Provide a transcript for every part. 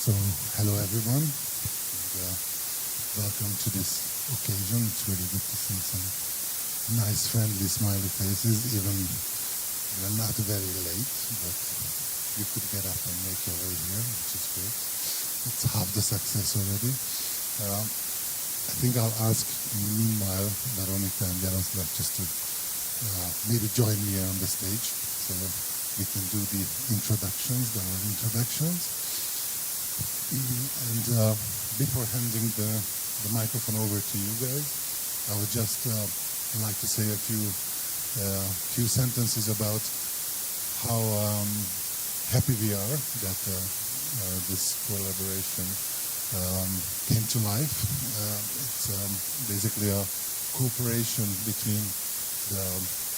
So, hello everyone, and welcome to this occasion. It's really good to see some nice, friendly, smiley faces, even we're not very late, but you could get up and make your way here, which is great. It's half the success already. I think I'll ask, in the meanwhile, Veronika and Jaroslav just to maybe join me on the stage, so we can do the introductions. And before handing the microphone over to you guys, I would just like to say a few sentences about how happy we are that this collaboration came to life. It's basically a cooperation between the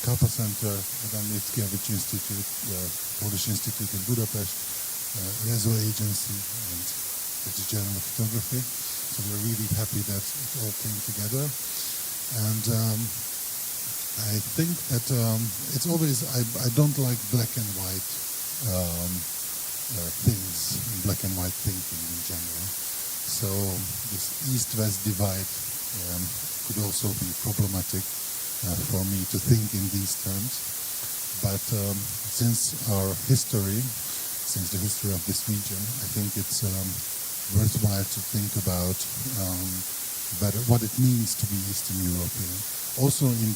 Capa Center, Adam Mickiewicz Institute, the Polish Institute in Budapest, REZO Agency, and British Journal of Photography. So we're really happy that it all came together. And I think that it's always, I don't like black and white things, black and white thinking in general. So this East-West divide could also be problematic for me to think in these terms. But since the history of this region, I think it's worthwhile to think about what it means to be Eastern European. Also in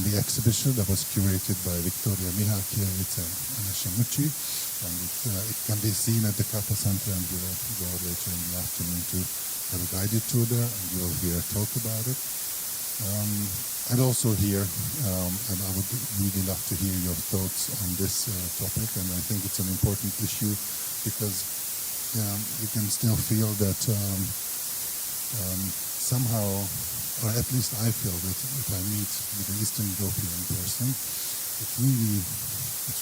the exhibition that was curated by Wiktoria, Michałkiewicz and Emese, and it can be seen at the Capa Center, and we will go later in the afternoon to have a guided tour there, and you will hear talk about it. And also here, and I would really love to hear your thoughts on this topic, and I think it's an important issue because you can still feel that somehow, or at least I feel that if I meet with an Eastern European person, it's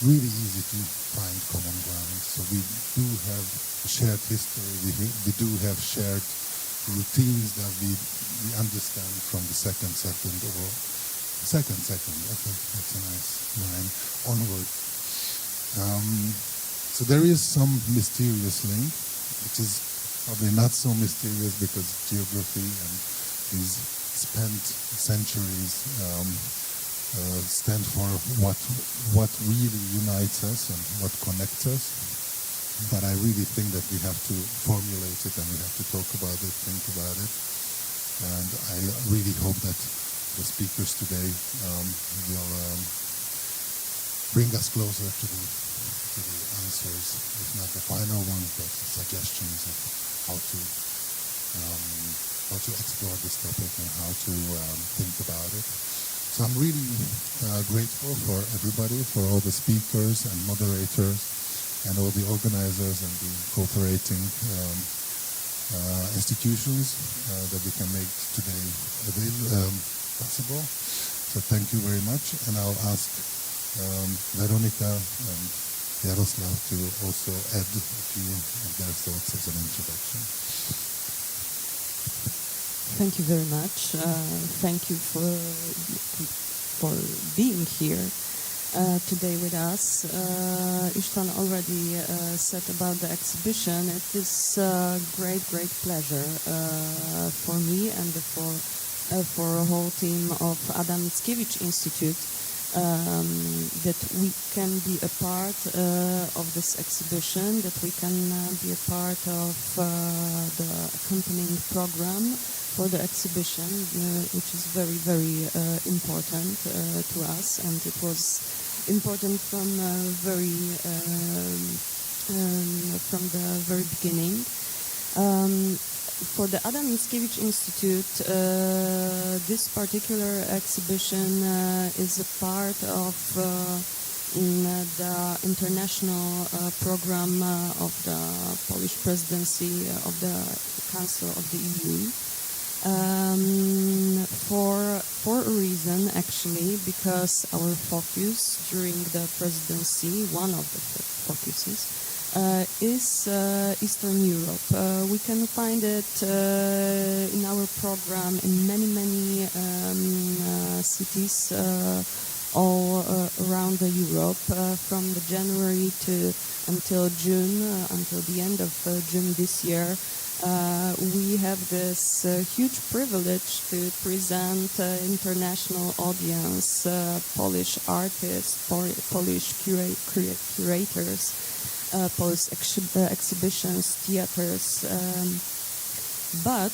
really easy to find common ground. So we do have a shared history, we do have shared routines that we understand from the second, okay, that's a nice line, onward. So there is some mysterious link, which is probably not so mysterious because geography and these spent centuries stand for what really unites us and what connects us. But I really think that we have to formulate it and we have to talk about it, think about it. And I really hope that the speakers today will bring us closer to the answers, if not the final ones, but suggestions of how to explore this topic and how to think about it. So I'm really grateful for everybody, for all the speakers and moderators, and all the organizers and the cooperating institutions that we can make today possible. So thank you very much, and I'll ask Veronika and Jaroslav to also add a few of their thoughts as an introduction. Thank you very much. Thank you for being here today with us. István already said about the exhibition. It is a great pleasure for me and for a whole team of Adam Mickiewicz Institute that we can be a part of this exhibition, that we can be a part of the accompanying program for the exhibition, which is very important to us, and it was important from the very beginning. For the Adam Mickiewicz Institute, this particular exhibition is a part of the international program of the Polish presidency of the Council of the EU. For a reason, actually, because our focus during the presidency, one of the focuses, is Eastern Europe. We can find it in our program in many cities all around Europe from the January to until June, until the end of June this year. We have this huge privilege to present international audience, Polish artists, Polish curators, Polish exhibitions, theaters. But,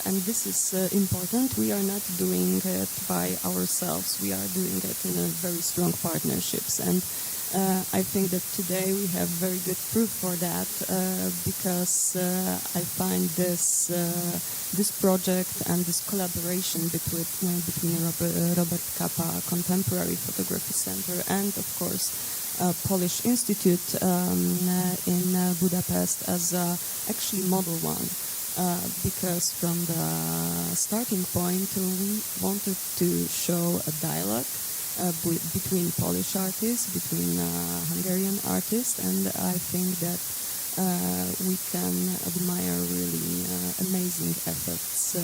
and this is important, we are not doing it by ourselves. We are doing it in a very strong partnerships. And I think that today we have very good proof for that because I find this project and this collaboration between Robert Capa Contemporary Photography Center and, of course, Polish Institute in Budapest as actually model one. Because from the starting point we wanted to show a dialogue between Polish artists, between Hungarian artists, and I think that we can admire really amazing efforts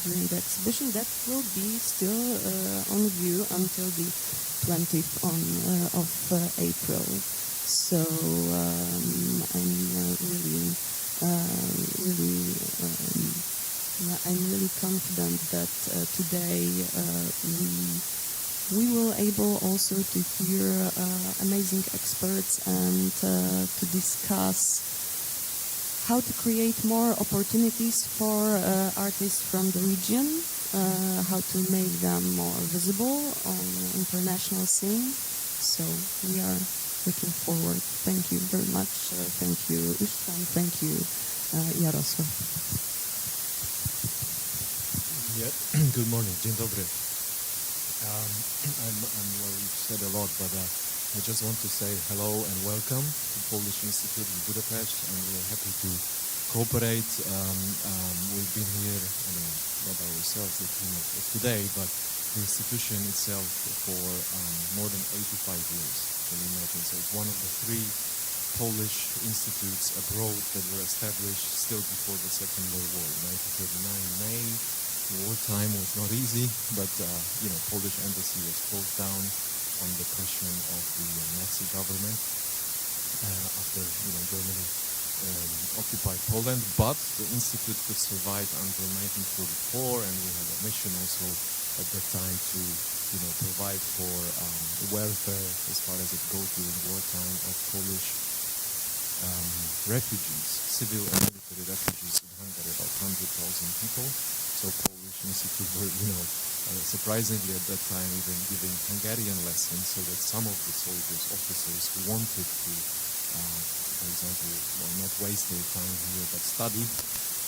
during the exhibition that will be still on view until the 20th of April. So I'm really confident that today we will able also to hear amazing experts and to discuss how to create more opportunities for artists from the region, how to make them more visible on international scene. So we are looking forward. Thank you very much. Thank you, István. Thank you, Jarosław. Yeah. Good morning. Dzień dobry. Well, you've said a lot, but I just want to say hello and welcome to Polish Institute in Budapest, and we're happy to cooperate. We've been here, not ourselves, the team of today, but the institution itself for more than 85 years. Can you imagine? So it's one of the 3 Polish institutes abroad that were established still before the Second World War, 1939 May. Wartime was not easy, but Polish embassy was closed down under pressure of the Nazi government after Germany occupied Poland. But the institute could survive until 1944, and we had a mission also at that time to provide for welfare as far as it goes during wartime of Polish refugees, civil and military refugees in Hungary, about 100,000 people. So Polish Institute were, surprisingly at that time even giving Hungarian lessons, so that some of the soldiers, officers who wanted to, for example, not waste their time here but study,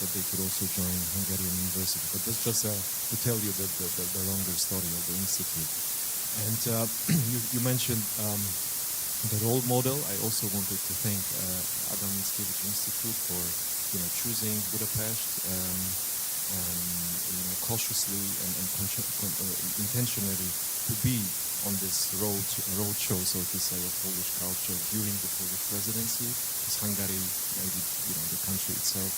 that they could also join Hungarian university. But that's just to tell you the longer story of the institute. And you mentioned the role model. I also wanted to thank Adam Mickiewicz Institute for choosing Budapest cautiously and intentionally to be on this roadshow, so to say, of Polish culture during the Polish presidency. Because Hungary, maybe the country itself,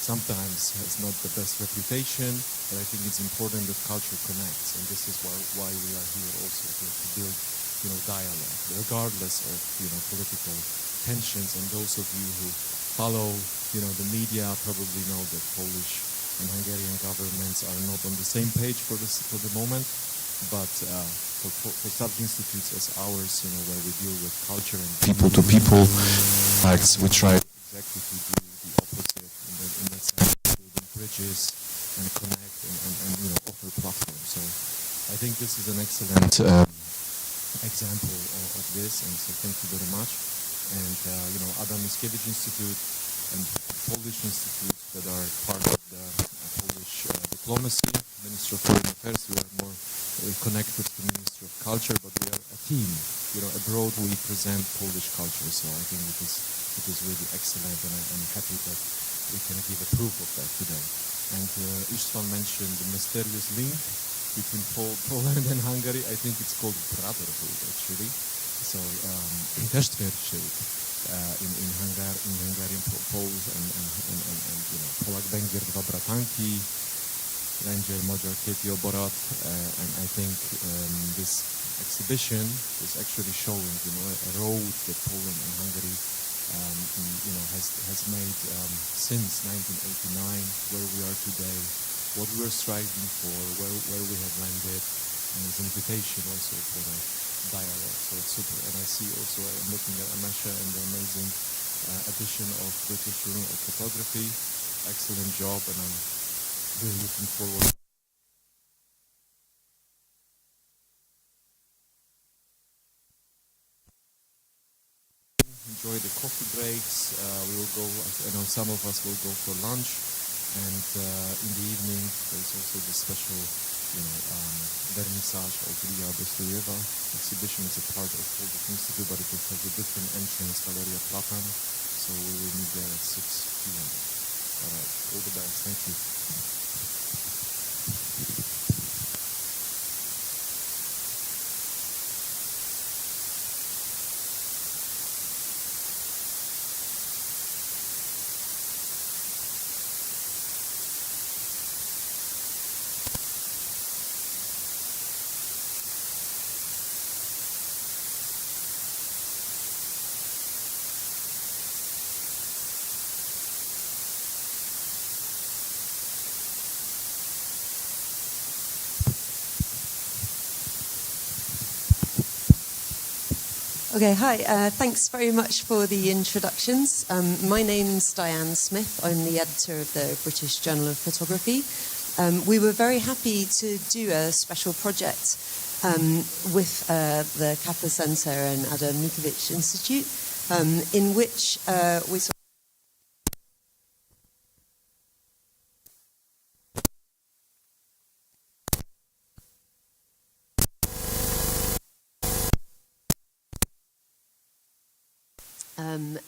sometimes has not the best reputation, but I think it's important that culture connects, and this is why we are here also to build dialogue, regardless of political tensions. And those of you who follow the media probably know that Polish and Hungarian governments are not on the same page for the moment, but for such institutes as ours, where we deal with culture and people-to-people acts, we try exactly to do the opposite in that sense, building bridges and connect and offer platforms. So I think this is an excellent example of this, and so thank you very much. And Adam Mickiewicz Institute and Polish institutes that are part of the Polish diplomacy, Ministry of Foreign Affairs. We are more connected to Ministry of Culture, but we are a team. Abroad we present Polish culture, so I think it is really excellent, and I'm happy that we can give a proof of that today. And István mentioned the mysterious link between Poland and Hungary. I think it's called brotherhood, actually. So testvértség in Hungarian, Poles and Polak Bengier, dwa bratanki. lengyel, magyar két jó barát, and I think this exhibition is actually showing, a road that Poland and Hungary, has made since 1989, where we are today, what we are striving for, where we have landed, and it's an invitation also for a dialogue. So it's super. And I see also, I'm looking at Emese and the amazing edition of British Journal of Photography. Excellent job, and I'm really looking forward. Enjoy the coffee breaks. We will go, I know some of us will go for lunch, and in the evening there's also the special, vernissage of Lia DOSTLIEVA exhibition. Is a part of Polish Institute Budapest, has a different entrance, Galeria Platán, so we will meet there at 6 p.m. All right, all the best. Thank you. Okay, hi. Thanks very much for the introductions. My name's Diane Smith. I'm the editor of the British Journal of Photography. We were very happy to do a special project with the Capa Center and Adam Mickiewicz Institute, in which we saw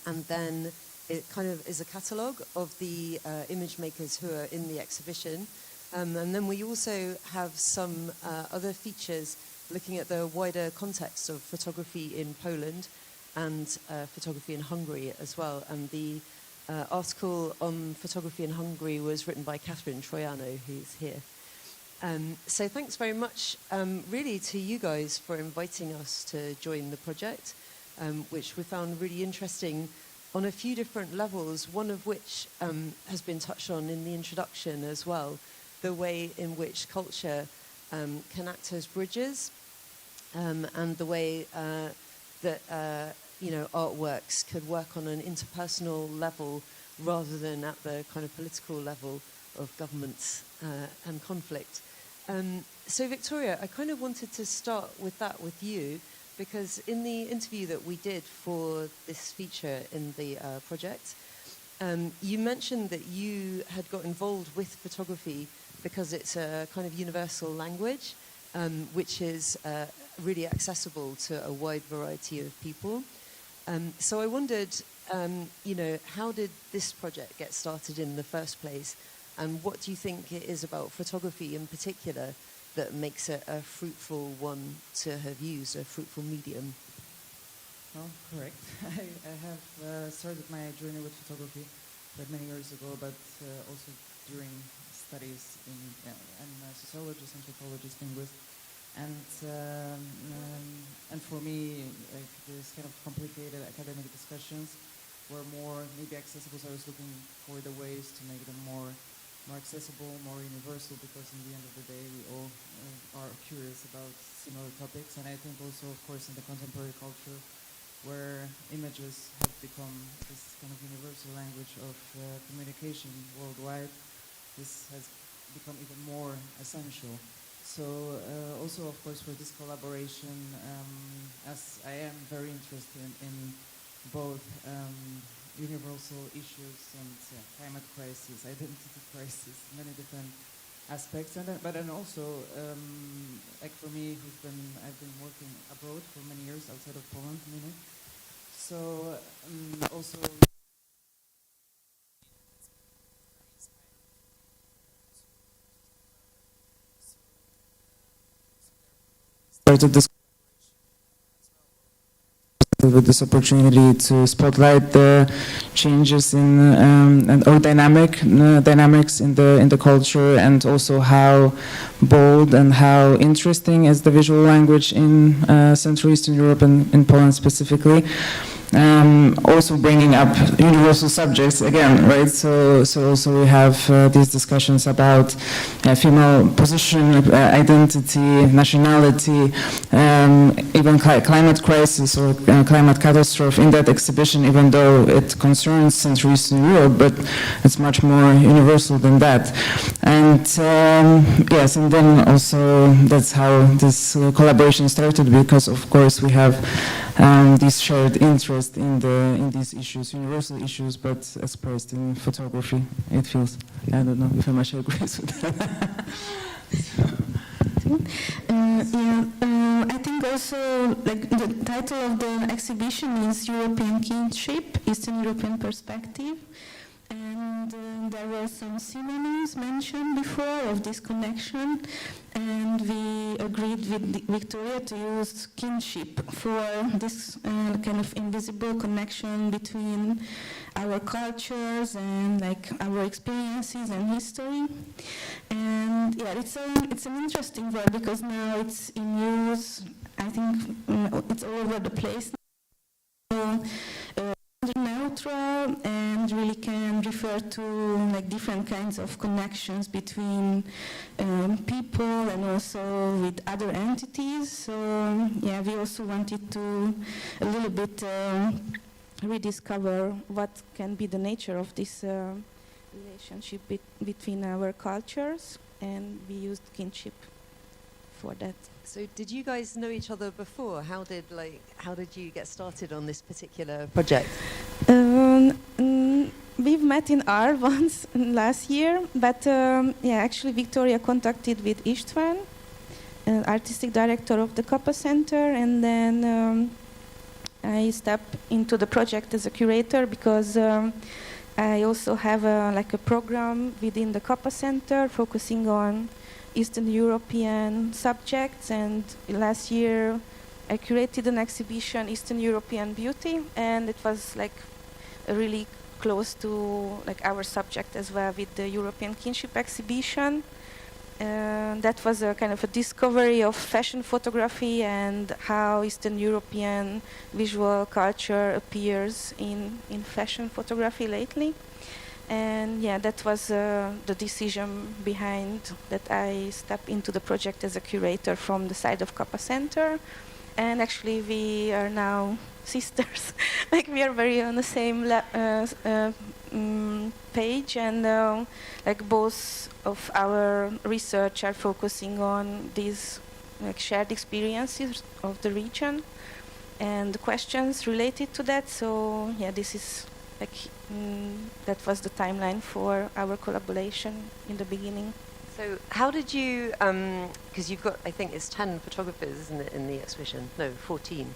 and then it kind of is a catalogue of the image makers who are in the exhibition. And then we also have some other features looking at the wider context of photography in Poland and photography in Hungary as well. And the article on photography in Hungary was written by Catherine Troiano, who's here. So thanks very much, really, to you guys for inviting us to join the project. Which we found really interesting on a few different levels, one of which has been touched on in the introduction as well, the way in which culture can act as bridges, and the way that artworks could work on an interpersonal level rather than at the kind of political level of governments and conflict. So Victoria, I kind of wanted to start with that with you, because in the interview that we did for this feature in the project, you mentioned that you had got involved with photography because it's a kind of universal language, which is really accessible to a wide variety of people. So I wondered, how did this project get started in the first place? And what do you think it is about photography in particular that makes it a fruitful one to have used, a fruitful medium? Well, correct. I have started my journey with photography many years ago, but also during studies in I'm a sociologist, anthropologist, linguist, and for me, these kind of complicated academic discussions were more maybe accessible. So I was looking for the ways to make them more accessible, more universal, because in the end of the day we all are curious about similar topics. And I think also, of course, in the contemporary culture, where images have become this kind of universal language of communication worldwide, this has become even more essential. So also, of course, for this collaboration, as I am very interested in both universal issues and climate crisis, identity crisis, many different aspects, but then also, like for me, I've been working abroad for many years outside of Poland, meaning. So also. Started this with this opportunity to spotlight the changes in or dynamics in the culture, and also how bold and how interesting is the visual language in Central Eastern Europe and in Poland specifically. Also bringing up universal subjects again, right? So also we have these discussions about female position, identity, nationality, even climate crisis or climate catastrophe in that exhibition, even though it concerns Central Eastern Europe, but it's much more universal than that. And yes, and then also that's how this collaboration started, because of course we have this shared interest in these issues, universal issues, but expressed in photography. It feels. I don't know if Emese agrees with that. I think also like the title of the exhibition is European Kinship, Eastern European Perspective. And there were some synonyms mentioned before of this connection, and we agreed with Wiktoria to use kinship for this kind of invisible connection between our cultures and like our experiences and history. And yeah, it's an interesting word because now it's in use. I think it's all over the place now. Neutral and really can refer to like different kinds of connections between people and also with other entities. So yeah, we also wanted to a little bit rediscover what can be the nature of this relationship between our cultures, and we used kinship for that. So did you guys know each other before? How did you get started on this particular project? We've met in R once last year, but yeah, actually Wiktoria contacted with István, artistic director of the Capa Center, and then I stepped into the project as a curator because I also have like a program within the Capa Center focusing on Eastern European subjects, and last year I curated an exhibition, Eastern European Beauty, and it was like really close to like our subject as well with the European Kinship exhibition. That was a kind of a discovery of fashion photography and how Eastern European visual culture appears in fashion photography lately. And yeah, that was the decision behind that I stepped into the project as a curator from the side of Capa Center. And actually we are now sisters. Like we are very on the same page, and like both of our research are focusing on these like shared experiences of the region and the questions related to that. So yeah, this is like that was the timeline for our collaboration in the beginning. So how did you, because you've got, I think it's 10 photographers, isn't it, in the exhibition? No, 14.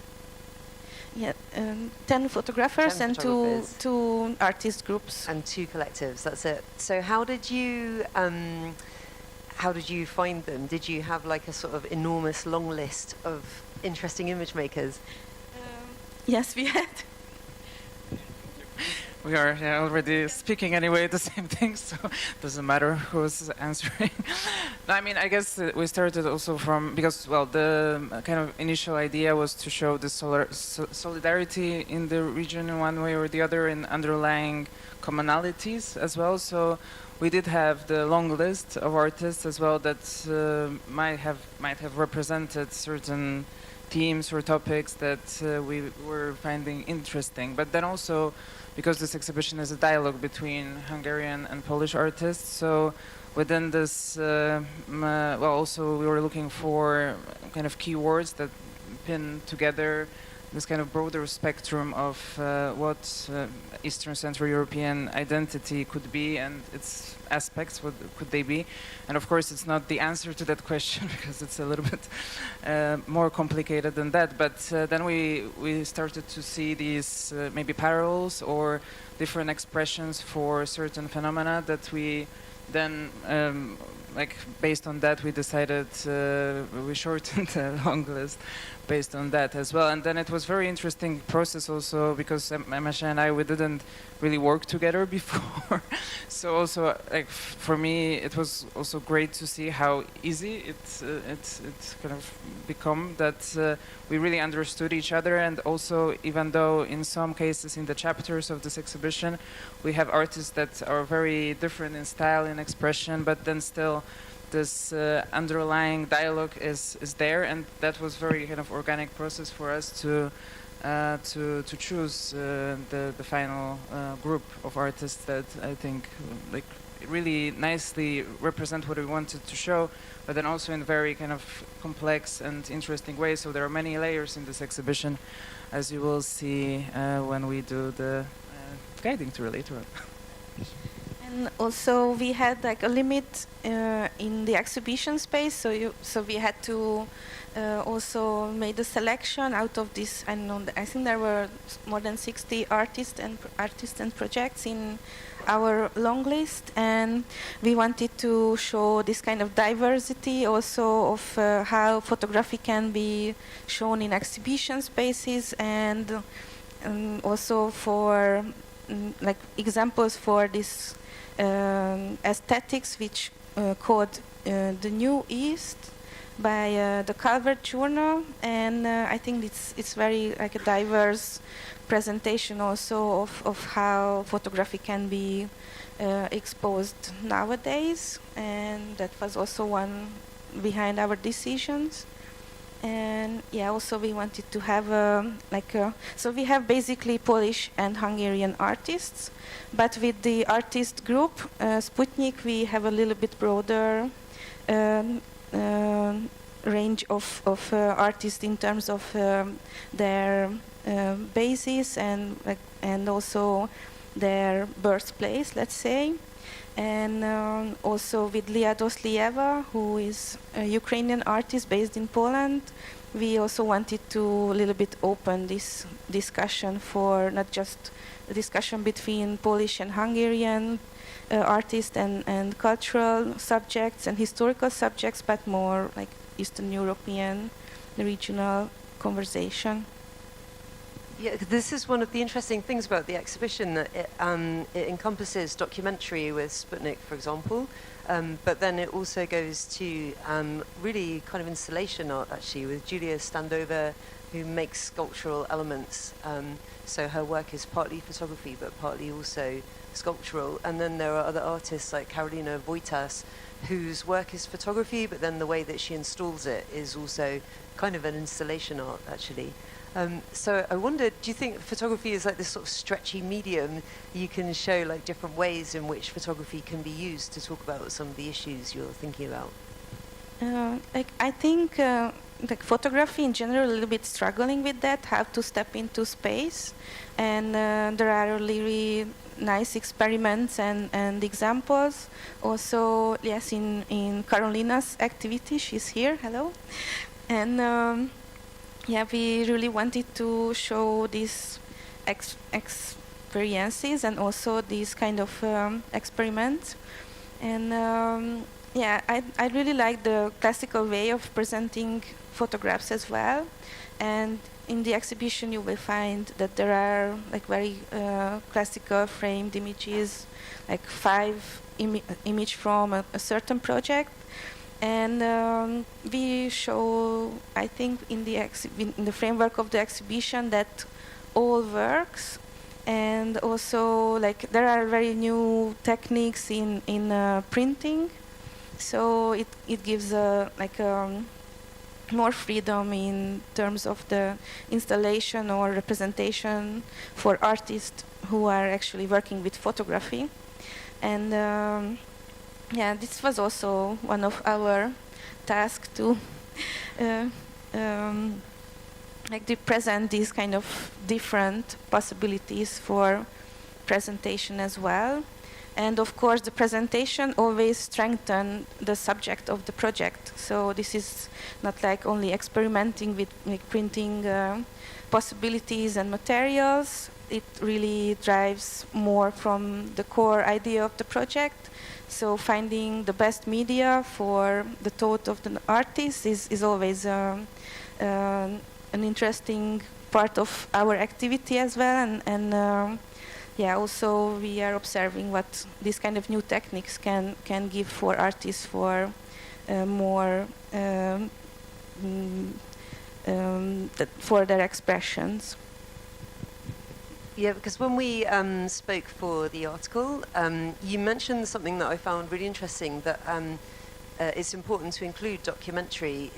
Yeah, 10 photographers 10 and photographers. two artist groups. And 2 collectives, that's it. So how did you find them? Did you have like a sort of enormous long list of interesting image makers? Yes, we had. We are already speaking anyway the same thing, so it doesn't matter who's answering. I mean, I guess we started also from, because, well, the kind of initial idea was to show the solidarity in the region in one way or the other, and underlying commonalities as well. So we did have the long list of artists as well that might have represented certain themes or topics that we were finding interesting. But then also, because this exhibition is a dialogue between Hungarian and Polish artists, so within this, well, also we were looking for kind of keywords that pin together this kind of broader spectrum of what Eastern Central European identity could be and its aspects, what could they be. And of course it's not the answer to that question because it's a little bit more complicated than that, but then we started to see these maybe parallels or different expressions for certain phenomena that we then like based on that we decided we shortened the long list. based on that as well. And then it was very interesting process also because Emese and I, we didn't really work together before. So also, like for me, it was also great to see how easy it's kind of become that we really understood each other. And also, even though in some cases in the chapters of this exhibition, we have artists that are very different in style and expression, but then still this underlying dialogue is there, and that was very kind of organic process for us to choose the final group of artists that I think like really nicely represent what we wanted to show, but then also in very kind of complex and interesting ways. So there are many layers in this exhibition, as you will see when we do the guiding tour later on. And also we had like a limit in the exhibition space, so we had to also made a selection out of this. I don't know, I think there were more than 60 artists and projects in our long list, and we wanted to show this kind of diversity also of how photography can be shown in exhibition spaces, and also for like examples for this aesthetics, which called the New East by the Calvert Journal, and I think it's very like a diverse presentation also of how photography can be exposed nowadays, and that was also one behind our decisions. And yeah, also we wanted to have so we have basically Polish and Hungarian artists, but with the artist group Sputnik, we have a little bit broader range of artists in terms of their basis and also their birthplace, let's say. And also with Lia Dostllieva, who is a Ukrainian artist based in Poland, we also wanted to a little bit open this discussion for not just a discussion between Polish and Hungarian artists and cultural subjects and historical subjects, but more like Eastern European regional conversation. Yeah, this is one of the interesting things about the exhibition, that it encompasses documentary with Sputnik, for example, but then it also goes to really kind of installation art, actually, with Julia Standova, who makes sculptural elements. So her work is partly photography, but partly also sculptural. And then there are other artists like Karolina Wojtas, whose work is photography, but then the way that she installs it is also kind of an installation art, actually. So I wondered, do you think photography is like this sort of stretchy medium? You can show like different ways in which photography can be used to talk about some of the issues you're thinking about. I think like photography in general a little bit struggling with that, how to step into space, and there are really nice experiments and examples. Also, yes, in Carolina's activity, she's here, hello, and yeah, we really wanted to show these experiences and also these kind of experiments. And yeah, I really like the classical way of presenting photographs as well. And in the exhibition you will find that there are like very classical framed images, like 5 images from a certain project. And we show, I think, in the framework of the exhibition that all works, and also like there are very new techniques in printing, so it gives more freedom in terms of the installation or representation for artists who are actually working with photography. And yeah, this was also one of our tasks to present these kind of different possibilities for presentation as well. And of course, the presentation always strengthens the subject of the project. So this is not like only experimenting with printing possibilities and materials. It really drives more from the core idea of the project. So finding the best media for the thought of the artist is always an interesting part of our activity as well, and yeah, also we are observing what these kind of new techniques can give for artists for more for their expressions. Yeah, because when we spoke for the article, you mentioned something that I found really interesting, that it's important to include documentary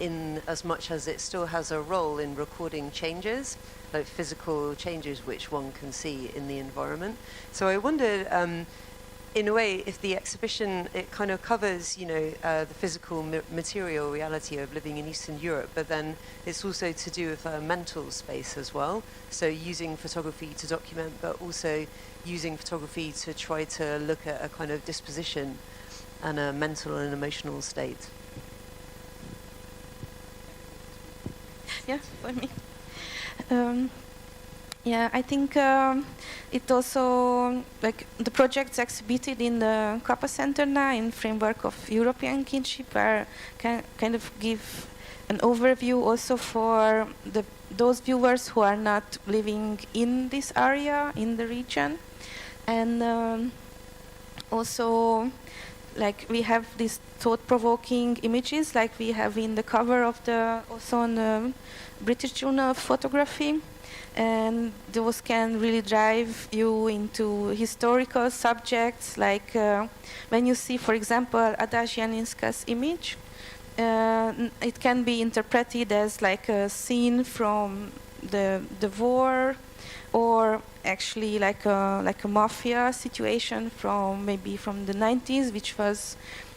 in as much as it still has a role in recording changes, like physical changes which one can see in the environment. So I wondered, in a way, if the exhibition, it kind of covers, you know, the physical material reality of living in Eastern Europe, but then it's also to do with a mental space as well. So using photography to document, but also using photography to try to look at a kind of disposition and a mental and emotional state. Yeah, for me. Yeah, I think it also, like, the projects exhibited in the Capa Center now in framework of European Kinship are kind of give an overview also for those viewers who are not living in this area, in the region. And also, like, we have these thought-provoking images, like we have in the cover of the, also on the British Journal of Photography. And those can really drive you into historical subjects, like when you see, for example, Ada Zielińska's image, it can be interpreted as like a scene from the war, or actually like a mafia situation from maybe from the 90s, which was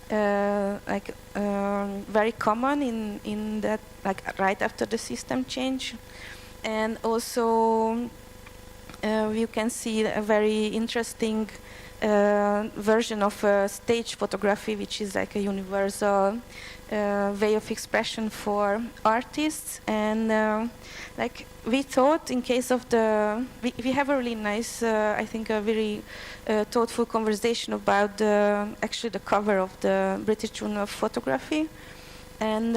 like very common in that, like right after the system change. And also you can see a very interesting version of stage photography, which is like a universal way of expression for artists. And like we thought, in case of the, we have a really nice, I think a very thoughtful conversation about actually the cover of the British Journal of Photography. And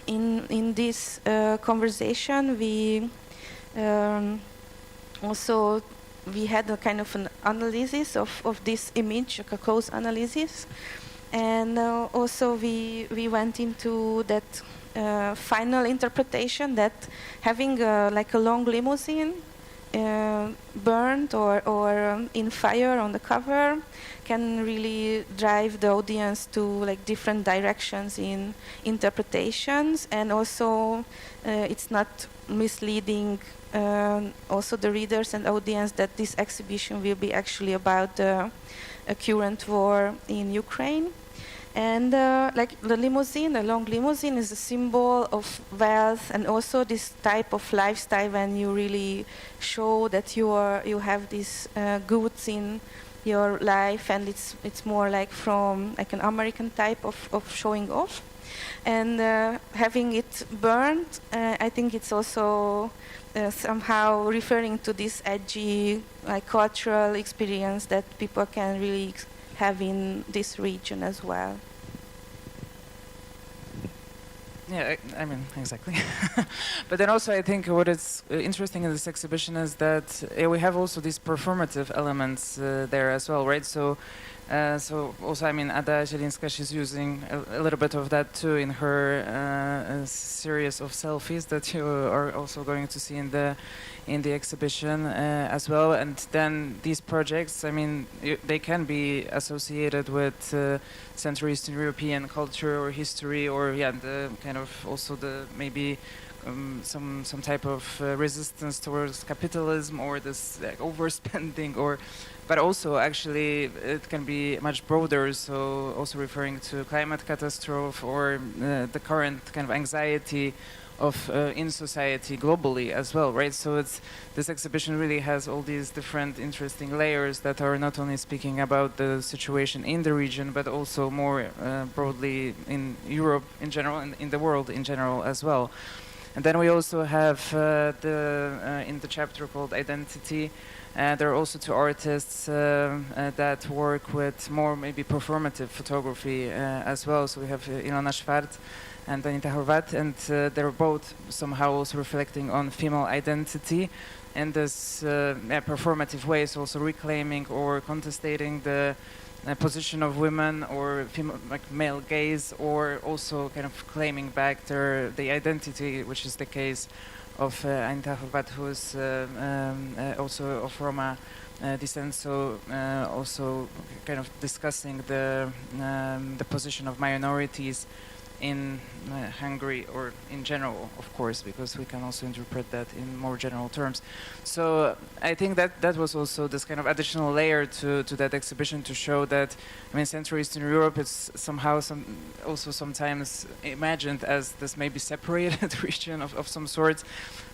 in this conversation, we also had a kind of an analysis of this image, a close analysis, and also we went into that final interpretation that having like a long limousine burned or in fire on the cover can really drive the audience to like different directions in interpretations, and also it's not misleading also the readers and audience that this exhibition will be actually about a current war in Ukraine. And like the limousine, the long limousine, is a symbol of wealth, and also this type of lifestyle when you really show that you have these goods in your life, and it's more like from like an American type of showing off. And having it burned, I think it's also somehow referring to this edgy like cultural experience that people can really have in this region as well. Yeah, I mean, exactly. But then also I think what is interesting in this exhibition is that we have also these performative elements there as well, right? So also, I mean, Ada Zielińska, she's using a little bit of that too in her series of selfies that you are also going to see in the exhibition as well. And then these projects, I mean, they can be associated with Central Eastern European culture or history, or the kind of also the maybe some type of resistance towards capitalism, or this like, overspending, or but also actually it can be much broader, so also referring to climate catastrophe or the current kind of anxiety of in society globally as well, right? So this exhibition really has all these different interesting layers that are not only speaking about the situation in the region, but also more broadly in Europe in general and in the world in general as well. And then we also have in the chapter called Identity, there are also two artists that work with more maybe performative photography as well. So we have Ilona Schwartz and Anita Horvat, and they're both somehow also reflecting on female identity in this performative ways, also reclaiming or contestating the position of women or female, like male gaze, or also kind of claiming back the identity, which is the case of Anita Horvat, who is also of Roma descent, so also kind of discussing the position of minorities in Hungary, or in general, of course, because we can also interpret that in more general terms. So I think that was also this kind of additional layer to that exhibition, to show that, I mean, Central Eastern Europe is somehow also sometimes imagined as this maybe separated region of some sort,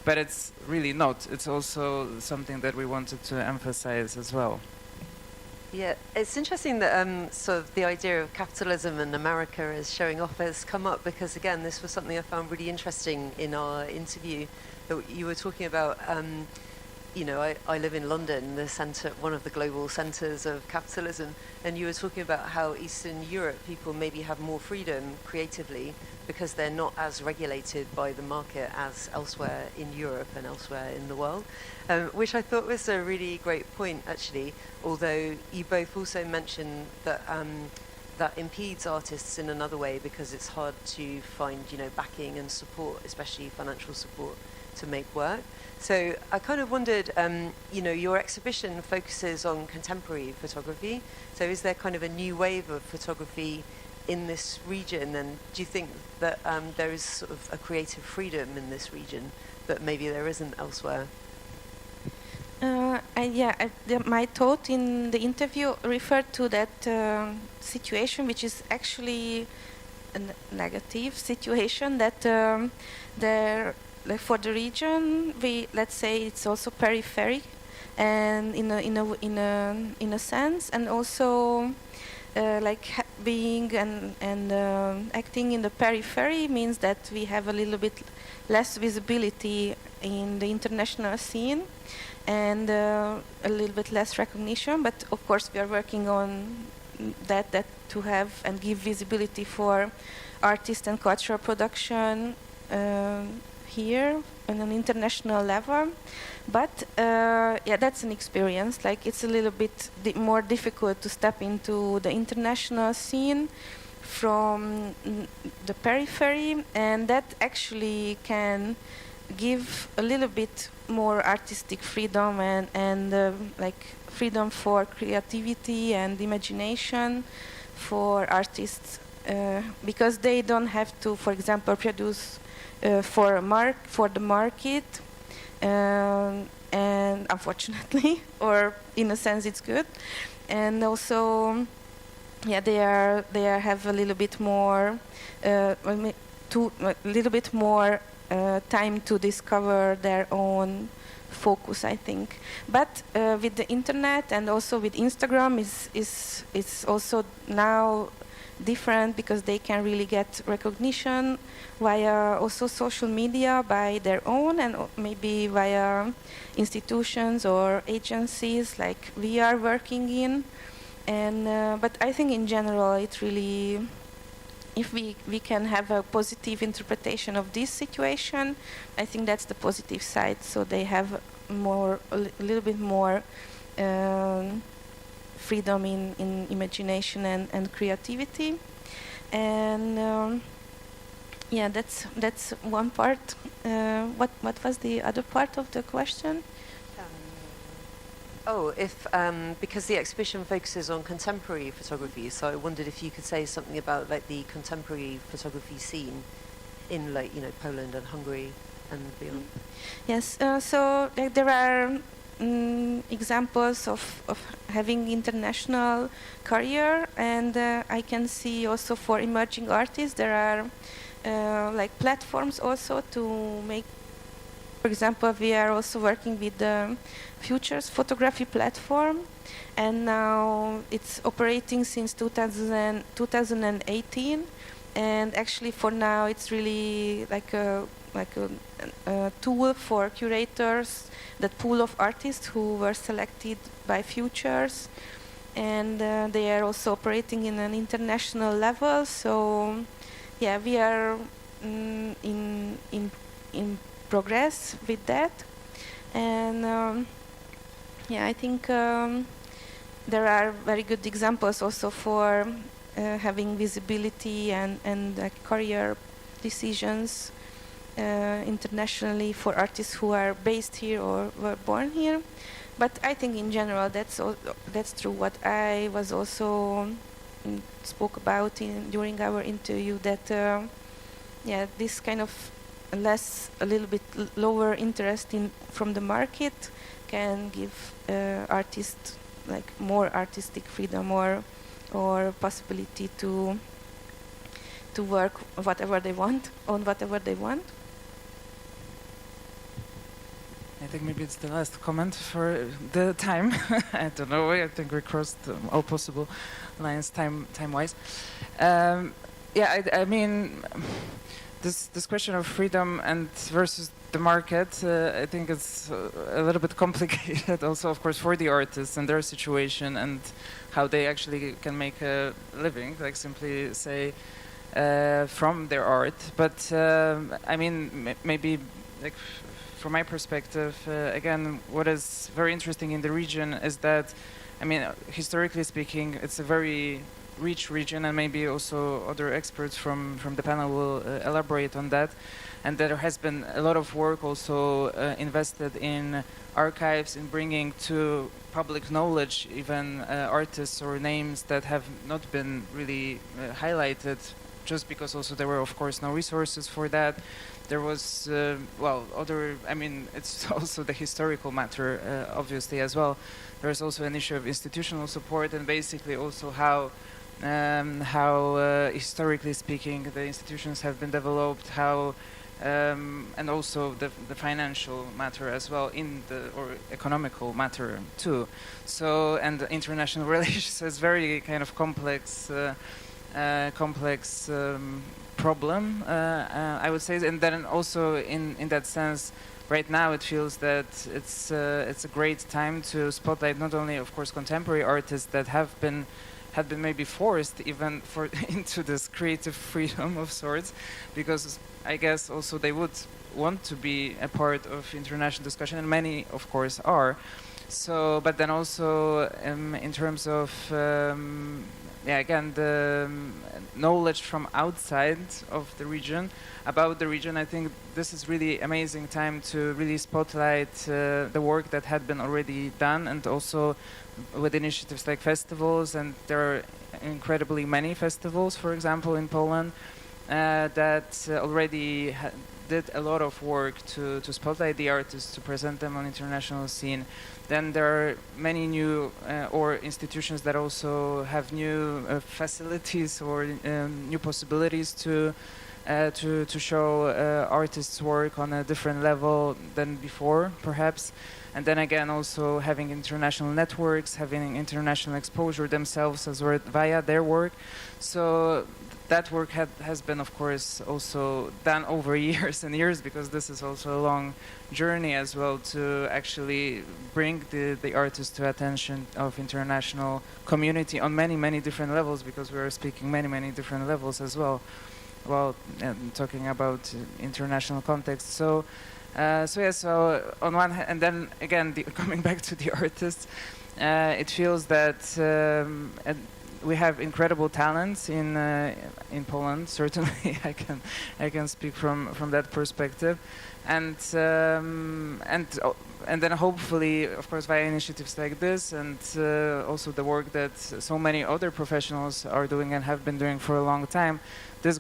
but it's really not. It's also something that we wanted to emphasize as well. Yeah, it's interesting that sort of the idea of capitalism and America as showing off has come up, because again, this was something I found really interesting in our interview. That you were talking about, you know, I live in London, the center, one of the global centers of capitalism, and you were talking about how Eastern Europe people maybe have more freedom creatively because they're not as regulated by the market as elsewhere in Europe and elsewhere in the world, which I thought was a really great point, actually, although you both also mentioned that that impedes artists in another way, because it's hard to find, you know, backing and support, especially financial support, to make work. So I kind of wondered, you know, your exhibition focuses on contemporary photography, so is there kind of a new wave of photography in this region, and do you think that there is sort of a creative freedom in this region that maybe there isn't elsewhere? My thought in the interview referred to that situation, which is actually a negative situation, that there, like for the region, let's say it's also periphery, and in a sense, and also being and acting in the periphery means that we have a little bit less visibility in the international scene, and a little bit less recognition. But of course, we are working on that to have and give visibility for artist and cultural production here on an international level. But that's an experience. Like, it's a little bit more difficult to step into the international scene from the periphery, and that actually can give a little bit more artistic freedom and freedom for creativity and imagination for artists, because they don't have to, for example, produce for the market, and unfortunately, or in a sense, it's good, and also, they have a little bit more, time to discover their own focus, I think. But with the internet and also with Instagram, it's also now different, because they can really get recognition via also social media by their own, and maybe via institutions or agencies like we are working in. And but I think in general, it really, if we can have a positive interpretation of this situation, I think that's the positive side. So they have a little bit more freedom in imagination and creativity, and that's one part. What was the other part of the question? Because the exhibition focuses on contemporary photography, so I wondered if you could say something about like the contemporary photography scene in, like, you know, Poland and Hungary and beyond. Yes, so there are examples of having international career, and I can see also for emerging artists there are like platforms also to make. For example, we are also working with the Futures Photography platform, and now it's operating since 2018, and actually for now it's really like a tool for curators, that pool of artists who were selected by Futures, and they are also operating in an international level. So we are in progress with that, and yeah, I think there are very good examples also for having visibility and career decisions internationally for artists who are based here or were born here. But I think in general that's true. What I was also spoke about during our interview, that yeah, this kind of a little bit lower interest from the market can give artists like more artistic freedom or possibility to work whatever they want on whatever they want. I think maybe it's the last comment for the time. I don't know. I think we crossed all possible lines time-wise. Yeah, I mean, this question of freedom and versus the market, I think it's a little bit complicated. Also, of course, for the artists and their situation and how they actually can make a living, like simply say from their art. But I mean, maybe like. From my perspective, again, what is very interesting in the region is that, I mean, historically speaking, it's a very rich region, and maybe also other experts from the panel will elaborate on that. And there has been a lot of work also invested in archives, in bringing to public knowledge even artists or names that have not been really highlighted, just because also there were, of course, no resources for that. There was, well, I mean, it's also the historical matter, obviously, as well. There's also an issue of institutional support, and basically also how historically speaking, the institutions have been developed, how, and also the financial matter as well, or economical matter too. So, and the international relations is very kind of complex problem, I would say, and then also in that sense, right now it feels that it's a great time to spotlight not only, of course, contemporary artists that had been maybe forced even into this creative freedom of sorts, because I guess also they would want to be a part of international discussion, and many, of course, are. So, but then also in terms of yeah, again, the knowledge from outside of the region, about the region, I think this is really amazing time to really spotlight the work that had been already done, and also with initiatives like festivals, and there are incredibly many festivals, for example, in Poland, that already did a lot of work to spotlight the artists, to present them on international scene. Then there are many new or institutions that also have new facilities or new possibilities to show artists' work on a different level than before, perhaps. And then again, also having international networks, having international exposure themselves as well via their work. So that work has been, of course, also done over years and years, because this is also a long journey as well to actually bring the artists to attention of international community on many different levels, because we are speaking many different levels as well, while talking about international context. So so on one hand, and then again, coming back to the artists, it feels that we have incredible talents in Poland. Certainly, I can speak from that perspective, and then hopefully, of course, via initiatives like this, and also the work that so many other professionals are doing and have been doing for a long time, this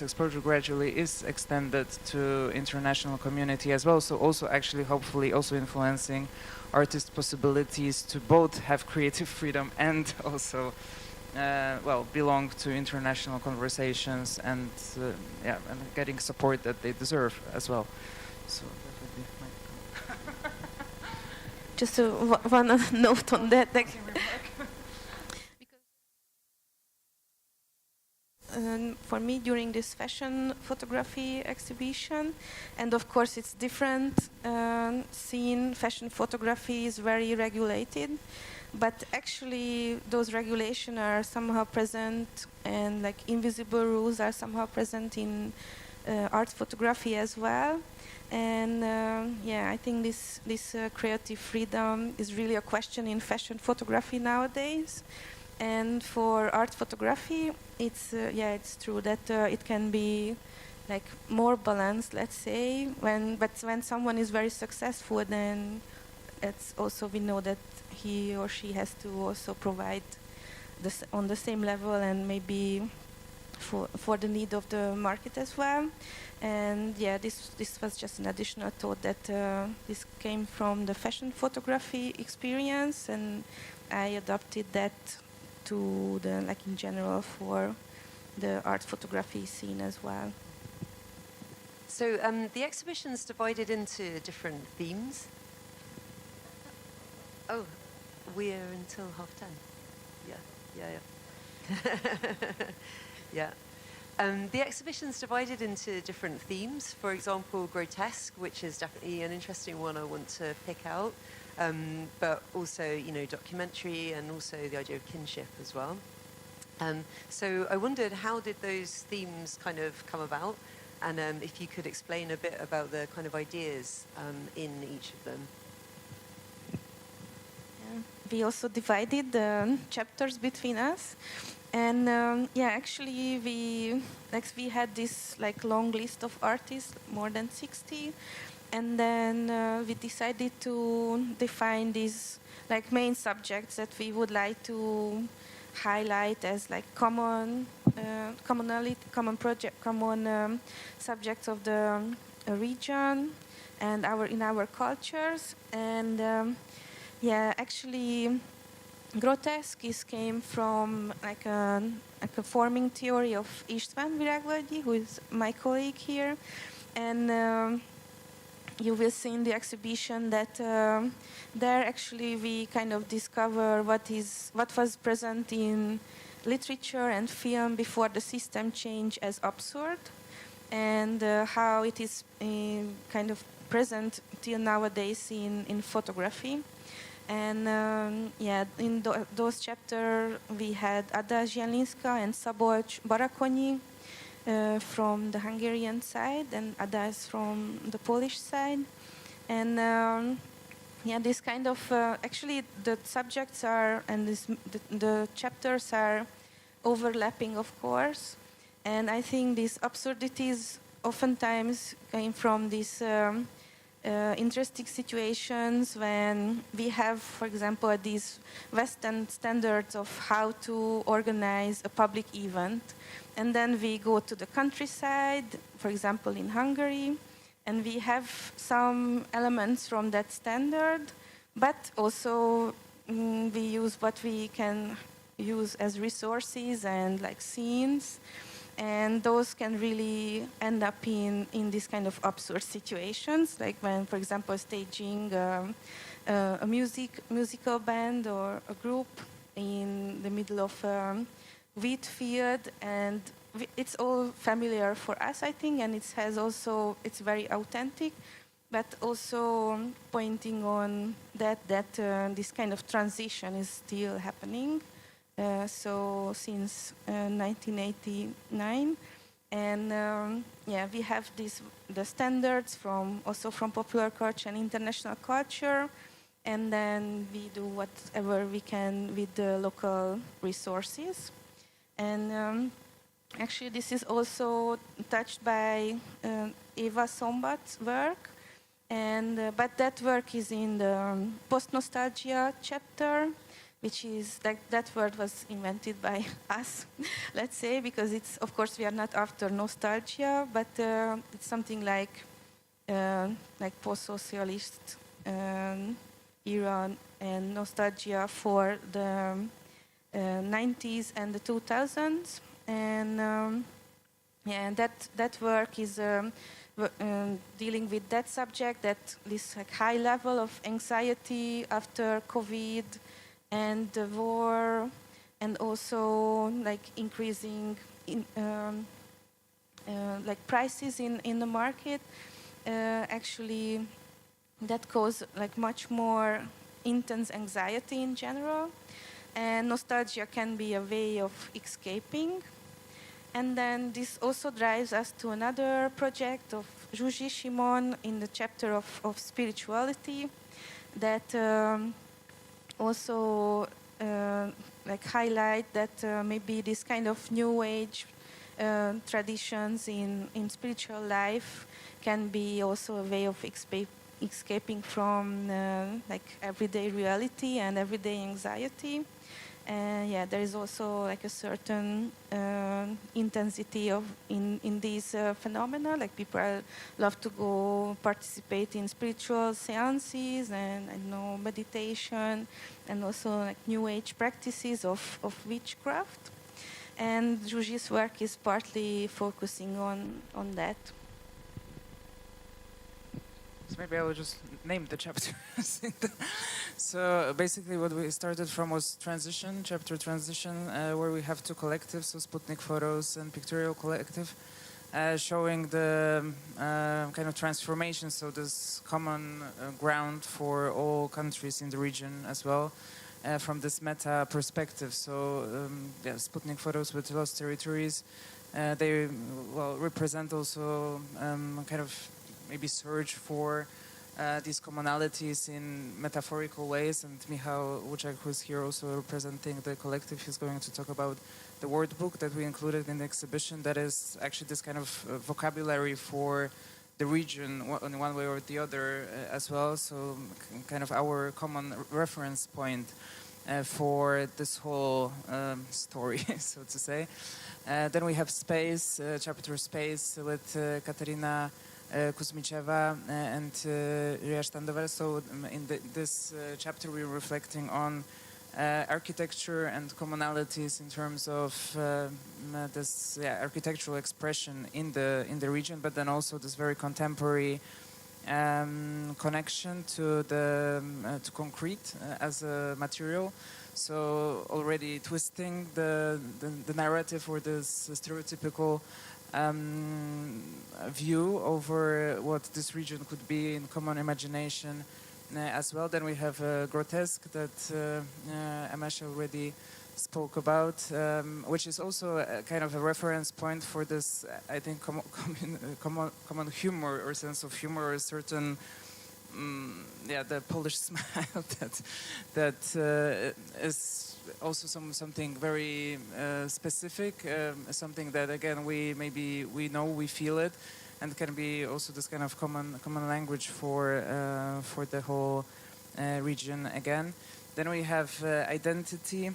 exposure gradually is extended to international community as well. So also actually, hopefully, also influencing artist possibilities to both have creative freedom and also, well, belong to international conversations, and yeah, and getting support that they deserve as well. So that would be my comment. Just one note on that. For me, during this fashion photography exhibition, and of course it's different scene, fashion photography is very regulated, but actually those regulations are somehow present, and like invisible rules are somehow present in art photography as well. And yeah, I think this creative freedom is really a question in fashion photography nowadays. And for art photography, it's yeah, it's true that it can be like more balanced, let's say. But when someone is very successful, then it's also, we know that he or she has to also provide this on the same level, and maybe for the need of the market as well. And yeah, this was just an additional thought that this came from the fashion photography experience, and I adopted that to the, like, in general for the art photography scene as well. So the exhibition's divided into different themes. Oh, we're until 10:30. Yeah. Yeah. The exhibition's divided into different themes. For example, grotesque, which is definitely an interesting one I want to pick out, but also, you know, documentary, and also the idea of kinship as well. So I wondered, how did those themes kind of come about, and if you could explain a bit about the kind of ideas in each of them. Yeah. We also divided the chapters between us. And yeah, actually we had this like long list of artists, more than 60, and then we decided to define these like main subjects that we would like to highlight as like common subjects of the region and in our cultures. And yeah, actually, grotesque came from like a forming theory of István VIRÁGVÖLGYI, who is my colleague here, and you will see in the exhibition that there actually we kind of discover what was present in literature and film before the system change as absurd, and how it is kind of present till nowadays in photography. And yeah, in those chapters we had Ada Zielinska and Szabolcs Barakonyi from the Hungarian side, and Ada is from the Polish side. And yeah, this kind of actually the subjects are, and the chapters are overlapping, of course. And I think these absurdities oftentimes came from these interesting situations when we have, for example, these Western standards of how to organize a public event. And then we go to the countryside, for example, in Hungary, and we have some elements from that standard, but also we use what we can use as resources and like scenes. And those can really end up in this kind of absurd situations, like when, for example, staging a musical band or a group in the middle of a wheat field, and it's all familiar for us, I think, and it's very authentic, but also pointing on that this kind of transition is still happening. So since 1989, and yeah, we have the standards also from popular culture and international culture, and then we do whatever we can with the local resources. And actually, this is also touched by Eva Szombat's work, and but that work is in the post-nostalgia chapter, which is that word was invented by us, let's say, because it's, of course, we are not after nostalgia, but it's something like post-socialist era and nostalgia for the 90s and the 2000s, and yeah, and that work is dealing with that subject, that this like high level of anxiety after COVID and the war, and also like increasing like prices in the market, actually that cause like much more intense anxiety in general. And nostalgia can be a way of escaping. And then this also drives us to another project of Zsuzsi Simon in the chapter of spirituality that also like highlight that maybe this kind of new age traditions in spiritual life can be also a way of escaping from like everyday reality and everyday anxiety. And yeah, there is also like a certain intensity of in these phenomena. Like people love to go participate in spiritual seances and I know meditation, and also like new age practices of witchcraft. And Zsuzsi's work is partly focusing on that. So maybe I will just name the chapters. So basically what we started from was transition, chapter transition, where we have two collectives, so Sputnik Photos and Pictorial Collective, showing the kind of transformation, so this common ground for all countries in the region as well, from this meta perspective. So yeah, Sputnik Photos with Lost Territories, they represent also kind of maybe search for these commonalities in metaphorical ways, and Michał, ŁUCZAK, who's here also representing the collective, is going to talk about the word book that we included in the exhibition, that is actually this kind of vocabulary for the region in one way or the other as well, so kind of our common reference point for this whole story, so to say. Then we have Space, chapter Space with Katarina Kuzmicheva and Ria Standover. So in this chapter we're reflecting on architecture and commonalities in terms of this architectural expression in the region, but then also this very contemporary connection to to concrete as a material. So already twisting the narrative or this stereotypical view over what this region could be in common imagination as well. Then we have Grotesque that Emese already spoke about, which is also a kind of a reference point for this, I think, common humor or sense of humor, or a certain the Polish smile that is also something very specific, something that again we know, we feel it, and can be also this kind of common language for the whole region again. Then we have Identity,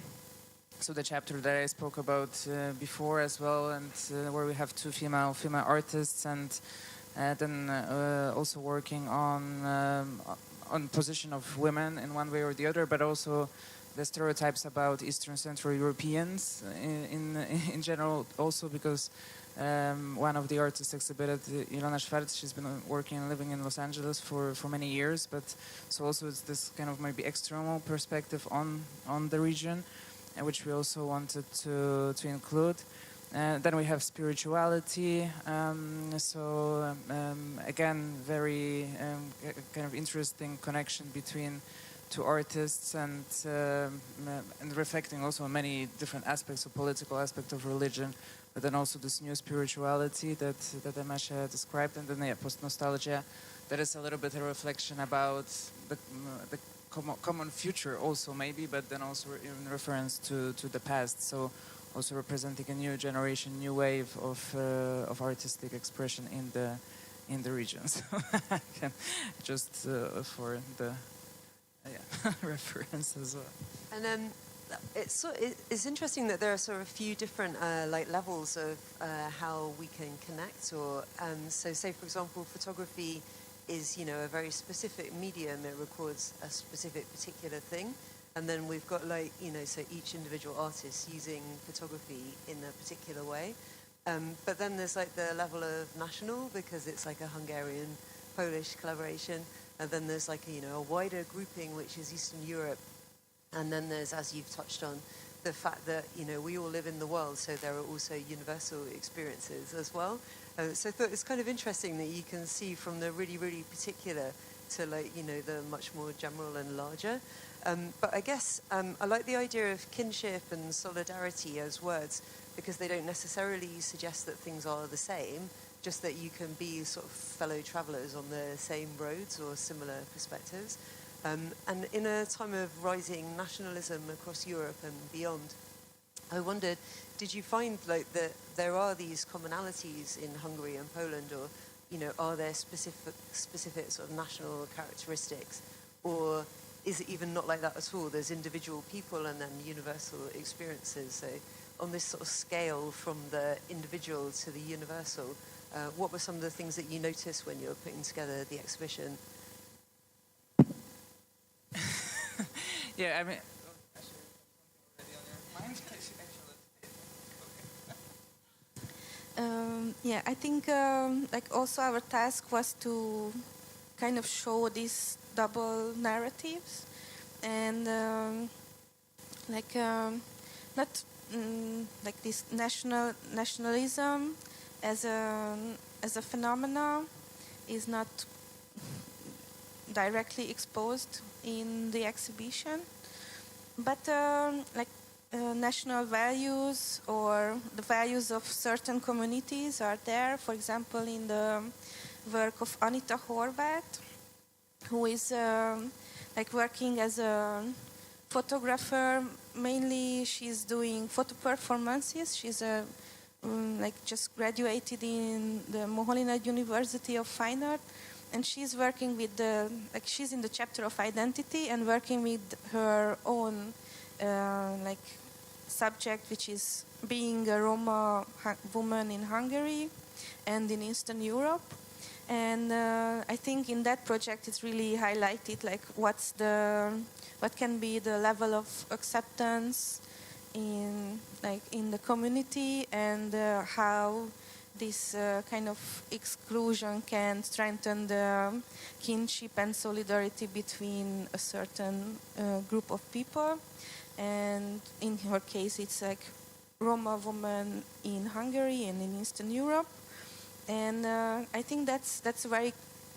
so the chapter that I spoke about before as well, and where we have two female artists, and then also working on position of women in one way or the other, but also the stereotypes about Eastern Central Europeans in general, also because one of the artists exhibited, Ilona Schwartz, she's been working and living in Los Angeles for many years, but so also it's this kind of maybe external perspective on the region, which we also wanted to include. Then we have spirituality, again, very kind of interesting connection between two artists, and reflecting also on many different aspects of political aspect of religion, but then also this new spirituality that Emese described, and then post-nostalgia, that is a little bit a reflection about the common future also maybe, but then also in reference to the past, so also representing a new generation, new wave of artistic expression in the region. So just for the reference as well. And it's interesting that there are sort of a few different like levels of how we can connect, or so say for example photography is a very specific medium, it records a specific particular thing, and then we've got like so each individual artist using photography in a particular way, but then there's like the level of national, because it's like a Hungarian Polish collaboration, and then there's like a wider grouping which is Eastern Europe, and then there's, as you've touched on, the fact that we all live in the world, so there are also universal experiences as well. So I thought it's kind of interesting that you can see from the really, really particular to like, you know, the much more general and larger. But I guess I like the idea of kinship and solidarity as words because they don't necessarily suggest that things are the same, just that you can be sort of fellow travellers on the same roads or similar perspectives. And in a time of rising nationalism across Europe and beyond, I wondered, did you find like that there are these commonalities in Hungary and Poland, or you know, are there specific sort of national characteristics, or is it even not like that at all? There's individual people and then universal experiences. So on this sort of scale from the individual to the universal, what were some of the things that you noticed when you were putting together the exhibition? Yeah, I mean, yeah, I think like also our task was to kind of show these double narratives and like not like this nationalism as a phenomena is not directly exposed in the exhibition, but like national values or the values of certain communities are there. For example, in the work of Anita Horváth, who is like working as a photographer. Mainly, she's doing photo performances. She's like just graduated in the Moholy-Nagy University of Fine Art, and she's working with the like she's in the chapter of identity and working with her own like subject, which is being a Roma woman in Hungary and in Eastern Europe. And I think in that project it's really highlighted like what can be the level of acceptance in the community, and how this kind of exclusion can strengthen the kinship and solidarity between a certain group of people. And in her case, it's like Roma woman in Hungary and in Eastern Europe. And I think that's a very,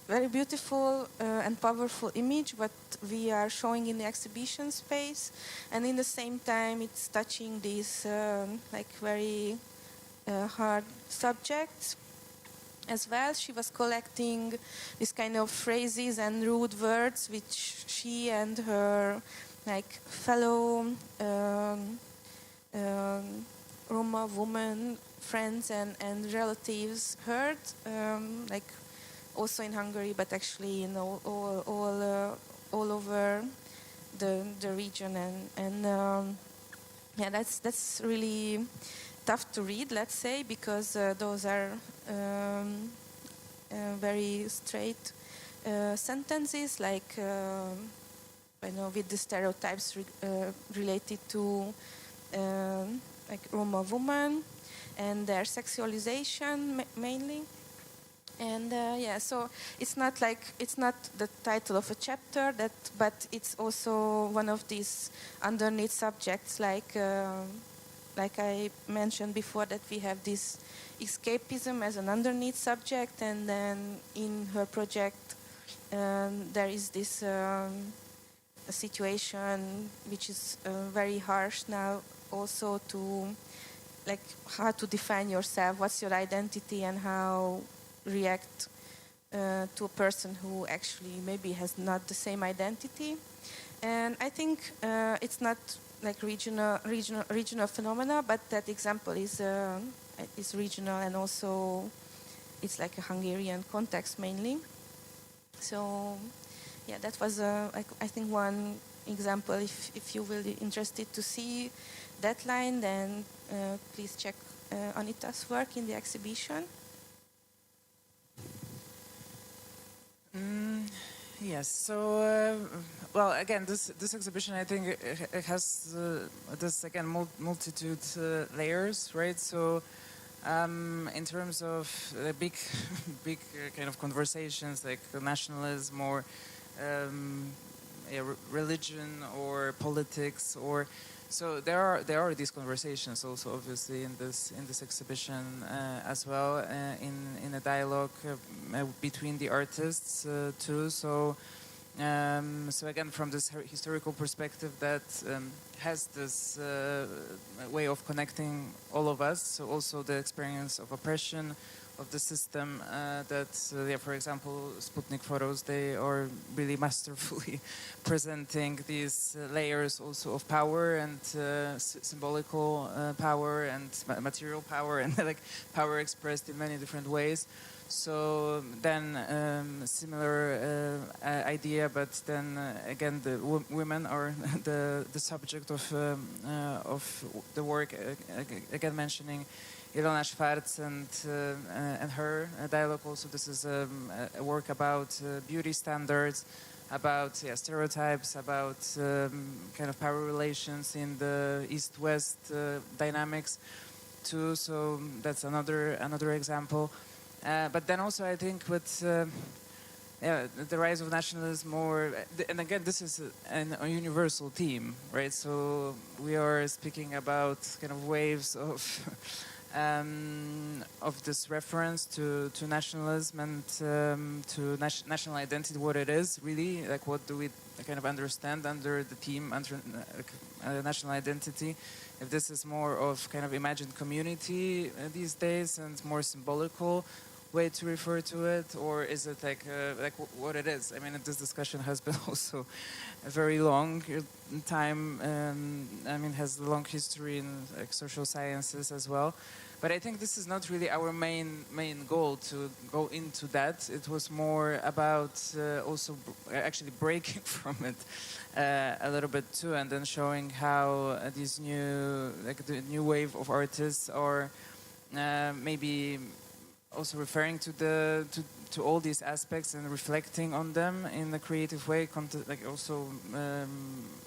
very beautiful and powerful image what we are showing in the exhibition space. And in the same time, it's touching these like very hard subjects as well. She was collecting these kind of phrases and rude words which she and her like fellow Roma woman friends and relatives heard, like also in Hungary, but actually in all over the region, and yeah, that's really tough to read, let's say, because those are very straight sentences, like I know, with the stereotypes related to like Roma woman and their sexualization mainly. And yeah, so it's not the title of a chapter, but it's also one of these underneath subjects, like I mentioned before, that we have this escapism as an underneath subject, and then in her project there is this a situation which is very harsh now, also to like how to define yourself, what's your identity, and how react to a person who actually maybe has not the same identity. And I think it's not like regional phenomena, but that example is regional, and also it's like a Hungarian context mainly. So yeah, that was I think one example. If you will be interested to see that line, then please check Anita's work in the exhibition. Yes. So, well, again, this exhibition, I think, it has this again multitude layers, right? So, in terms of big kind of conversations like nationalism or religion or politics or So there are these conversations also obviously in this exhibition as well in a dialogue between the artists too. So again, from this historical perspective that has this way of connecting all of us. So also the experience of oppression of the system for example, Sputnik photos, they are really masterfully presenting these layers also of power and symbolical power and material power and like power expressed in many different ways. So then similar idea, but then again the women are the subject of the work. Again mentioning Ilona Schwarz and her dialogue. Also, this is a work about beauty standards, about stereotypes, about kind of power relations in the East-West dynamics too. So that's another example. But then also I think with the rise of nationalism, and again this is a universal theme, right? So we are speaking about kind of waves of this reference to nationalism and to national identity, what it is really, like what do we kind of understand under the theme under national identity. If this is more of kind of imagined community these days and more symbolical way to refer to it, or is it like what it is? I mean, this discussion has been also a very long time. I mean, has a long history in like social sciences as well. But I think this is not really our main goal to go into that. It was more about also actually breaking from it a little bit too, and then showing how these the new wave of artists are maybe also referring to all these aspects and reflecting on them in a creative way, like also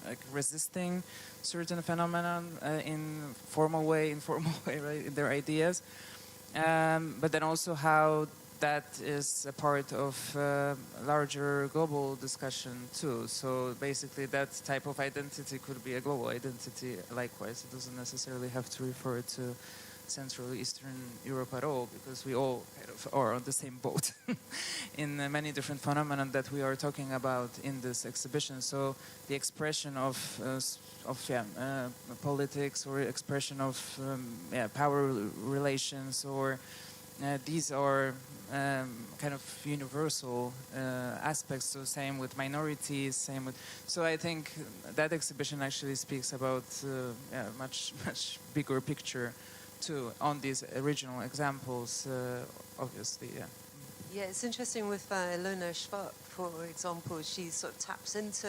like resisting certain phenomena in formal way, informal way, right, in their ideas. But then also how that is a part of larger global discussion too. So basically that type of identity could be a global identity likewise. It doesn't necessarily have to refer to Central Eastern Europe at all, because we all kind of are on the same boat in many different phenomena that we are talking about in this exhibition. So the expression of politics, or expression of power relations, or these are kind of universal aspects. So same with minorities, same with. So I think that exhibition actually speaks about much bigger picture too on these original examples, obviously, yeah. Yeah, it's interesting with Ilona Schwarz, for example, she sort of taps into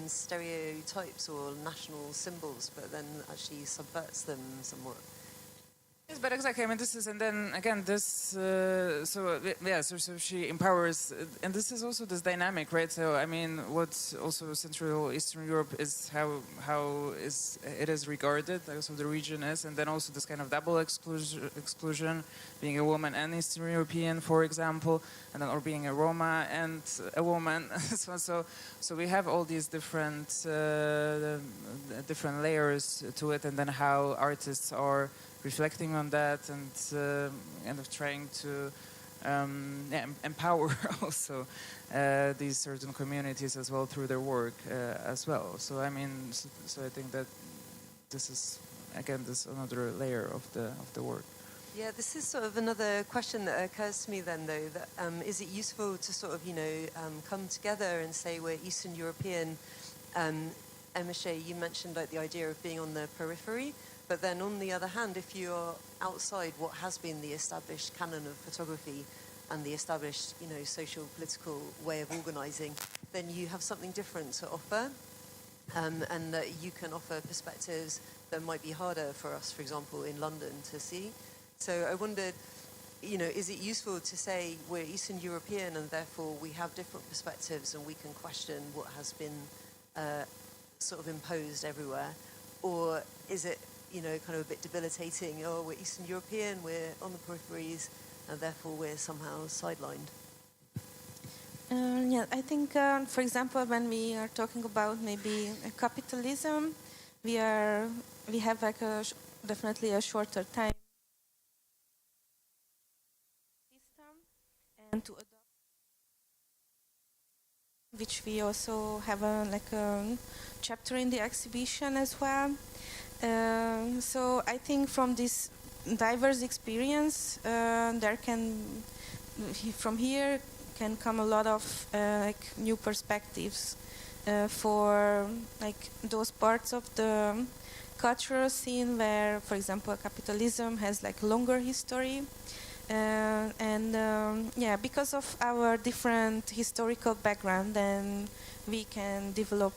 stereotypes or national symbols, but then actually subverts them somewhat. Yes, but exactly. I mean, this is, and then again, this. So she empowers, and this is also this dynamic, right? So I mean, what's also Central Eastern Europe is how it is regarded, also the region is, and then also this kind of double exclusion, being a woman and Eastern European, for example, and then or being a Roma and a woman. so we have all these different layers to it, and then how artists are reflecting on that and kind of trying to empower also these certain communities as well through their work as well. So I mean, so I think that this is again this another layer of the work. Yeah, this is sort of another question that occurs to me then, though, that is it useful to sort of, come together and say we're Eastern European? Emese, you mentioned like the idea of being on the periphery, but then on the other hand, if you're outside what has been the established canon of photography and the established, social, political way of organizing, then you have something different to offer, and that you can offer perspectives that might be harder for us, for example, in London to see. So I wondered, is it useful to say we're Eastern European and therefore we have different perspectives and we can question what has been sort of imposed everywhere? Or is it, kind of a bit debilitating, oh, we're Eastern European, we're on the peripheries, and therefore we're somehow sidelined? I think, for example, when we are talking about maybe capitalism, we have like definitely a shorter time system, and to adopt which we also have a chapter in the exhibition as well. So I think from this diverse experience, from here can come a lot of new perspectives for those parts of the cultural scene where, for example, capitalism has longer history. Because of our different historical background, then we can develop,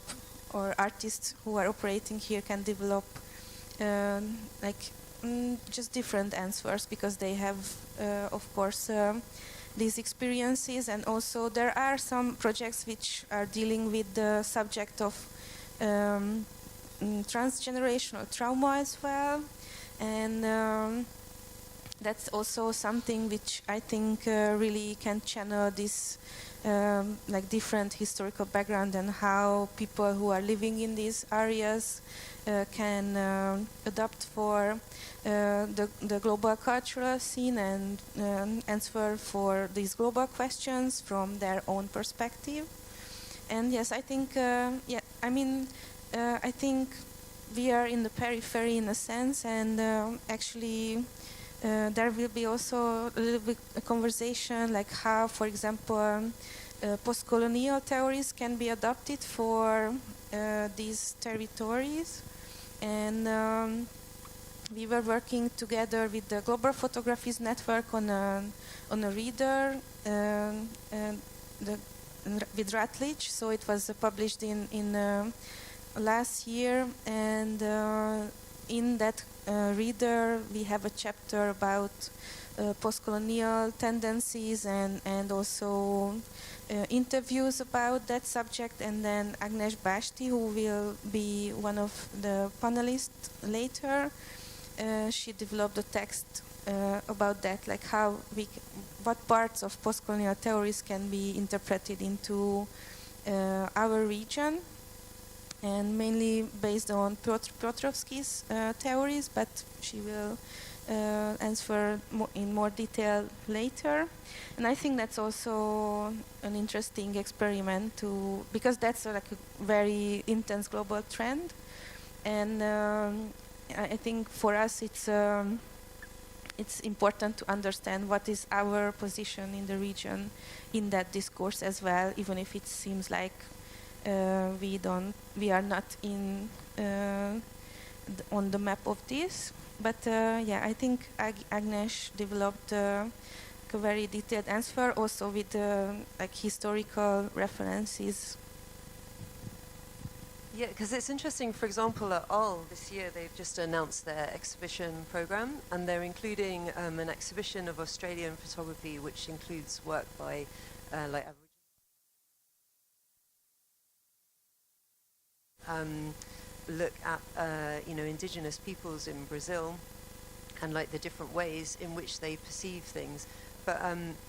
or artists who are operating here can develop just different answers, because they have, of course, these experiences. And also there are some projects which are dealing with the subject of transgenerational trauma as well. And that's also something which I think really can channel this different historical background, and how people who are living in these areas can adapt for the global cultural scene and answer for these global questions from their own perspective. And yes, I think I think we are in the periphery in a sense, and actually there will be also a little bit a conversation how, for example, post-colonial theories can be adopted for these territories. And we were working together with the Global Photographies Network on a reader with Routledge. So it was published in last year, and in that reader we have a chapter about post-colonial tendencies and also interviews about that subject. And then Agnes Basti, who will be one of the panelists later, she developed a text about that, how what parts of post-colonial theories can be interpreted into our region, and mainly based on Piotrowski's theories, but she will answer in more detail later. And I think that's also an interesting experiment because that's a very intense global trend. And I think for us it's important to understand what is our position in the region in that discourse as well, even if it seems like we are not on the map of this. But I think Agnes developed a very detailed answer, also with historical references. Yeah, because it's interesting. For example, at AL this year, they've just announced their exhibition program, and they're including an exhibition of Australian photography, which includes work by look at indigenous peoples in Brazil, and the different ways in which they perceive things. But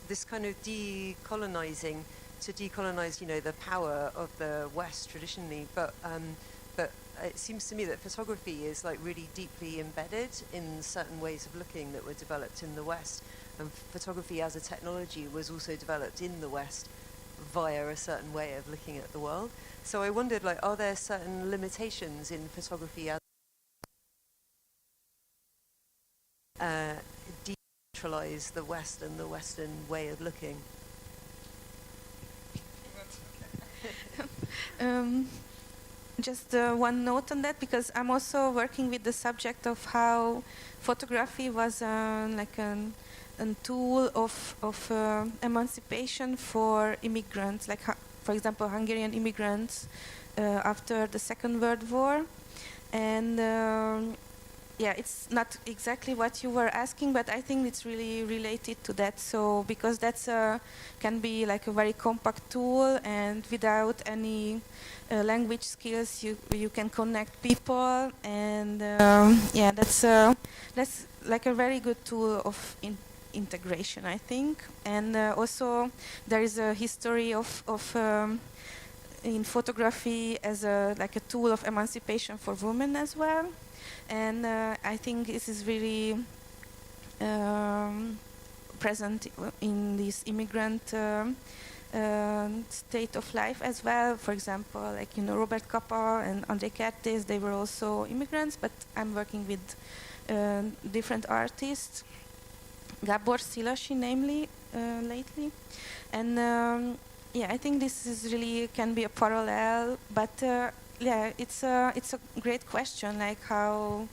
this kind of decolonizing, to decolonize, the power of the West traditionally. But it seems to me that photography is really deeply embedded in certain ways of looking that were developed in the West, and photography as a technology was also developed in the West via a certain way of looking at the world. So I wondered, are there certain limitations in photography as decentralize the West and the Western way of looking? Just one note on that, because I'm also working with the subject of how photography was a tool of emancipation for immigrants, for example, Hungarian immigrants after the Second World War. And it's not exactly what you were asking, but I think it's really related to that. So because that's can be a very compact tool, and without any language skills, you can connect people, and that's a very good tool of integration, I think. And also there is a history of in photography as like a tool of emancipation for women as well. And I think this is really present in this immigrant state of life as well. For example, like, Robert Capa and André Kertész, they were also immigrants, but I'm working with different artists, Gábor Szilasi namely, lately. And yeah, I think this is really can be a parallel, but yeah, it's a great question, like how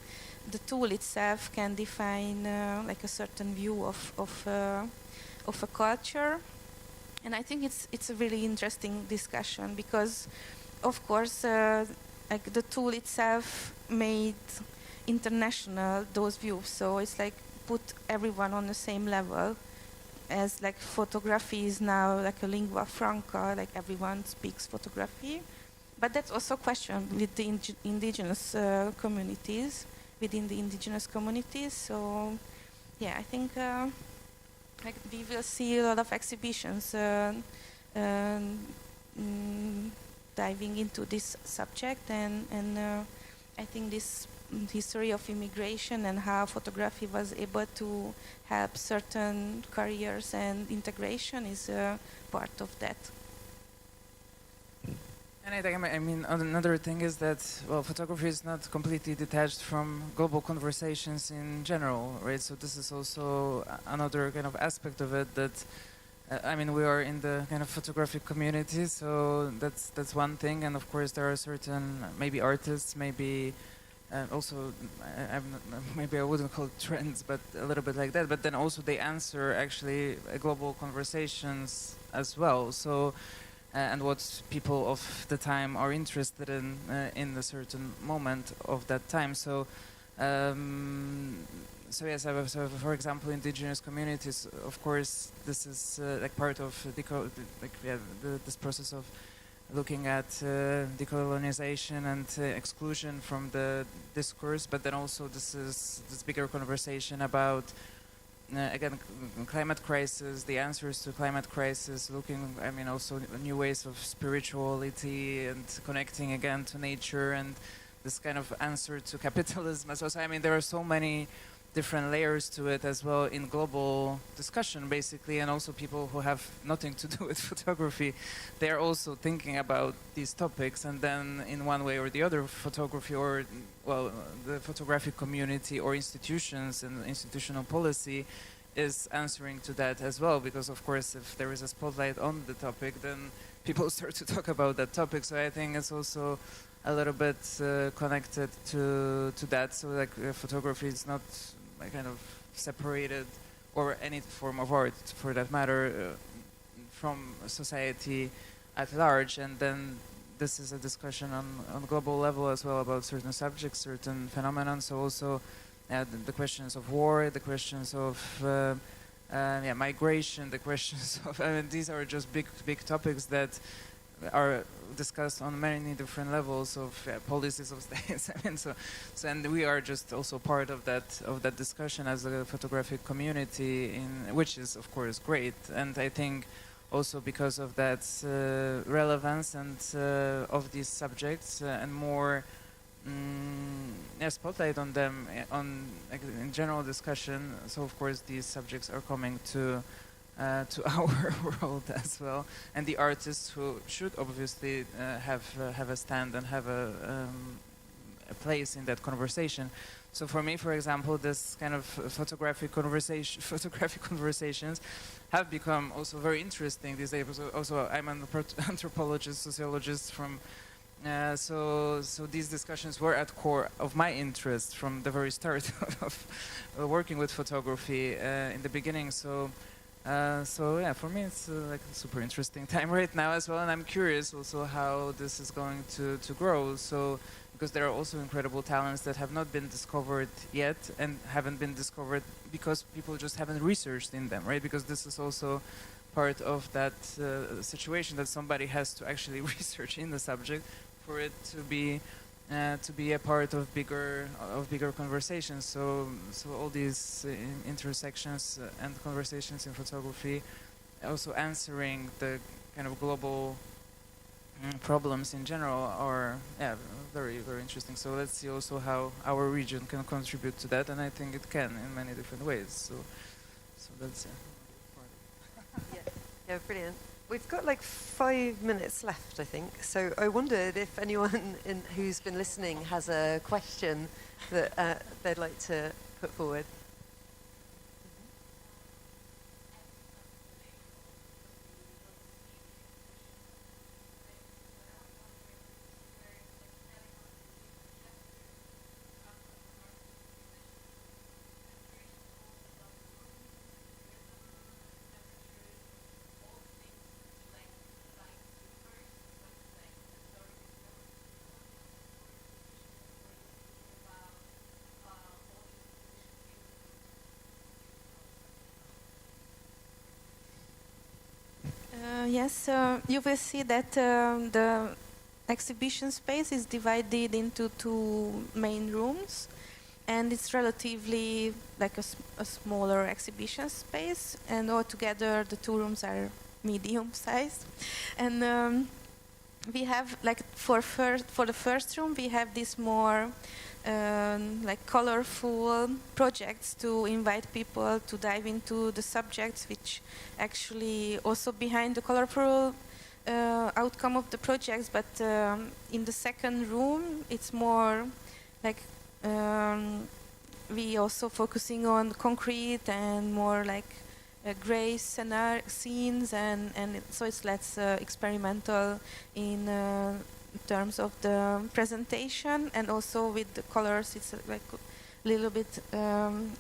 the tool itself can define like a certain view of a culture. And I think it's a really interesting discussion because, of course, like the tool itself made international those views. So it's like put everyone on the same level, as like photography is now like a lingua franca, like everyone speaks photography. But that's also a question with the indigenous communities, within the indigenous communities. So yeah, I think like we will see a lot of exhibitions diving into this subject, and I think this history of immigration and how photography was able to help certain careers and integration is part of that. And I mean, another thing is that, well, photography is not completely detached from global conversations in general, right? So this is also another kind of aspect of it that, I mean, we are in the kind of photographic community, so that's one thing. And of course, there are certain, maybe artists, maybe also, maybe I wouldn't call it trends, but a little bit like that. But then also they answer actually global conversations as well. So. And what people of the time are interested in a certain moment of that time. So, so yes, so for example, indigenous communities. Of course, this is like part of this process of looking at decolonization and exclusion from the discourse. But then also this is this bigger conversation about. Again, climate crisis, the answers to climate crisis, looking, I mean, also new ways of spirituality and connecting again to nature, and this kind of answer to capitalism as well. So, I mean, there are so many different layers to it as well in global discussion, basically, and also people who have nothing to do with photography, they're also thinking about these topics, and then in one way or the other, photography or, well, the photographic community or institutions and institutional policy is answering to that as well, because of course if there is a spotlight on the topic, then people start to talk about that topic. So I think it's also a little bit connected to that. So like photography is not kind of separated, or any form of art for that matter, from society at large. And then this is a discussion on global level as well about certain subjects, certain phenomena. So also the questions of war, the questions of migration, the questions of, I mean, these are just big topics that are discussed on many different levels of policies of states. I mean, so and we are just also part of that discussion as a photographic community, which is of course great. And I think also because of that relevance and of these subjects and more spotlight on them in general discussion. So of course these subjects are coming to our world as well, and the artists who should obviously have a stand and have a place in that conversation. So for me, for example, this kind of photographic conversations have become also very interesting these days. Also, I'm an anthropologist, sociologist from. So these discussions were at core of my interest from the very start of working with photography in the beginning. So yeah, for me it's like a super interesting time right now as well, and I'm curious also how this is going to grow. So because there are also incredible talents that have not been discovered yet, and haven't been discovered because people just haven't researched in them, right? Because this is also part of that situation that somebody has to actually research in the subject for it to be a part of bigger conversations. So all these intersections and conversations in photography, also answering the kind of global problems in general are very, very interesting. So let's see also how our region can contribute to that, and I think it can in many different ways. So that's Yeah, brilliant. We've got like 5 minutes left, I think. So I wondered if anyone who's been listening has a question that they'd like to put forward. Yes, you will see that the exhibition space is divided into 2 main rooms, and it's relatively like a smaller exhibition space, and altogether the 2 rooms are medium sized. And we have like for the first room we have this more like colorful projects to invite people to dive into the subjects, which actually also behind the colorful outcome of the projects. But in the second room, it's more like we also focusing on concrete and more like gray scenes, and so it's less experimental in terms of the presentation, and also with the colors it's like a little bit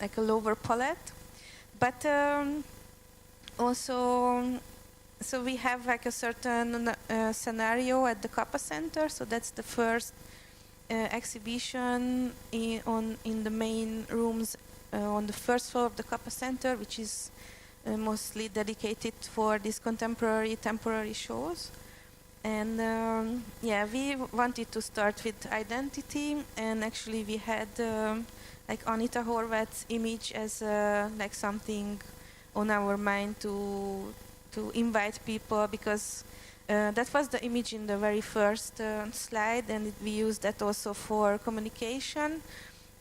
like a lower palette. But also, so we have like a certain scenario at the Capa Center, so that's the first exhibition in the main rooms on the first floor of the Capa Center, which is mostly dedicated for these contemporary temporary shows. And yeah, we wanted to start with identity, and actually we had like Anita Horváth's image as like something on our mind to invite people, because that was the image in the very first slide, and we used that also for communication.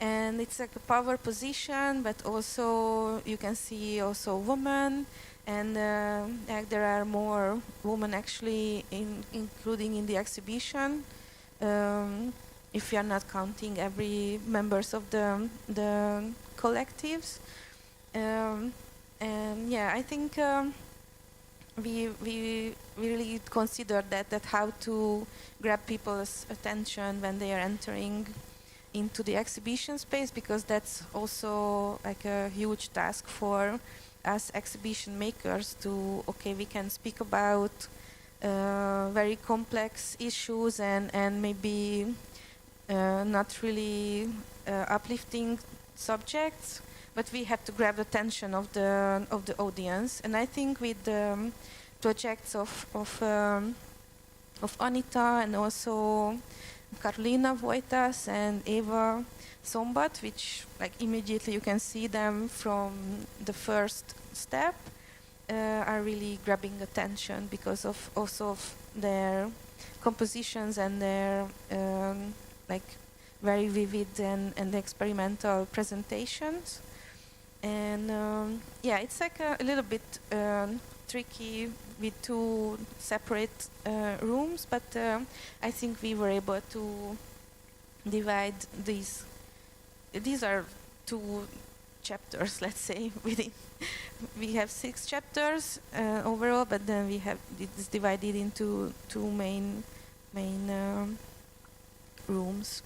And it's like a power position, but also you can see also women, and like there are more women actually including in the exhibition, if you are not counting every members of the collectives. And yeah, I think we really considered that how to grab people's attention when they are entering into the exhibition space, because that's also like a huge task for us exhibition makers to, okay, we can speak about very complex issues and maybe not really uplifting subjects, but we have to grab the attention of the audience. And I think with the projects of Anita and also Karolina Vojtas and Eva Szombat, which like immediately you can see them from the first step, are really grabbing attention because of also of their compositions and their like very vivid and experimental presentations. And yeah, it's like a little bit tricky with 2 separate rooms, but I think we were able to divide these. These are 2 chapters, let's say. We have 6 chapters overall, but then we have it's divided into 2 main rooms.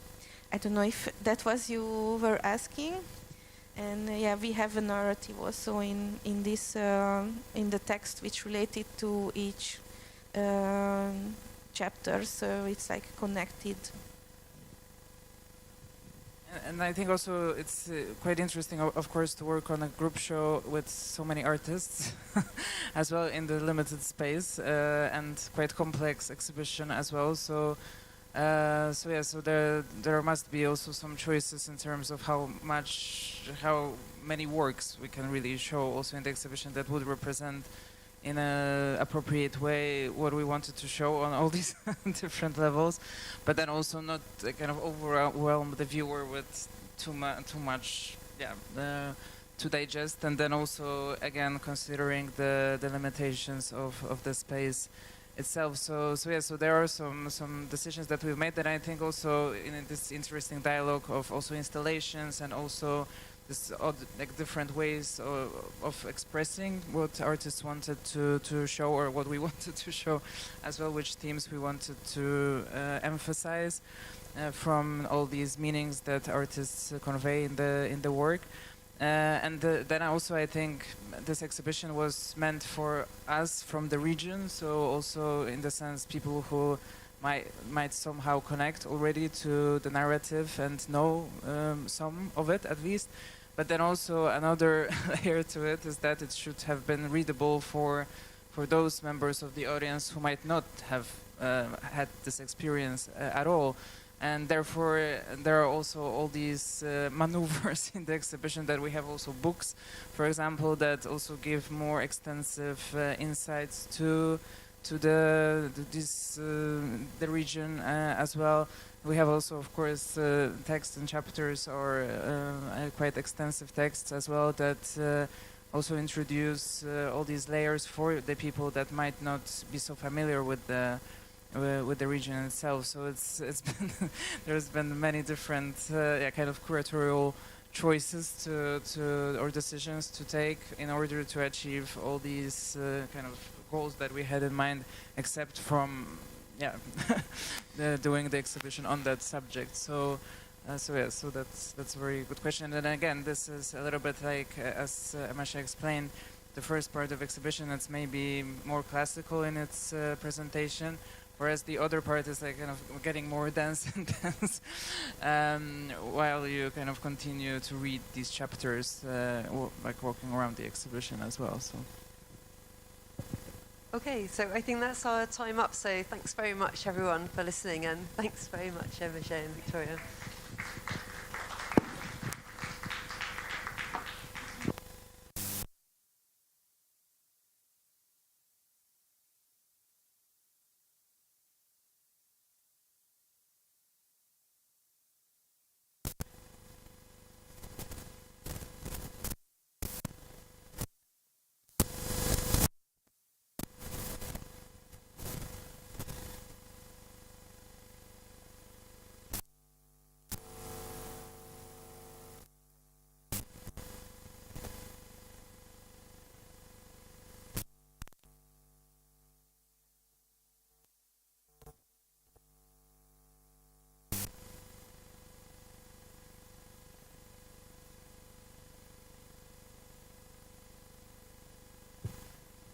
I don't know if that was you were asking. And yeah, we have a narrative also in this in the text which related to each chapter, so it's like connected. And I think also it's quite interesting, of course, to work on a group show with so many artists as well in the limited space, and quite complex exhibition as well. So there must be also some choices in terms of how many works we can really show also in the exhibition that would represent in a appropriate way what we wanted to show on all these different levels, but then also not kind of overwhelm the viewer with too much, to digest, and then also again considering the limitations of the space itself. So there are some decisions that we've made that I think also in this interesting dialogue of also installations and also this different ways of expressing what artists wanted to show, or what we wanted to show as well, which themes we wanted to emphasize from all these meanings that artists convey in the work. Then also I think this exhibition was meant for us from the region, so also in the sense people who might somehow connect already to the narrative and know some of it at least. But then also another layer to it is that it should have been readable for those members of the audience who might not have had this experience at all. And therefore, there are also all these maneuvers in the exhibition that we have also books, for example, that also give more extensive insights to the region as well. We have also, of course, texts and chapters, or quite extensive texts as well, that also introduce all these layers for the people that might not be so familiar with the region itself. So it's been there's been many different kind of curatorial choices or decisions to take in order to achieve all these kind of goals that we had in mind, except from doing the exhibition on that subject. So that's a very good question. And then again, this is a little bit like as Emese explained, the first part of exhibition. It's maybe more classical in its presentation, whereas the other part is like kind of getting more dense and dense, while you kind of continue to read these chapters, like walking around the exhibition as well. So. Okay, so I think that's our time up. So thanks very much, everyone, for listening, and thanks very much, Emese and Wiktoria.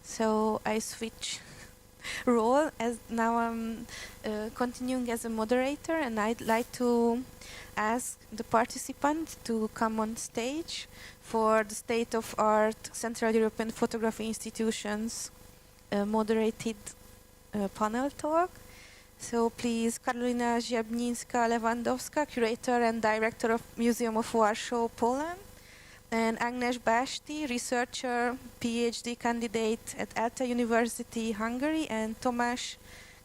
So I switch role, as now I'm continuing as a moderator, and I'd like to ask the participant to come on stage for the State of Art Central European Photography Institutions moderated panel talk. So please, Karolina Ziebnińska-Lewandowska, curator and director of Museum of Warsaw, Poland, and Agnes Basti, researcher, PhD candidate at ELTE University, Hungary, and Tomasz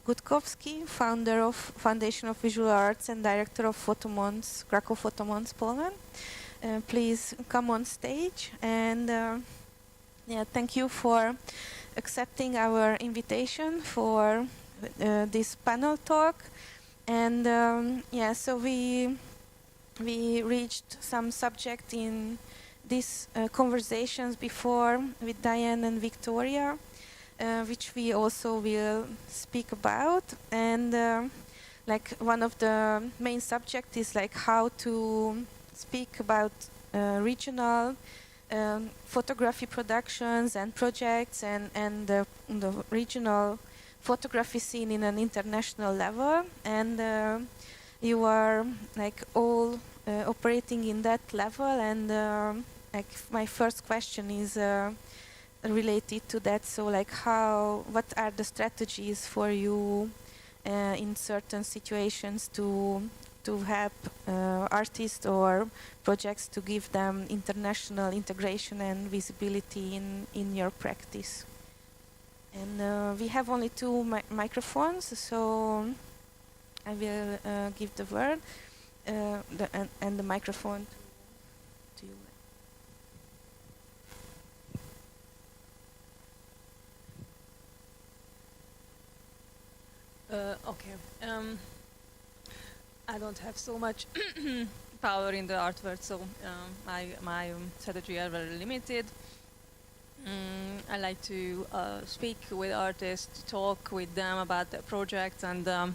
Gutkowski, founder of Foundation of Visual Arts and director of Photomons, Krakow Photomons, Poland. Please come on stage, and thank you for accepting our invitation for this panel talk. And so we reached some subject in these conversations before with Diane and Wiktoria, which we also will speak about. And like one of the main subjects is like how to speak about regional photography productions and projects, and the regional photography scene in an international level. And you are like all operating in that level, and like my first question is related to that. So like what are the strategies for you in certain situations to help artists or projects to give them international integration and visibility in your practice? And we have only two microphones, so I will give the word and the microphone to you. Okay. I don't have so much power in the art world, so my strategy are very limited. I like to speak with artists, talk with them about their projects, and I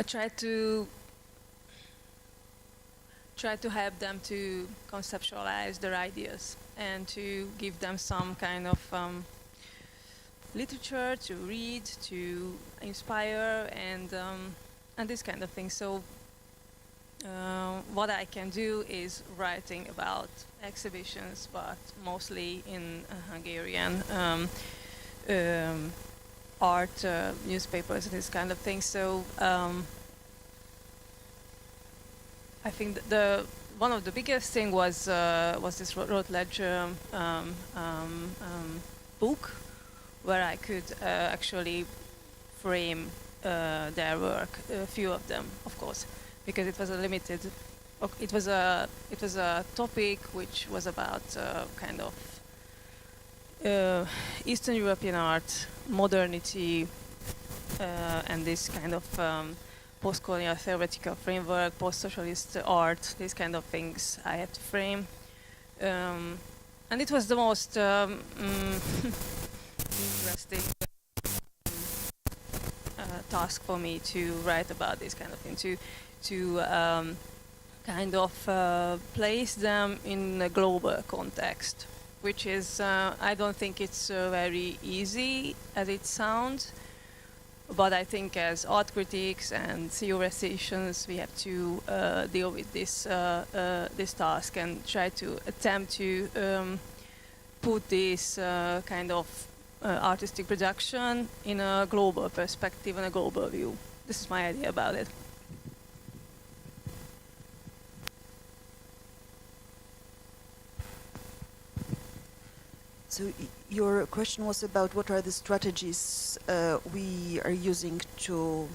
try to help them to conceptualize their ideas and to give them some kind of literature to read, to inspire, and this kind of thing. So what I can do is writing about exhibitions, but mostly in Hungarian art, newspapers, and this kind of thing. So I think one of the biggest thing was this Routledge book, where I could actually frame their work, a few of them, of course, because it was a limited. It was a topic which was about kind of Eastern European art, modernity, and this kind of post-colonial theoretical framework, post-socialist art, these kind of things I had to frame, and it was the most interesting task for me to write about this kind of thing, to kind of place them in a global context, which is, I don't think it's very easy as it sounds, but I think as art critics and theoreticians we have to deal with this task and try to attempt to put this kind of artistic production in a global perspective and a global view. This is my idea about it. So your question was about what are the strategies we are using to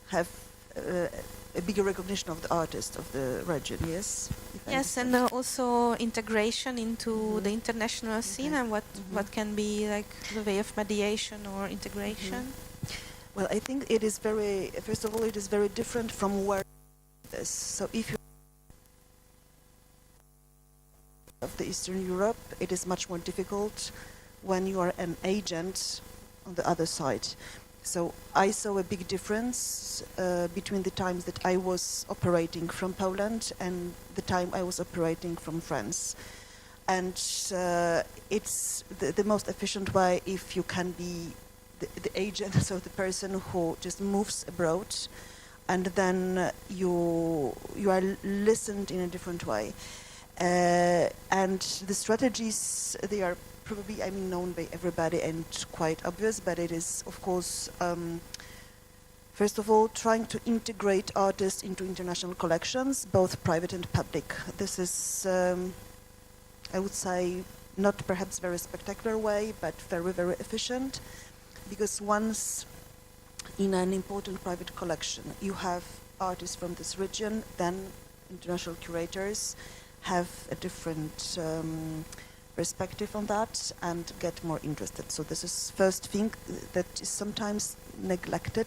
have a bigger recognition of the artist of the region, yes? Yes, and also integration into the international scene, and what can be like the way of mediation or integration. Well, I think it is very, first of all, it is very different from where this. So if you of the Eastern Europe, it is much more difficult when you are an agent on the other side. So I saw a big difference between the times that I was operating from Poland and the time I was operating from France. And it's the most efficient way if you can be the agent, so the person who just moves abroad, and then you are listened in a different way. And the strategies, they are probably, I mean, known by everybody and quite obvious, but it is, of course, first of all, trying to integrate artists into international collections, both private and public. This is, I would say, not perhaps very spectacular way, but very, very efficient, because once in an important private collection you have artists from this region, then international curators have a different perspective on that and get more interested. So this is first thing that is sometimes neglected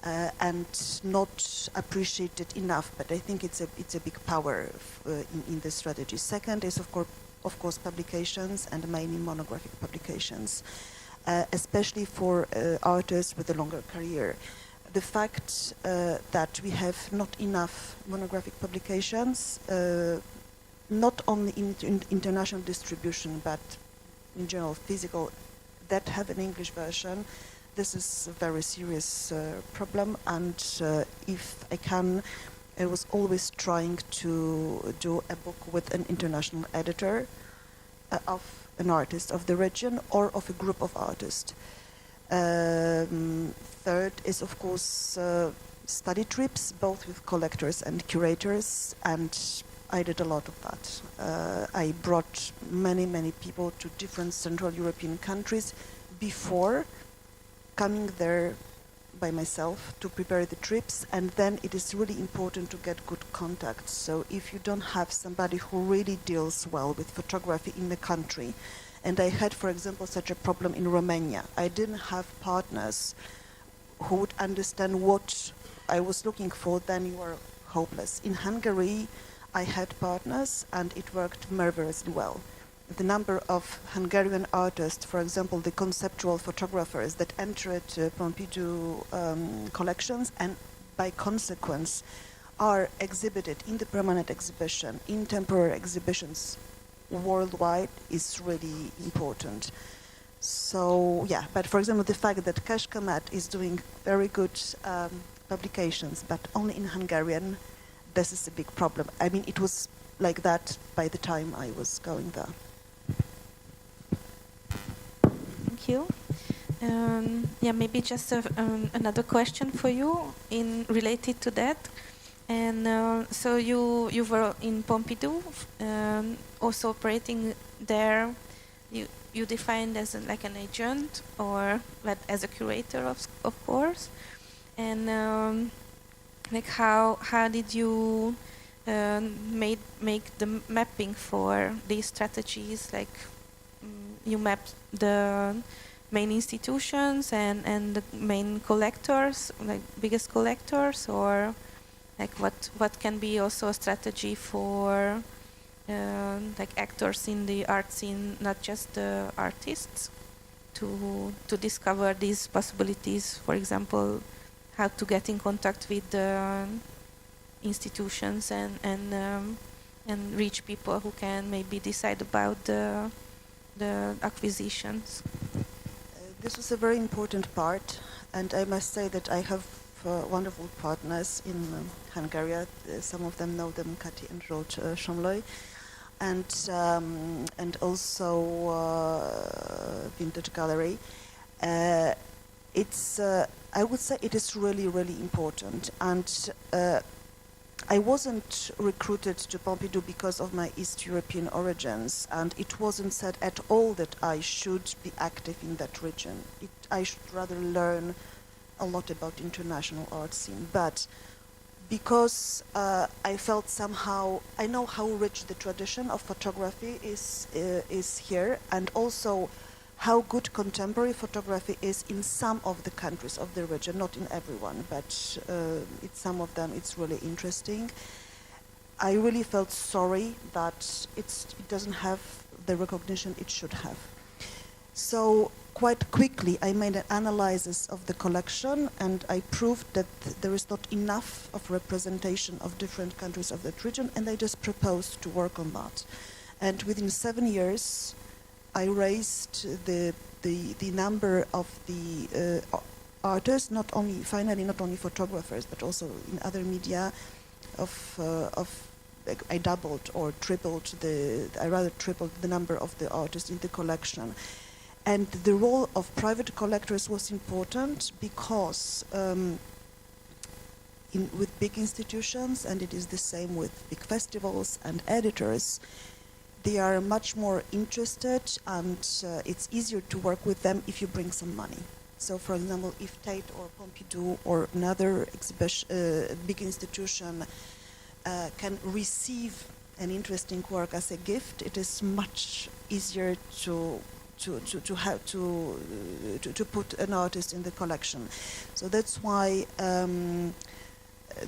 and not appreciated enough, but I think it's a big power in the strategy. Second is of course publications, and mainly monographic publications, especially for artists with a longer career. The fact that we have not enough monographic publications, not only in international distribution, but in general physical, that have an English version, this is a very serious problem. And if I can, I was always trying to do a book with an international editor of an artist of the region or of a group of artists. Third is, of course, study trips, both with collectors and curators, and I did a lot of that. I brought many people to different Central European countries before coming there by myself to prepare the trips, and then it is really important to get good contacts. So if you don't have somebody who really deals well with photography in the country, and I had, for example, such a problem in Romania. I didn't have partners who would understand what I was looking for, then you are hopeless. In Hungary, I had partners and it worked marvelously well. The number of Hungarian artists, for example, the conceptual photographers that entered Pompidou collections and by consequence are exhibited in the permanent exhibition, in temporary exhibitions worldwide, is really important. So yeah, but for example, the fact that Kecskemét is doing very good publications, but only in Hungarian, this is a big problem. I mean, it was like that by the time I was going there. Thank you. Yeah, maybe just another question for you in related to that. And so you were in Pompidou, also operating there. You defined as like an agent or but as a curator, of course. And like how did you make the mapping for these strategies? Like you mapped the main institutions and the main collectors, like biggest collectors, or like what can be also a strategy for like actors in the art scene, not just the artists, to discover these possibilities. For example, how to get in contact with the institutions and reach people who can maybe decide about the acquisitions. This was a very important part, and I must say that I have wonderful partners in Hungary. Some of them know them, Kati and Rózsa Somlói, and also Vintage Gallery. It's I would say it is really important, and I wasn't recruited to Pompidou because of my East European origins, and it wasn't said at all that I should be active in that region. I should rather learn a lot about international art scene. But because I felt somehow, I know how rich the tradition of photography is here, and also how good contemporary photography is in some of the countries of the region, not in everyone, but in some of them it's really interesting. I really felt sorry that it doesn't have the recognition it should have. So quite quickly I made an analysis of the collection, and I proved that there is not enough of representation of different countries of that region, and I just proposed to work on that. And within 7 years, I raised the number of the artists, not only photographers, but also in other media. I doubled or tripled the number of the artists in the collection. And the role of private collectors was important because with big institutions, and it is the same with big festivals and editors, they are much more interested, and it's easier to work with them if you bring some money. So, for example, if Tate or Pompidou or another big institution can receive an interesting work as a gift, it is much easier to put an artist in the collection. So that's why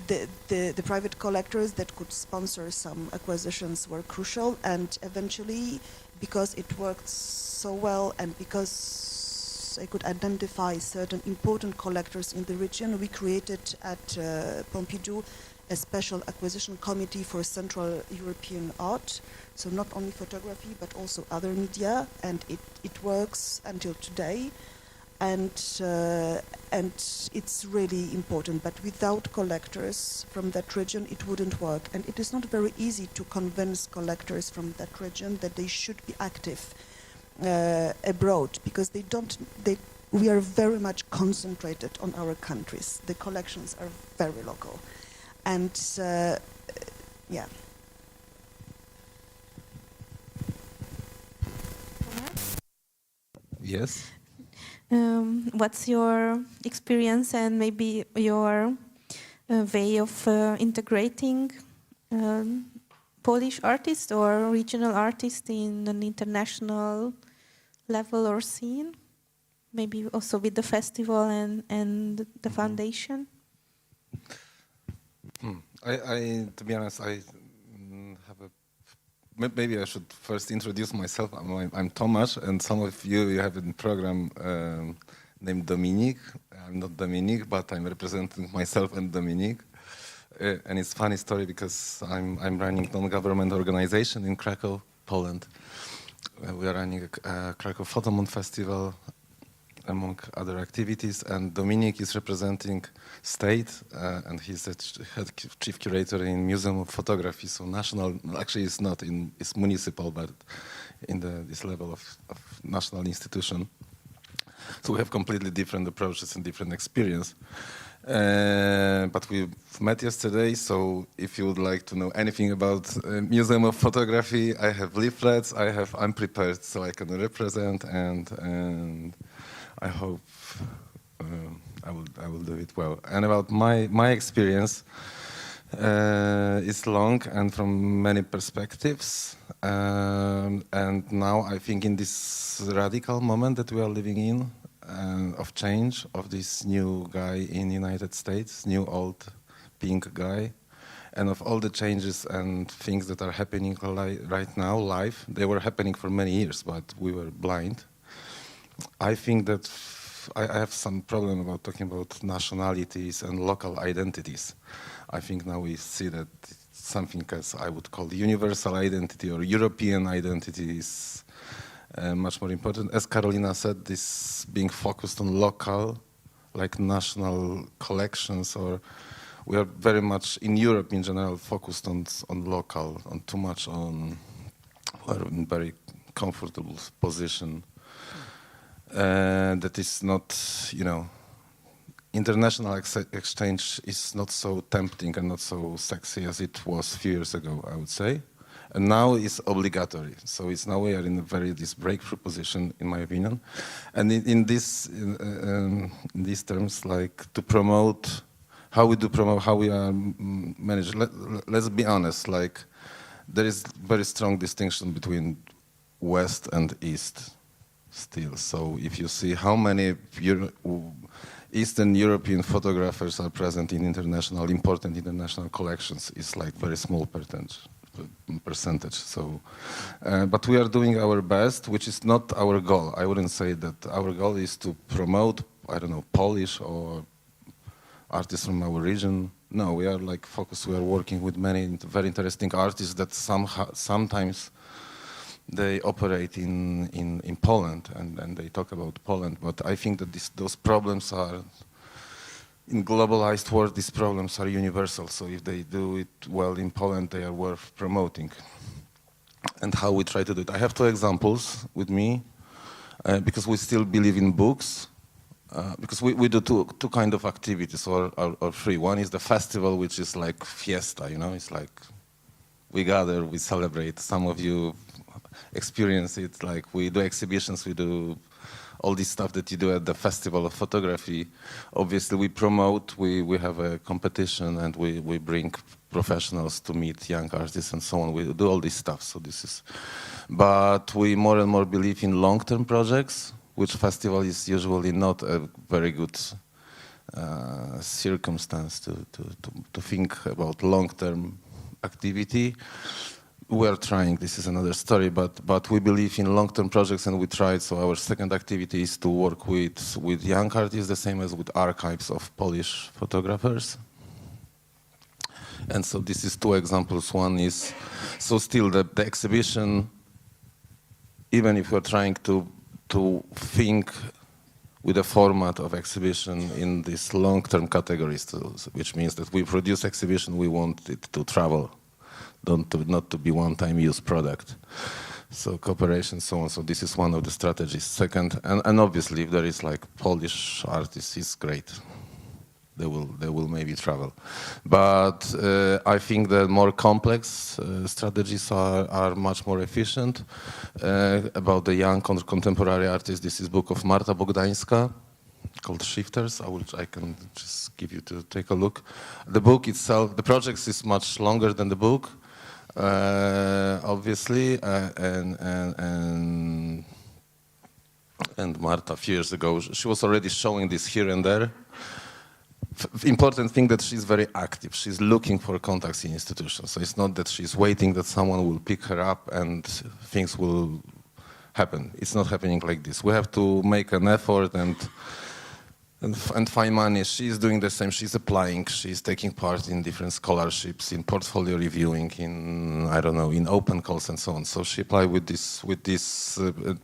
the private collectors that could sponsor some acquisitions were crucial, and eventually, because it worked so well and because I could identify certain important collectors in the region, we created at Pompidou a special acquisition committee for Central European art, so not only photography but also other media, and it works until today. And it's really important, but without collectors from that region, it wouldn't work. And it is not very easy to convince collectors from that region that they should be active abroad, because we are very much concentrated on our countries. The collections are very local. And yeah, Yes. What's your experience and maybe your way of integrating Polish artists or regional artists in an international level or scene? Maybe also with the festival and the foundation? To be honest, I have a... Maybe I should first introduce myself. I'm Tomasz, and some of you have a program named Dominik. I'm not Dominik, but I'm representing myself and Dominik. And it's a funny story because I'm running a non-government organization in Krakow, Poland. We are running a Krakow Photomon Festival, among other activities, and Dominik is representing state, and he's the head chief curator in Museum of Photography, so national, actually it's not, it's municipal, but in this level of national institution. So we have completely different approaches and different experience. But we met yesterday, so if you would like to know anything about Museum of Photography, I have leaflets, I'm prepared so I can represent, and I hope I will do it well. And about my experience, it's long and from many perspectives. And now I think in this radical moment that we are living in, of change, of this new guy in the United States, new old pink guy, and of all the changes and things that are happening right now live. They were happening for many years, but we were blind. I think that I have some problem about talking about nationalities and local identities. I think now we see that something as I would call universal identity or European identity is much more important. As Carolina said, this being focused on local, like national collections, or we are very much in Europe in general focused on local, on too much on, we're in very comfortable position. That is not, international exchange is not so tempting and not so sexy as it was a few years ago, I would say. And now it's obligatory. So it's now we are in this breakthrough position, in my opinion. And in these terms, like to promote, how we are managed. Let's be honest, like there is very strong distinction between West and East still. So if you see how many Eastern European photographers are present in important international collections, it's like very small percentage. So, but we are doing our best, which is not our goal. I wouldn't say that our goal is to promote, I don't know, Polish or artists from our region. No, we are like focused. We are working with many very interesting artists that sometimes they operate in Poland and they talk about Poland. But I think that those problems are, in globalized world, these problems are universal. So if they do it well in Poland, they are worth promoting. And how we try to do it. I have two examples with me, because we still believe in books. Because we do two kind of activities, or three. One is the festival, which is like fiesta, it's like we gather, we celebrate. Some of you experience it, like we do exhibitions, we do all this stuff that you do at the Festival of Photography. Obviously we promote, we have a competition, and we bring professionals to meet young artists and so on. We do all this stuff, so this is... But we more and more believe in long-term projects, which festival is usually not a very good circumstance to think about long-term activity. We are trying, this is another story, but we believe in long-term projects, and we tried. So our second activity is to work with young artists, the same as with archives of Polish photographers. And so this is two examples. One is, so still the exhibition, even if we're trying to think with a format of exhibition in these long-term categories, which means that we produce exhibition, we want it to travel, not to be one-time use product. So cooperation, so on. So this is one of the strategies. Second, and obviously if there is like Polish artists, it's great. they will maybe travel. But I think that more complex strategies are much more efficient. About the young contemporary artists, this is book of Marta Bogdańska called Shifters. I can just give you to take a look. The book itself, the project is much longer than the book, obviously, and Marta, a few years ago, she was already showing this here and there. Important thing that she's very active. She's looking for contacts in institutions. So it's not that she's waiting that someone will pick her up and things will happen. It's not happening like this. We have to make an effort and find money. She's doing the same. She's applying. She's taking part in different scholarships, in portfolio reviewing, in, I don't know, in open calls and so on. So she applied with this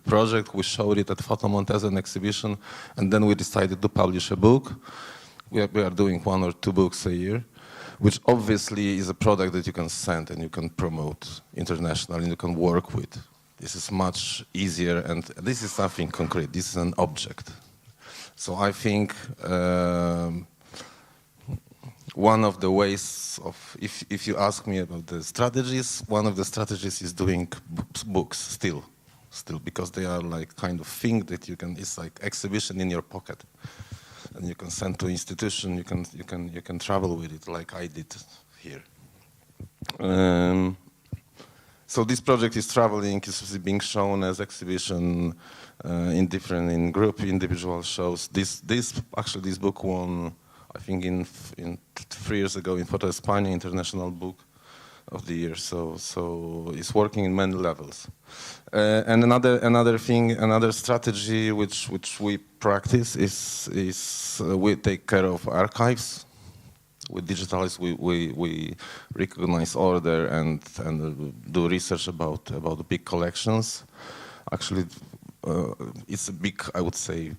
project. We showed it at Fotomont as an exhibition, and then we decided to publish a book. We are doing 1 or 2 books a year, which obviously is a product that you can send and you can promote internationally and you can work with. This is much easier, and this is something concrete. This is an object. So I think one of the ways of, if you ask me about the strategies, one of the strategies is doing books still, because they are like kind of thing that you can, it's like exhibition in your pocket, and you can send to institution, you can travel with it like I did here. So this project is traveling, is being shown as exhibition in group, individual shows. This book won, I think, in 3 years ago in Foto España International Book of the Year. So it's working in many levels. And another strategy which we practice is we take care of archives. With digitalize, we recognize order and do research about the big collections. Actually, it's a big, I would say,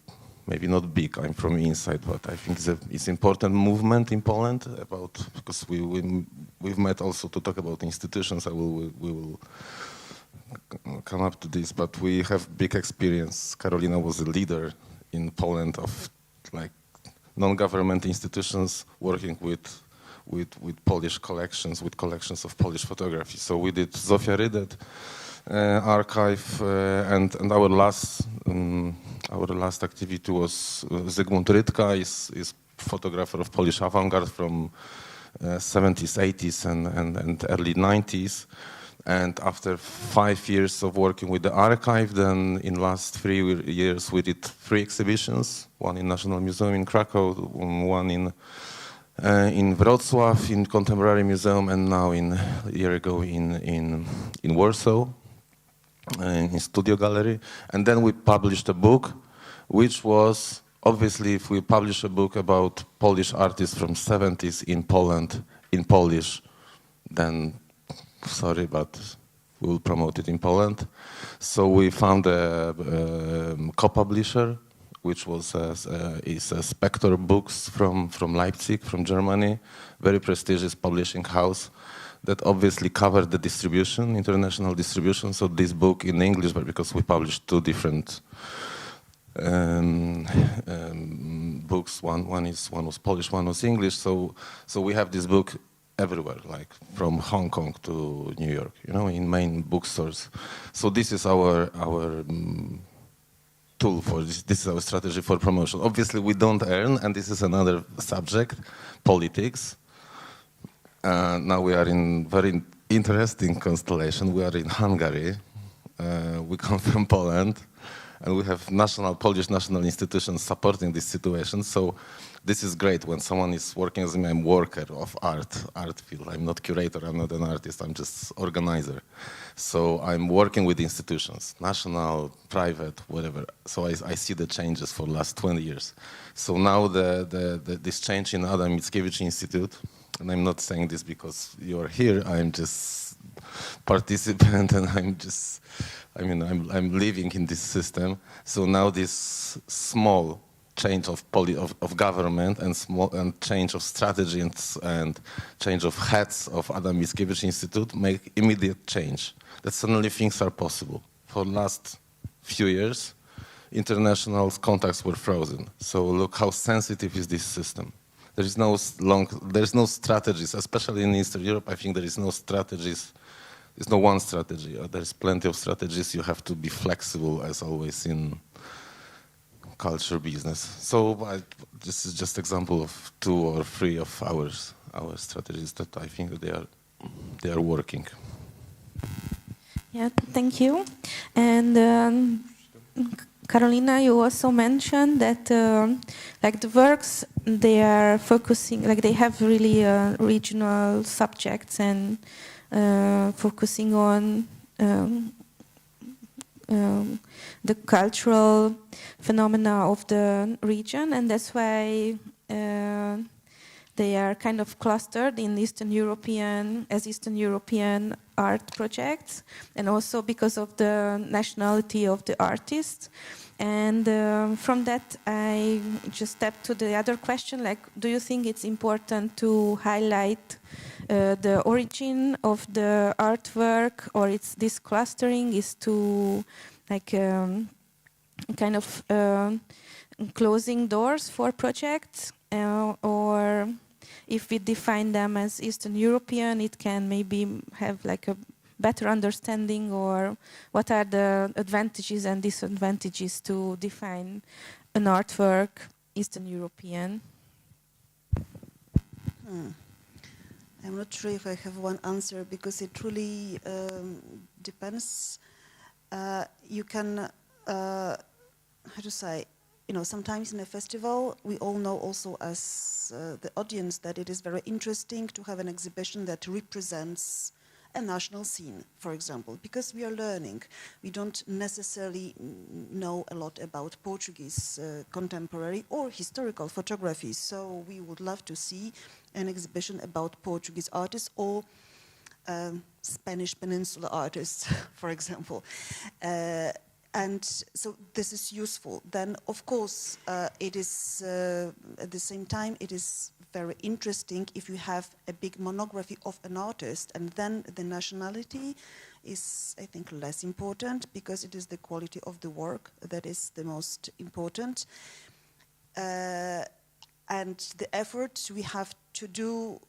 maybe not big. I'm from inside, but I think it's important movement in Poland because we've met also to talk about institutions. We will come up to this, but we have big experience. Karolina was a leader in Poland of like non-government institutions working with Polish collections, with collections of Polish photography. So we did Zofia Rydet archive, and our last activity was Zygmunt Rydka, is photographer of Polish avant-garde from 70s, 80s, and early 90s. And after 5 years of working with the archive, then in last 3 years we did 3 exhibitions, one in National Museum in Krakow, one in Wrocław in Contemporary Museum, and now a year ago in Warsaw, in Studio Gallery. And then we published a book, which was, obviously, if we publish a book about Polish artists from 70s in Poland, in Polish, then sorry, but we will promote it in Poland. So we found a co-publisher, which is Spector Books from Leipzig, from Germany, very prestigious publishing house that obviously covered the distribution, international distribution. So this book in English, but because we published 2 different books, one was Polish, one was English. So we have this book everywhere, like from Hong Kong to New York, in main bookstores. So this is our tool for this. This is our strategy for promotion. Obviously, we don't earn, and this is another subject, politics. Now we are in very interesting constellation. We are in Hungary. We come from Poland, and we have Polish national institutions supporting this situation. So this is great when someone is working as a worker of art field. I'm not curator, I'm not an artist, I'm just organizer. So I'm working with institutions, national, private, whatever. So I see the changes for the last 20 years. So now this change in Adam Mickiewicz Institute, and I'm not saying this because you're here, I'm just participant and I'm living in this system. So now this small change of government and change of strategy and change of heads of Adam Mickiewicz Institute make immediate change. That suddenly things are possible. For the last few years, international contacts were frozen. So look how sensitive is this system. there's no strategies, especially in Eastern Europe. I think there is no strategies. There's no one strategy. There's plenty of strategies. You have to be flexible, as always in culture business. So this is just example of 2 or 3 of our strategies that I think that they are working. Yeah, thank you. And Carolina, you also mentioned that like the works, they are focusing, like they have really regional subjects and focusing on the cultural phenomena of the region, and that's why they are kind of clustered in Eastern European art projects, and also because of the nationality of the artists. And from that, I just stepped to the other question, like, do you think it's important to highlight the origin of the artwork, or it's this clustering is to like kind of closing doors for projects, or if we define them as Eastern European, it can maybe have like a better understanding, or what are the advantages and disadvantages to define an artwork Eastern European? I'm not sure if I have one answer, because it really depends. You can, how to say, you know, sometimes in a festival, we all know also as the audience that it is very interesting to have an exhibition that represents a national scene, for example, because we are learning. We don't necessarily know a lot about Portuguese contemporary or historical photography, so we would love to see an exhibition about Portuguese artists or Spanish Peninsula artists, for example. And so this is useful. Then, of course, it is, at the same time, it is very interesting if you have a big monography of an artist, and then the nationality is, I think, less important, because it is the quality of the work that is the most important. And the effort we have to do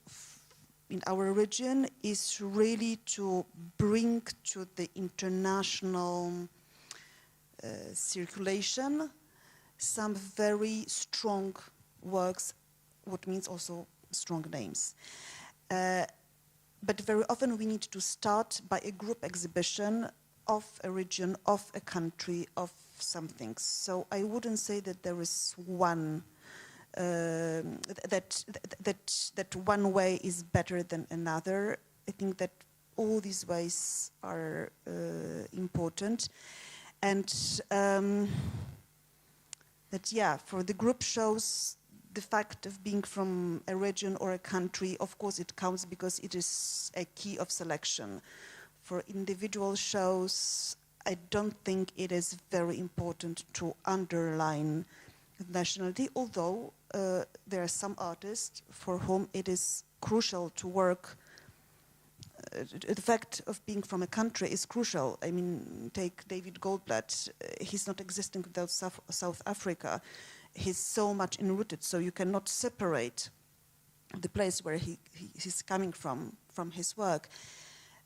in our region is really to bring to the international circulation some very strong works, what means also strong names. But very often we need to start by a group exhibition of a region, of a country, of something. So I wouldn't say that there is one, that one way is better than another. I think that all these ways are important. And that, yeah, for the group shows, the fact of being from a region or a country, of course it counts, because it is a key of selection. For individual shows, I don't think it is very important to underline nationality, although there are some artists for whom it is crucial to work. The fact of being from a country is crucial. I mean, take David Goldblatt. He's not existing without South Africa. He's so much enrooted, so you cannot separate the place where he's coming from his work.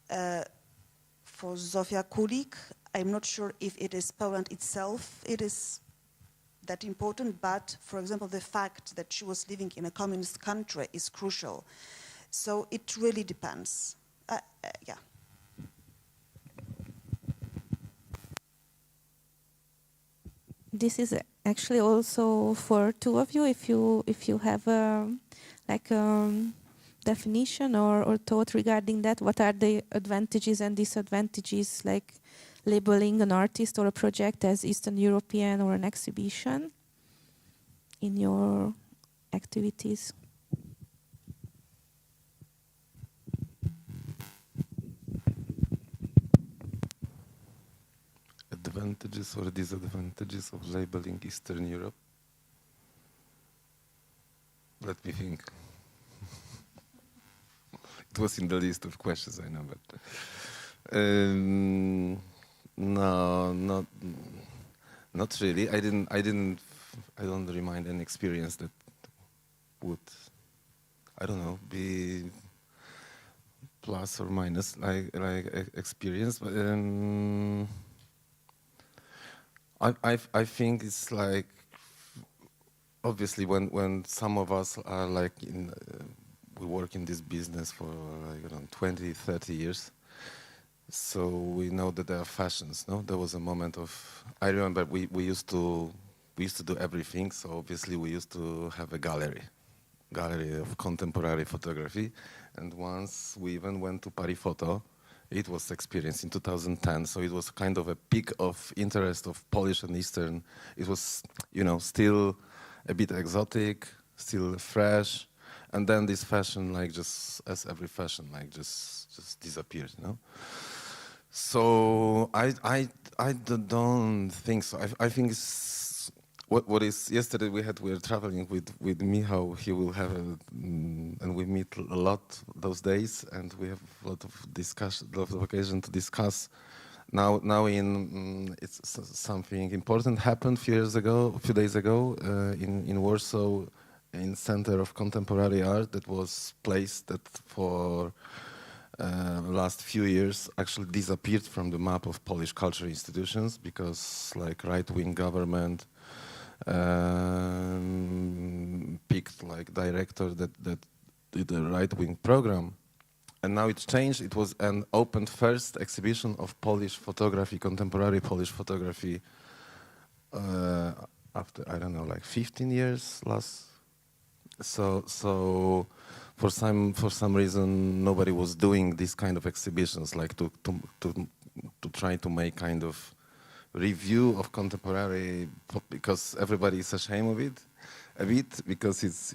For Zofia Kulik, I'm not sure if it is Poland itself, it is that important, but for example, the fact that she was living in a communist country is crucial. So it really depends. Yeah. This is actually also for two of you. If you have like definition or thought regarding that, what are the advantages and disadvantages, like labeling an artist or a project as Eastern European or an exhibition in your activities? Advantages or disadvantages of labeling Eastern Europe? Let me think. It was in the list of questions, I know, but no, not really. I don't remind any experience that would I don't know, be plus or minus experience, but I think it's like obviously when some of us are like we work in this business for like 20, 30 years, so we know that there are fashions. No, there was a moment of, I remember we used to do everything. So obviously we used to have a gallery of contemporary photography, and once we even went to Paris Photo. It was experienced in 2010, so it was kind of a peak of interest of Polish and Eastern. It was, still a bit exotic, still fresh, and then this fashion, like just as every fashion, like just disappeared, So I don't think so. I think it's what is yesterday we were traveling with Michał. He will have and we meet a lot those days, and we have a lot of occasion to discuss. Now it's something important happened a few days ago in Warsaw, in Center of Contemporary Art, that was placed that for last few years actually disappeared from the map of Polish cultural institutions because like right-wing government picked like director that did a right-wing program, and now it's changed. It was an opened first exhibition of Polish photography, contemporary Polish photography, after I don't know, like 15 years last. So for some reason nobody was doing these kind of exhibitions, like to try to make kind of review of contemporary, because everybody is ashamed of it a bit, because it's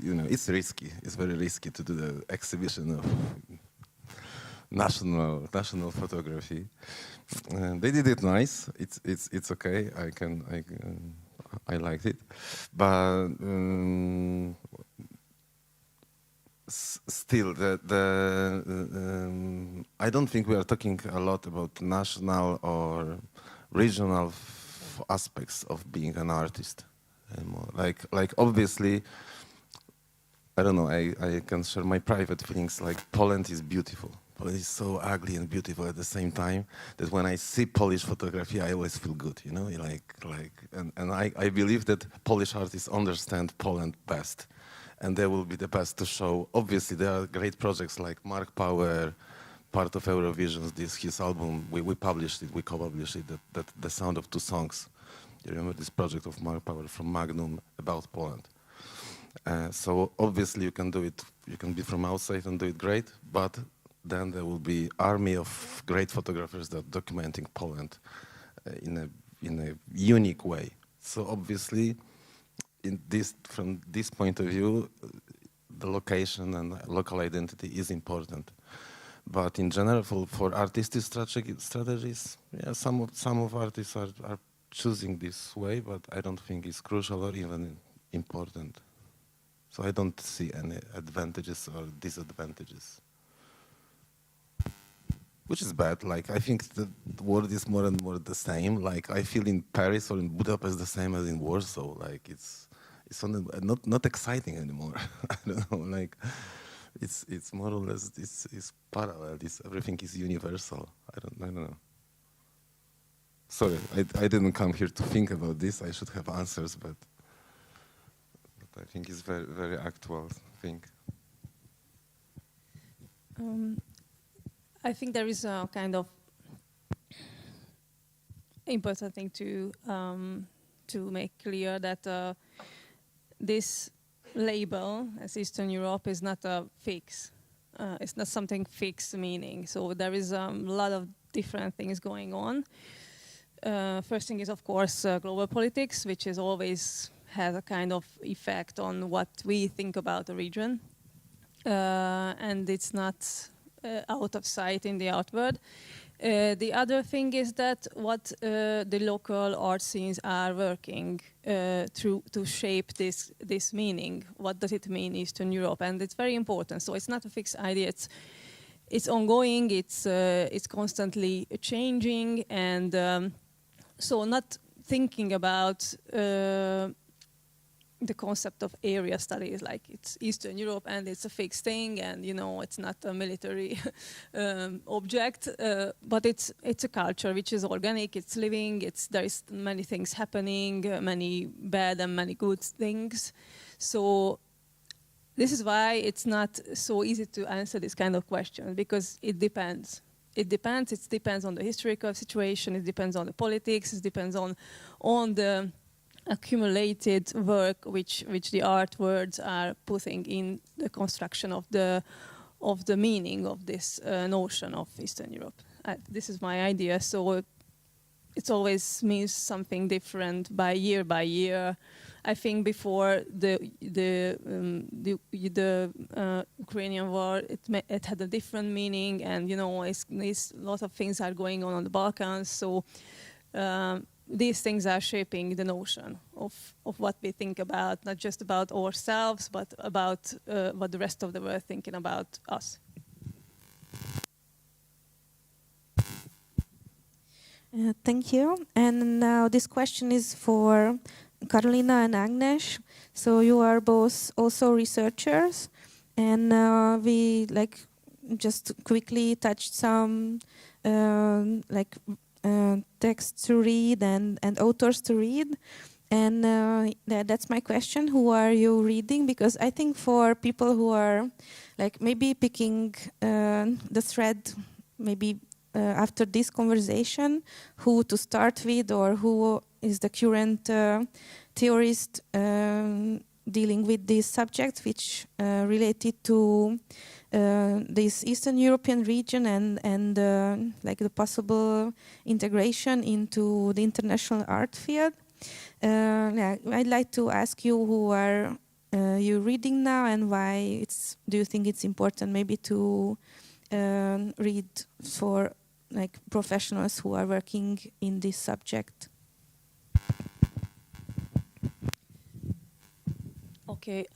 risky. It's very risky to do the exhibition of national photography. They did it nice. It's okay. I liked it, but still, I don't think we are talking a lot about national or regional aspects of being an artist anymore. Like obviously, I don't know, I can share my private feelings, like Poland is beautiful. Poland is so ugly and beautiful at the same time that when I see Polish photography, I always feel good, and I believe that Polish artists understand Poland best, and they will be the best to show. Obviously, there are great projects like Mark Power, part of Eurovision, his album, we published it, we co-published it, that The Sound of Two Songs. You remember this project of Mark Power from Magnum about Poland. So obviously you can do it, you can be from outside and do it great, but then there will be army of great photographers that documenting Poland in a unique way. So obviously, from this point of view, the location and local identity is important. But in general, for artistic strategies, yeah, some of artists are choosing this way, but I don't think it's crucial or even important. So I don't see any advantages or disadvantages, which is bad. Like, I think the world is more and more the same. Like, I feel in Paris or in Budapest the same as in Warsaw. Like, it's not exciting anymore. I don't know. Like, it's more or less it's parallel. Everything is universal. I don't know. Sorry, I didn't come here to think about this. I should have answers, but I think it's very, very actual thing. I think there is a kind of important thing to make clear that this label as Eastern Europe is not a fix. It's not something fixed meaning. So there is a lot of different things going on. First thing is, of course, global politics, which is always has a kind of effect on what we think about the region. And it's not out of sight in the outward. The other thing is that what the local art scenes are working to shape this meaning. What does it mean, Eastern Europe? And it's very important. So it's not a fixed idea. It's ongoing. It's constantly changing, and so not thinking about the concept of area studies, like it's Eastern Europe and it's a fixed thing, and you know it's not a military object, but it's a culture which is organic, it's living, there is many things happening, many bad and many good things. So this is why it's not so easy to answer this kind of question, because it depends. It depends on the historical situation, it depends on the politics, it depends on the accumulated work which the art words are putting in the construction of the meaning of this notion of Eastern Europe. This is my idea, so it always means something different by year. I think before the Ukrainian war, it had a different meaning, and you know, a lot of things are going on the Balkans. So these things are shaping the notion of what we think about, not just about ourselves, but about what the rest of the world thinking about us. Thank you. And now this question is for Karolina and Agnes. So you are both also researchers, and we just quickly touched some texts to read and authors to read. And that's my question. Who are you reading? Because I think for people who are maybe picking the thread, maybe after this conversation, who to start with, or who is the current theorist dealing with these subjects, which related to this Eastern European region and the possible integration into the international art field. I'd like to ask you, who are you reading now, and why do you think it's important maybe to read for professionals who are working in this subject? Okay,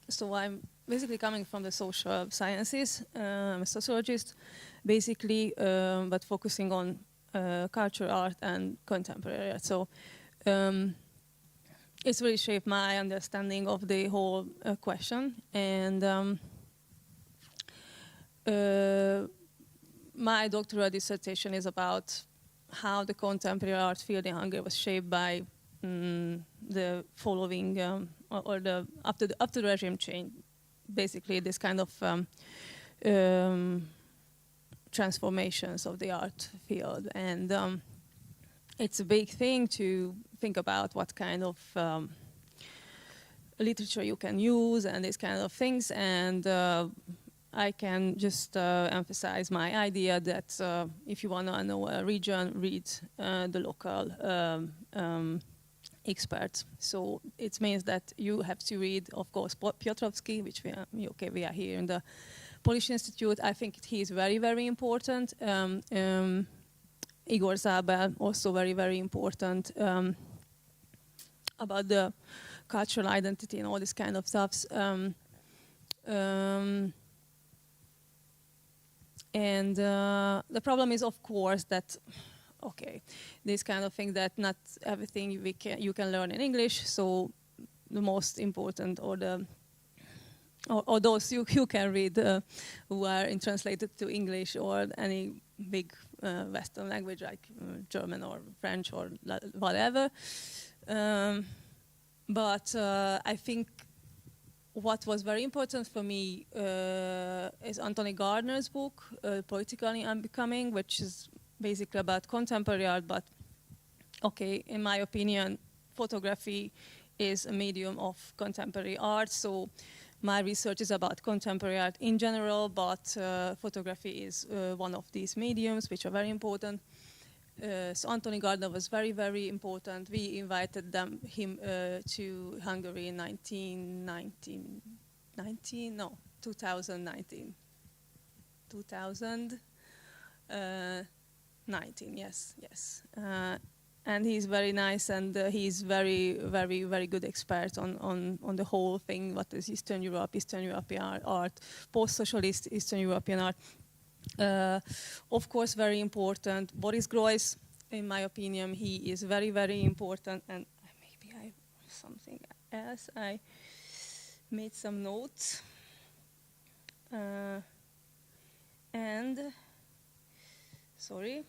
so I'm basically coming from the social sciences. I'm a sociologist, basically, but focusing on culture, art, and contemporary art. So it's really shaped my understanding of the whole question. And my doctoral dissertation is about how the contemporary art field in Hungary was shaped by the following or the after the regime change, basically this kind of transformations of the art field. And it's a big thing to think about what kind of literature you can use and these kind of things. And I can just emphasize my idea that if you want to know a region, read the local experts. So it means that you have to read, of course, Piotrowski, which we are here in the Polish Institute. I think he is very, very important. Igor Zabel, also very, very important, about the cultural identity and all this kind of stuff. And the problem is, of course, that this kind of thing, that not everything you can learn in English. So the most important, or those you can read who are translated to English or any big Western language like German or French or whatever. But I think what was very important for me is Anthony Gardner's book, Politically Unbecoming, which is basically about contemporary art. But in my opinion, photography is a medium of contemporary art. So my research is about contemporary art in general, but photography is one of these mediums which are very important. So Anthony Gardner was very, very important. We invited him to Hungary in 2019. 2019, yes. And he's very nice, and he's very, very, very good expert on the whole thing, what is Eastern Europe, Eastern European art, post-socialist Eastern European art. Of course, very important. Boris Groys, in my opinion, he is very, very important. And maybe I have something else. I made some notes. Sorry.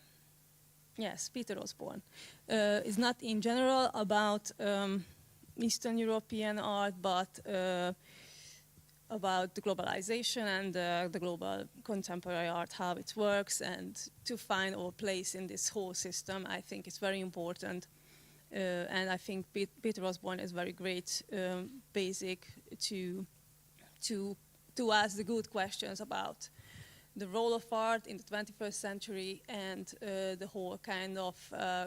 Yes, Peter Osborne. It's not in general about Eastern European art, but about the globalization and the global contemporary art, how it works, and to find our place in this whole system. I think it's very important. And I think Peter Osborne is very great basic to ask the good questions about the role of art in the 21st century and the whole kind of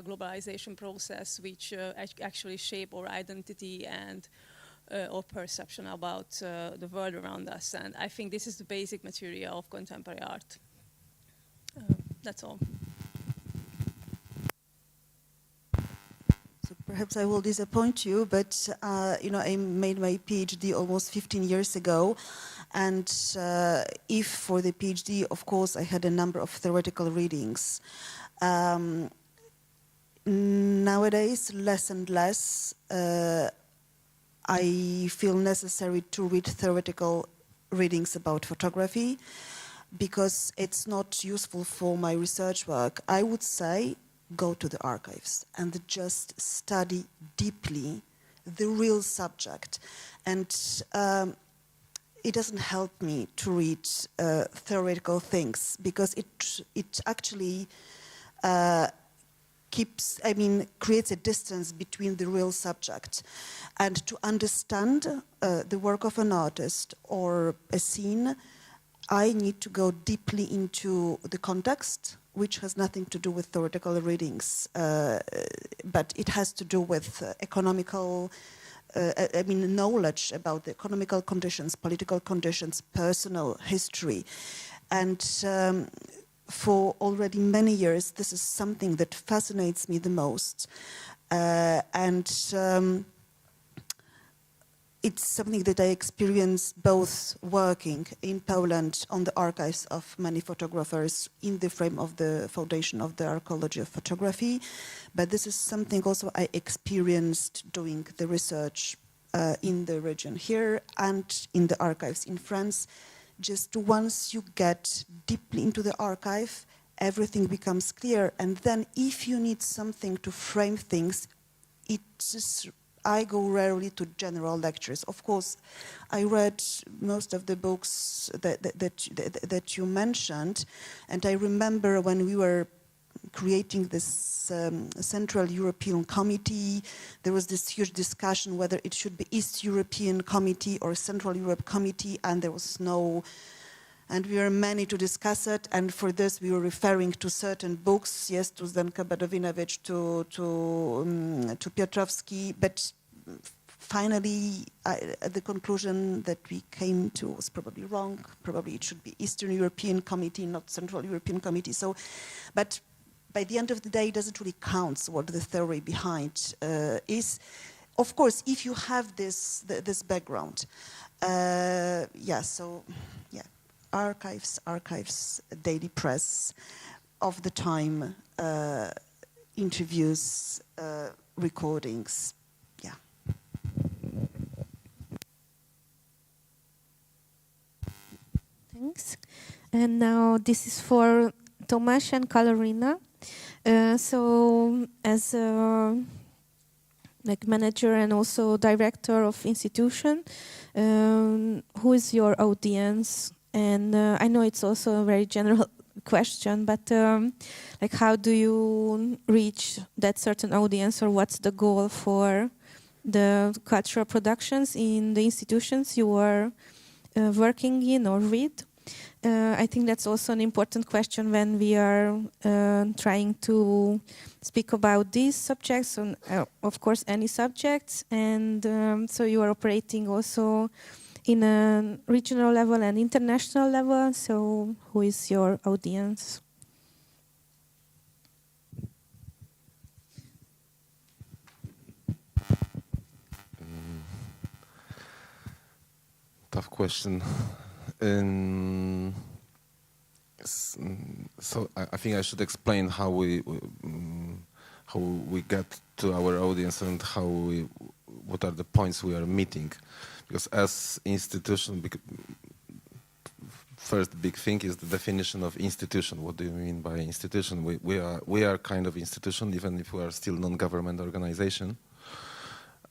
globalization process which actually shape our identity and our perception about the world around us. And I think this is the basic material of contemporary art. That's all. So perhaps I will disappoint you, but I made my PhD almost 15 years ago, and if for the PhD, of course, I had a number of theoretical readings. Nowadays, less and less, I feel necessary to read theoretical readings about photography because it's not useful for my research work. I would say go to the archives and just study deeply the real subject. And it doesn't help me to read theoretical things because it actually creates a distance between the real subject. And to understand the work of an artist or a scene, I need to go deeply into the context, which has nothing to do with theoretical readings, but it has to do with economical, knowledge about the economical conditions, political conditions, personal history. And for already many years, this is something that fascinates me the most. It's something that I experienced both working in Poland on the archives of many photographers in the frame of the foundation of the archaeology of photography, but this is something also I experienced doing the research in the region here and in the archives in France. Just once you get deeply into the archive, everything becomes clear, and then if you need something to frame things, I go rarely to general lectures. Of course, I read most of the books that you mentioned, and I remember when we were creating this Central European Committee, there was this huge discussion whether it should be East European Committee or Central Europe Committee, and there was no. And we were many to discuss it, and for this we were referring to certain books, yes, to Zdenka Badowinowicz, to Piotrowski, but finally the conclusion that we came to was probably wrong. Probably it should be Eastern European Committee, not Central European Committee. So, but by the end of the day, it doesn't really count what the theory behind is. Of course, if you have this background, archives, daily press, of the time, interviews, recordings, yeah. Thanks. And now this is for Tomasz and Katarina. So as a manager and also director of institution, who is your audience? And I know it's also a very general question, but how do you reach that certain audience, or what's the goal for the cultural productions in the institutions you are working in or with? I think that's also an important question when we are trying to speak about these subjects, and of course any subjects, and so you are operating also in a regional level and international level, so who is your audience? Tough question. So I think I should explain how we get to our audience and how what are the points we are meeting, because as institution, first big thing is the definition of institution. What do you mean by institution? We are kind of institution, even if we are still non-government organization.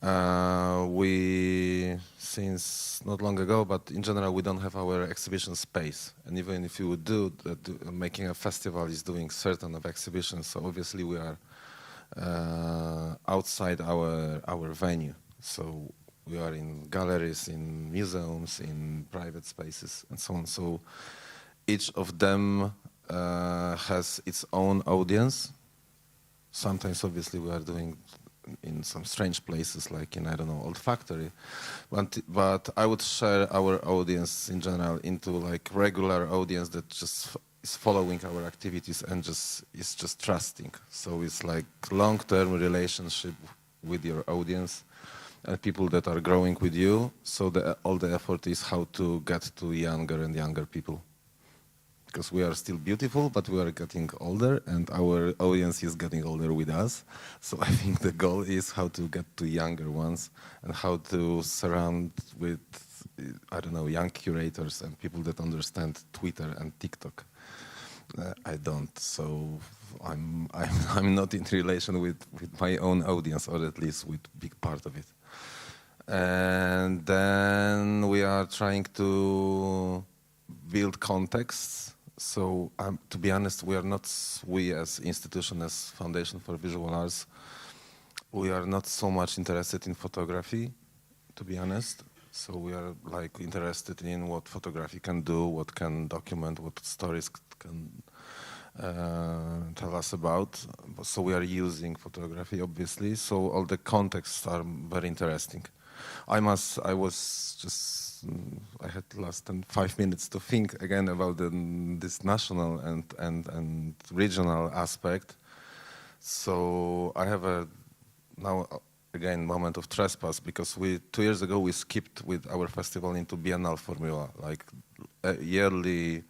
We, since not long ago, but in general, we don't have our exhibition space. And even if you would do that, making a festival is doing certain of exhibitions. So obviously we are outside our venue. So we are in galleries, in museums, in private spaces, and so on. So each of them has its own audience. Sometimes, obviously, we are doing in some strange places, like in, I don't know, Old Factory. But I would share our audience in general into like regular audience that just is following our activities and is just trusting. So it's like long-term relationship with your audience and people that are growing with you. So all the effort is how to get to younger and younger people. Because we are still beautiful, but we are getting older, and our audience is getting older with us. So I think the goal is how to get to younger ones and how to surround with, I don't know, young curators and people that understand Twitter and TikTok. I don't, so I'm not in relation with my own audience, or at least with big part of it. And then we are trying to build contexts. So to be honest, we as institution, as Foundation for Visual Arts, we are not so much interested in photography, to be honest. So we are like interested in what photography can do, what can document, what stories can tell us about. So we are using photography, obviously. So all the contexts are very interesting. I had less than 5 minutes to think again about this national and regional aspect. So I have now again moment of trespass, because 2 years ago we skipped with our festival into biennial formula, like yearly,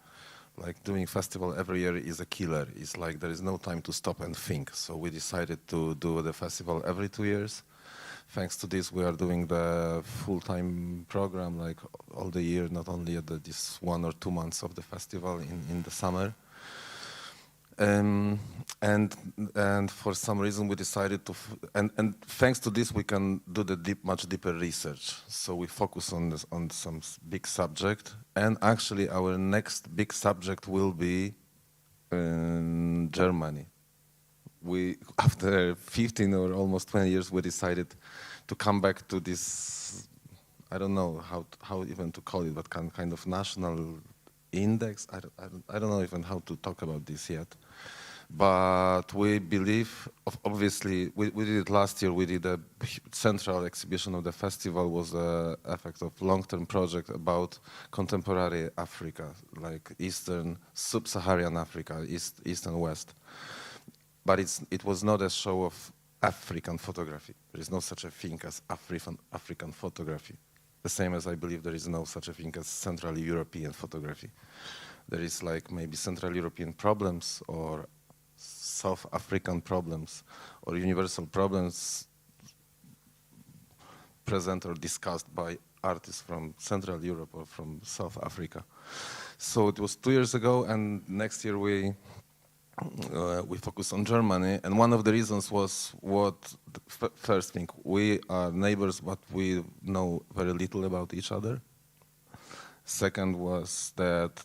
like doing festival every year is a killer. It's like there is no time to stop and think. So we decided to do the festival every 2 years. Thanks to this, we are doing the full-time program, like all the year, not only at this 1 or 2 months of the festival in the summer. And for some reason we decided to, and thanks to this we can do the much deeper research. So we focus on some big subject, and actually our next big subject will be Germany. After 15 or almost 20 years, we decided to come back to this, I don't know how even to call it, but kind of national index. I don't know even how to talk about this yet. But we believe, obviously, we did it last year. We did a central exhibition of the festival, was an effect of long-term project about contemporary Africa, like Eastern, Sub-Saharan Africa, East and West. But it was not a show of African photography. There is no such a thing as African photography. The same as I believe there is no such a thing as Central European photography. There is like maybe Central European problems or South African problems or universal problems present or discussed by artists from Central Europe or from South Africa. So it was 2 years ago, and next year we focus on Germany, and one of the reasons was first thing, we are neighbors, but we know very little about each other. Second was that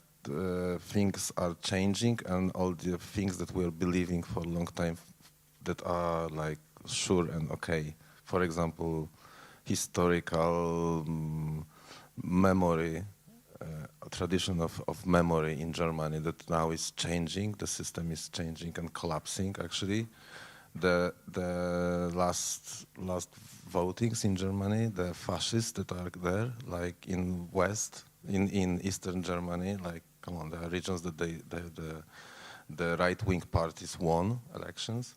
things are changing, and all the things that we're believing for a long time that are like sure and okay. For example, historical memory, a tradition of memory in Germany that now is changing. The system is changing and collapsing. Actually, the last votings in Germany, the fascists that are there, like in West, in Eastern Germany, like come on, there are regions that the right-wing parties won elections.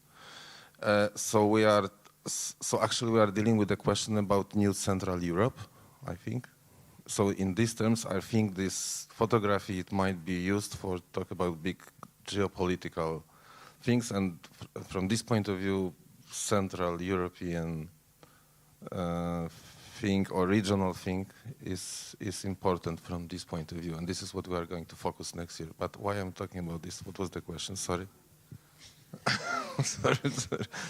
So actually we are dealing with the question about new Central Europe, I think. So in these terms, I think this photography, it might be used for talk about big geopolitical things, and from this point of view, Central European thing or regional thing is important from this point of view, and this is what we are going to focus next year. But why I'm talking about this? What was the question? Sorry. sorry.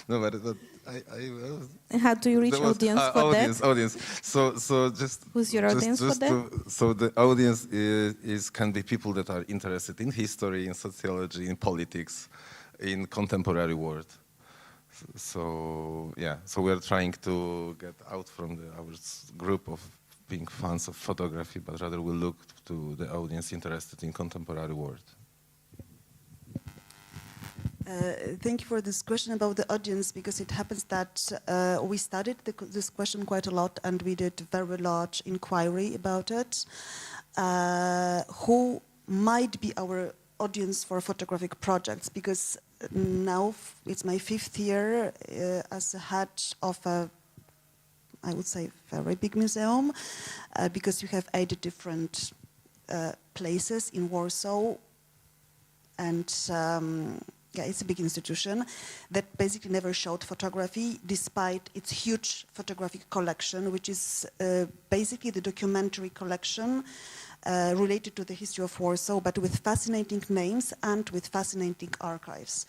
No, but how do you reach audience for that? Audience. So just who's your audience for that? So the audience can be people that are interested in history, in sociology, in politics, in contemporary world. So yeah, so we are trying to get out from our group of being fans of photography, but rather we look to the audience interested in contemporary world. Thank you for this question about the audience, because it happens that we studied this question quite a lot, and we did very large inquiry about it. Who might be our audience for photographic projects? Because now it's my 5th year as a head of a, I would say, very big museum, because you have 8 different places in Warsaw, and yeah, it's a big institution that basically never showed photography, despite its huge photographic collection, which is basically the documentary collection related to the history of Warsaw, but with fascinating names and with fascinating archives.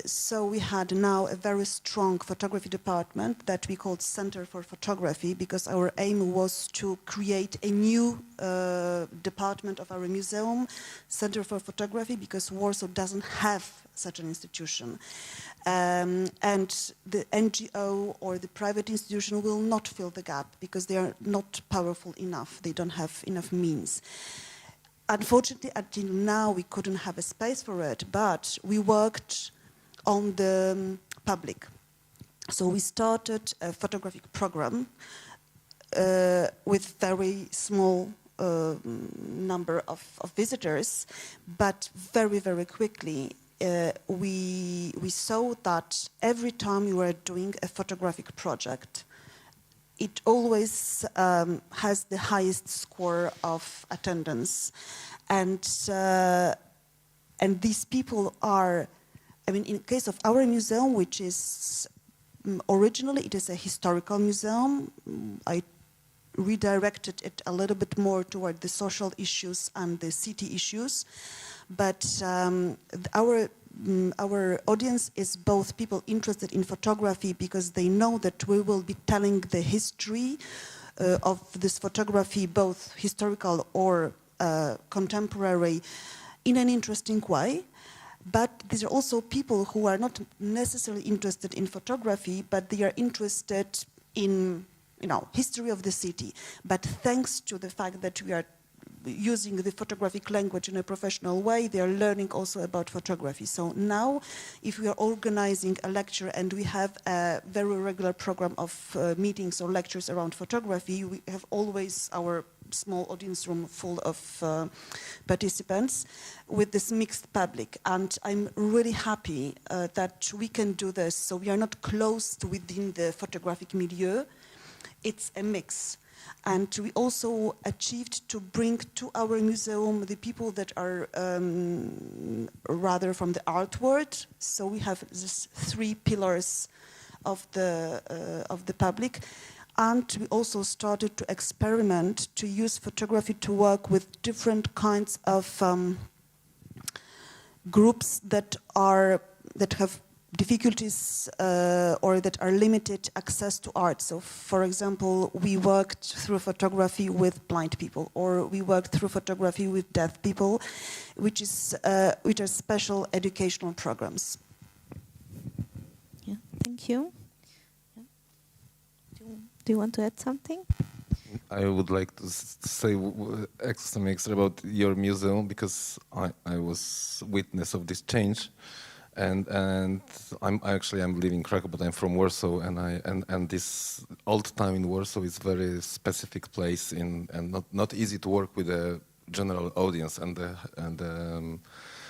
So we had now a very strong photography department that we called Center for Photography, because our aim was to create a new department of our museum, Center for Photography, because Warsaw doesn't have such an institution. And the NGO or the private institution will not fill the gap, because they are not powerful enough. They don't have enough means. Unfortunately, until now, we couldn't have a space for it, but we worked on the public. So we started a photographic program with very small number of visitors, but very, very quickly we saw that every time we were doing a photographic project, it always has the highest score of attendance. And these people are, I mean, in case of our museum, which is originally it is a historical museum, I redirected it a little bit more toward the social issues and the city issues. But our audience is both people interested in photography, because they know that we will be telling the history of this photography, both historical or contemporary, in an interesting way. But these are also people who are not necessarily interested in photography, but they are interested in, you know, history of the city. But thanks to the fact that we are using the photographic language in a professional way, they are learning also about photography. So now, if we are organizing a lecture and we have a very regular program of meetings or lectures around photography, we have always our small audience room full of participants with this mixed public. And I'm really happy that we can do this. So we are not closed within the photographic milieu. It's a mix. And we also achieved to bring to our museum the people that are rather from the art world. So we have these 3 pillars of the public. And we also started to experiment to use photography to work with different kinds of groups that have difficulties or that are limited access to art. So, for example, we worked through photography with blind people, or we worked through photography with deaf people, which are special educational programs. Yeah, thank you. Yeah. Do you want to add something? I would like to say extra about your museum, because I was witness of this change. And I'm living in Krakow, but I'm from Warsaw, and this old town in Warsaw is very specific place and not easy to work with the general audience and the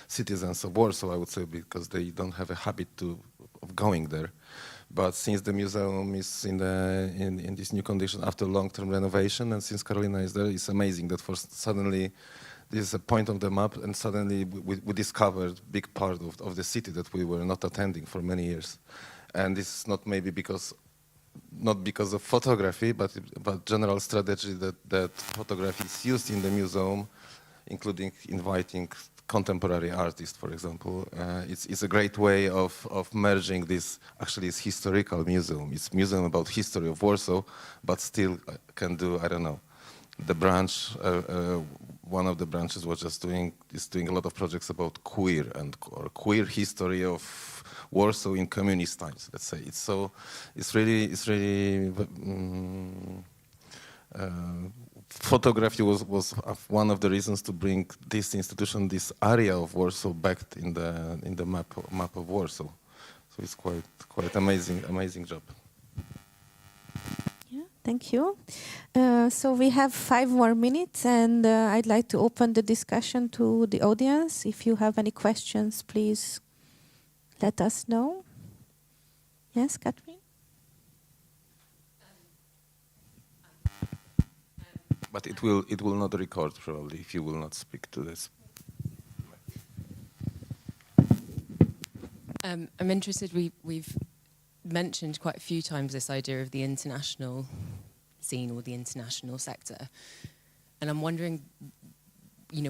citizens of Warsaw, I would say, because they don't have a habit of going there. But since the museum is in this new condition after long-term renovation, and since Karolina is there, it's amazing that suddenly this is a point on the map, and suddenly we discovered a big part of the city that we were not attending for many years. And this is not maybe because not because of photography, but general strategy that photography is used in the museum, including inviting contemporary artists, for example. It's a great way of merging this. Actually, it's historical museum. It's museum about history of Warsaw, but still can do, I don't know, the branch. One of the branches was just doing a lot of projects about queer or queer history of Warsaw in communist times. Let's say it's really. Photography was one of the reasons to bring this institution, this area of Warsaw, back in the map of Warsaw. So it's quite amazing job. Yeah, thank you. So we have 5 more minutes, and I'd like to open the discussion to the audience. If you have any questions, please let us know. Yes, Catherine? But it will not record probably if you will not speak to this. I'm interested. We've mentioned quite a few times this idea of the international scene or the international sector, and I'm wondering,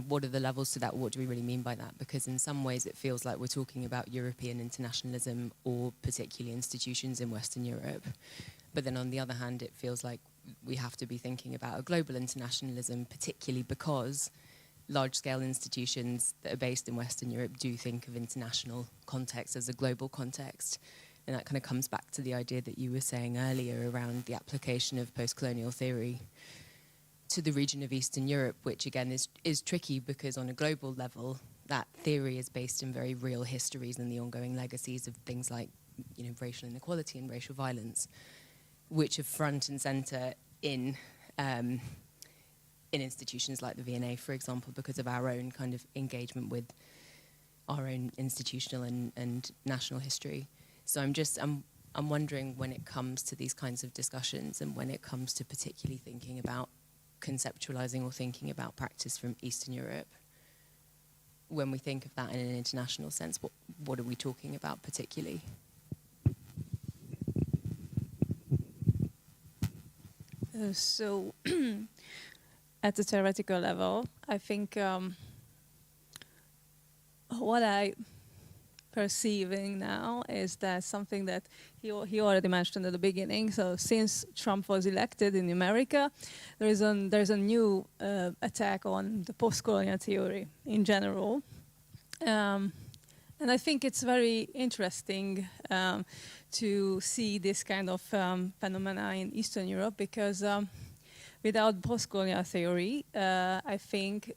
what are the levels to that? What do we really mean by that? Because in some ways it feels like we're talking about European internationalism or particularly institutions in Western Europe, but then on the other hand it feels like we have to be thinking about a global internationalism, particularly because large-scale institutions that are based in Western Europe do think of international context as a global context. And that kind of comes back to the idea that you were saying earlier around the application of post-colonial theory to the region of Eastern Europe, which again is tricky because on a global level, that theory is based in very real histories and the ongoing legacies of things like, racial inequality and racial violence, which are front and center in institutions like the V&A, for example, because of our own kind of engagement with our own institutional and national history. So I'm wondering, when it comes to these kinds of discussions and when it comes to particularly thinking about conceptualizing or thinking about practice from Eastern Europe, when we think of that in an international sense, what are we talking about particularly? So, at the theoretical level, I think what I perceiving now is that something that he already mentioned at the beginning. So, since Trump was elected in America, there's a new attack on the post-colonial theory in general. And I think it's very interesting to see this kind of phenomena in Eastern Europe, because without post-colonial theory, I think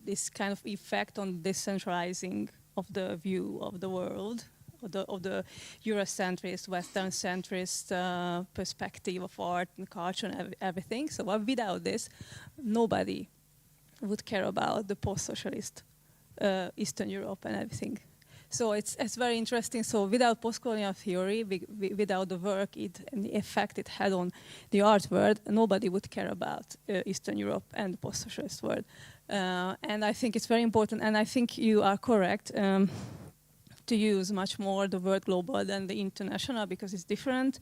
this kind of effect on decentralizing of the view of the world, of the Eurocentrist, Western-centrist perspective of art and culture and everything. So without this, nobody would care about the post-socialist Eastern Europe and everything. So it's very interesting. So without post-colonial theory, without the work and the effect it had on the art world, nobody would care about Eastern Europe and the post-socialist world. And I think it's very important, and I think you are correct to use much more the word global than the international, because it's different.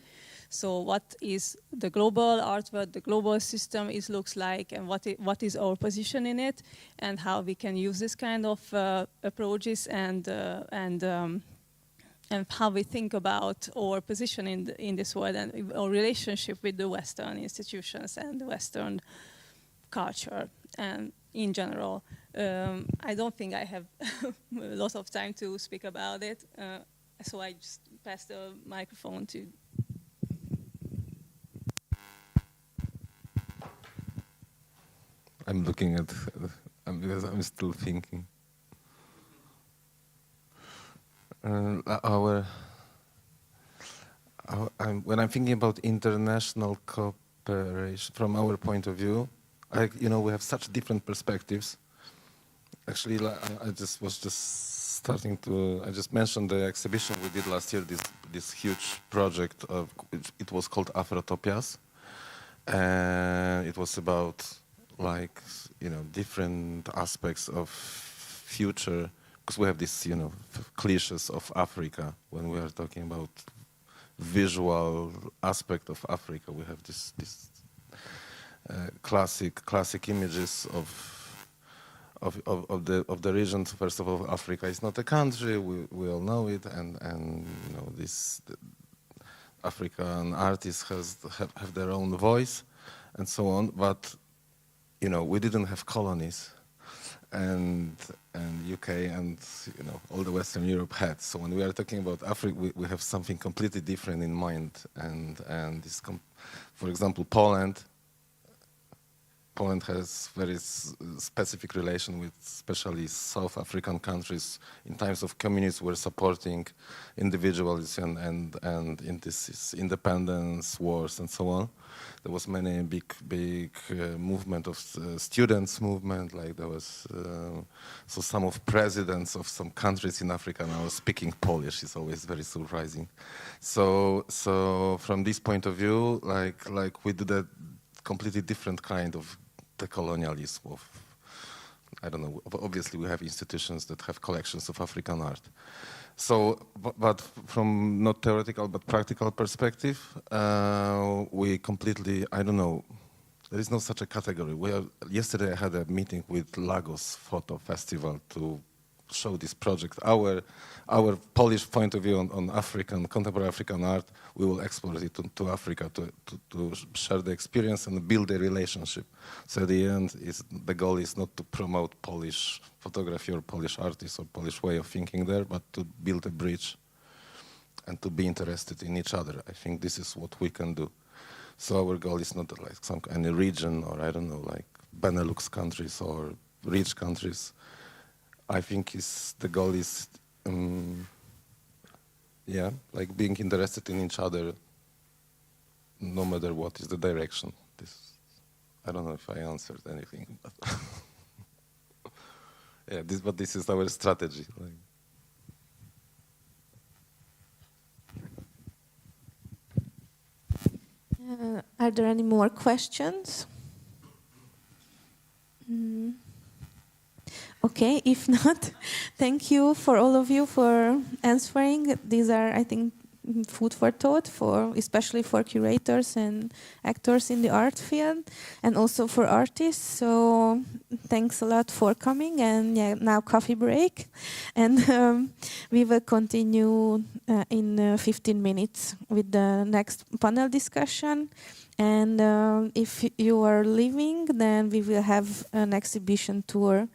So what is the global art world, the global system looks like, and what is our position in it, and how we can use this kind of approaches and how we think about our position in this world and our relationship with the Western institutions and the Western culture and in general. I don't think I have a lot of time to speak about it, so I just pass the microphone to. I'm looking at, because I'm still thinking. When I'm thinking about international cooperation from our point of view, we have such different perspectives. Actually, I just mentioned the exhibition we did last year. This huge project it was called Afrotopias, and it was about different aspects of future, because we have this cliches of Africa when we are talking about visual aspect of Africa. We have this classic images of the region. First of all, Africa is not a country. We all know it, and you know, this African artists have their own voice, and so on. But you know, we didn't have colonies, and UK and you know all the Western Europe had. So when we are talking about Africa, we have something completely different in mind. And this, for example, Poland. Poland has very specific relation with especially South African countries. In times of communism, were supporting individualism and in this independence wars and so on. There was many big movement of students movement. Like there was so some of presidents of some countries in Africa now speaking Polish. Is always very surprising. So from this point of view, like we did a completely different kind of decolonialism of, I don't know, obviously we have institutions that have collections of African art. So, but from not theoretical but practical perspective, we completely, I don't know, there is no such a category. Yesterday I had a meeting with Lagos Photo Festival to show this project. Our Polish point of view on African, contemporary African art, we will export it to Africa to share the experience and build a relationship. So at the end, the goal is not to promote Polish photography or Polish artists or Polish way of thinking there, but to build a bridge and to be interested in each other. I think this is what we can do. So our goal is not like any region or I don't know, like Benelux countries or rich countries. I think the goal is, yeah, like being interested in each other, no matter what is the direction. I don't know if I answered anything, but yeah, but this is our strategy. Are there any more questions? Okay, if not, thank you for all of you for answering. These are, I think, food for thought, especially for curators and actors in the art field, and also for artists. So thanks a lot for coming, and yeah, now coffee break. And we will continue in 15 minutes with the next panel discussion. And if you are leaving, then we will have an exhibition tour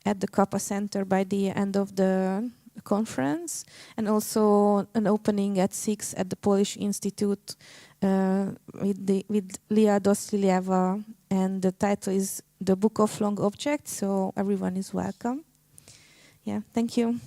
at the Capa Center by the end of the conference, and also an opening at 6 at the Polish Institute with Lia DOSTLIEVA, and the title is The Book of Long Objects, so everyone is welcome. Yeah, thank you.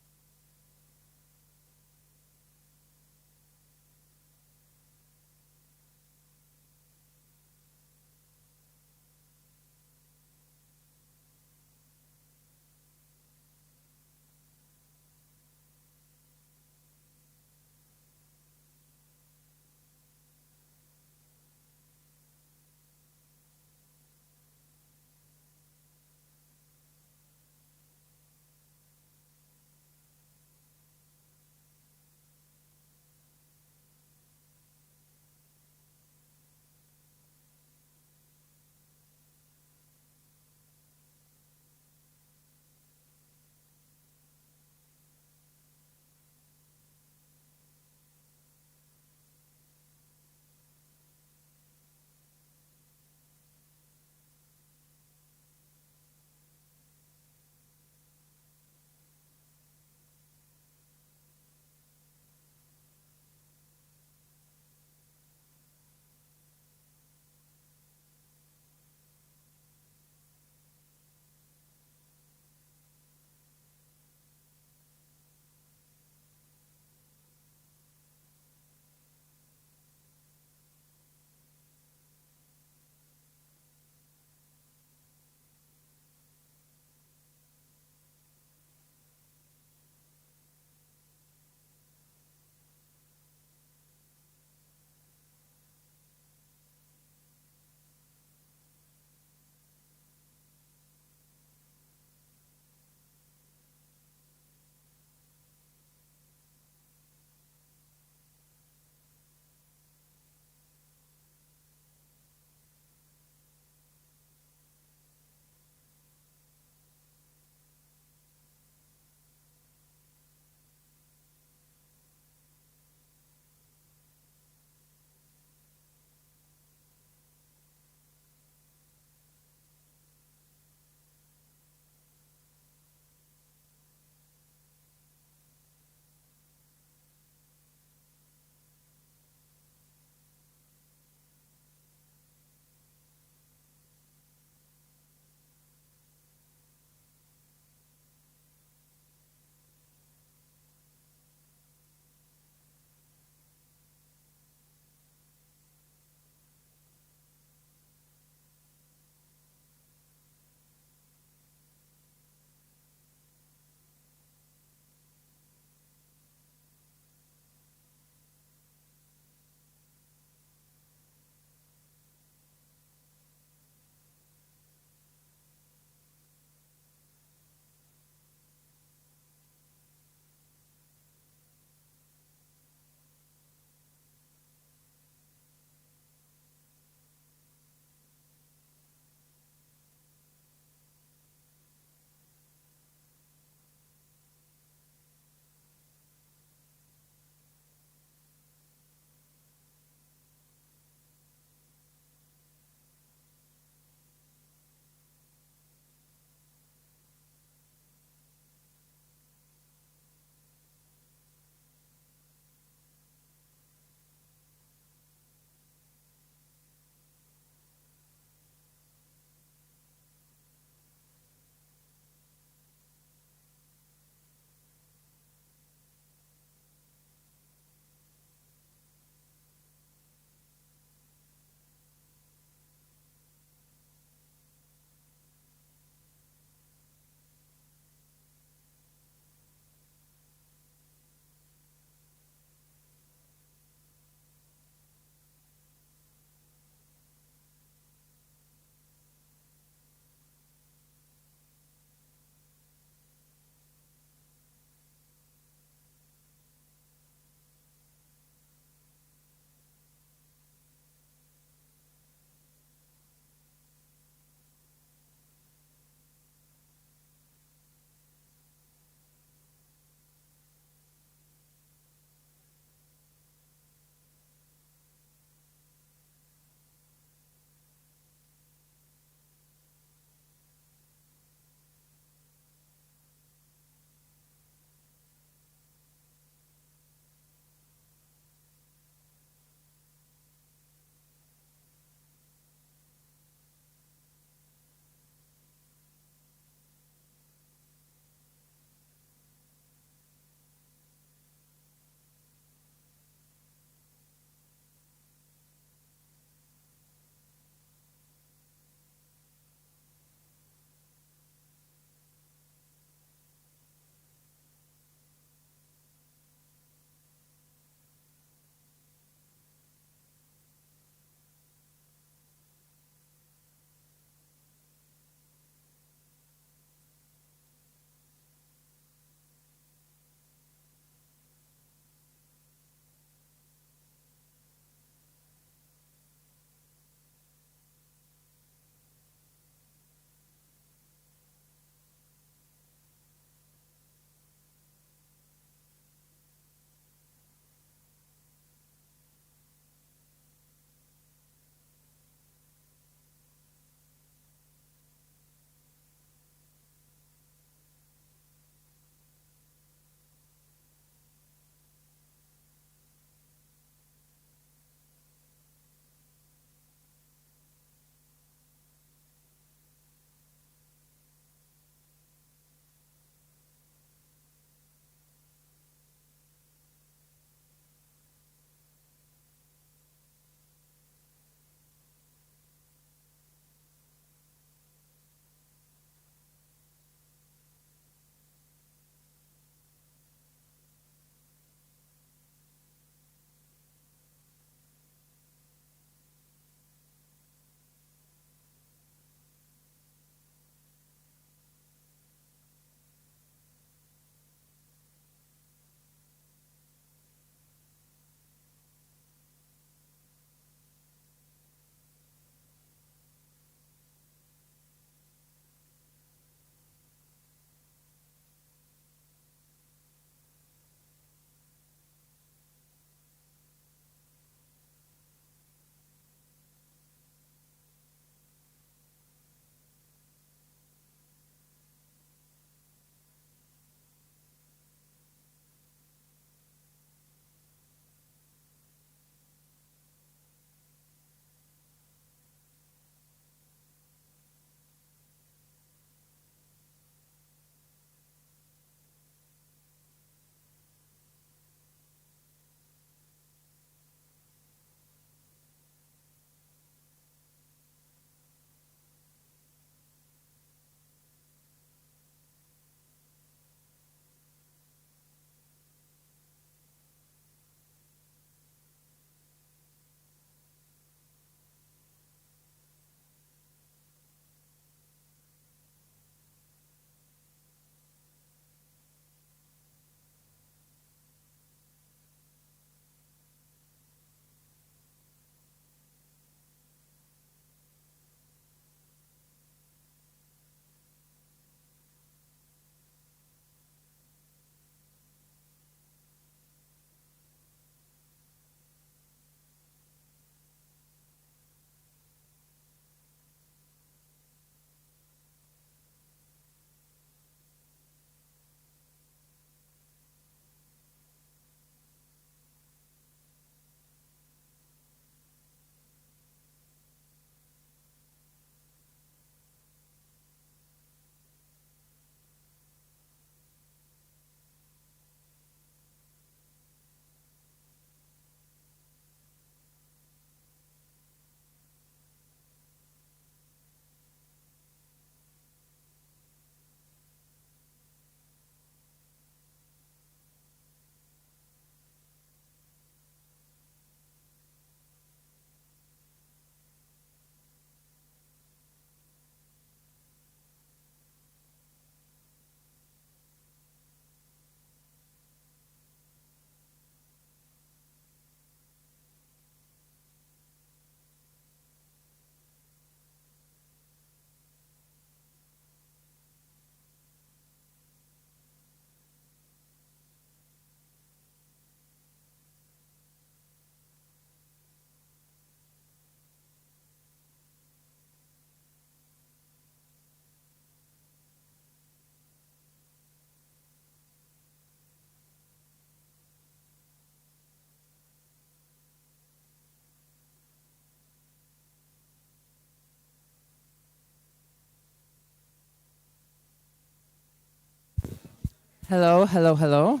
Hello, hello, hello.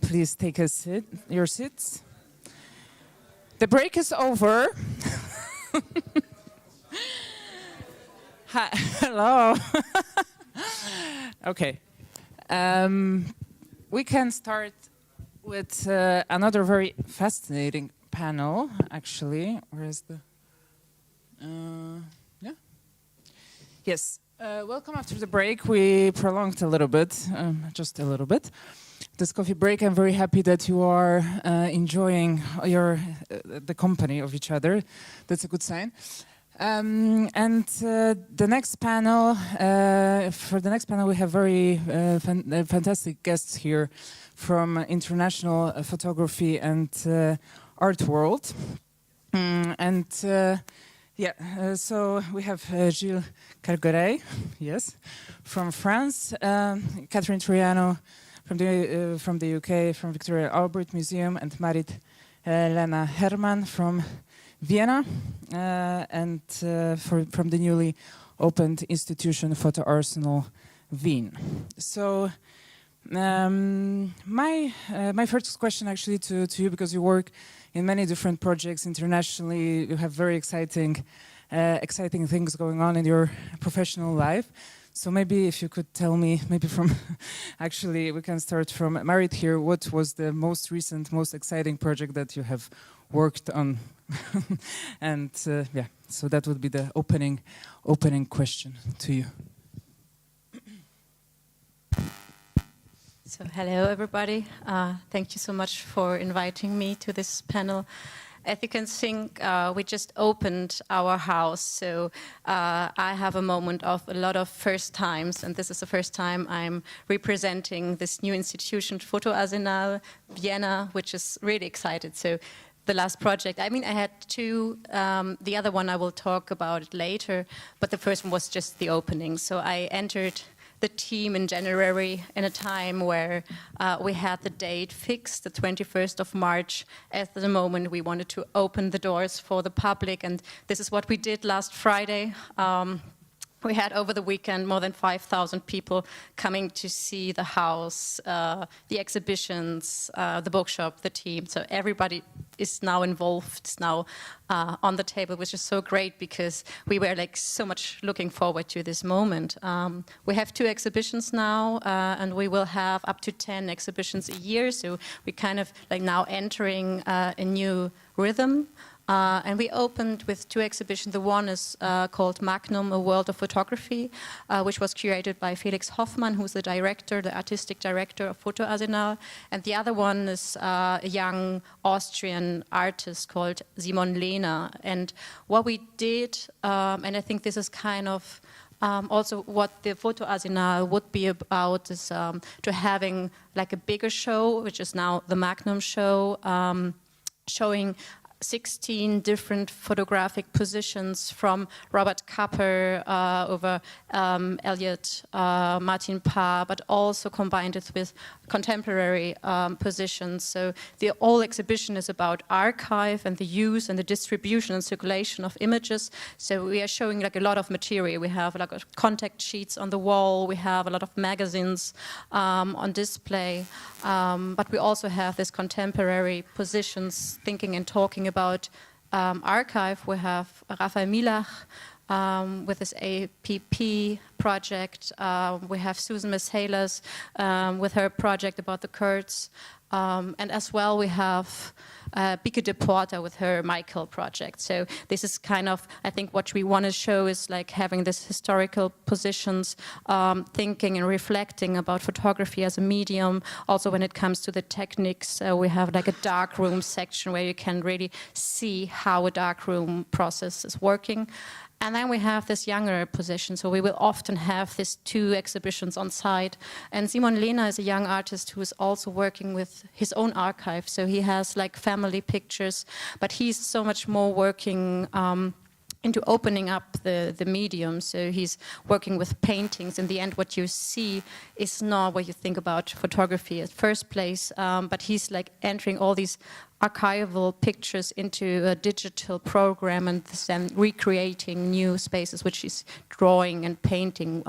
Please take a seat, your seats. The break is over. Hi, hello. Okay. We can start with another very fascinating panel, actually. Where is the... yeah? Yes. Welcome after the break. We prolonged a little bit, just a little bit. This coffee break, I'm very happy that you are enjoying the company of each other. That's a good sign. The next panel, for the next panel, we have very fantastic guests here from international photography and art world. So we have Gilles Cargaret, yes, from France, Catherine Triano from the UK, from Victoria Albert Museum, and Marit Lena Herman from Vienna, from the newly opened institution Photo Arsenal Wien. So my first question actually to you, because you work in many different projects internationally, you have very exciting things going on in your professional life. So maybe if you could tell me, maybe from, actually we can start from Marit here, what was the most recent, most exciting project that you have worked on? And yeah, so that would be the opening question to you. So hello everybody, thank you so much for inviting me to this panel. As you can think, we just opened our house, so I have a moment of a lot of first times, and this is the first time I'm representing this new institution, Photo Arsenal Vienna, which is really excited. So the last project, I mean, I had two, the other one I will talk about later, but the first one was just the opening. So I entered the team in January in a time where we had the date fixed, the 21st of March, at the moment we wanted to open the doors for the public, and this is what we did last Friday. We had over the weekend more than 5,000 people coming to see the house, the exhibitions, the bookshop, the team. So everybody is now involved, is now on the table, which is so great because we were like so much looking forward to this moment. We have 2 exhibitions now, and we will have up to 10 exhibitions a year. So we're kind of like now entering a new rhythm. And we opened with 2 exhibitions. The one is called Magnum, A World of Photography, which was curated by Felix Hoffmann, who's the director, the artistic director of Photo Arsenal. And the other one is a young Austrian artist called Simon Lehner. And what we did, and I think this is kind of also what the Photo Arsenal would be about, is to having like a bigger show, which is now the Magnum show, showing 16 different photographic positions from Robert Capa over Elliot, Martin Parr, but also combined it with contemporary positions. So the whole exhibition is about archive and the use and the distribution and circulation of images. So we are showing like a lot of material. We have like contact sheets on the wall. We have a lot of magazines on display. But we also have this contemporary positions, thinking and talking about archive. We have Rafael Milach with his APP project. We have Susan Michaelis with her project about the Kurds. And as well we have Bieke de Porta with her Michael project. So this is kind of, I think what we want to show is like having this historical positions, thinking and reflecting about photography as a medium. Also when it comes to the techniques, we have like a dark room section where you can really see how a dark room process is working. And then we have this younger position, so we will often have these 2 exhibitions on site. And Simon Lehner is a young artist who is also working with his own archive, so he has like family pictures, but he's so much more working into opening up the medium. So he's working with paintings. In the end, what you see is not what you think about photography at first place, but he's like entering all these archival pictures into a digital program and then recreating new spaces, which is drawing and painting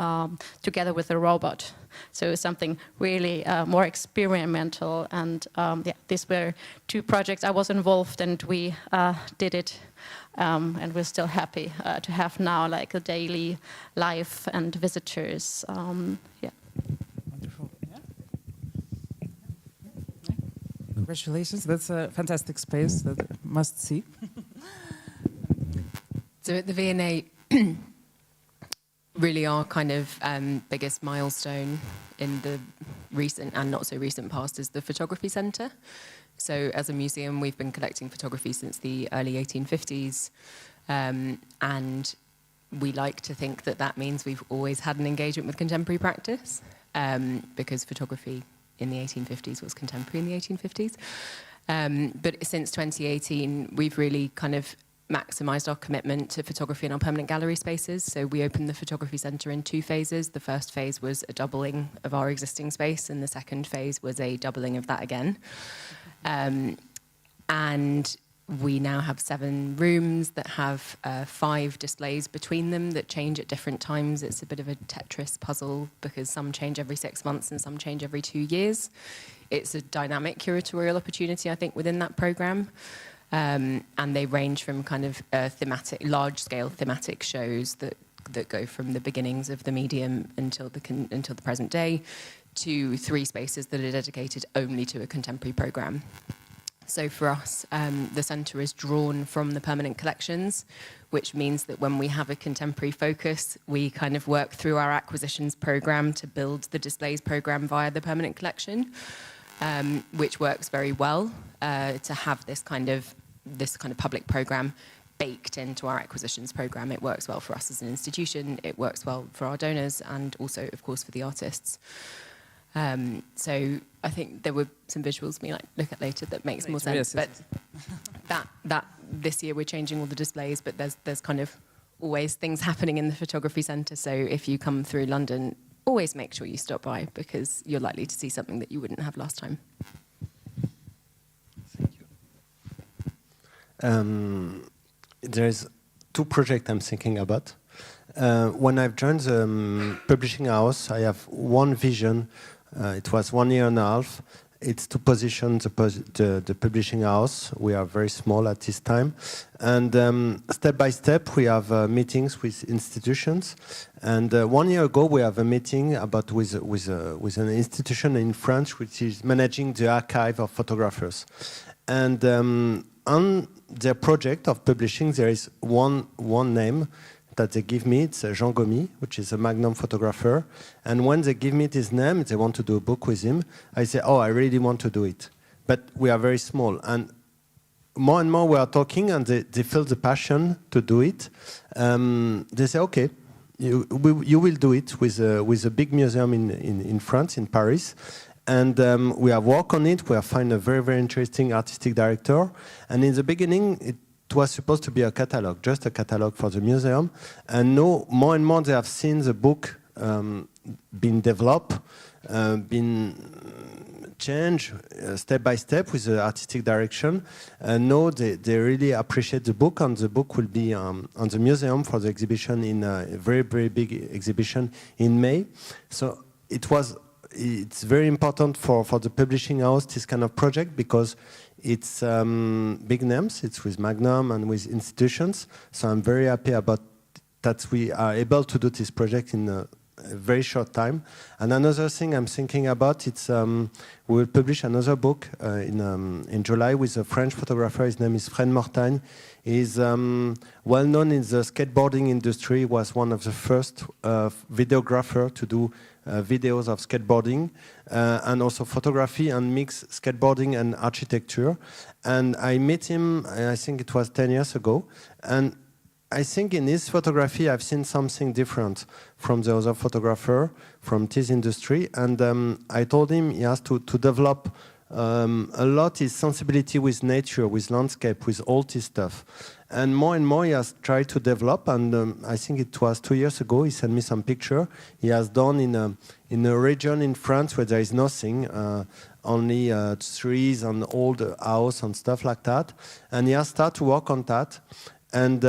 together with a robot. So something really more experimental. And yeah, these were two projects I was involved, and we did it. And we're still happy to have now like a daily life and visitors. Yeah. Wonderful. Yeah. Congratulations. That's a fantastic space that must see. So at the V&A, really our kind of biggest milestone in the recent and not so recent past is the Photography Center. So as a museum, we've been collecting photography since the early 1850s. And we like to think that that means we've always had an engagement with contemporary practice, because photography in the 1850s was contemporary in the 1850s. But since 2018, we've really kind of maximised our commitment to photography in our permanent gallery spaces. So we opened the Photography Centre in 2 phases. The first phase was a doubling of our existing space, and the second phase was a doubling of that again. And we now have 7 rooms that have 5 displays between them that change at different times. It's a bit of a Tetris puzzle because some change every 6 months and some change every 2 years. It's a dynamic curatorial opportunity, I think, within that programme. And they range from kind of large-scale thematic shows that go from the beginnings of the medium until the present day, to 3 spaces that are dedicated only to a contemporary programme. So for us, the centre is drawn from the permanent collections, which means that when we have a contemporary focus, we kind of work through our acquisitions programme to build the displays programme via the permanent collection, which works very well to have this kind of public programme baked into our acquisitions programme. It works well for us as an institution, it works well for our donors, and also, of course, for the artists. So I think there were some visuals we might look at later that makes more sense. But that this year we're changing all the displays, but there's kind of always things happening in the Photography Centre. So if you come through London, always make sure you stop by, because you're likely to see something that you wouldn't have last time. Thank you. There's 2 projects I'm thinking about. When I've joined the publishing house, I have one vision. It was 1 year and a half. It's to position the publishing house. We are very small at this time. And step by step, we have meetings with institutions. And 1 year ago, we have a meeting with an institution in France, which is managing the archive of photographers. And on their project of publishing, there is one name that they give me. It's Jean Gomy, which is a Magnum photographer. And when they give me this name, they want to do a book with him, I say, oh, I really want to do it. But we are very small. And more we are talking, and they feel the passion to do it. They say, okay, you will do it with a big museum in France, in Paris. And we have worked on it. We have found a very, very interesting artistic director. And in the beginning, it was supposed to be a catalog, just a catalog for the museum. And now, more and more, they have seen the book being developed, been changed step by step with the artistic direction. And now they really appreciate the book, and the book will be on the museum for the exhibition, in a very, very big exhibition in May. So it's very important for the publishing house, this kind of project, because it's big names. It's with Magnum and with institutions. So I'm very happy about that we are able to do this project in a very short time. And another thing I'm thinking about, it's we will publish another book in July with a French photographer. His name is Fred Mortagne. He's well known in the skateboarding industry. He was one of the first videographer to do videos of skateboarding and also photography, and mix skateboarding and architecture. And I met him, I think it was 10 years ago. And I think in his photography, I've seen something different from the other photographer from this industry. And I told him he has to develop A lot is sensibility with nature, with landscape, with all this stuff. And more he has tried to develop, and I think it was 2 years ago, he sent me some picture. He has done in a region in France where there is nothing, only trees and old house and stuff like that. And he has started to work on that. And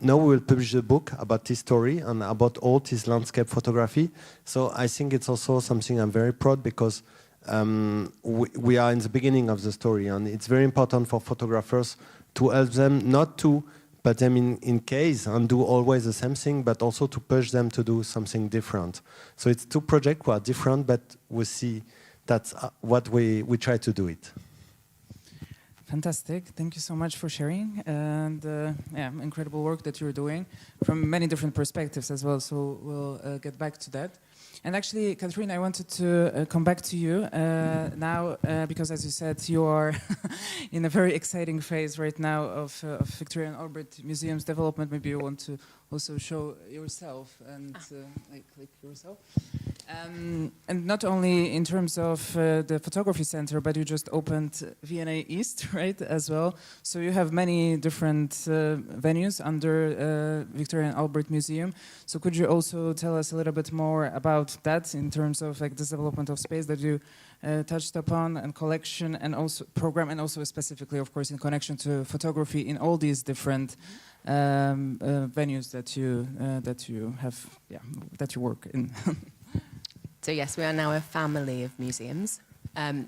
now we will publish a book about this story and about all this landscape photography. So I think it's also something I'm very proud, because we are in the beginning of the story, and it's very important for photographers to help them not to put them in case and do always the same thing, but also to push them to do something different. So it's two projects who are different, but we see that's what we try to do it. Fantastic. Thank you so much for sharing, and yeah, incredible work that you're doing from many different perspectives as well. So we'll get back to that. And actually, Catherine, I wanted to come back to you now, because as you said, you are in a very exciting phase right now of Victoria and Albert Museum's development. Maybe you want to also show yourself and like yourself. And not only in terms of the photography center, but you just opened V&A East, right, as well. So you have many different venues under Victoria and Albert Museum. So could you also tell us a little bit more about that in terms of like this development of space that you touched upon, and collection, and also program, and also specifically, of course, in connection to photography in all these different venues that you have, yeah, that you work in. So yes, we are now a family of museums.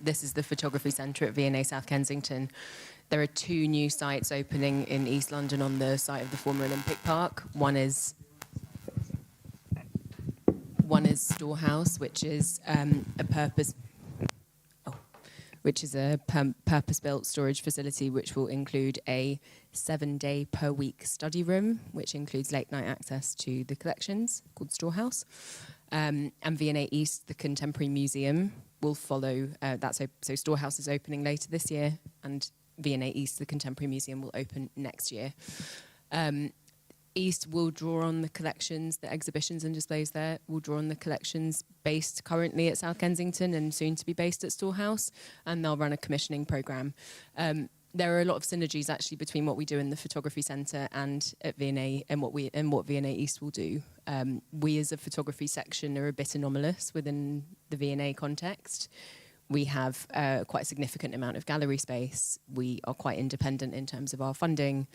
This is the Photography Centre at V&A South Kensington. There are 2 new sites opening in East London on the site of the former Olympic Park. One is Storehouse, which is a purpose-built storage facility, which will include a 7-day per week study room, which includes late night access to the collections, called Storehouse. And V&A East, the Contemporary Museum, will follow that. So Storehouse is opening later this year, and V&A East, the Contemporary Museum, will open next year. East will draw on the collections, the exhibitions and displays there will draw on the collections based currently at South Kensington and soon to be based at Storehouse, and they'll run a commissioning programme. There are a lot of synergies actually between what we do in the photography centre and at V&A and what V&A East will do. We as a photography section are a bit anomalous within the V&A context. We have quite a significant amount of gallery space. We are quite independent in terms of our funding.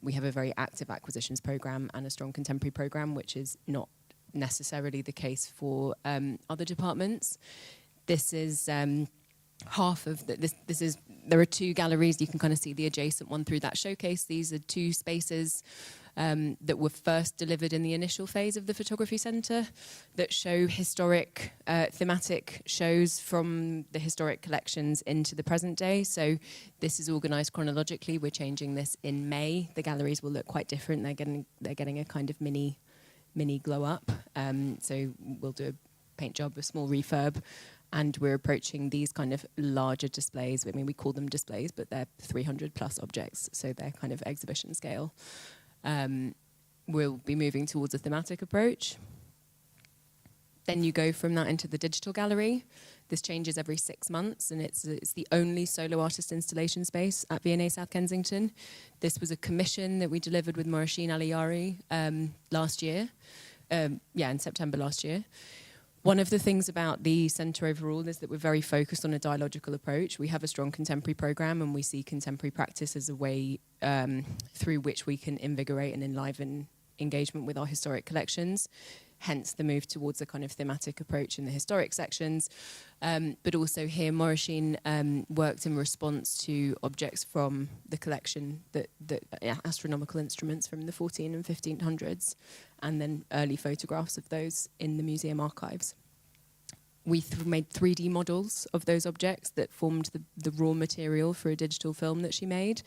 We have a very active acquisitions programme and a strong contemporary programme, which is not necessarily the case for other departments. This is half of this is. There are 2 galleries. You can kind of see the adjacent one through that showcase. These are 2 spaces that were first delivered in the initial phase of the photography centre that show historic thematic shows from the historic collections into the present day. So this is organised chronologically. We're changing this in May. The galleries will look quite different. They're getting a kind of mini glow up. So we'll do a paint job, a small refurb. And we're approaching these kind of larger displays. I mean, we call them displays, but they're 300 plus objects, so they're kind of exhibition scale. We'll be moving towards a thematic approach. Then you go from that into the digital gallery. This changes every 6 months, and it's the only solo artist installation space at V&A South Kensington. This was a commission that we delivered with Morashine Aliyari last year, in September last year. One of the things about the centre overall is that we're very focused on a dialogical approach. We have a strong contemporary programme, and we see contemporary practice as a way through which we can invigorate and enliven engagement with our historic collections, hence the move towards a kind of thematic approach in the historic sections. But also here, Morashine worked in response to objects from the collection, astronomical instruments from the 14 and 1500s, and then early photographs of those in the museum archives. We made 3D models of those objects that formed the raw material for a digital film that she made,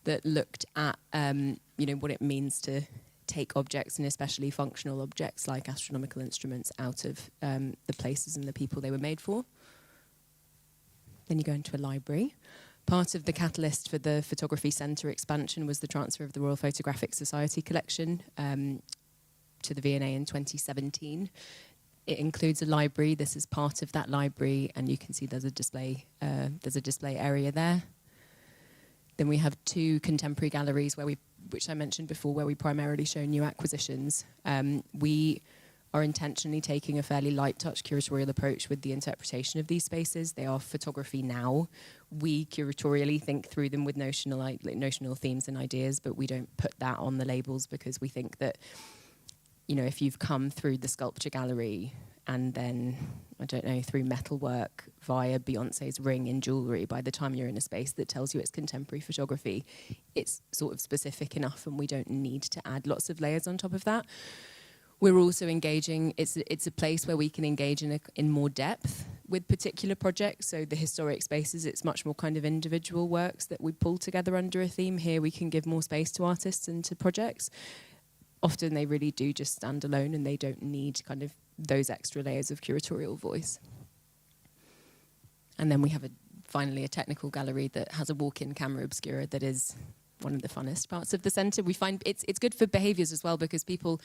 that looked at what it means to take objects, and especially functional objects like astronomical instruments, out of the places and the people they were made for. Then you go into a library. Part of the catalyst for the Photography Centre expansion was the transfer of the Royal Photographic Society collection to the V&A in 2017. It includes a library. This is part of that library, and you can see there's a display area there. Then we have 2 contemporary galleries which I mentioned before, where we primarily show new acquisitions. We are intentionally taking a fairly light touch curatorial approach with the interpretation of these spaces. They are photography now. We curatorially think through them with notional themes and ideas, but we don't put that on the labels because we think that, you know, if you've come through the sculpture gallery and then, I don't know, through metalwork via Beyonce's ring in jewellery, by the time you're in a space that tells you it's contemporary photography, it's sort of specific enough and we don't need to add lots of layers on top of that. We're also engaging, it's a place where we can engage in more depth with particular projects. So the historic spaces, it's much more kind of individual works that we pull together under a theme. Here we can give more space to artists and to projects. Often they really do just stand alone and they don't need kind of those extra layers of curatorial voice. And then we have finally a technical gallery that has a walk-in camera obscura that is one of the funnest parts of the centre. We find it's good for behaviours as well because people,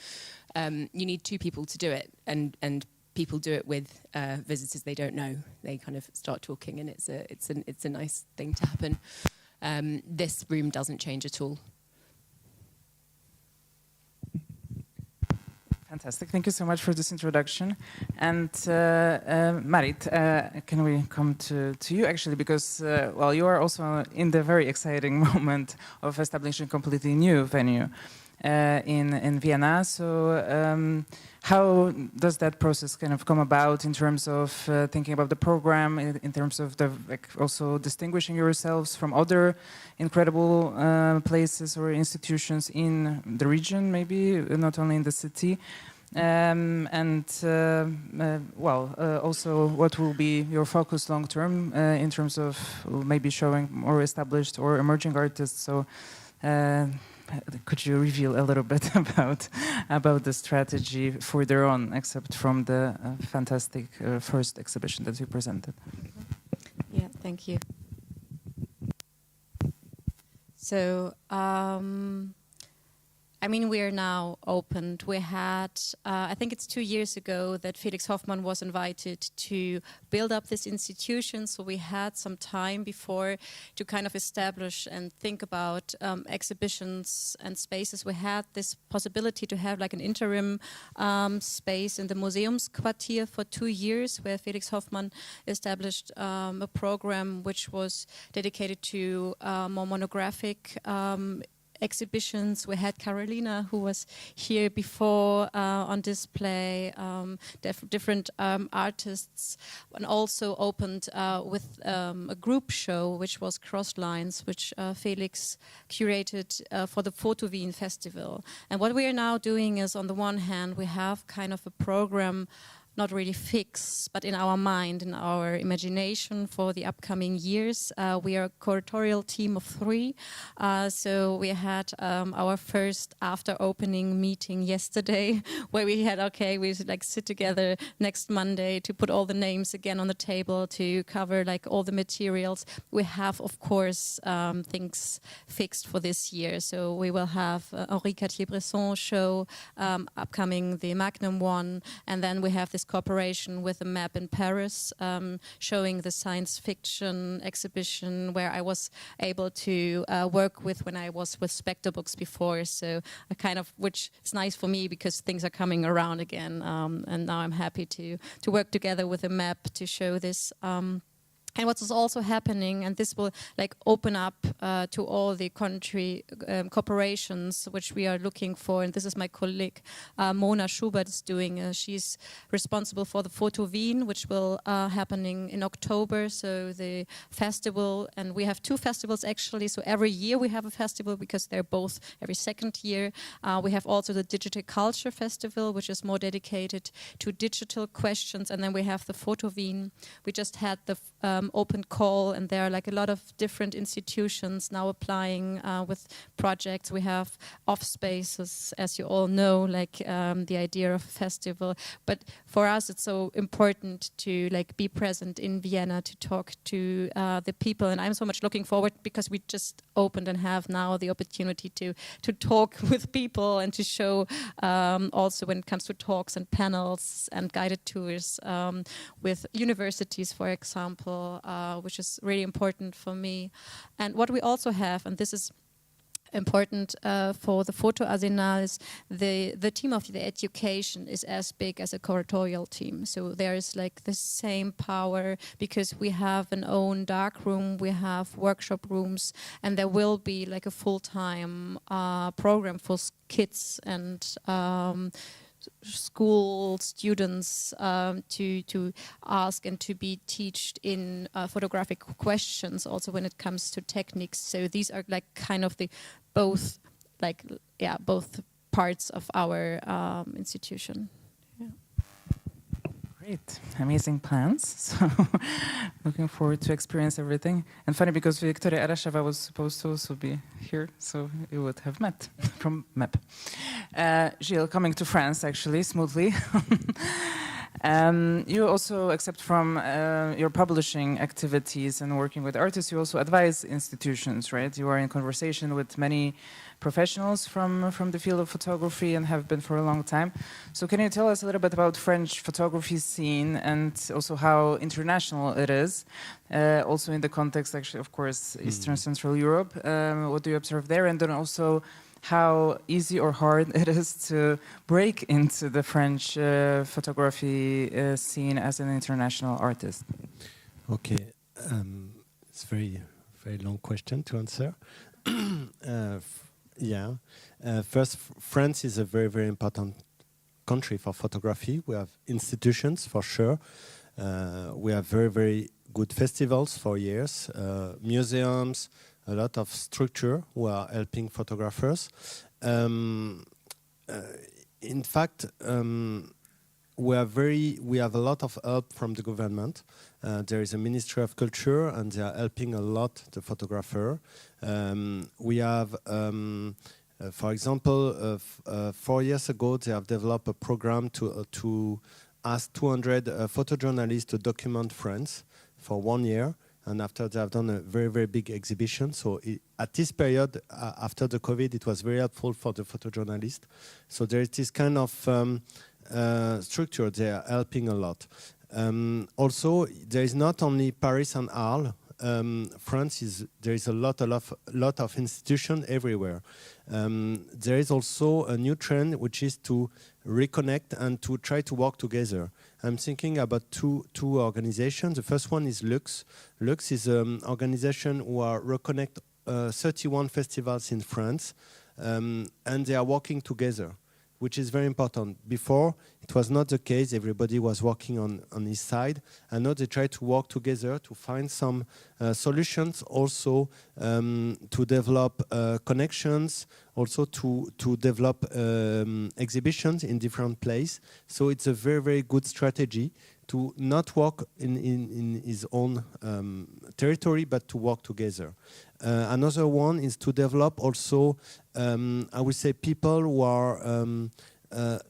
you need 2 people to do it, and people do it with visitors they don't know. They kind of start talking, and it's a nice thing to happen. This room doesn't change at all. Fantastic. Thank you so much for this introduction. And Marit, can we come to you actually? Because, well, you are also in the very exciting moment of establishing a completely new venue in Vienna. So how does that process kind of come about in terms of thinking about the program, in terms of the, also distinguishing yourselves from other incredible places or institutions in the region, maybe not only in the city? Also what will be your focus long term in terms of maybe showing more established or emerging artists? So could you reveal a little bit about the strategy further on, except from the fantastic first exhibition that you presented? Yeah, thank you. So, I mean, we are now opened. We had, I think it's 2 years ago that Felix Hoffmann was invited to build up this institution. So we had some time before to kind of establish and think about exhibitions and spaces. We had this possibility to have like an interim space in the Museumsquartier for 2 years, where Felix Hoffmann established a program which was dedicated to more monographic exhibitions. We had Carolina, who was here before, on display, different artists, and also opened with a group show, which was Cross Lines, which Felix curated for the Photo Wien Festival. And what we are now doing is, on the one hand, we have kind of a program not really fixed, but in our mind, in our imagination for the upcoming years. We are a curatorial team of 3. So we had our first after opening meeting yesterday, where we had, we should like sit together next Monday to put all the names again on the table, to cover like all the materials. We have, of course, things fixed for this year. So we will have Henri Cartier-Bresson show, upcoming the Magnum one, and then we have this cooperation with a map in Paris, showing the science fiction exhibition where I was able to work with when I was with Spectre Books before. So I kind of, which is nice for me because things are coming around again, and now I'm happy to work together with a map to show this. And what is also happening, and this will like open up to all the country corporations which we are looking for, and this is my colleague Mona Schubert is doing. She's responsible for the Photo Wien, which will happening in October. So the festival, and we have 2 festivals actually. So every year we have a festival because they're both every second year. We have also the Digital Culture Festival, which is more dedicated to digital questions, and then we have the Photo Wien. We just had the open call, and there are like a lot of different institutions now applying with projects. We have off spaces, as you all know, like the idea of a festival. But for us, it's so important to like be present in Vienna to talk to the people, and I'm so much looking forward because we just opened and have now the opportunity to talk with people and to show also when it comes to talks and panels and guided tours with universities, for example, which is really important for me. And what we also have, and this is important for the Photo Arsenal, is the team of the education is as big as a curatorial team. So there is like the same power because we have an own dark room, we have workshop rooms, and there will be like a full-time program for kids and school students to ask and to be taught in photographic questions also when it comes to techniques. So these are like kind of the both parts of our institution. Great, amazing plans. So looking forward to experience everything. And funny because Wiktoria Arasheva was supposed to also be here, so you would have met from MEP. Gilles, coming to France actually smoothly. You also, except from your publishing activities and working with artists, you also advise institutions, right? You are in conversation with many professionals from the field of photography and have been for a long time. So can you tell us a little bit about French photography scene and also how international it is? Also in the context, actually, of course, Eastern Central Europe. What do you observe there? And then also how easy or hard it is to break into the French photography scene as an international artist? Okay, it's a very, very long question to answer. First, France is a very, very important country for photography. We have institutions for sure. We have very, very good festivals for years, museums, a lot of structure who are helping photographers. In fact, we have a lot of help from the government. There is a Ministry of Culture, and they are helping a lot the photographer. We have, for example, 4 years ago, they have developed a program to ask 200 photojournalists to document France for 1 year. And after they have done a very, very big exhibition. So at this period, after the COVID, it was very helpful for the photojournalist. So there is this kind of structure. They are helping a lot. Also, there is not only Paris and Arles. France there is a lot of institutions everywhere. There is also a new trend, which is to reconnect and to try to work together. I'm thinking about two organizations. The first one is LUX. LUX is an organization who are reconnect 31 festivals in France, and they are working together, which is very important. Before, it was not the case. Everybody was working on his side. And now they try to work together to find some solutions, also to develop connections, also to develop exhibitions in different places. So it's a very, very good strategy to not work in his own territory, but to work together. Another one is to develop also, I would say, people who are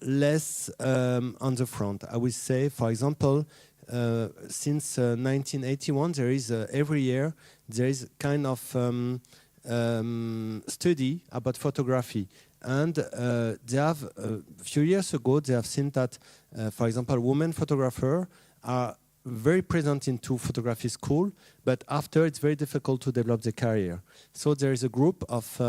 less on the front. I would say, for example, since 1981, there is every year there is kind of study about photography. And they have, a few years ago, they have seen that, for example, women photographers are very present into photography school, but after it's very difficult to develop the career. So there is a group of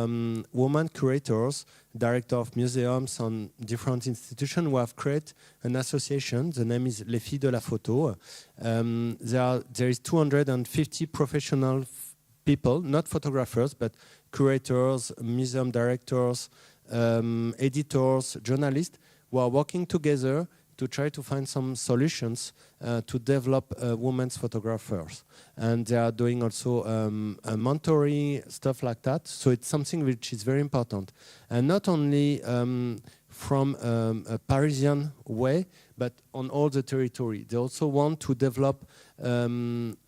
women curators, director of museums and different institutions who have created an association. The name is Les Filles de la Photo. There is 250 professional people, not photographers, but curators, museum directors, editors, journalists, who are working together to try to find some solutions to develop women's photographers. And they are doing also mentoring, stuff like that. So it's something which is very important. And not only from a Parisian way, but on all the territory. They also want to develop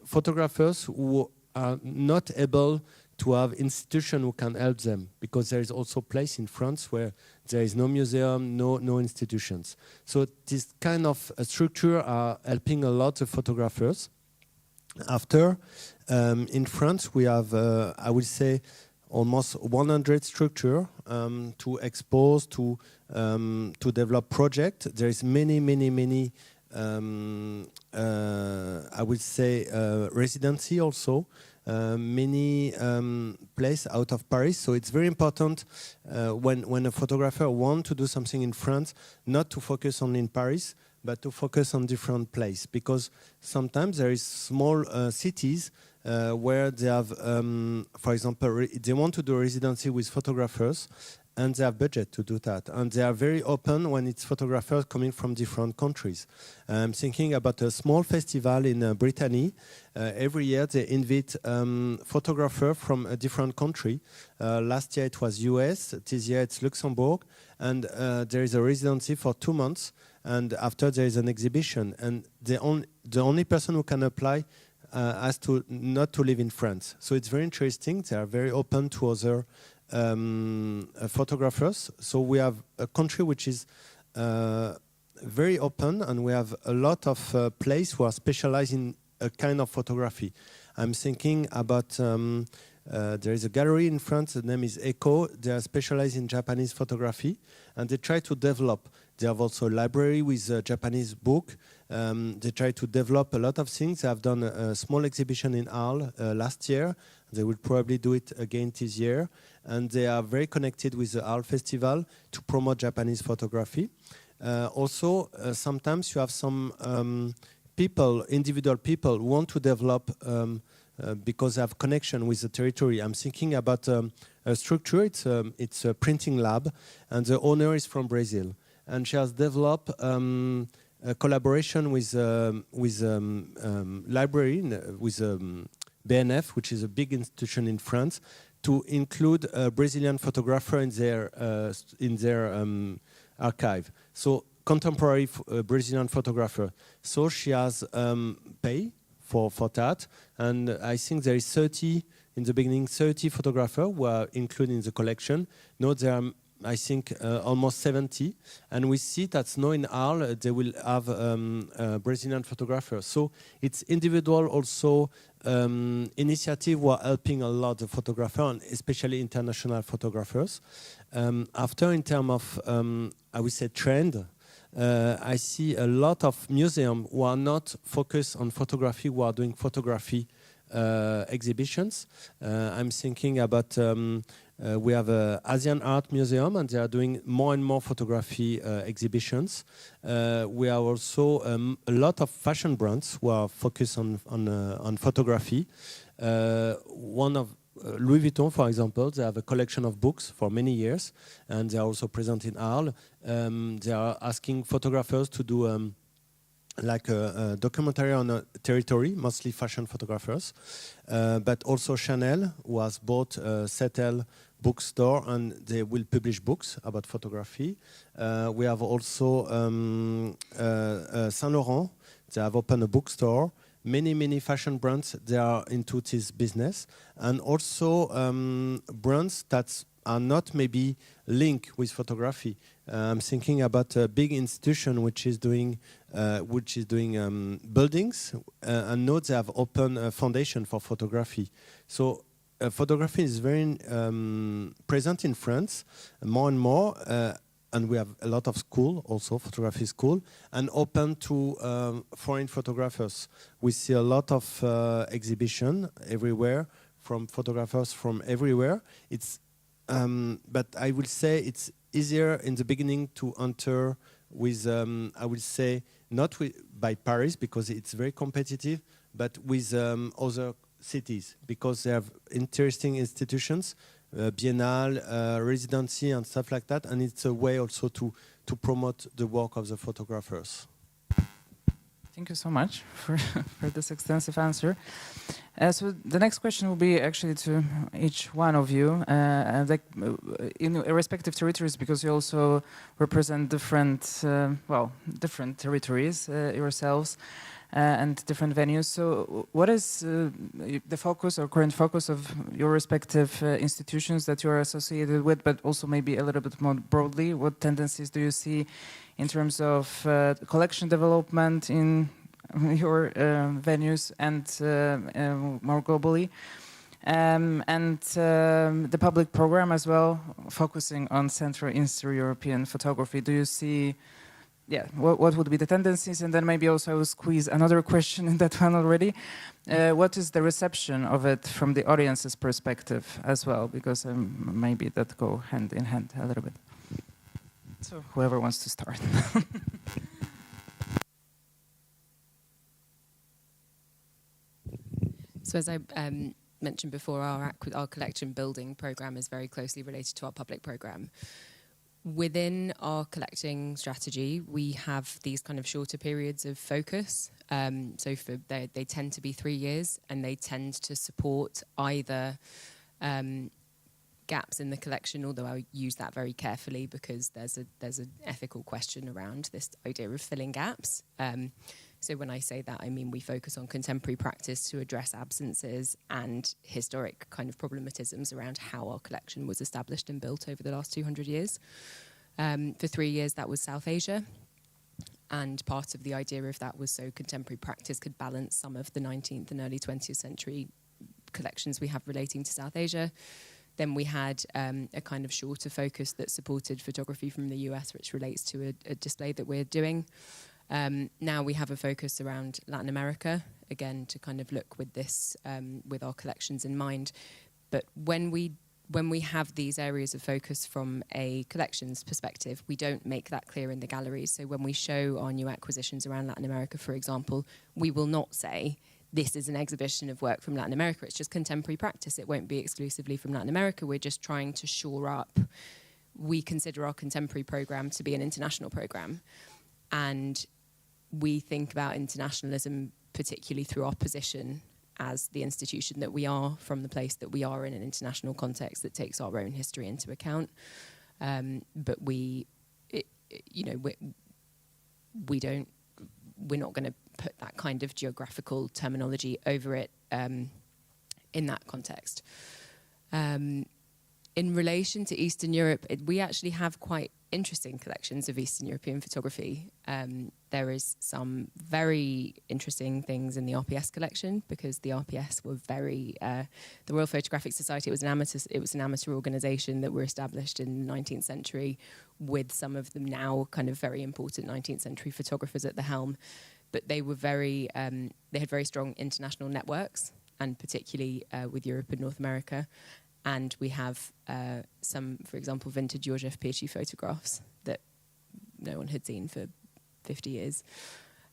photographers who are not able to have institutions who can help them, because there is also a place in France where there is no museum, no institutions. So this kind of structure are helping a lot of photographers. After, in France, we have, I would say, almost 100 structure to expose, to develop projects. There is many I would say residency also, many places out of Paris. So it's very important when a photographer wants to do something in France, not to focus only in Paris, but to focus on different places, because sometimes there is small cities where they have, for example, they want to do residency with photographers, and they have budget to do that. And they are very open when it's photographers coming from different countries. I'm thinking about a small festival in Brittany. Every year they invite photographers from a different country. Last year it was US, this year it's Luxembourg, and there is a residency for 2 months, and after there is an exhibition. And the only person who can apply has to not to live in France. So it's very interesting. They are very open to other photographers. So we have a country which is very open, and we have a lot of places who are specialized in a kind of photography. I'm thinking about there is a gallery in France. The name is Echo. They are specialized in Japanese photography, and they try to develop. They have also a library with a Japanese book. They try to develop a lot of things. They have done a small exhibition in Arles last year. They will probably do it again this year. And they are very connected with the Arles Festival to promote Japanese photography. Also, sometimes you have some people, individual people, who want to develop because they have connection with the territory. I'm thinking about a structure. It's a printing lab, and the owner is from Brazil. And she has developed a collaboration with library, with BNF, which is a big institution in France, to include a Brazilian photographer in their archive. So contemporary Brazilian photographer. So she has pay for that, and I think there is 30 in the beginning, 30 photographers who are included in the collection. Now there are, I think, almost 70, and we see that now in Arles they will have Brazilian photographers. So it's individual also initiative who are helping a lot the photographer, and especially international photographers. After, in terms of, I would say, trend, I see a lot of museums who are not focused on photography, who are doing photography exhibitions. I'm thinking about we have an Asian art museum, and they are doing more and more photography exhibitions. We have also a lot of fashion brands who are focused on photography. One of Louis Vuitton, for example, they have a collection of books for many years, and they are also present in Arles. They are asking photographers to do like a documentary on a territory, mostly fashion photographers, but also Chanel, who has bought a Settle bookstore, and they will publish books about photography. We have also Saint Laurent. They have opened a bookstore. Many fashion brands, they are into this business, and also brands that are not maybe linked with photography. I'm thinking about a big institution which is doing buildings, and now they have opened a foundation for photography. So photography is very present in France, more and more, and we have a lot of school, also photography school, and open to foreign photographers. We see a lot of exhibition everywhere from photographers from everywhere. It's but I will say it's easier in the beginning to enter with, I will say, not by Paris, because it's very competitive, but with other cities, because they have interesting institutions, biennale, residency, and stuff like that, and it's a way also to promote the work of the photographers. Thank you so much for, for this extensive answer. So the next question will be actually to each one of you, in respective territories, because you also represent different, different territories yourselves and different venues. So what is the focus or current focus of your respective institutions that you are associated with, but also maybe a little bit more broadly? What tendencies do you see in terms of collection development in your venues and more globally? And the public program as well, focusing on Central Eastern European photography. Do you see, what would be the tendencies? And then maybe also I will squeeze another question in that one already. What is the reception of it from the audience's perspective as well? Because maybe that go hand in hand a little bit. So whoever wants to start. So as I mentioned before, our collection building program is very closely related to our public program. Within our collecting strategy, we have these kind of shorter periods of focus. So they tend to be 3 years, and they tend to support either gaps in the collection, although I use that very carefully because there's an ethical question around this idea of filling gaps. So when I say that, I mean we focus on contemporary practice to address absences and historic kind of problematisms around how our collection was established and built over the last 200 years. For 3 years, that was South Asia. And part of the idea of that was so contemporary practice could balance some of the 19th and early 20th century collections we have relating to South Asia. Then we had a kind of shorter focus that supported photography from the US, which relates to a display that we're doing. Now we have a focus around Latin America, again, to kind of look with this, with our collections in mind. But when we have these areas of focus from a collections perspective, we don't make that clear in the galleries. So when we show our new acquisitions around Latin America, for example, we will not say, this is an exhibition of work from Latin America. It's just contemporary practice. It won't be exclusively from Latin America. We're just trying to shore up. We consider our contemporary program to be an international program. And we think about internationalism particularly through our position as the institution that we are, from the place that we are in an international context that takes our own history into account. But we're not going to put that kind of geographical terminology over it in that context. In relation to Eastern Europe, we actually have quite interesting collections of Eastern European photography. There is some very interesting things in the RPS collection, because the RPS were the Royal Photographic Society, it was an amateur organisation that were established in the 19th century with some of them now kind of very important 19th century photographers at the helm. But they were they had very strong international networks, and particularly with Europe and North America. And we have some, for example, vintage József Pécsi photographs that no one had seen for 50 years.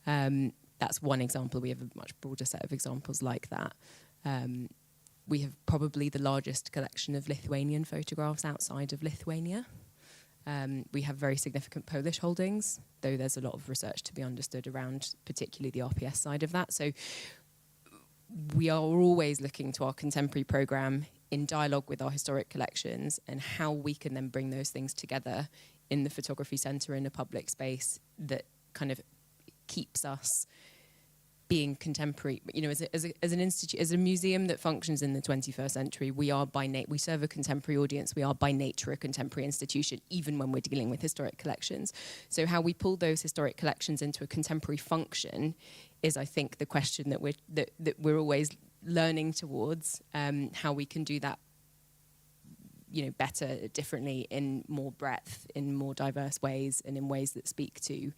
That's one example. We have a much broader set of examples like that. We have probably the largest collection of Lithuanian photographs outside of Lithuania. We have very significant Polish holdings, though there's a lot of research to be understood around particularly the RPS side of that. So we are always looking to our contemporary program in dialogue with our historic collections and how we can then bring those things together in the photography centre in a public space that kind of keeps us being contemporary. You know, as an institute, as a museum that functions in the 21st century, we are we serve a contemporary audience. We are by nature a contemporary institution, even when we're dealing with historic collections. So how we pull those historic collections into a contemporary function is, I think, the question that we're always learning towards, how we can do that, you know, better, differently, in more breadth, in more diverse ways, and in ways that speak to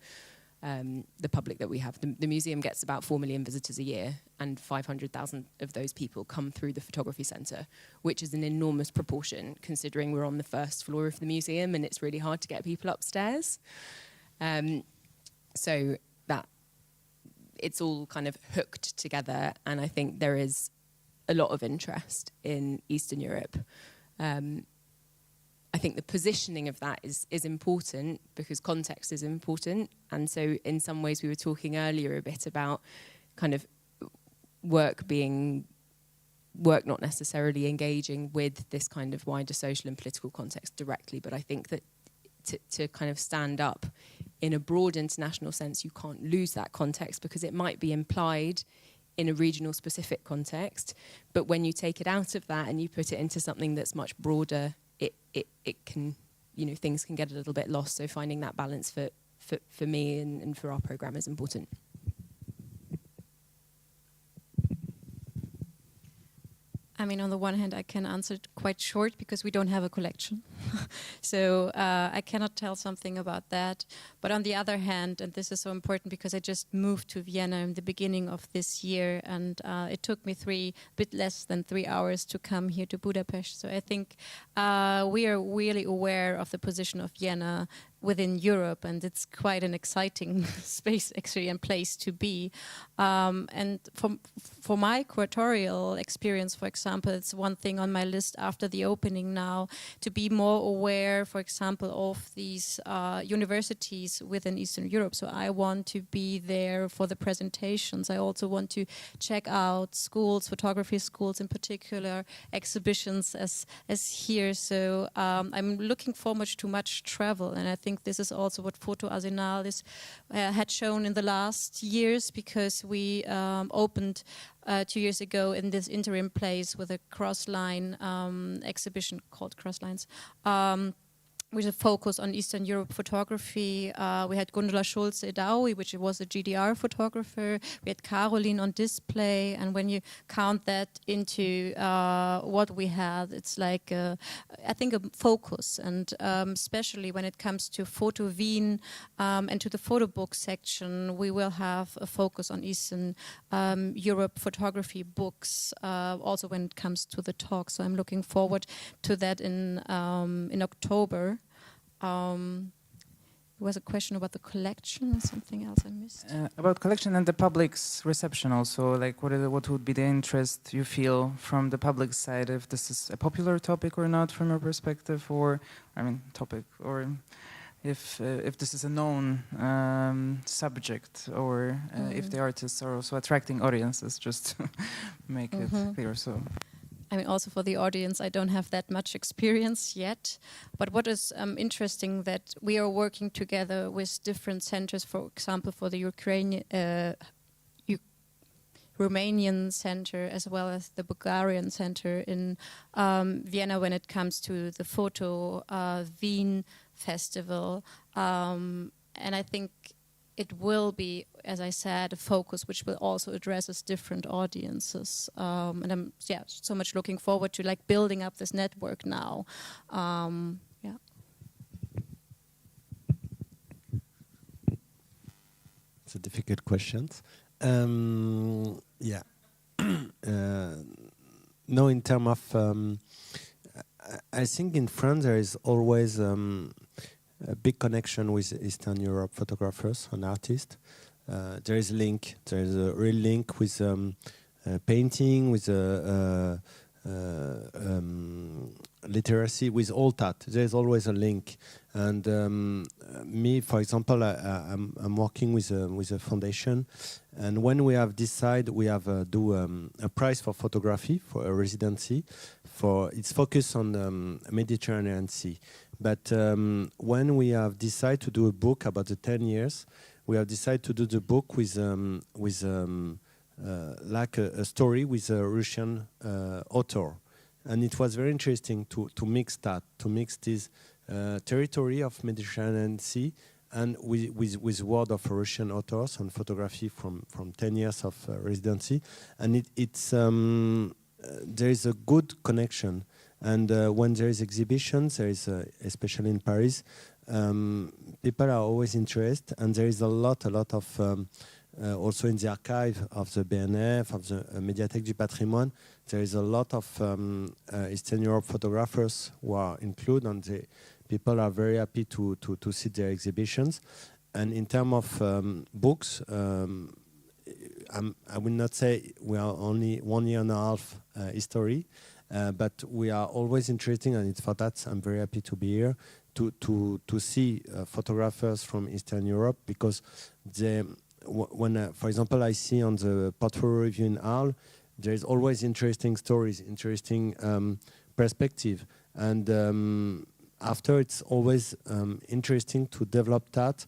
the public that we have. The museum gets about 4 million visitors a year, and 500,000 of those people come through the photography centre, which is an enormous proportion, considering we're on the first floor of the museum and it's really hard to get people upstairs. So that it's all kind of hooked together, and I think there is a lot of interest in Eastern Europe. I think the positioning of that is important because context is important. And so in some ways we were talking earlier a bit about kind of work not necessarily engaging with this kind of wider social and political context directly, but I think that to kind of stand up in a broad international sense, you can't lose that context because it might be implied in a regional specific context, but when you take it out of that and you put it into something that's much broader, it can, you know, things can get a little bit lost. So finding that balance for me and for our program is important. I mean, on the one hand, I can answer it quite short because we don't have a collection. So I cannot tell something about that. But on the other hand, and this is so important because I just moved to Vienna in the beginning of this year, and it took me a bit less than 3 hours to come here to Budapest. So I think we are really aware of the position of Vienna within Europe, and it's quite an exciting space actually and place to be. And for my curatorial experience, for example, it's one thing on my list after the opening now, to be more aware, for example, of these universities within Eastern Europe. So I want to be there for the presentations. I also want to check out schools, photography schools in particular, exhibitions as here. So I'm looking forward to much travel, and I think this is also what Photo Arsenal had shown in the last years, because we opened 2 years ago in this interim place with a cross-line exhibition called Crosslines, with a focus on Eastern Europe photography. We had Gundula Schulze-Edaui, which was a GDR photographer. We had Caroline on display. And when you count that into what we had, it's like, I think, a focus. And especially when it comes to Photo Wien and to the photo book section, we will have a focus on Eastern Europe photography books, also when it comes to the talk. So I'm looking forward to that in October. There was a question about the collection and something else I missed. About collection and the public's reception also, like what would be the interest you feel from the public side, if this is a popular topic or not from your perspective, or, I mean, topic, or if this is a known subject, or if the artists are also attracting audiences, just to make it clear. So. I mean, also for the audience, I don't have that much experience yet. But what is interesting that we are working together with different centers, for example, for the Romanian center as well as the Bulgarian center in Vienna when it comes to the Photo Wien festival. And I think it will be, as I said, a focus which will also address different audiences. And I'm so much looking forward to like building up this network now. It's a difficult question. No, in terms of, I think in France there is always a big connection with Eastern Europe photographers and artists. There is a link. There is a real link with painting, with literacy, with all that. There is always a link. And me, for example, I'm working with a foundation, and when we have decided, we have do a prize for photography for a residency. It's focused on the Mediterranean Sea. But when we have decided to do a book about the 10 years, we have decided to do the book with like a story with a Russian author. And it was very interesting to mix this territory of Mediterranean Sea and with word of Russian authors and photography from 10 years of residency. And there is a good connection. And when there is exhibitions, there is especially in Paris, people are always interested, and there is a lot of also in the archive of the BNF, of the Médiathèque du Patrimoine, there is a lot of Eastern Europe photographers who are included, and the people are very happy to see their exhibitions. And in terms of books, I will not say we are only 1.5 years history. But we are always interesting, and it's for that I'm very happy to be here, to see photographers from Eastern Europe, because when, for example, I see on the portfolio review in Arles, there is always interesting stories, interesting perspective, and after it's always interesting to develop that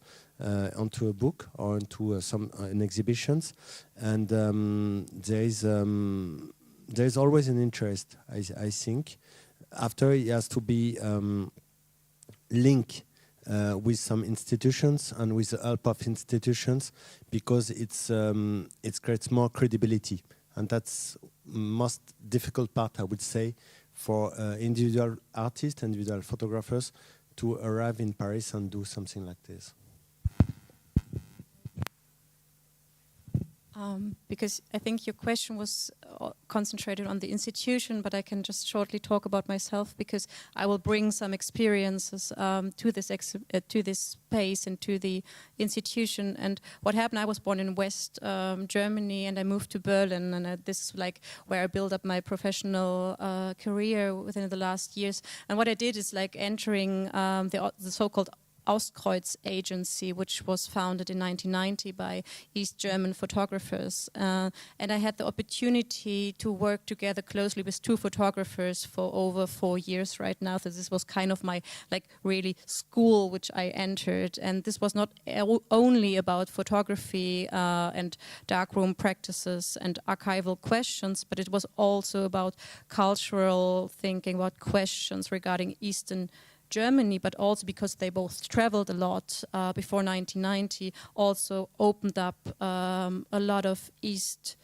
onto a book or into some exhibitions, and there's always an interest. I think after it has to be linked with some institutions and with the help of institutions, because it creates more credibility, and that's most difficult part, I would say, for individual artists, individual photographers to arrive in Paris and do something like this. Because I think your question was concentrated on the institution, but I can just shortly talk about myself, because I will bring some experiences to this space and to the institution. And what happened, I was born in West Germany, and I moved to Berlin, and this is like where I built up my professional career within the last years. And what I did is like entering the so-called REZO Agency, which was founded in 1990 by East German photographers. And I had the opportunity to work together closely with two photographers for over 4 years right now. So this was kind of my like really school which I entered. And this was not only about photography and darkroom practices and archival questions, but it was also about cultural thinking, about questions regarding Eastern Germany, but also because they both traveled a lot before 1990, also opened up a lot of Eastern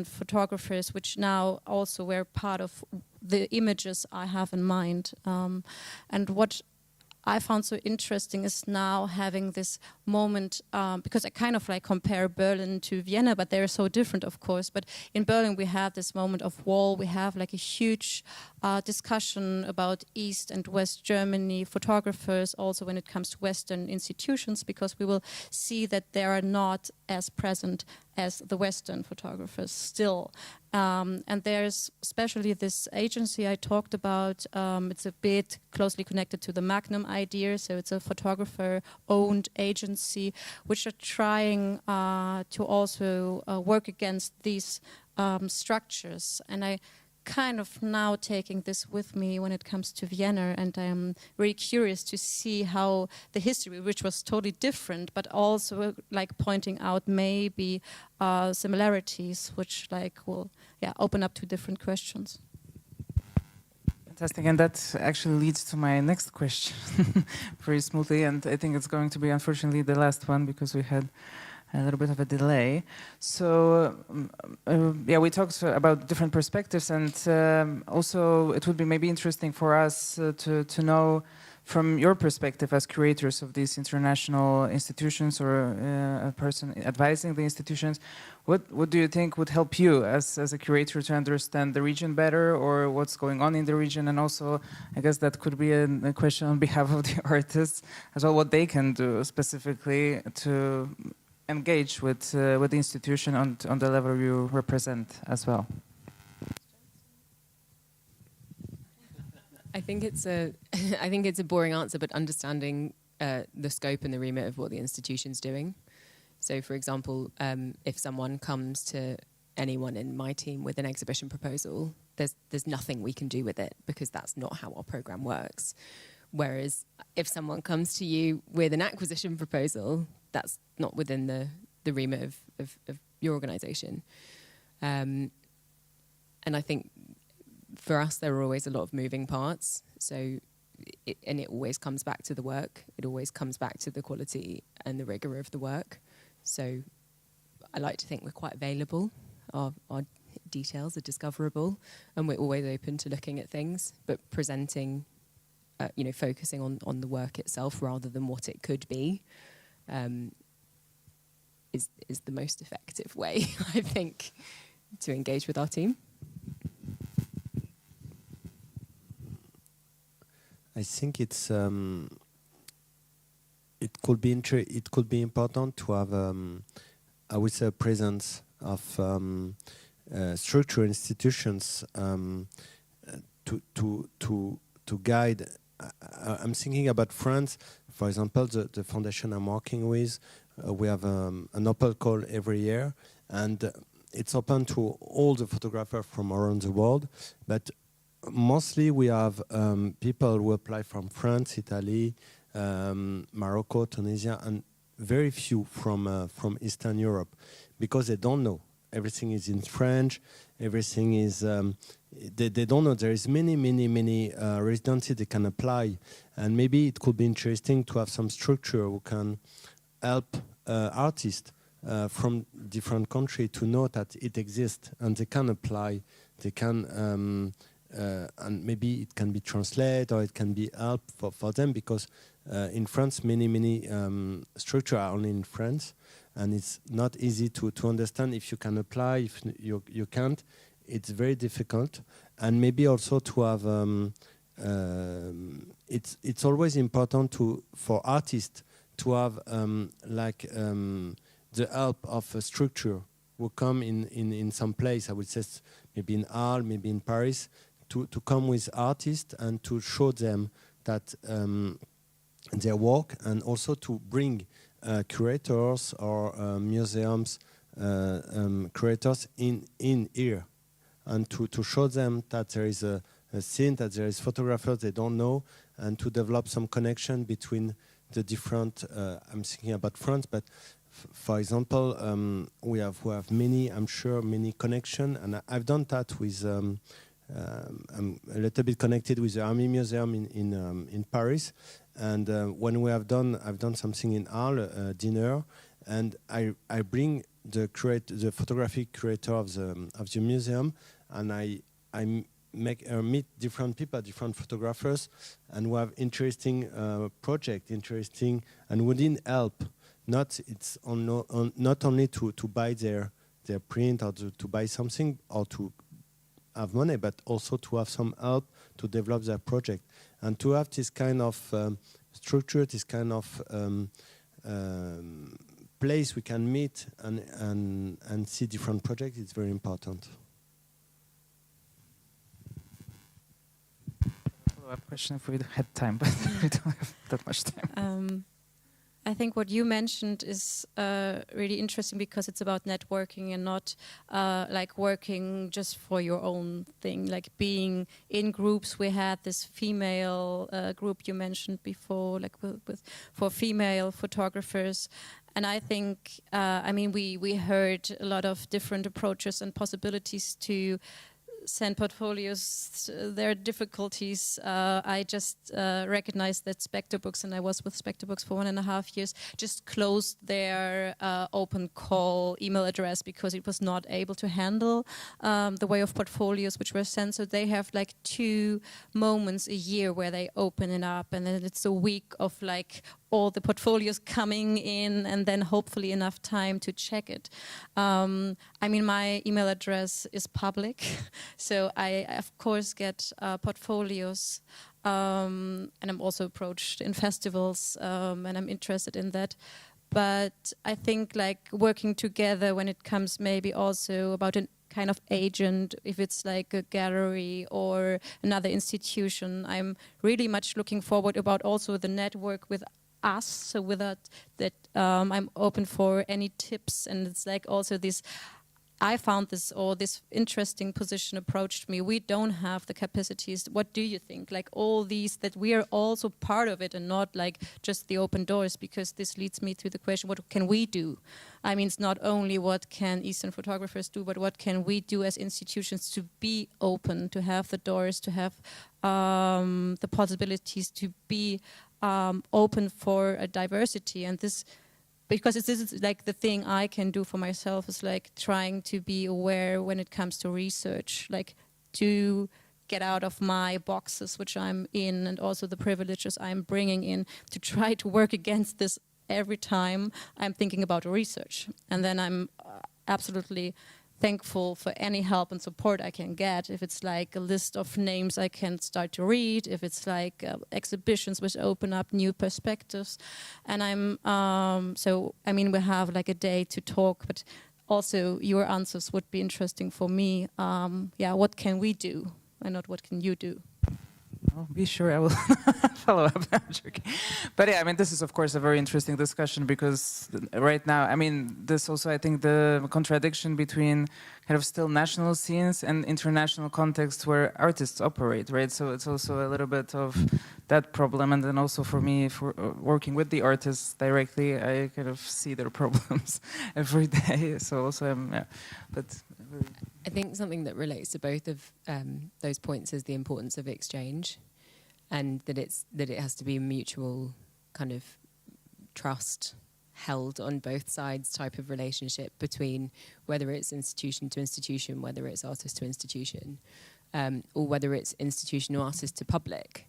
photographers, which now also were part of the images I have in mind. And what I found so interesting is now having this moment, because I kind of like compare Berlin to Vienna, but they're so different, of course. But in Berlin, we have this moment of wall. We have like a huge discussion about East and West Germany photographers, also when it comes to Western institutions, because we will see that they are not as present as the Western photographers still. And there's especially this agency I talked about. It's a bit closely connected to the Magnum idea. So it's a photographer-owned agency which are trying to also work against these structures. And I kind of now taking this with me when it comes to Vienna, and I'm very curious to see how the history, which was totally different, but also like pointing out maybe similarities, which like will open up to different questions. Fantastic, and that actually leads to my next question very smoothly, and I think it's going to be unfortunately the last one because we had a little bit of a delay. So, we talked about different perspectives, and also it would be maybe interesting for us to know from your perspective as curators of these international institutions, or a person advising the institutions, what do you think would help you as a curator to understand the region better, or what's going on in the region? And also, I guess that could be a question on behalf of the artists as well, what they can do specifically to engage with the institution on the level you represent as well. I think it's a boring answer, but understanding the scope and the remit of what the institution's doing. So, for example, if someone comes to anyone in my team with an exhibition proposal, there's nothing we can do with it because that's not how our program works. Whereas if someone comes to you with an acquisition proposal, that's not within the remit of your organisation. And I think for us, there are always a lot of moving parts. So, it always comes back to the work. It always comes back to the quality and the rigour of the work. So, I like to think we're quite available. Our details are discoverable, and we're always open to looking at things, but presenting, focusing on the work itself rather than what it could be, is the most effective way, I think, to engage with our team. I think it's it could be important to have I would say a presence of structure institutions to guide. I'm thinking about France, for example, the foundation I'm working with. We have an open call every year, and it's open to all the photographers from around the world. But mostly we have people who apply from France, Italy, Morocco, Tunisia, and very few from Eastern Europe, because they don't know. Everything is in French. Everything is. They don't know. There is many residency they can apply, and maybe it could be interesting to have some structure who can help artists from different countries to know that it exists and they can apply. They can, and maybe it can be translated or it can be help for them, because in France many structures are only in France. And it's not easy to understand if you can apply, if you can't. It's very difficult. And maybe also to have, it's always important for artists to have the help of a structure who come in some place, I would say maybe in Arles, maybe in Paris, to come with artists and to show them that their work, and also to bring curators or museums curators in here, and to show them that there is a scene, that there is photographers they don't know, and to develop some connection between the different. I'm thinking about France, but for example, we have many, I'm sure, many connection, and I've done that with. I'm a little bit connected with the Army Museum in Paris, and when I've done something in Arles, dinner, and I bring the photographic curator of the museum, and I meet different people, different photographers, and we have interesting project, and within help. Not only to buy their print or to buy something or to have money, but also to have some help to develop their project, and to have this kind of structure, this kind of place we can meet and see different projects. It's very important. Follow-up question if we had time, but we don't have that much time. I think what you mentioned is really interesting, because it's about networking and not like working just for your own thing, like being in groups. We had this female group you mentioned before, like for female photographers. And I think, I mean, we heard a lot of different approaches and possibilities to send portfolios. There are difficulties. I just recognized that Spectre Books, and I was with Spectre Books for 1.5 years, just closed their open call email address because it was not able to handle the way of portfolios which were sent. So they have like 2 moments a year where they open it up, and then it's a week of like all the portfolios coming in, and then hopefully enough time to check it. I mean, my email address is public, so I of course get portfolios, and I'm also approached in festivals, and I'm interested in that. But I think like working together when it comes maybe also about an kind of agent, if it's like a gallery or another institution, I'm really much looking forward about also the network with us. So with that I'm open for any tips, and it's like also this, I found this interesting position approached me. We don't have the capacities. What do you think? Like all these, that we are also part of it and not like just the open doors, because this leads me to the question, what can we do? I mean, it's not only what can Eastern photographers do, but what can we do as institutions to be open, to have the doors, to have the possibilities to be open for a diversity. And this, because this is like the thing I can do for myself, is like trying to be aware when it comes to research, like to get out of my boxes which I'm in, and also the privileges I'm bringing in, to try to work against this every time I'm thinking about research. And then I'm absolutely thankful for any help and support I can get. If it's like a list of names I can start to read, if it's like exhibitions which open up new perspectives. And I'm, so, I mean, we have like a day to talk, but also your answers would be interesting for me. Yeah, what can we do, and not what can you do? Oh, be sure I will follow up. I'm joking. But yeah, I mean, this is of course a very interesting discussion because right now, I mean, this also, I think, the contradiction between kind of still national scenes and international contexts where artists operate, right? So it's also a little bit of that problem. And then also for me, for working with the artists directly, I kind of see their problems every day. So also, yeah, but. I think something that relates to both of those points is the importance of exchange, and that it has to be a mutual kind of trust held on both sides type of relationship between whether it's institution to institution, whether it's artist to institution, or whether it's institution or artist to public,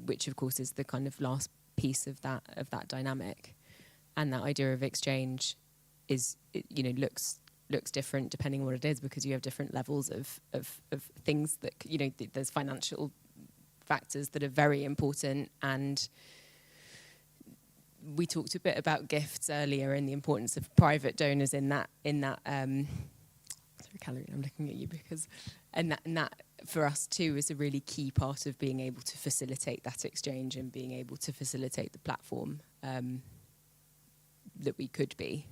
which of course is the kind of last piece of that dynamic. And that idea of exchange is, you know, looks different depending on what it is, because you have different levels of things that, you know, there's financial factors that are very important, and we talked a bit about gifts earlier and the importance of private donors in that sorry, Caroline, I'm looking at you because and that for us too is a really key part of being able to facilitate that exchange and being able to facilitate the platform that we could be.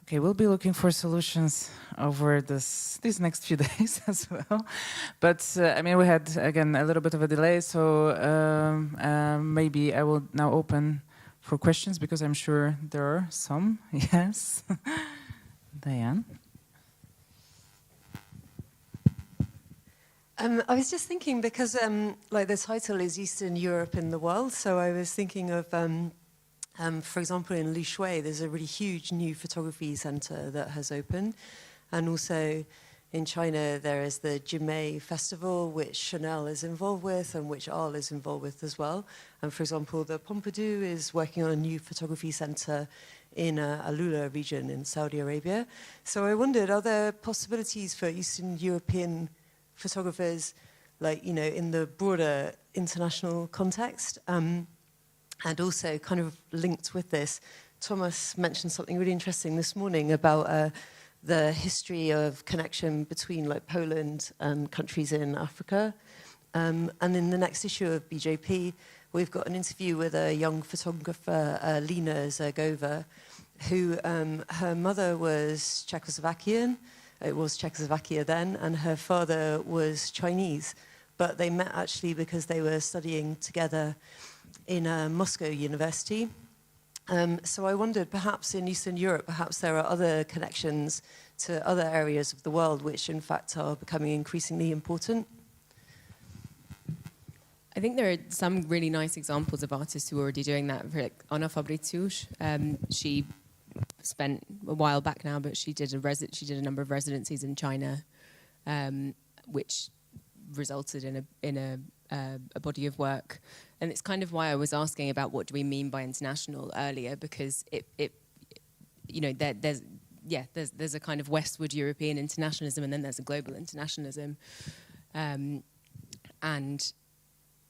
Okay, we'll be looking for solutions over these next few days as well. But I mean, we had, again, a little bit of a delay, so maybe I will now open for questions, because I'm sure there are some. Yes. Diane? I was just thinking, because like the title is Eastern Europe in the World, so I was thinking of for example, in Lü Shui, there's a really huge new photography center that has opened. And also in China, there is the Jimei Festival, which Chanel is involved with and which Arles is involved with as well. And for example, the Pompidou is working on a new photography center in Alula region in Saudi Arabia. So I wondered, are there possibilities for Eastern European photographers, like, you know, in the broader international context? And also kind of linked with this, Thomas mentioned something really interesting this morning about the history of connection between like Poland and countries in Africa. And in the next issue of BJP, we've got an interview with a young photographer, Lena Zergova, who her mother was Czechoslovakian. It was Czechoslovakia then, and her father was Chinese. But they met actually because they were studying together in Moscow University. So I wondered, perhaps in Eastern Europe, perhaps there are other connections to other areas of the world which in fact are becoming increasingly important. I think there are some really nice examples of artists who are already doing that. Like Anna Fabriciusz, she spent a while back now, but she did a number of residencies in China, which resulted in a body of work. And it's kind of why I was asking about what do we mean by international earlier, because it you know, there's a kind of Westward European internationalism, and then there's a global internationalism. And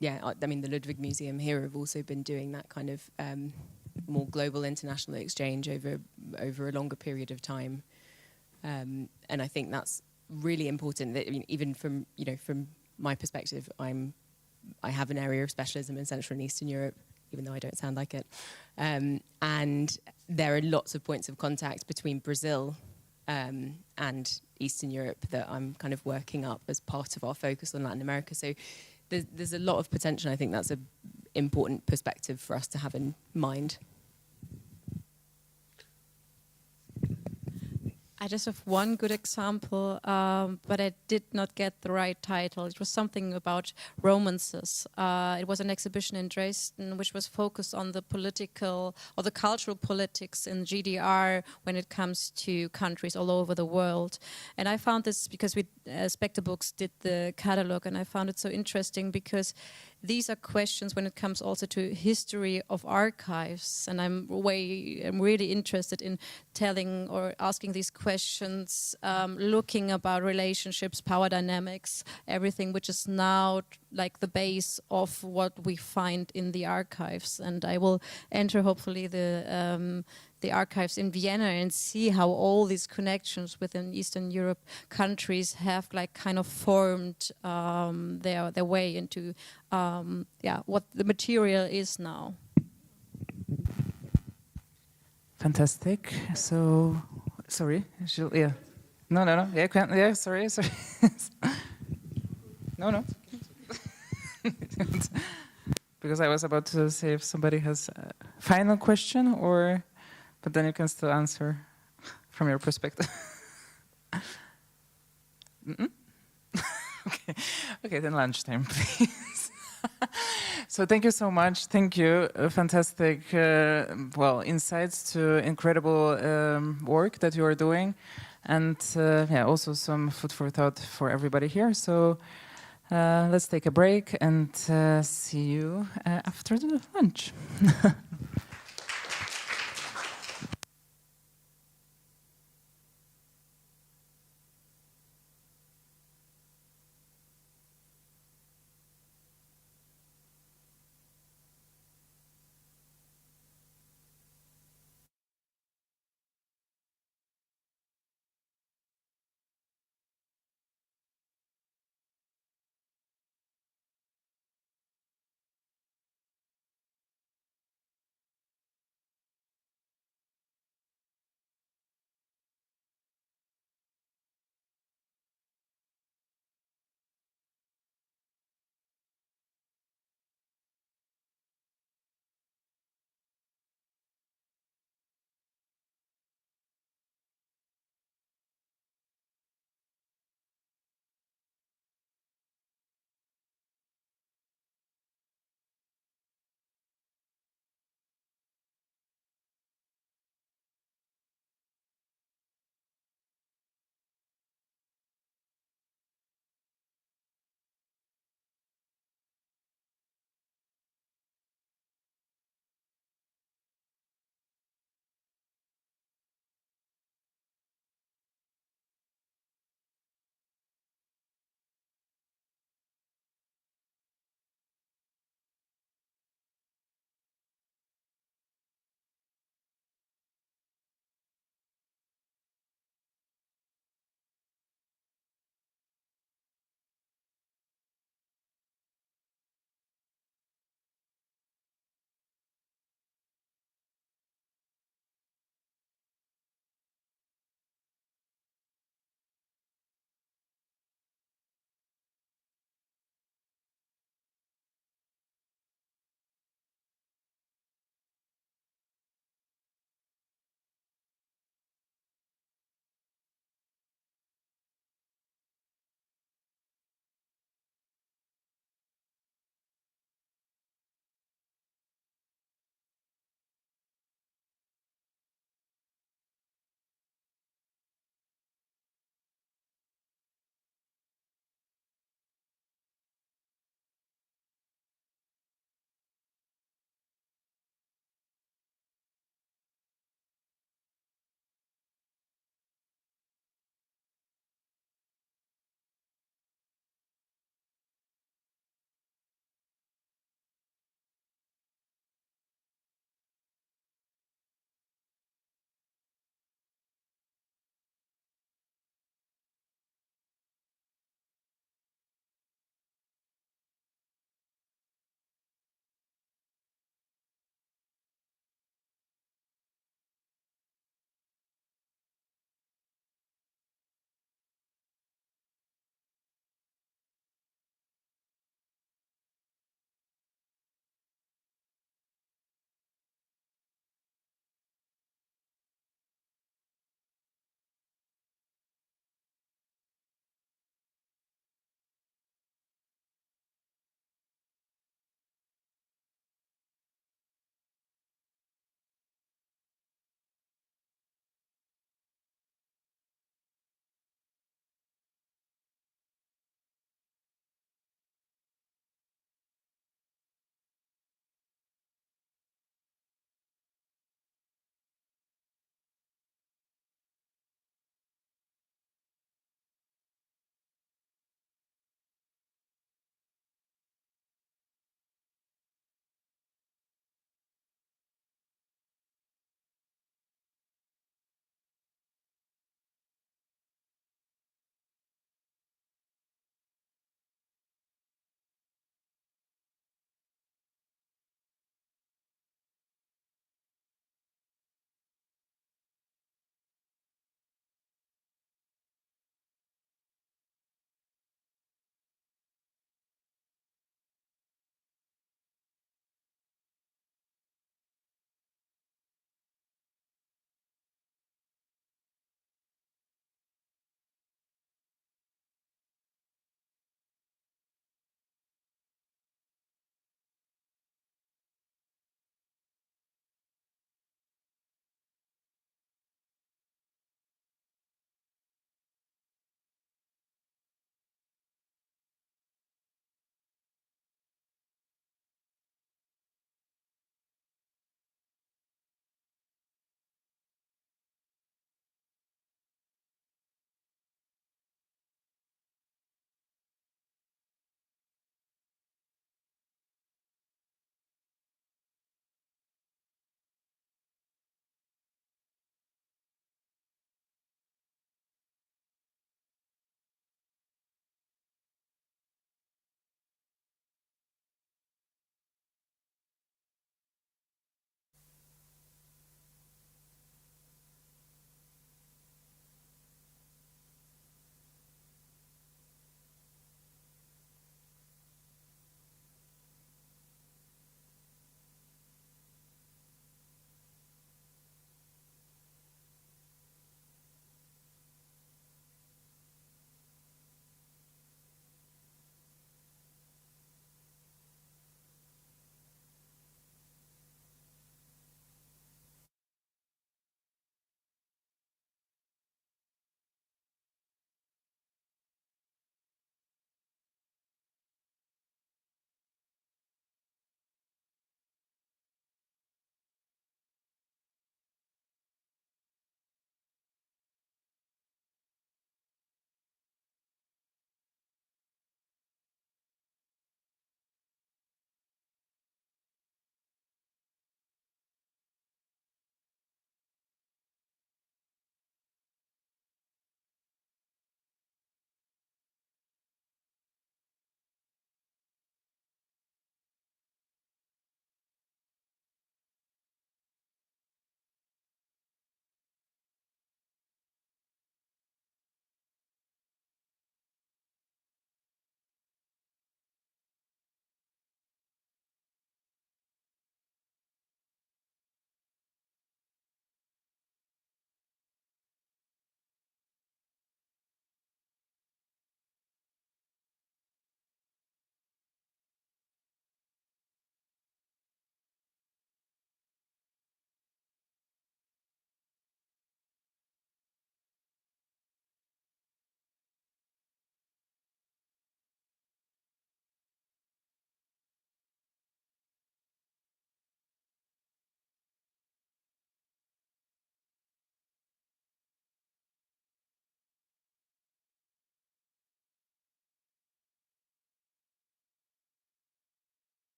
yeah, I mean, the Ludwig Museum here have also been doing that kind of more global international exchange over a longer period of time. And I think that's really important. That, I mean, even from my perspective, I have an area of specialism in Central and Eastern Europe, even though I don't sound like it. And there are lots of points of contact between Brazil and Eastern Europe that I'm kind of working up as part of our focus on Latin America. So there's a lot of potential. I think that's an important perspective for us to have in mind. I just have one good example, but I did not get the right title. It was something about romances. It was an exhibition in Dresden which was focused on the political or the cultural politics in GDR when it comes to countries all over the world. And I found this because we, Spectre Books did the catalog, and I found it so interesting because these are questions when it comes also to history of archives, and I'm really interested in telling or asking these questions, looking about relationships, power dynamics, everything which is now like the base of what we find in the archives. And I will enter hopefully the archives in Vienna and see how all these connections within Eastern Europe countries have like kind of formed their way into what the material is now. Fantastic. So, sorry, yeah. No. Yeah, sorry. No. Because I was about to say if somebody has a final question, but then you can still answer from your perspective. Okay, then lunchtime, please. So thank you so much. Thank you. Fantastic, insights to incredible work that you are doing, and also some food for thought for everybody here. So let's take a break and see you after the lunch.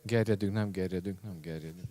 Gerjedünk, nem gerjedünk, nem gerjedünk.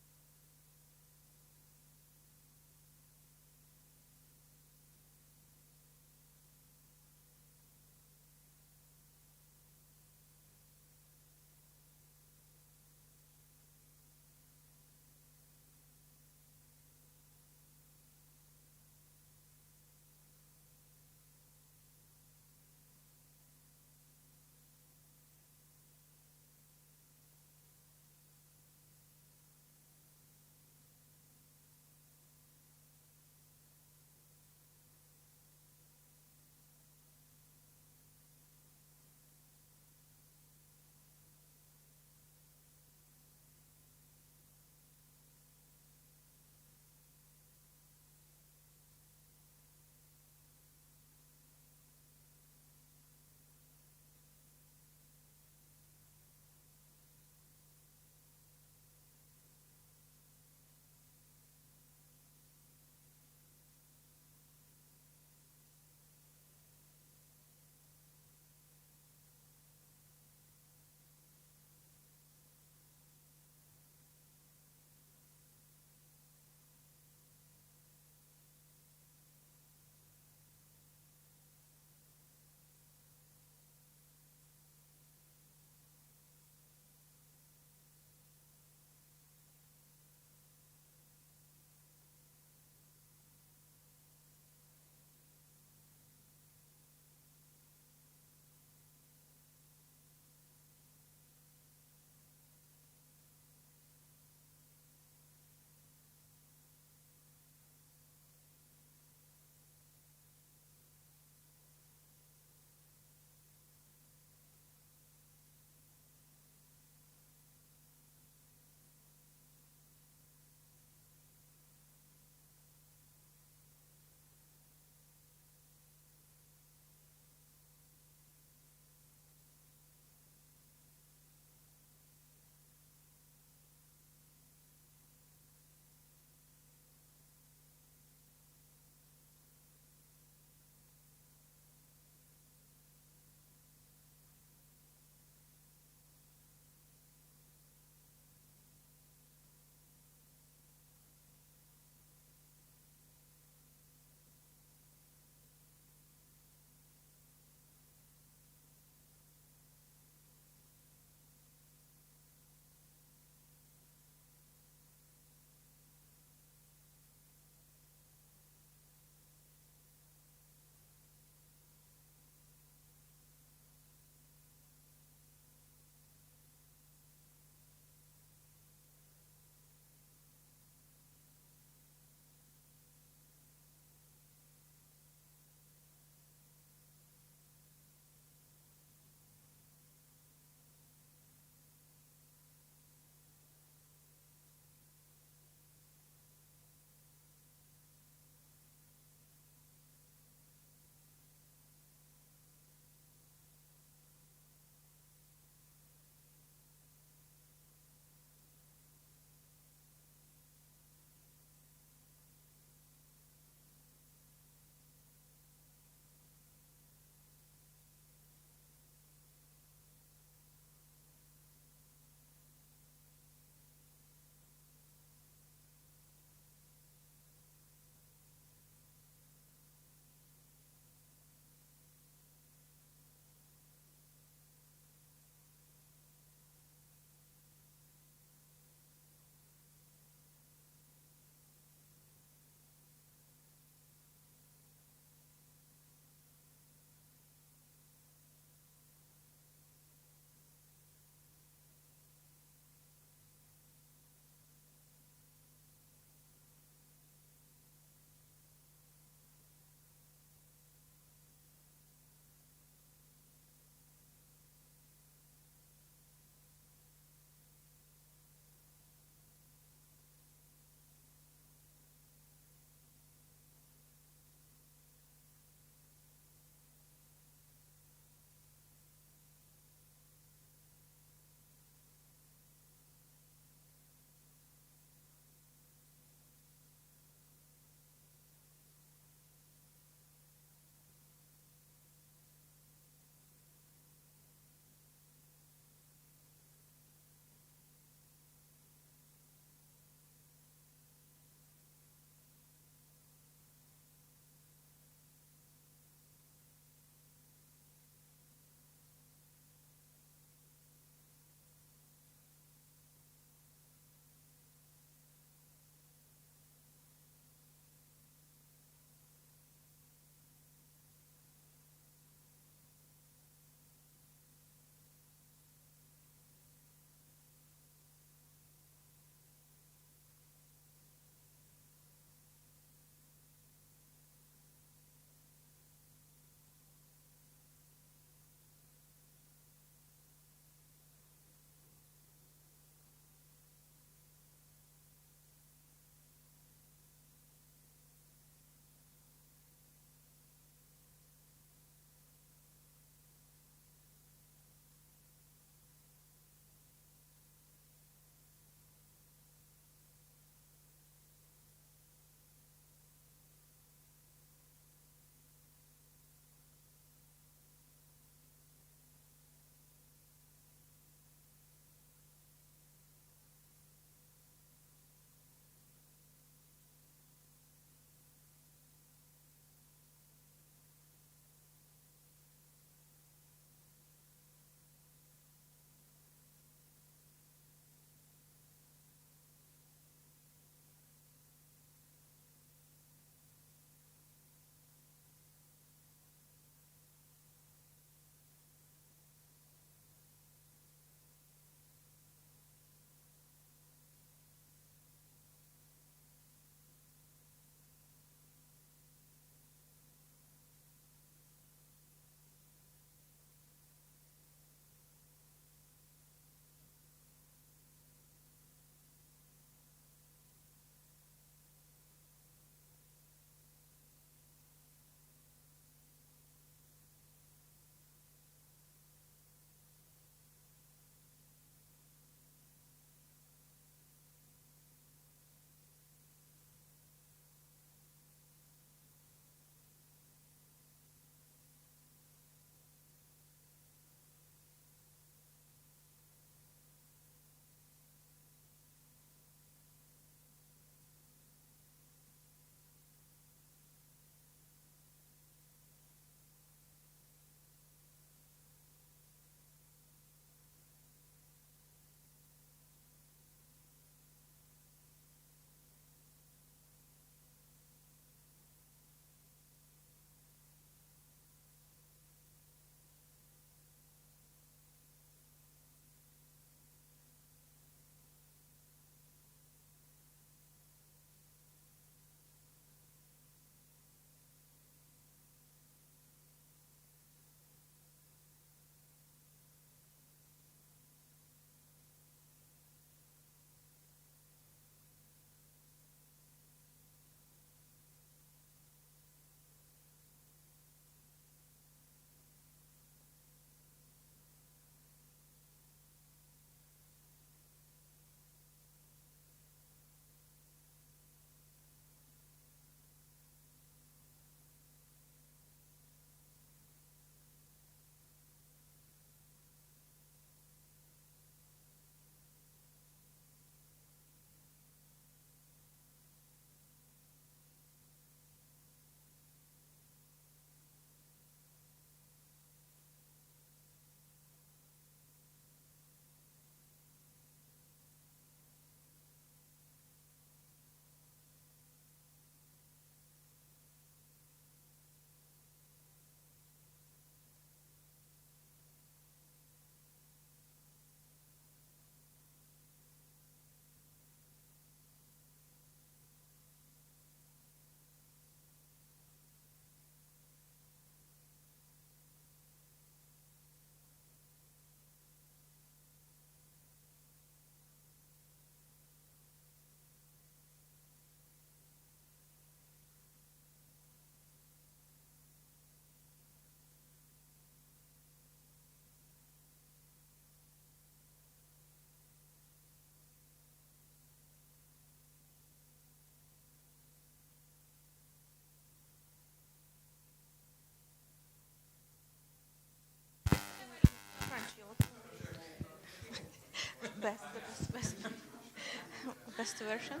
best version.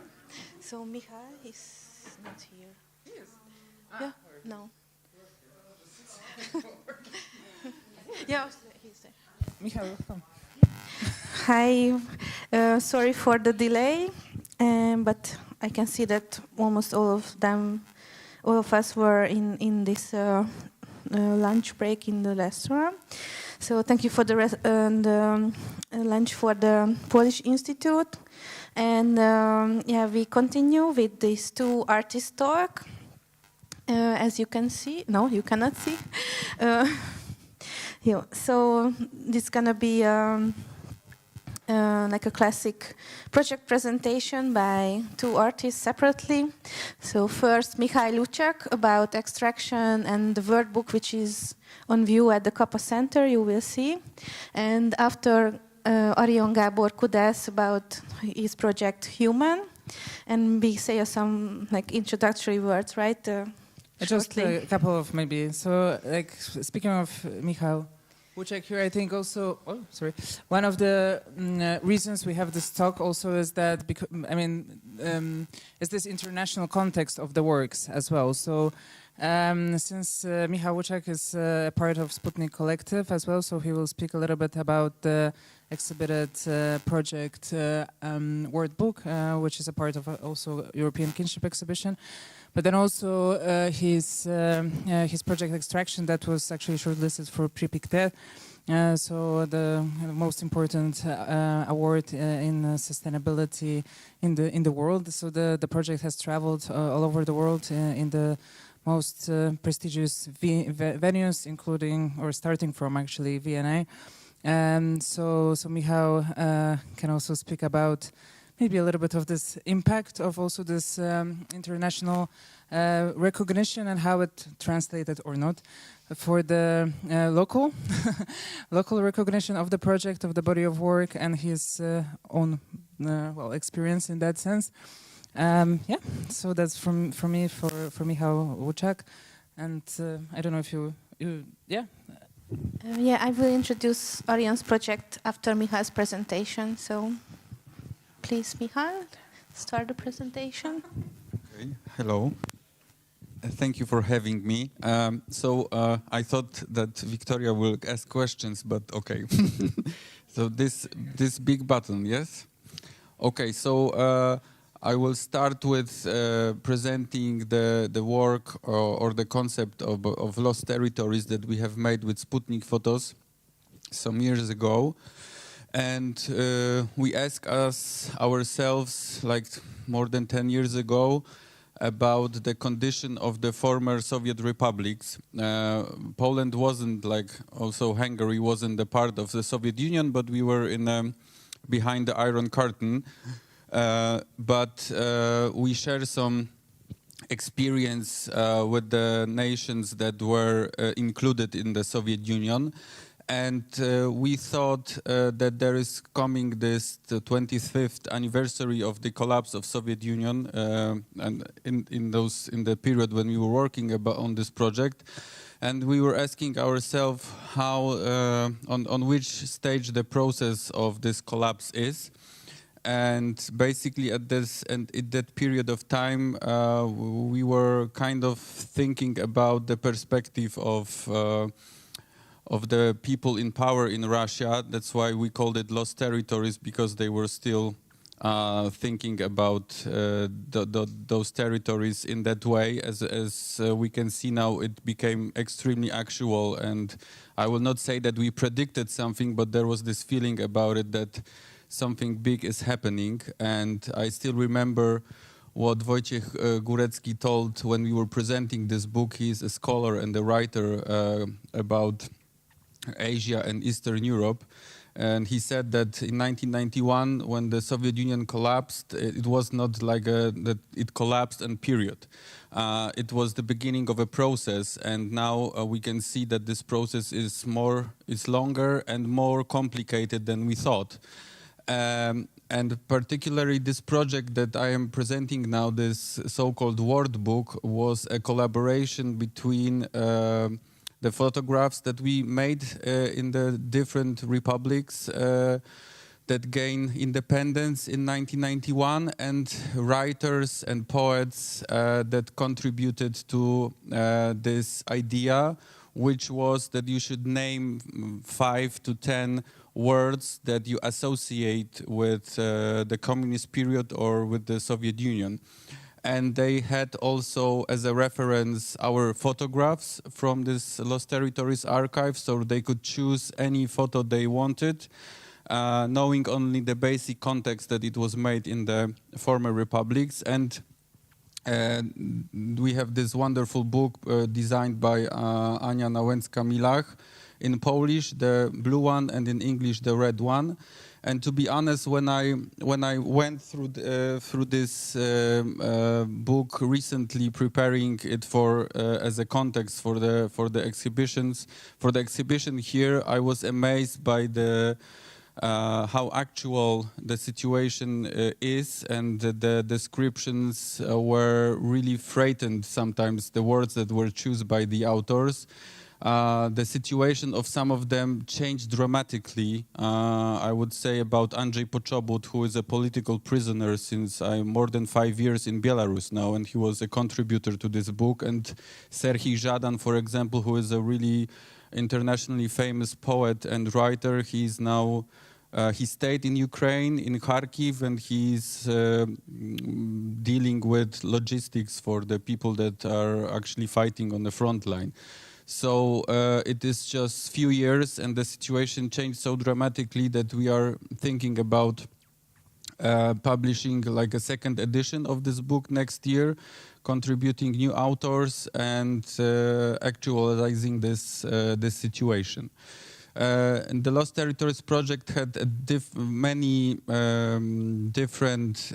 So Michał is not here. He is. Yeah. No. Yeah, he's there. Michał, come. Hi, sorry for the delay, but I can see that almost all of us were in this lunch break in the restaurant. So thank you for the lunch for the Polish Institute, and yeah, we continue with these two artists talk. As you can see, no, you cannot see. Yeah, so this is gonna be like a classic project presentation by two artists separately. So first, Michał ŁUCZAK about extraction and the word book, which is on view at the Capa Center, you will see. And after Arion Gábor KUDÁSZ about his project Human. And we say some like introductory words, right? Just a couple of maybe. So, like speaking of Michał ŁUCZAK here, I think also. Oh, sorry. One of the reasons we have this talk also is that is this international context of the works as well. So, since Michał ŁUCZAK is a part of Sputnik Collective as well, so he will speak a little bit about the exhibited project Word Book, which is a part of also European Kinship exhibition. But then also his project Extraction that was actually shortlisted for Prix Pictet, so the most important award in sustainability in the world. So the project has traveled all over the world in the most prestigious venues, including or starting from actually Vienna. So Michał can also speak about maybe a little bit of this impact of also this international recognition and how it translated or not for the local recognition of the project, of the body of work, and his own experience in that sense. Yeah, so that's from me for Michał ŁUCZAK, and I don't know if you yeah. Yeah, I will introduce Arion's project after Michał's presentation. So, please, Michał, start the presentation. Okay. Hello. Thank you for having me. I thought that Wiktoria will ask questions, but okay. So this big button, yes? Okay. So I will start with presenting the work or the concept of lost territories that we have made with Sputnik photos some years ago. And we asked ourselves, like more than 10 years ago, about the condition of the former Soviet republics. Poland wasn't, like also Hungary wasn't a part of the Soviet Union, but we were behind the Iron Curtain. But we share some experience with the nations that were included in the Soviet Union. And we thought that there is coming this the 25th anniversary of the collapse of Soviet Union, and in the period when we were working on this project, and we were asking ourselves how on which stage the process of this collapse is. And basically at that period of time, we were kind of thinking about the perspective of the people in power in Russia. That's why we called it lost territories, because they were still thinking about those territories in that way. As we can see now, it became extremely actual. And I will not say that we predicted something, but there was this feeling about it that something big is happening. And I still remember what Wojciech Górecki told when we were presenting this book. He's a scholar and a writer about Asia and Eastern Europe. And he said that in 1991, when the Soviet Union collapsed, it was not like that it collapsed and period. It was the beginning of a process, and now we can see that this process is longer and more complicated than we thought. And particularly this project that I am presenting now, this so-called Word Book, was a collaboration between the photographs that we made in the different republics that gained independence in 1991, and writers and poets that contributed to this idea, which was that you should name 5 to 10 words that you associate with the communist period or with the Soviet Union. And they had also as a reference our photographs from this Lost Territories archive, so they could choose any photo they wanted, knowing only the basic context that it was made in the former republics. And we have this wonderful book designed by Ania Nałęcka-Milach, in Polish, the blue one, and in English, the red one. And to be honest, when I went through this book recently, preparing it for as a context for the exhibition here, I was amazed by the how actual the situation is, and the descriptions were really frightened sometimes, the words that were chosen by the authors. The situation of some of them changed dramatically. I would say about Andrzej Poczobut, who is a political prisoner since more than 5 years in Belarus now, and he was a contributor to this book. And Serhii Żadan, for example, who is a really internationally famous poet and writer. He's now he stayed in Ukraine, in Kharkiv, and he's dealing with logistics for the people that are actually fighting on the front line. So it is just few years, and the situation changed so dramatically that we are thinking about publishing like a second edition of this book next year, contributing new authors and actualizing this situation. And the Lost Territories project had many different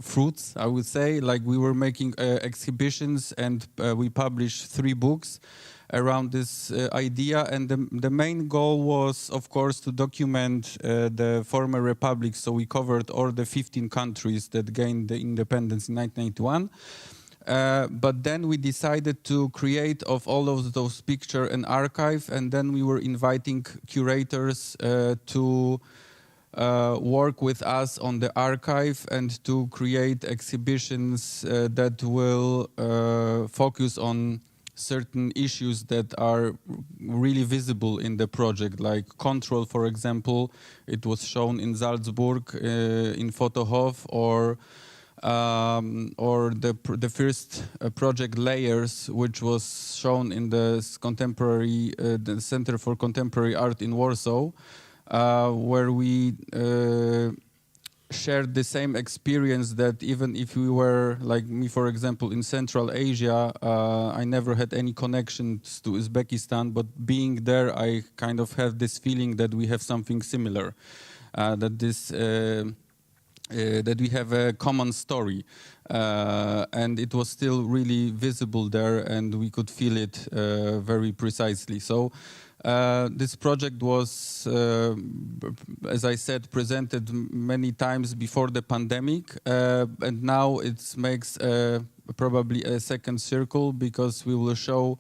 fruits, I would say. Like, we were making exhibitions, and we published 3 books around this idea. And the main goal was, of course, to document the former republics. So we covered all the 15 countries that gained the independence in 1991. But then we decided to create of all of those pictures an archive, and then we were inviting curators to work with us on the archive and to create exhibitions that will focus on certain issues that are really visible in the project, like control, for example. It was shown in Salzburg, in Fotohof, or the first project Layers, which was shown in the Center for Contemporary Art in Warsaw, where we shared the same experience, that even if we were, like me, for example, in Central Asia, I never had any connections to Uzbekistan, but being there, I kind of have this feeling that we have something similar, that we have a common story, and it was still really visible there, and we could feel it very precisely. So this project was, as I said, presented many times before the pandemic, and now it makes probably a second circle, because we will show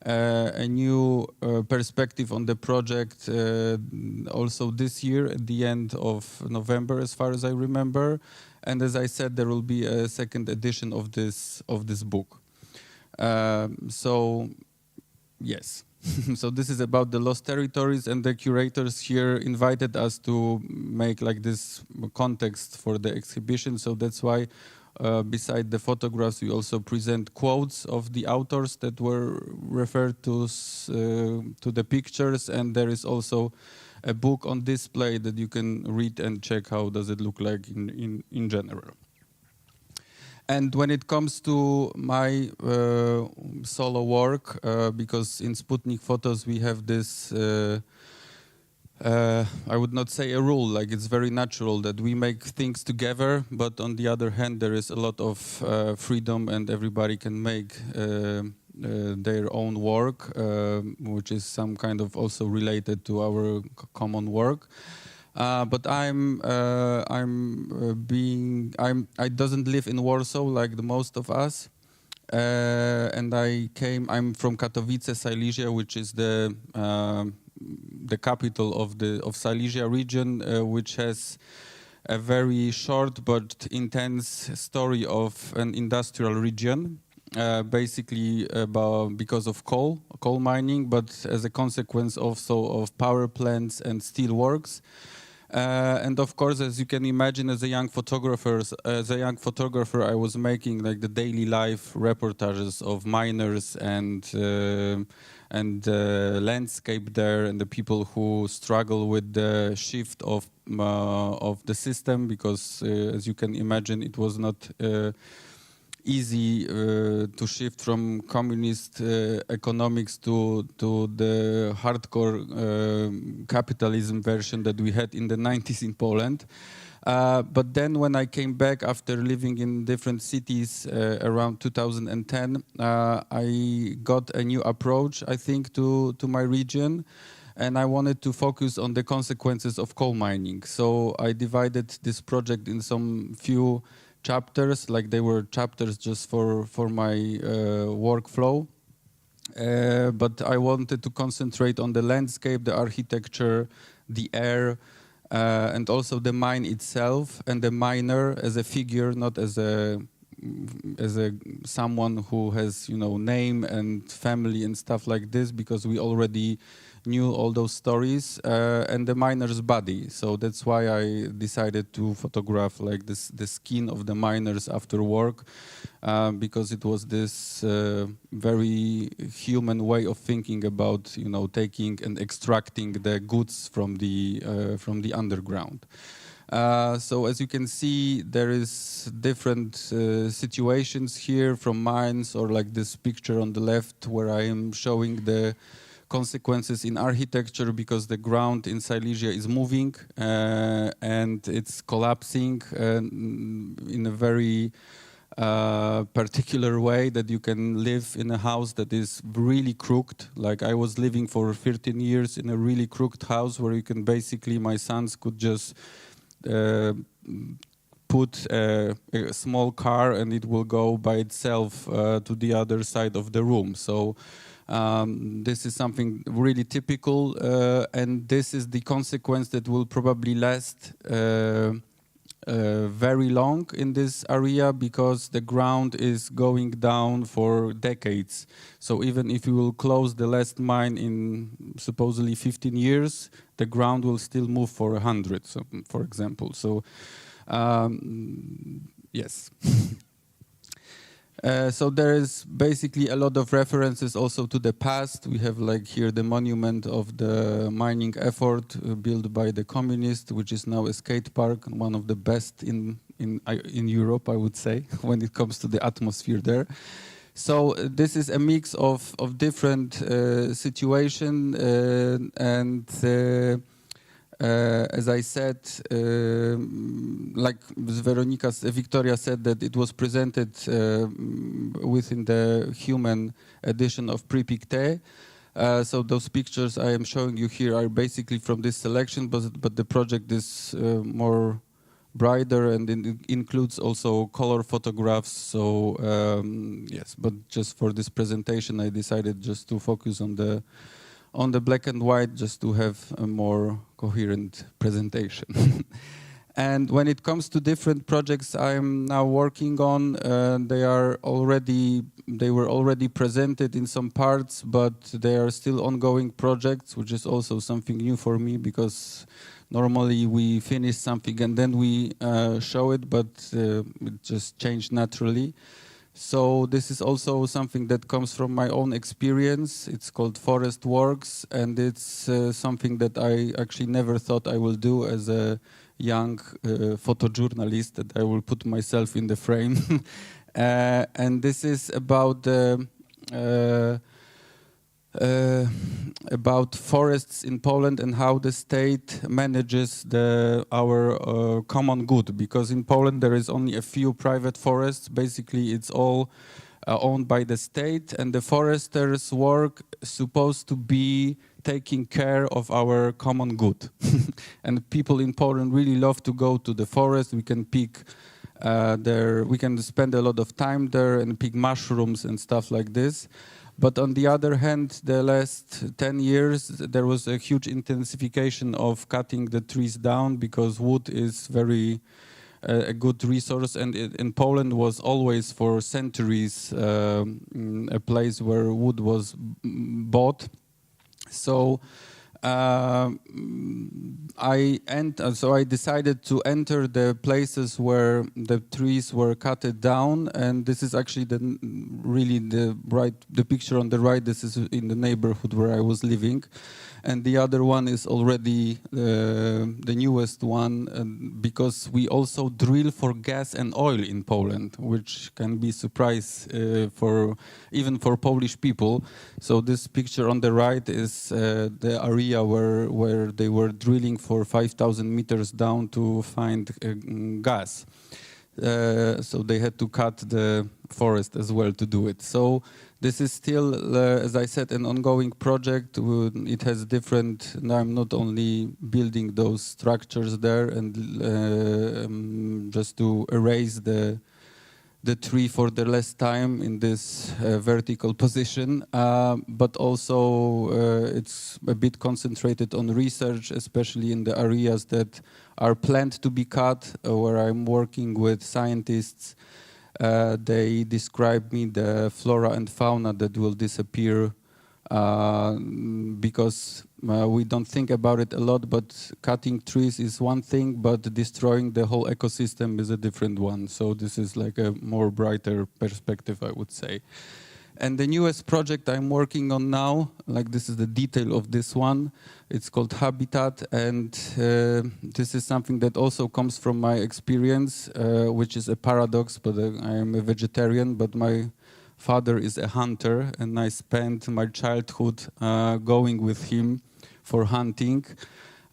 a new perspective on the project also this year at the end of November, as far as I remember. And as I said, there will be a second edition of this book. So yes. So this is about the Lost Territories, and the curators here invited us to make like this context for the exhibition. So that's why beside the photographs, we also present quotes of the authors that were referred to the pictures, and there is also a book on display that you can read and check how does it look like in general. And when it comes to my solo work, because in Sputnik Photos we have this I would not say a rule, like it's very natural that we make things together, but on the other hand there is a lot of freedom, and everybody can make their own work, which is some kind of also related to our common work. But I doesn't live in Warsaw like the most of us, and I'm from Katowice, Silesia, which is the the capital of Silesia region, which has a very short but intense story of an industrial region, basically because of coal mining, but as a consequence also of power plants and steel works. And of course, as you can imagine, as a young photographer, I was making like the daily life reportages of miners and landscape there, and the people who struggle with the shift of the system, because as you can imagine, it was not easy to shift from communist economics to the hardcore capitalism version that we had in the 90s in Poland. But then when I came back after living in different cities around 2010, I got a new approach, I think, to my region. And I wanted to focus on the consequences of coal mining. So I divided this project in some few chapters, like they were chapters just for my workflow. But I wanted to concentrate on the landscape, the architecture, the air, and also the mine itself, and the miner as a figure, not as a someone who has, you know, name and family and stuff like this, because we already knew all those stories, and the miner's body. So that's why I decided to photograph like the skin of the miners after work, because it was this very human way of thinking about, you know, taking and extracting the goods from the underground. So as you can see, there is different situations here from mines, or like this picture on the left where I am showing the consequences in architecture, because the ground in Silesia is moving and it's collapsing in a very particular way, that you can live in a house that is really crooked. Like I was living for 13 years in a really crooked house where you can basically, my sons could just put a small car and it will go by itself to the other side of the room. So this is something really typical, and this is the consequence that will probably last very long in this area, because the ground is going down for decades. So even if you will close the last mine in supposedly 15 years, the ground will still move for 100, so, for example. So yes. So there is basically a lot of references also to the past. We have like here the monument of the mining effort built by the communists, which is now a skate park, one of the best in Europe, I would say, when it comes to the atmosphere there. So this is a mix of different situations, and as I said, like Wiktoria said, that it was presented within the human edition of Pripyat. So those pictures I am showing you here are basically from this selection, but the project is more brighter, and it includes also color photographs. So yes, but just for this presentation, I decided just to focus on the black and white, just to have a more coherent presentation. And when it comes to different projects I'm now working on, they were already presented in some parts, but they are still ongoing projects, which is also something new for me, because normally we finish something and then we show it, but it just changed naturally. So this is also something that comes from my own experience. It's called Forest Works, and it's something that I actually never thought I will do as a young photojournalist, that I will put myself in the frame. And this is about forests in Poland and how the state manages our common good, because in Poland there is only a few private forests. Basically it's all owned by the state, and the foresters' work is supposed to be taking care of our common good. And people in Poland really love to go to the forest. We can pick we can spend a lot of time there and pick mushrooms and stuff like this. But on the other hand, the last 10 years, there was a huge intensification of cutting the trees down because wood is very a good resource, and in Poland was always for centuries a place where wood was bought. So I decided to enter the places where the trees were cut down, and this is actually the picture on the right. This is in the neighborhood where I was living, and the other one is already the newest one, because we also drill for gas and oil in Poland, which can be a surprise even for Polish people. So this picture on the right is the area where they were drilling for 5,000 meters down to find gas. So they had to cut the forest as well to do it. So this is still, as I said, an ongoing project. It has different. Now I'm not only building those structures there and just to erase the tree for the last time in this vertical position, but also it's a bit concentrated on research, especially in the areas that are planned to be cut, where I'm working with scientists. They describe me the flora and fauna that will disappear because we don't think about it a lot, but cutting trees is one thing, but destroying the whole ecosystem is a different one. So this is like a more brighter perspective, I would say. And the newest project I'm working on now, like this is the detail of this one, it's called Habitat, and this is something that also comes from my experience, which is a paradox, but I am a vegetarian, but my father is a hunter, and I spent my childhood going with him for hunting.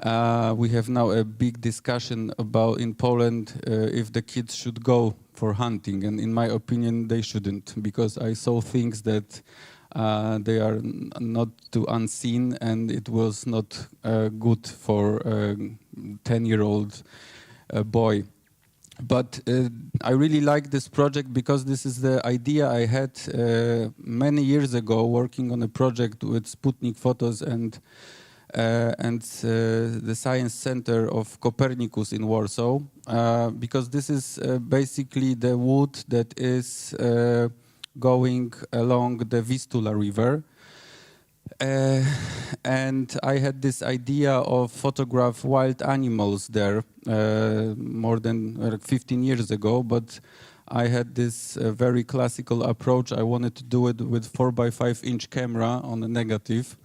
We have now a big discussion about in Poland if the kids should go for hunting, and in my opinion they shouldn't, because I saw things that they are not too unseen, and it was not good for a 10-year-old boy. But I really like this project because this is the idea I had many years ago, working on a project with Sputnik photos and the Science Center of Copernicus in Warsaw, because this is basically the wood that is going along the Vistula River. And I had this idea of photograph wild animals there more than 15 years ago, but I had this very classical approach. I wanted to do it with 4x5-inch camera on a negative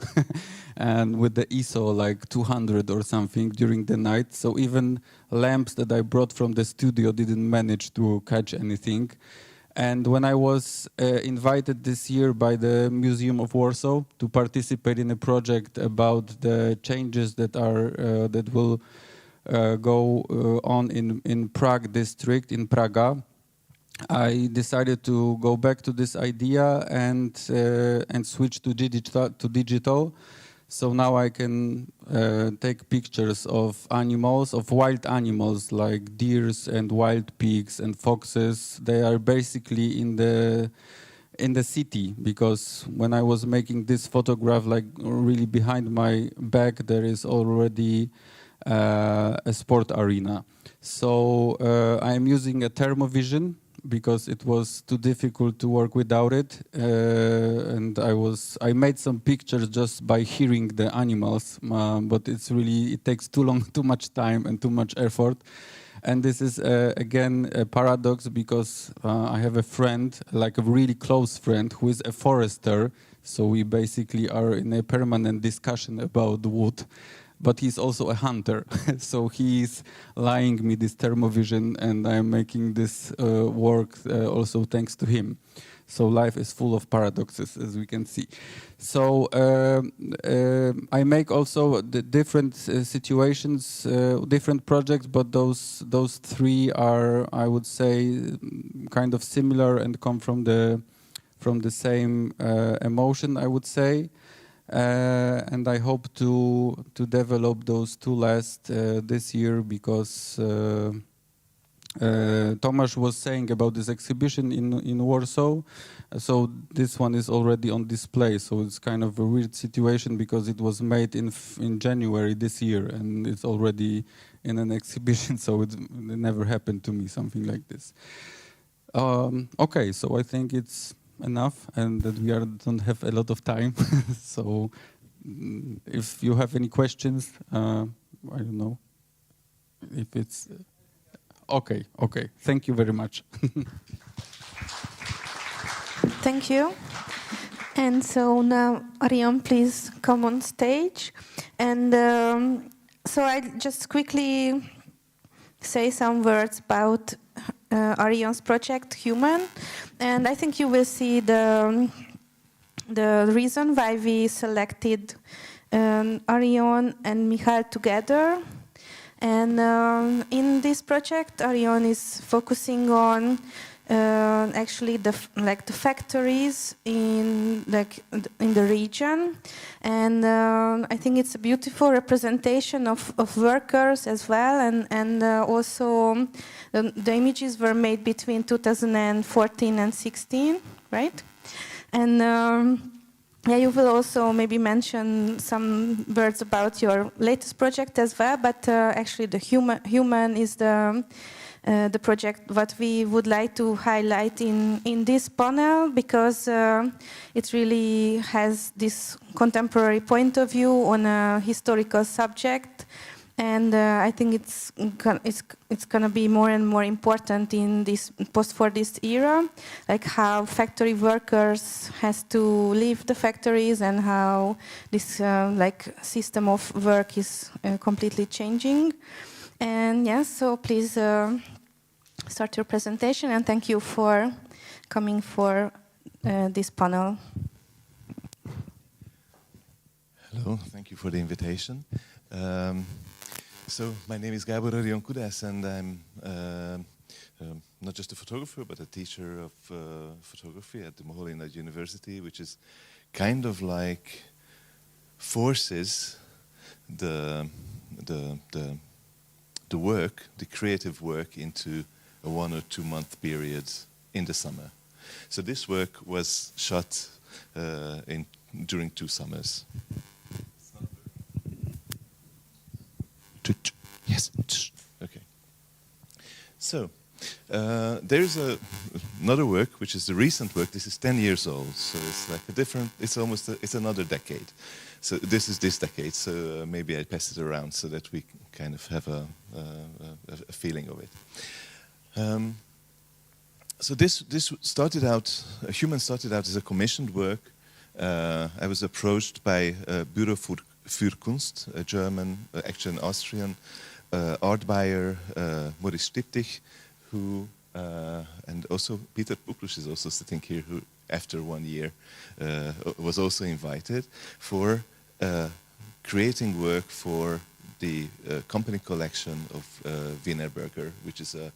and with the ISO like 200 or something during the night. So even lamps that I brought from the studio didn't manage to catch anything. And when I was invited this year by the Museum of Warsaw to participate in a project about the changes that will go on in Prague district, in Praga, I decided to go back to this idea and switch to digital. So now I can take pictures of animals, of wild animals like deers and wild pigs and foxes. They are basically in the city, because when I was making this photograph, like really behind my back, there is already a sport arena. So I am using a thermovision, because it was too difficult to work without it, and I made some pictures just by hearing the animals, but it takes too much time and too much effort. And this is again a paradox, because I have a friend, like a really close friend, who is a forester, so we basically are in a permanent discussion about wood. But he's also a hunter, so he's lying me this thermovision, and I'm making this work also thanks to him. So life is full of paradoxes, as we can see. So I make also the different situations, different projects, but those three are, I would say, kind of similar and come from the same emotion, I would say. And I hope to develop those two last this year, because Tomasz was saying about this exhibition in Warsaw. So this one is already on display. So it's kind of a weird situation because it was made in January this year and it's already in an exhibition. So it never happened to me, something like this. Okay, so I think it's enough and that we don't have a lot of time. So if you have any questions, I don't know if it's... Okay. Thank you very much. Thank you. And so now, Arion, please come on stage. And so I just quickly say some words about Arion's project, Human. And I think you will see the reason why we selected Arion and Michał together. And in this project, Arion is focusing on actually the factories in the region, and I think it's a beautiful representation of workers as well. And also the images were made between 2014 and 16, right? And yeah, you will also maybe mention some words about your latest project as well, but actually the Human is the project what we would like to highlight in this panel, because it really has this contemporary point of view on a historical subject. And I think it's going to be more and more important in this post-Fordist era, like how factory workers has to leave the factories and how this system of work is completely changing. And yes, so please start your presentation, and thank you for coming for this panel. Hello, thank you for the invitation. So my name is Gábor and I'm not just a photographer but a teacher of photography at the Moholy University, which is kind of like forces the work, the creative work, into a 1 or 2 month period in the summer. So this work was shot during 2 summers. Yes. Okay. So there's another work, which is the recent work. This is 10 years old, so it's like a different. It's another decade. So this is this decade. So maybe I pass it around so that we kind of have a feeling of it. So this started out. Human started out as a commissioned work. I was approached by Büro für Kunst, a German, actually an Austrian art buyer, Maurice Stiptich, who, and also Peter Puklus is also sitting here, who after 1 year was also invited for creating work for the company collection of Wienerberger, which is a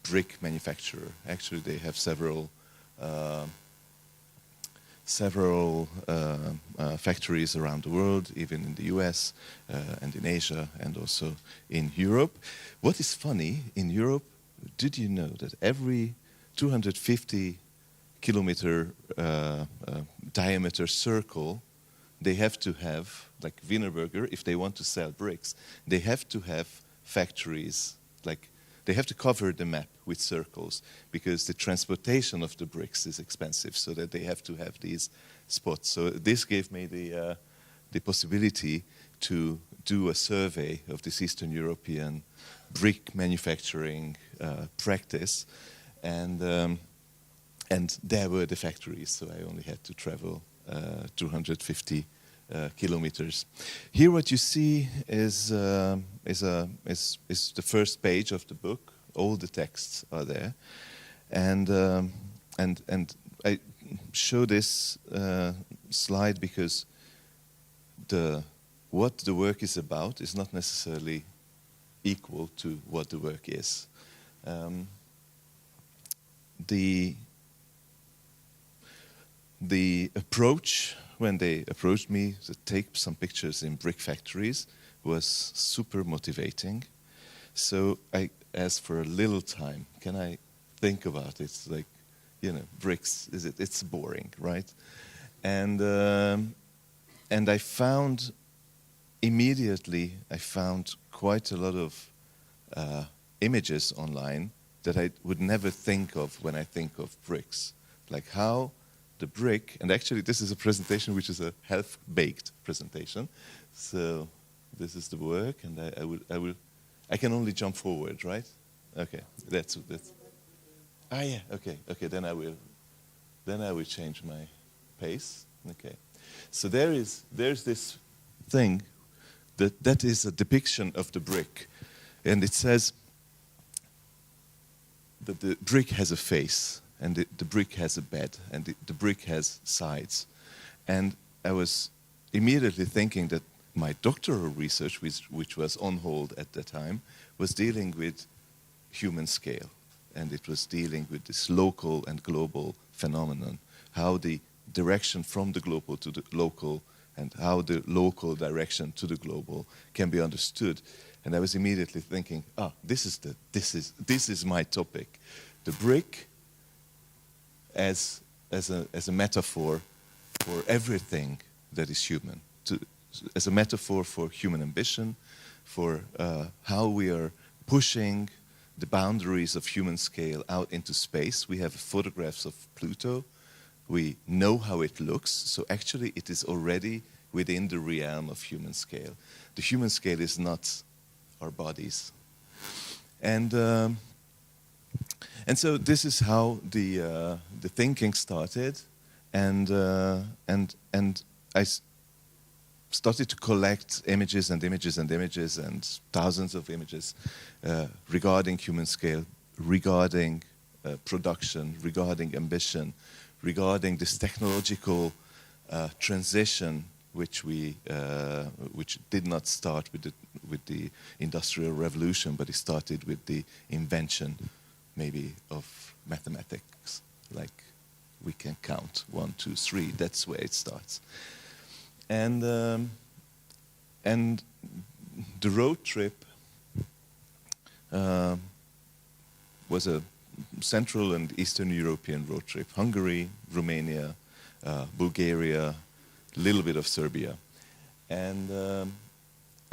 brick manufacturer. Actually, they have several factories around the world, even in the US and in Asia and also in Europe. What is funny, in Europe, did you know that every 250 kilometer diameter circle, they have to have, like Wienerberger, if they want to sell bricks, they have to have factories, like they have to cover the map with circles because the transportation of the bricks is expensive, so that they have to have these spots. So this gave me the possibility to do a survey of this Eastern European brick manufacturing practice, and there were the factories, so I only had to travel 250 kilometers. Here, what you see is the first page of the book. All the texts are there, and I show this slide because what the work is about is not necessarily equal to what the work is. The approach, when they approached me to take some pictures in brick factories, was super motivating. So I asked for a little time. Can I think about it? It's like, you know, bricks. It's boring, right? And I found immediately. I found quite a lot of images online that I would never think of when I think of bricks, like how the brick. And actually, this is a presentation which is a half-baked presentation. So this is the work, and I can only jump forward, right? Okay, that's. Ah, yeah. Okay. Then I will change my pace. Okay. So there's this thing that is a depiction of the brick, and it says that the brick has a face, and the brick has a bed, and the brick has sides. And I was immediately thinking that my doctoral research, which was on hold at the time, was dealing with human scale, and it was dealing with this local and global phenomenon, how the direction from the global to the local and how the local direction to the global can be understood. And I was immediately thinking, this is my topic. The brick as a metaphor for everything that is human, as a metaphor for human ambition, for how we are pushing the boundaries of human scale out into space. We have photographs of Pluto. We know how it looks, so actually it is already within the realm of human scale. The human scale is not our bodies. And so this is how the thinking started, and I started to collect images and images and images and thousands of images regarding human scale, regarding production, regarding ambition, regarding this technological transition which did not start with the Industrial Revolution, but it started with the invention, maybe, of mathematics. Like we can count 1, 2, 3. That's where it starts. And the road trip was a Central and Eastern European road trip. Hungary, Romania, Bulgaria, a little bit of Serbia. And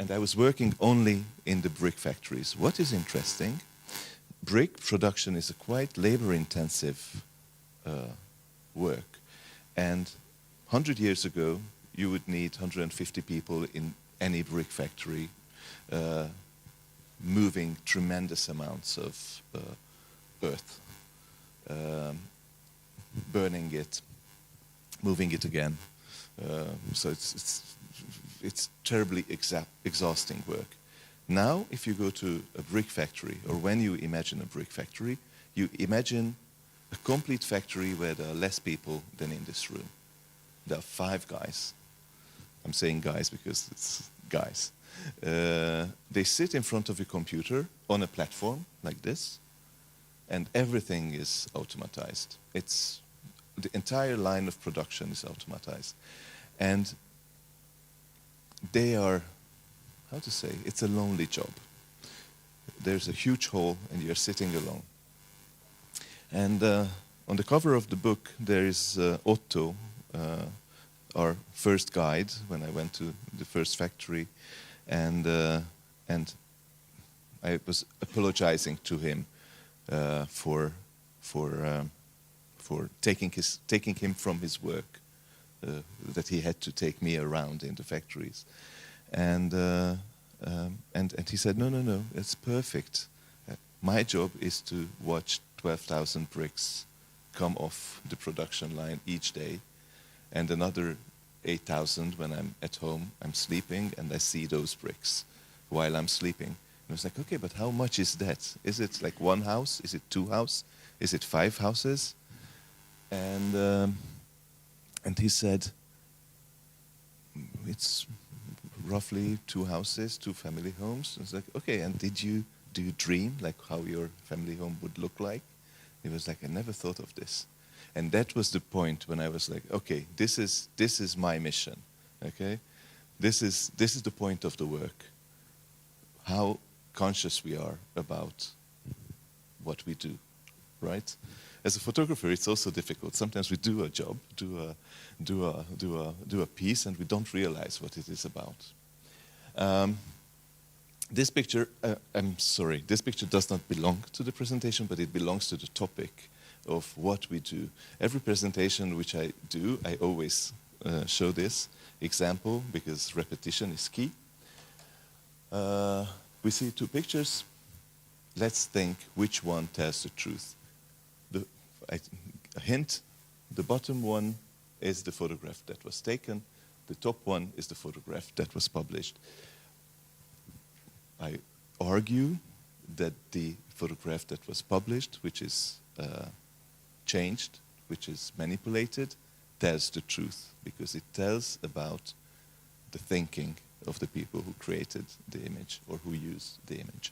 I was working only in the brick factories. What is interesting, brick production is a quite labor-intensive work. And 100 years ago, you would need 150 people in any brick factory, moving tremendous amounts of earth, burning it, moving it again. So it's terribly exhausting work. Now, if you go to a brick factory, or when you imagine a brick factory, you imagine a complete factory where there are less people than in this room. There are 5 guys. I'm saying guys because it's guys. They sit in front of a computer on a platform like this, and everything is automatized. The entire line of production is automatized. And they are, how to say, it's a lonely job. There's a huge hall and you're sitting alone. And on the cover of the book there is Otto, our first guide when I went to the first factory, and I was apologizing to him for taking him from his work, that he had to take me around in the factories, and he said, no, it's perfect. My job is to watch 12,000 bricks come off the production line each day, and another 8,000 when I'm at home, I'm sleeping, and I see those bricks while I'm sleeping. And I was like, okay, but how much is that? Is it like 1 house? Is it 2 houses? Is it 5 houses? And he said, it's roughly 2 houses, 2 family homes. I was like, okay, and do you dream like how your family home would look like? He was like, I never thought of this. And that was the point when I was like, okay, this is my mission. Okay, this is the point of the work. How conscious we are about what we do, right? As a photographer, it's also difficult. Sometimes we do a job, do a piece, and we don't realize what it is about. This picture, this picture does not belong to the presentation, but it belongs to the topic of what we do. Every presentation which I do, I always show this example because repetition is key. We see two pictures. Let's think which one tells the truth. A hint, the bottom one is the photograph that was taken. The top one is the photograph that was published. I argue that the photograph that was published, which is changed, which is manipulated, tells the truth because it tells about the thinking of the people who created the image or who used the image.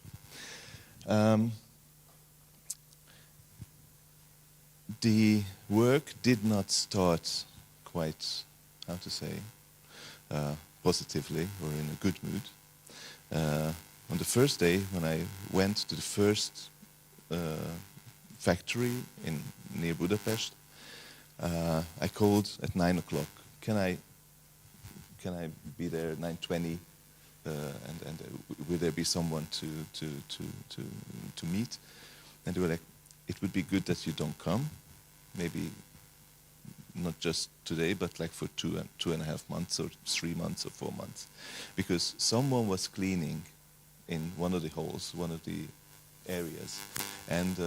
The work did not start quite, how to say, positively or in a good mood. On the first day, when I went to the first factory near Budapest, I called at 9 o'clock. Can I be there at 9:20? And will there be someone to meet? And they were like, it would be good that you don't come. Maybe not just today, but like for 2.5 months or 3 months or 4 months, because someone was cleaning in one of the halls, one of the areas, and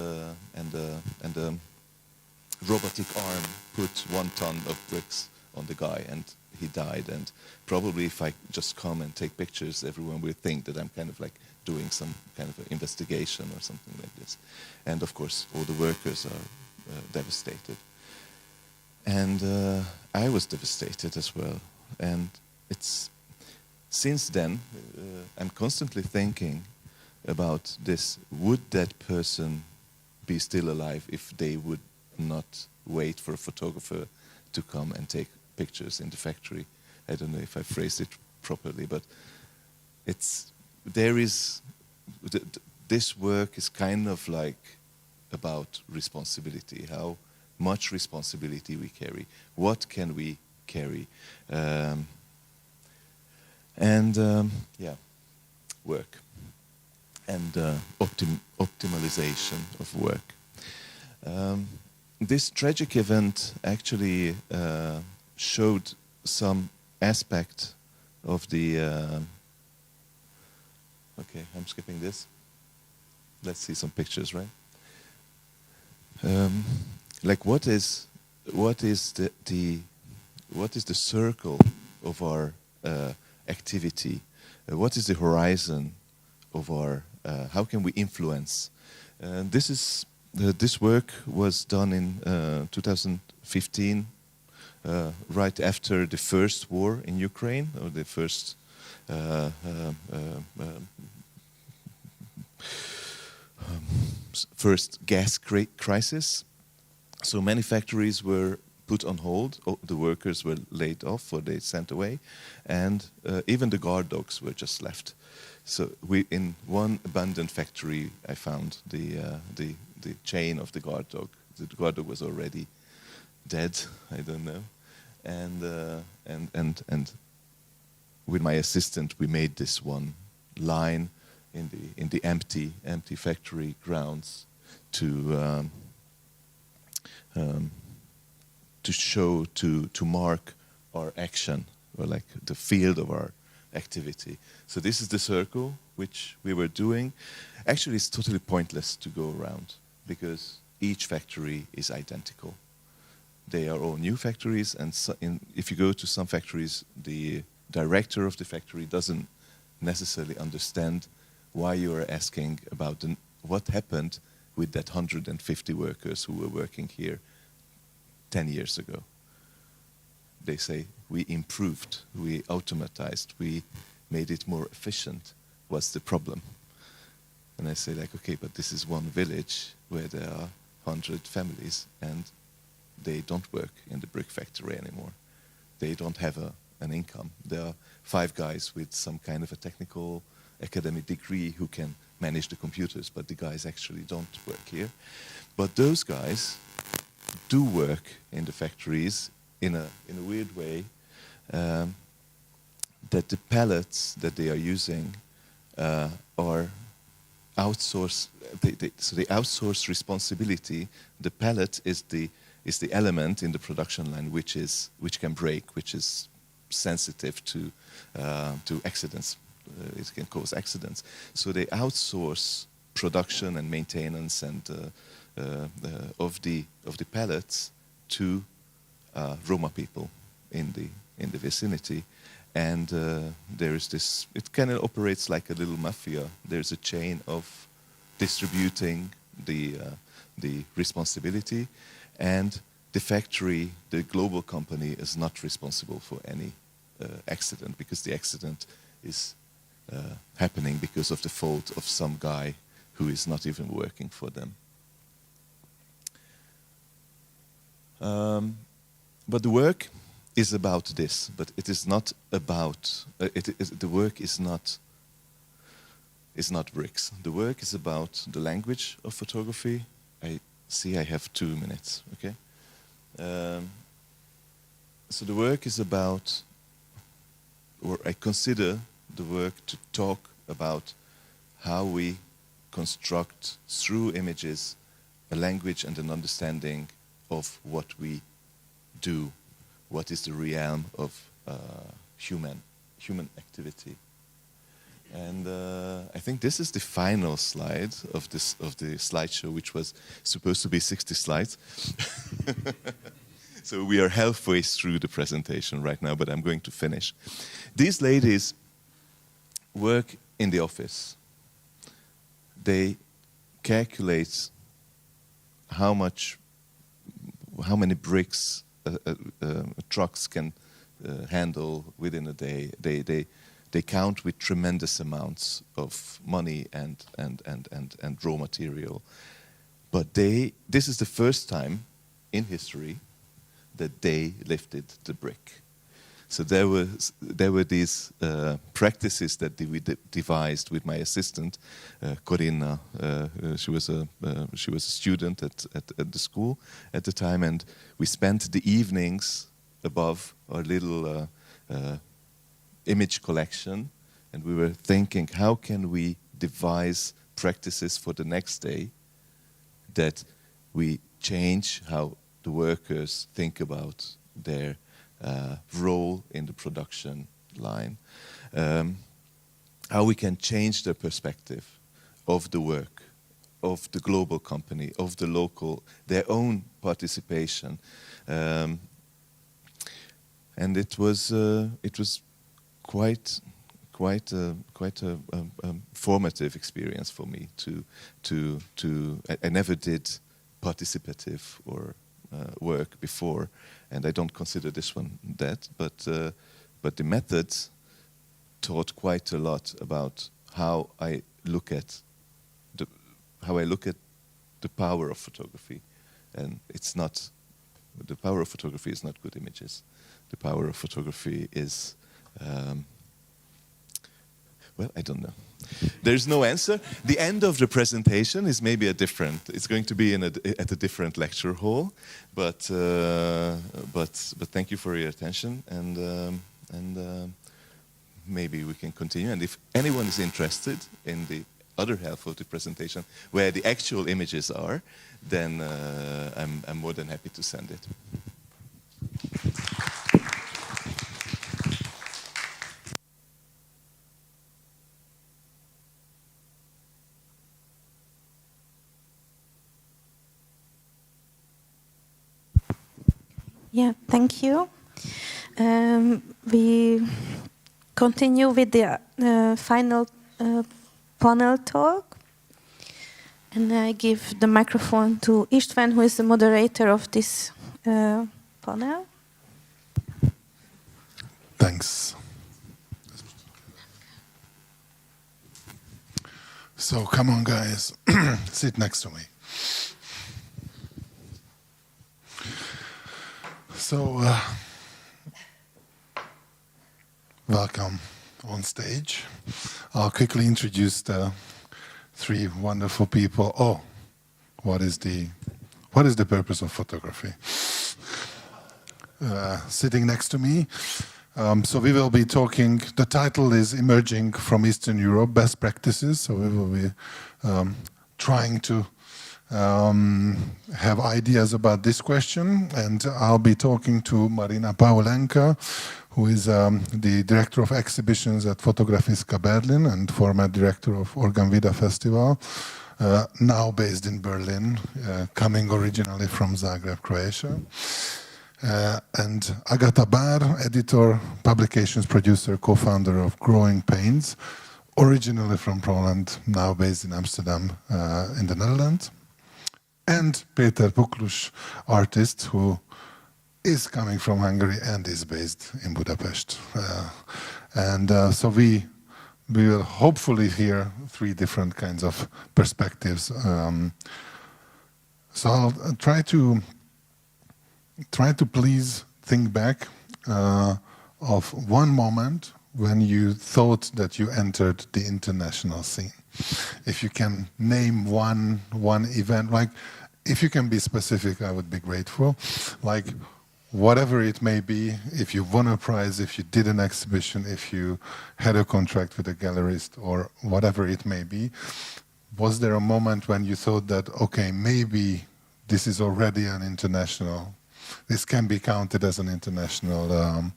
robotic arm put 1 ton of bricks on the guy, and he died. And probably if I just come and take pictures, everyone will think that I'm kind of like doing some kind of investigation or something like this. And of course, all the workers are devastated. And I was devastated as well. And it's since then, I'm constantly thinking about this. Would that person be still alive if they would not wait for a photographer to come and take pictures in the factory? I don't know if I phrased it properly, but this work is kind of like about responsibility, how much responsibility we carry, what can we carry, work and optimization of work. This tragic event actually showed some aspect of the okay, I'm skipping this. Let's see some pictures, right? Like what is the circle of our activity? What is the horizon of our? How can we influence? This work was done in 2015, right after the first war in Ukraine, or the first gas crisis. So many factories were put on hold. The workers were laid off or they sent away, and even the guard dogs were just left. So in one abandoned factory, I found the chain of the guard dog. The guard dog was already dead. I don't know, and with my assistant, we made this one line in the empty factory grounds to show, to mark our action, or like the field of our activity. So this is the circle which we were doing. Actually, it's totally pointless to go around because each factory is identical. They are all new factories, and if you go to some factories, the director of the factory doesn't necessarily understand why you are asking about what happened with that 150 workers who were working here 10 years ago. They say, we improved, we automatized, we made it more efficient. What's the problem? And I say, like, okay, but this is one village where there are 100 families and they don't work in the brick factory anymore. They don't have an income. There are 5 guys with some kind of a technical academic degree who can manage the computers, but the guys actually don't work here. But those guys do work in the factories in a weird way, that the pallets that they are using are outsourced. So they outsource responsibility. The pallet is the element in the production line which can break, which is sensitive to accidents. It can cause accidents. So they outsource production and maintenance and of the pallets to Roma people in the vicinity. And there is this. It kind of operates like a little mafia. There's a chain of distributing the responsibility, and the factory, the global company, is not responsible for any accident, because the accident is happening because of the fault of some guy who is not even working for them. But the work is about this, but it is not about. The work is not bricks. The work is about the language of photography. I see I have 2 minutes. Okay. So the work is about, or I consider the work to talk about how we construct through images a language and an understanding of what we do, what is the realm of human activity. And I think this is the final slide of the slideshow, which was supposed to be 60 slides. So we are halfway through the presentation right now, but I'm going to finish. These ladies work in the office. They calculate how many bricks trucks can handle within a day. They count with tremendous amounts of money and raw material. But this is the first time in history that they lifted the brick. So there were these practices that we devised with my assistant, Corinna. She was a student at the school at the time, and we spent the evenings above our little image collection, and we were thinking, how can we devise practices for the next day that we change how the workers think about their role in the production line, how we can change their perspective of the work, of the global company, of the local, their own participation, and it was quite a formative experience for me I never did participative or work before, and I don't consider this one that, but the methods taught quite a lot about how I look at the power of photography. And the power of photography is not good images. The power of photography is well, I don't know. There's no answer. The end of the presentation is maybe it's going to be at a different lecture hall, but thank you for your attention, and maybe we can continue. And if anyone is interested in the other half of the presentation, where the actual images are, then I'm more than happy to send it. Yeah, thank you. We continue with the final panel talk. And I give the microphone to István, who is the moderator of this panel. Thanks. So come on, guys, sit next to me. So, welcome on stage. I'll quickly introduce the three wonderful people. Oh, what is the purpose of photography? Sitting next to me. So we will be talking, the title is Emerging from Eastern Europe, Best Practices. So we will be trying to have ideas about this question. And I'll be talking to Marina Paulenka, who is the Director of Exhibitions at Fotografiska Berlin and former Director of Organ Vida Festival, now based in Berlin, coming originally from Zagreb, Croatia. And Agata BAR, editor, publications producer, co-founder of Growing Pains, originally from Poland, now based in Amsterdam, in the Netherlands. And Péter Puklus, artist who is coming from Hungary and is based in Budapest. So we will hopefully hear three different kinds of perspectives. So I'll try to please think back of one moment when you thought that you entered the international scene. If you can name one event, like if you can be specific, I would be grateful. Like whatever it may be, if you won a prize, if you did an exhibition, if you had a contract with a gallerist or whatever it may be, was there a moment when you thought that, okay, maybe this is already an international, this can be counted as an international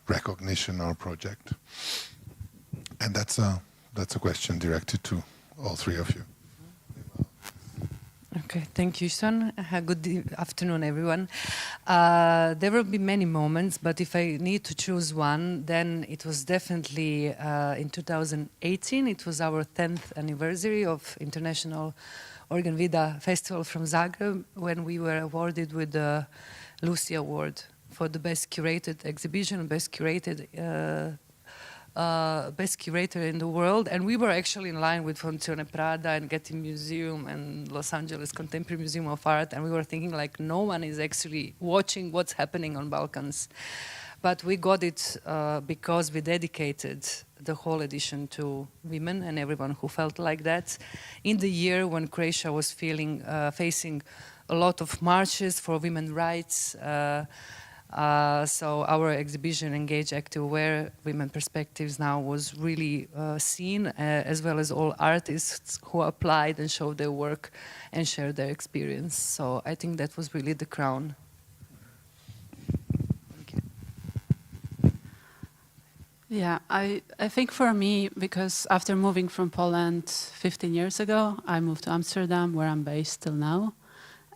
recognition or project? And that's a question directed to all three of you. Okay, thank you, István. Good afternoon, everyone. There will be many moments, but if I need to choose one, then it was definitely in 2018. It was our 10th anniversary of International Organ Vida Festival from Zagreb, when we were awarded with the Lucy Award for the best curated exhibition, best curated best curator in the world, and we were actually in line with Fondazione Prada and Getty Museum and Los Angeles Contemporary Museum of Art, and we were thinking like no one is actually watching what's happening on Balkans. But we got it because we dedicated the whole edition to women and everyone who felt like that. In the year when Croatia was facing a lot of marches for women's rights, so our exhibition, Engage, Active, Aware, Women Perspectives now was really seen, as well as all artists who applied and showed their work and shared their experience. So I think that was really the crown. Yeah, I think for me, because after moving from Poland 15 years ago, I moved to Amsterdam, where I'm based till now.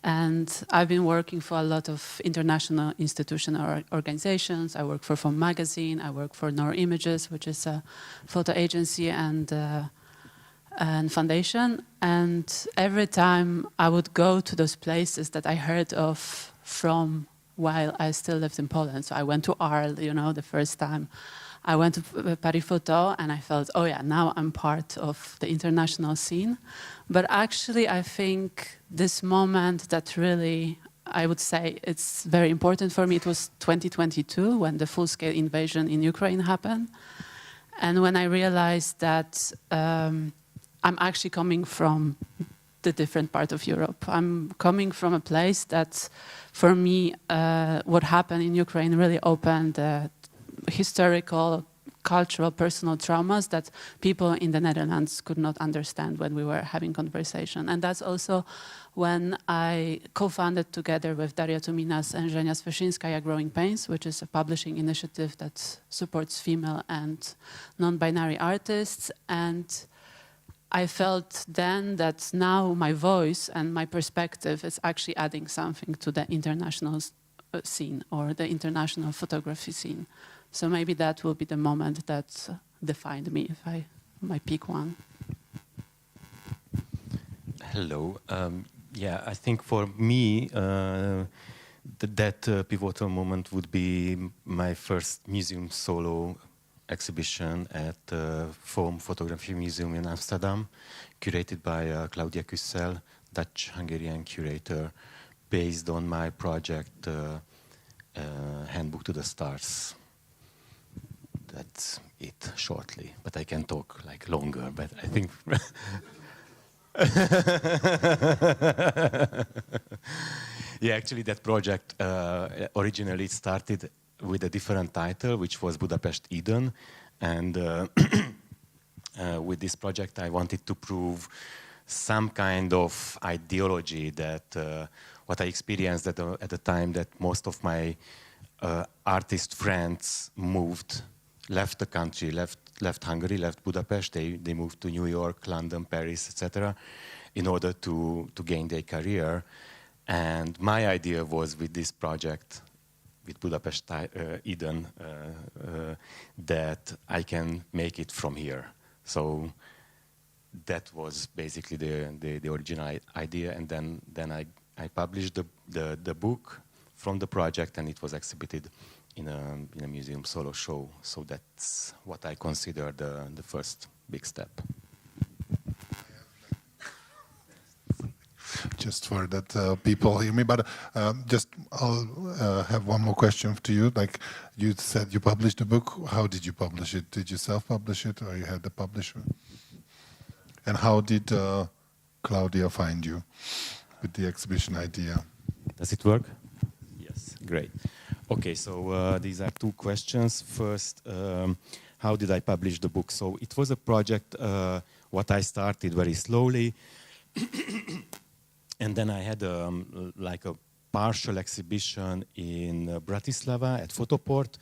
And I've been working for a lot of international institutional organizations. I work for Phone Magazine, I work for Nor Images, which is a photo agency and foundation. And every time I would go to those places that I heard of from while I still lived in Poland. So I went to Arles, you know, the first time. I went to Paris Photo and I felt, oh yeah, now I'm part of the international scene. But actually, I think this moment that really, I would say it's very important for me, it was 2022 when the full-scale invasion in Ukraine happened. And when I realized that I'm actually coming from the different part of Europe. I'm coming from a place that, for me, what happened in Ukraine really opened historical, cultural, personal traumas that people in the Netherlands could not understand when we were having conversation. And that's also when I co-founded together with Daria Tuminas and Żenia Sweszyńskaja Growing Pains, which is a publishing initiative that supports female and non-binary artists. And I felt then that now my voice and my perspective is actually adding something to the international scene or the international photography scene. So maybe that will be the moment that defined me, if I might pick one. Hello. Yeah, I think for me, that pivotal moment would be my first museum solo exhibition at the Foam Photography Museum in Amsterdam, curated by Claudia Küssel, Dutch-Hungarian curator, based on my project Handbook to the Stars. That's it, shortly. But I can talk like longer, but I think... Yeah, actually that project originally started with a different title, which was Budapest Eden. And with this project, I wanted to prove some kind of ideology that what I experienced at the time, that most of my artist friends left the country, left Hungary, left Budapest. They moved to New York, London, Paris, etc., in order to gain their career. And my idea was, with this project, with Budapest Eden, that I can make it from here. So that was basically the original idea. And then I published the book from the project, and it was exhibited in a museum solo show. So that's what I consider the first big step. Just for that people hear me, but just I'll have one more question to you. Like you said, you published a book. How did you publish it? Did you self-publish it, or you had a publisher? And how did Claudia find you with the exhibition idea? Does it work? Yes, great. Okay, so these are two questions. First, how did I publish the book? So it was a project what I started very slowly. And then I had like a partial exhibition in Bratislava at Photoport,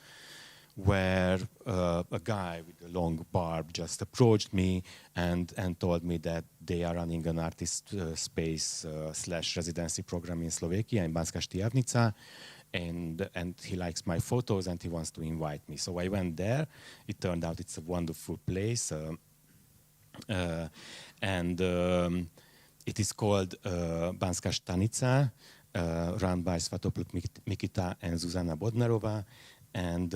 where a guy with a long barb just approached me and told me that they are running an artist space / residency program in Slovakia, in Banská Štiavnica, and he likes my photos and he wants to invite me. So I went there. It turned out it's a wonderful place, and it is called Banská Stanica, run by Svatopluk Mikita and Zuzana Bodnarova. And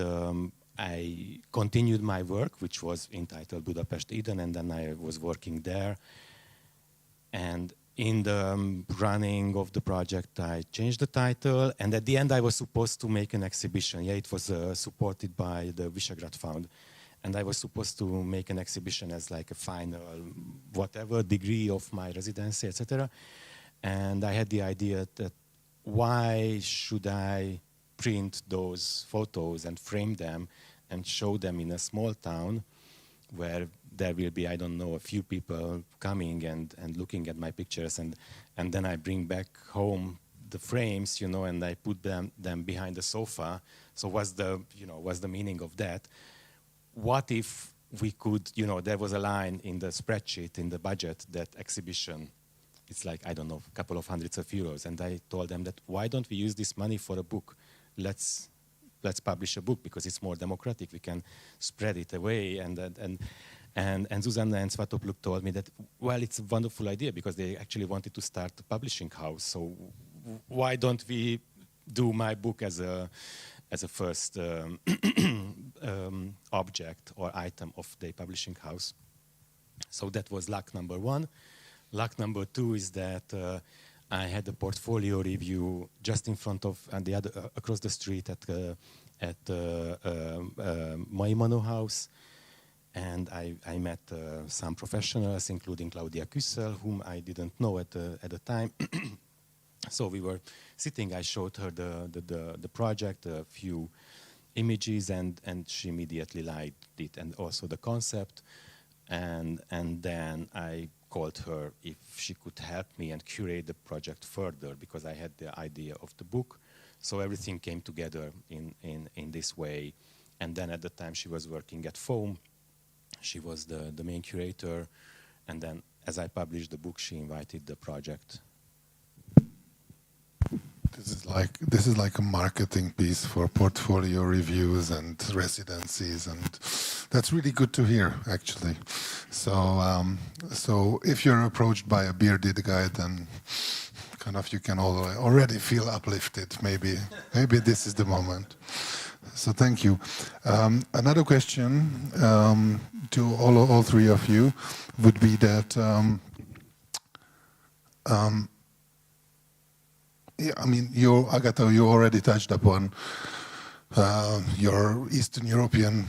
I continued my work, which was entitled Budapest Eden, and then I was working there. And in the running of the project, I changed the title, and at the end I was supposed to make an exhibition. Yeah, it was supported by the Visegrad Fund. And I was supposed to make an exhibition as like a final whatever degree of my residency, etc. And I had the idea that why should I print those photos and frame them and show them in a small town where there will be, I don't know, a few people coming and looking at my pictures, and then I bring back home the frames, you know, and I put them behind the sofa. So what's the meaning of that? What if we could, you know, there was a line in the spreadsheet, in the budget, that exhibition, it's like, I don't know, a couple of hundreds of euros. And I told them that, why don't we use this money for a book? Let's publish a book, because it's more democratic. We can spread it away. And Zuzana and Svatopluk told me that, well, it's a wonderful idea, because they actually wanted to start a publishing house. So why don't we do my book as a first object or item of the publishing house? So that was luck number one. Luck number two is that I had a portfolio review just in front of, and the other across the street at Maimano House, and I met some professionals, including Claudia Küssel, whom I didn't know at the time. So we were sitting. I showed her the project, a few images, and she immediately liked it, and also the concept. And then I called her if she could help me and curate the project further, because I had the idea of the book. So everything came together in this way. And then at the time she was working at FOAM. She was the main curator. And then as I published the book, she invited the project. This is like a marketing piece for portfolio reviews and residencies, and that's really good to hear, actually. So if you're approached by a bearded guy, then kind of you can already feel uplifted. Maybe this is the moment. So thank you. Another question to all three of you would be that. Yeah, I mean, Agata, you already touched upon your Eastern European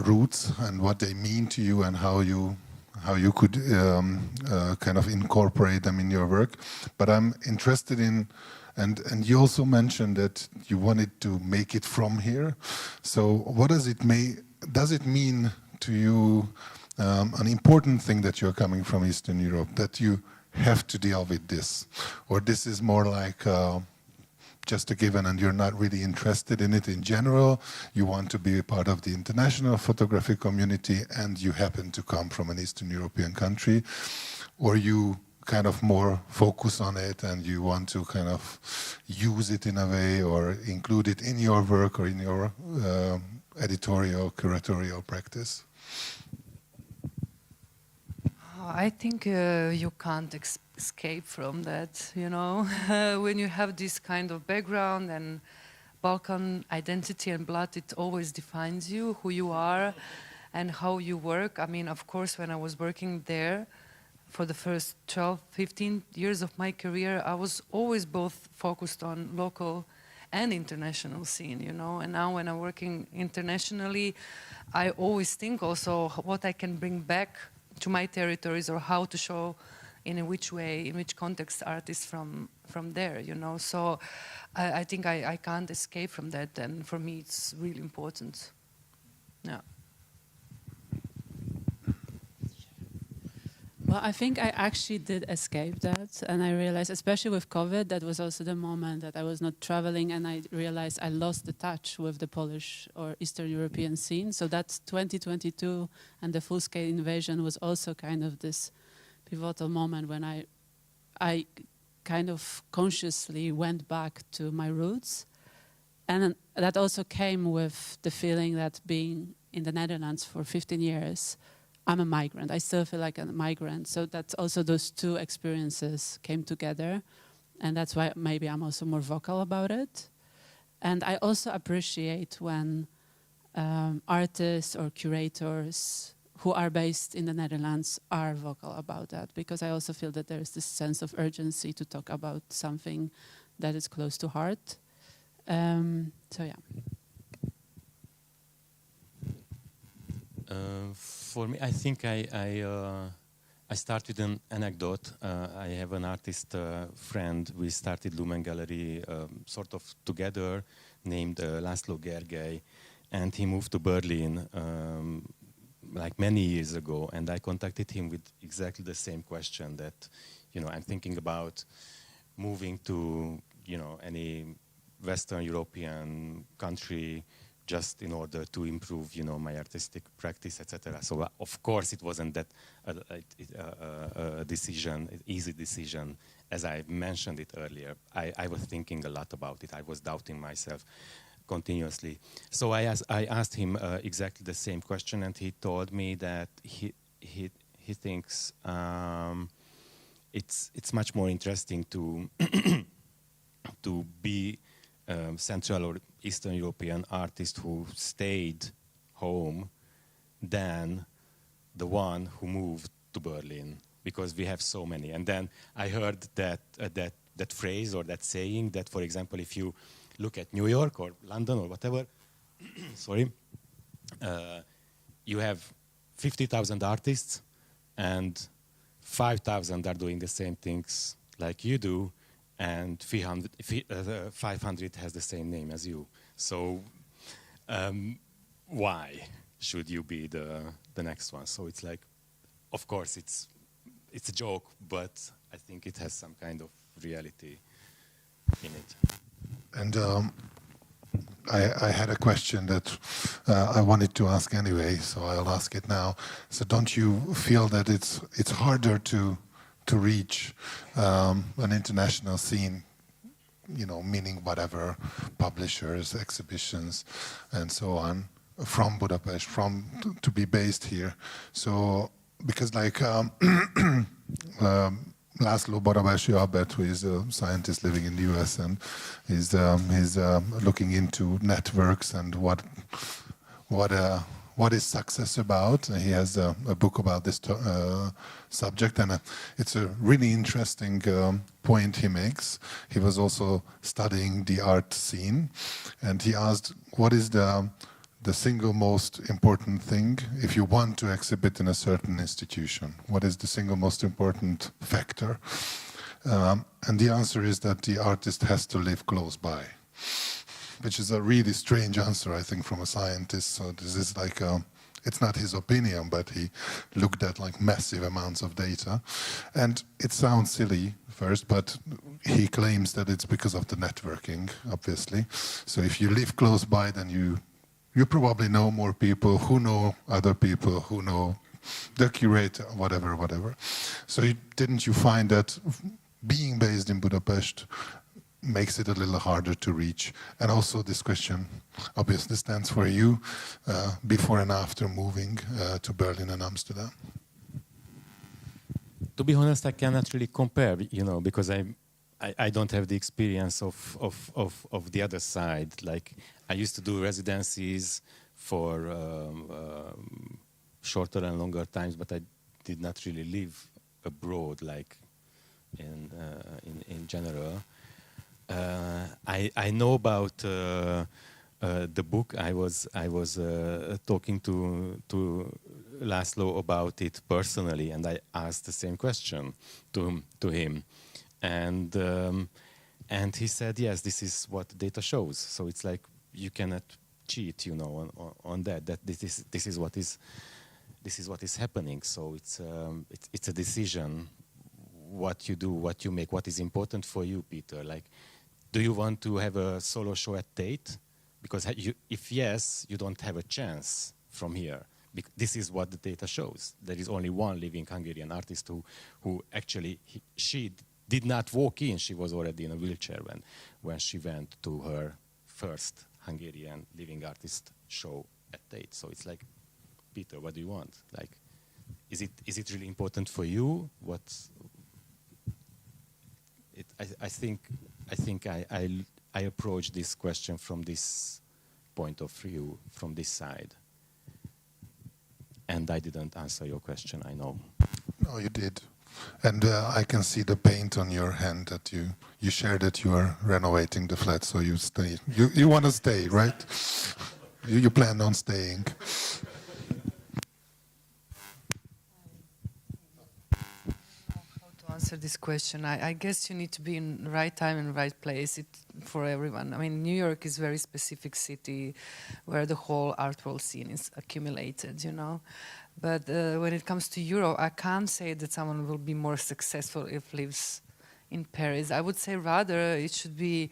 roots and what they mean to you and how you how you could kind of incorporate them in your work. But I'm interested in, and you also mentioned that you wanted to make it from here. So what does it mean to you, an important thing that you're coming from Eastern Europe, that you have to deal with this? Or this is more like just a given and you're not really interested in it in general, you want to be a part of the international photography community and you happen to come from an Eastern European country, or you kind of more focus on it and you want to kind of use it in a way or include it in your work or in your editorial, curatorial practice? I think you can't escape from that, you know. When you have this kind of background and Balkan identity and blood, it always defines you, who you are and how you work. I mean, of course, when I was working there for the first 12, 15 years of my career, I was always both focused on local and international scene, you know. And now when I'm working internationally, I always think also what I can bring back to my territories or how to show in which way, in which context artists from there, you know. So I think I can't escape from that, and for me it's really important. Yeah. Well, I think I actually did escape that, and I realized, especially with COVID, that was also the moment that I was not traveling, and I realized I lost the touch with the Polish or Eastern European scene. So that's 2022, and the full-scale invasion was also kind of this pivotal moment when I kind of consciously went back to my roots, and that also came with the feeling that being in the Netherlands for 15 years, I'm a migrant. I still feel like a migrant. So that's also those two experiences came together. And that's why maybe I'm also more vocal about it. And I also appreciate when artists or curators who are based in the Netherlands are vocal about that. Because I also feel that there's this sense of urgency to talk about something that is close to heart. So yeah. For me, I think I start with an anecdote. I have an artist friend. We started Lumen Gallery sort of together, named László Gergely, and he moved to Berlin like many years ago. And I contacted him with exactly the same question that, you know, I'm thinking about moving to, you know, any Western European country, just in order to improve, you know, my artistic practice, etc. So of course it wasn't that decision, easy decision, as I mentioned it earlier. I was thinking a lot about it. I was doubting myself continuously. So I asked him exactly the same question, and he told me that he thinks it's much more interesting to to be Central or Eastern European artist who stayed home than the one who moved to Berlin, because we have so many. And then I heard that phrase or that saying that, for example, if you look at New York or London or whatever, sorry, you have 50,000 artists and 5,000 are doing the same things like you do, and 500 has the same name as you. So why should you be the next one? So it's like, of course, it's a joke, but I think it has some kind of reality in it. And I had a question that I wanted to ask anyway, so I'll ask it now. So don't you feel that it's harder to reach an international scene, you know, meaning whatever, publishers, exhibitions, and so on, from Budapest, to be based here? So, because like László Barabási Albert, who is a scientist living in the US, and he's looking into networks and what is success about. He has a book about this subject, and it's a really interesting point he makes. He was also studying the art scene, and he asked, what is the the single most important thing if you want to exhibit in a certain institution? What is the single most important factor? And the answer is that the artist has to live close by, which is a really strange answer, I think, from a scientist. So this is like it's not his opinion, but he looked at like massive amounts of data. And it sounds silly first, but he claims that it's because of the networking, obviously. So if you live close by, then you probably know more people who know other people who know the curator, whatever. So didn't you find that being based in Budapest makes it a little harder to reach? And also this question obviously stands for you before and after moving to Berlin and Amsterdam. To be honest, I cannot really compare, because I don't have the experience of the other side. Like, I used to do residencies for shorter and longer times, but I did not really live abroad, like in general. I know about the book. I was talking to László about it personally, and I asked the same question to him, and he said, yes, this is what data shows. So it's like you cannot cheat, on that. That this is what is happening. So it's a decision. What you do, what you make, what is important for you, Peter. Like, do you want to have a solo show at Tate? Because if yes, you don't have a chance from here. This is what the data shows. There is only one living Hungarian artist who actually, she did not walk in. She was already in a wheelchair when she went to her first Hungarian living artist show at Tate. So it's like, Peter, what do you want? Like, is it really important for you? I think I approach this question from this point of view, from this side. And I didn't answer your question, I know. No, you did. And I can see the paint on your hand that you shared that you are renovating the flat, so you stay. You want to stay, right? You plan on staying. Answer this question. I guess you need to be in the right time and right place for everyone. I mean, New York is a very specific city where the whole art world scene is accumulated, But when it comes to Europe, I can't say that someone will be more successful if lives in Paris. I would say rather it should be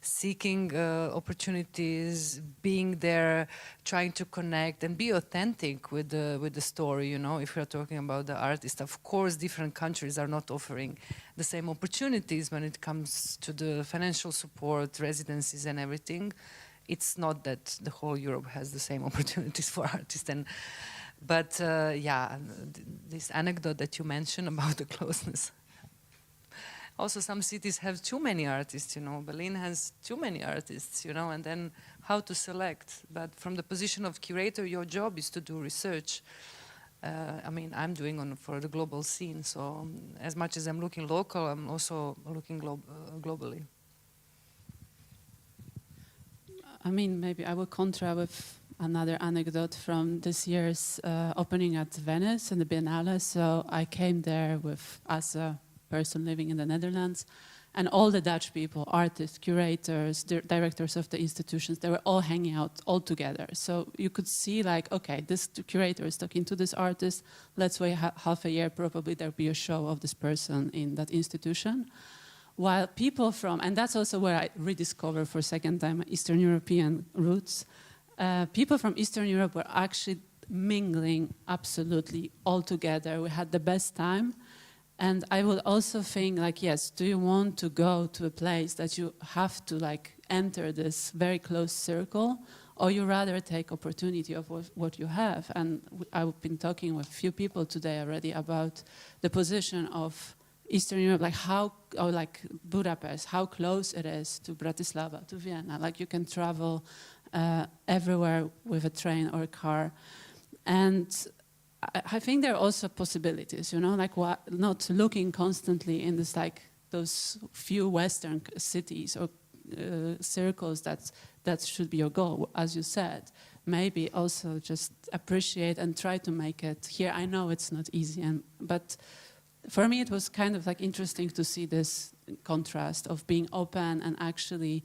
seeking opportunities, being there, trying to connect and be authentic with the story, if we're talking about the artist. Of course, different countries are not offering the same opportunities when it comes to the financial support, residencies and everything. It's not that the whole Europe has the same opportunities for artists. But this anecdote that you mentioned about the closeness. Also, some cities have too many artists, Berlin has too many artists, and then how to select. But from the position of curator, your job is to do research. I'm doing for the global scene, so as much as I'm looking local, I'm also looking globally. Maybe I will contra with another anecdote from this year's opening at Venice and the Biennale. So I came there as a person living in the Netherlands, and all the Dutch people, artists, curators, directors of the institutions, they were all hanging out all together. So you could see like, okay, this curator is talking to this artist, let's wait half a year, probably there'll be a show of this person in that institution. While people and that's also where I rediscovered for a second time Eastern European roots, people from Eastern Europe were actually mingling absolutely all together. We had the best time. And I would also think, like, yes, do you want to go to a place that you have to, like, enter this very close circle, or you rather take opportunity of what you have? And I've been talking with a few people today already about the position of Eastern Europe, like Budapest, how close it is to Bratislava, to Vienna. Like, you can travel everywhere with a train or a car. And I think there are also possibilities, not looking constantly in this, like, those few Western cities or circles, that should be your goal, as you said. Maybe also just appreciate and try to make it here. I know it's not easy, but for me it was kind of like interesting to see this contrast of being open and actually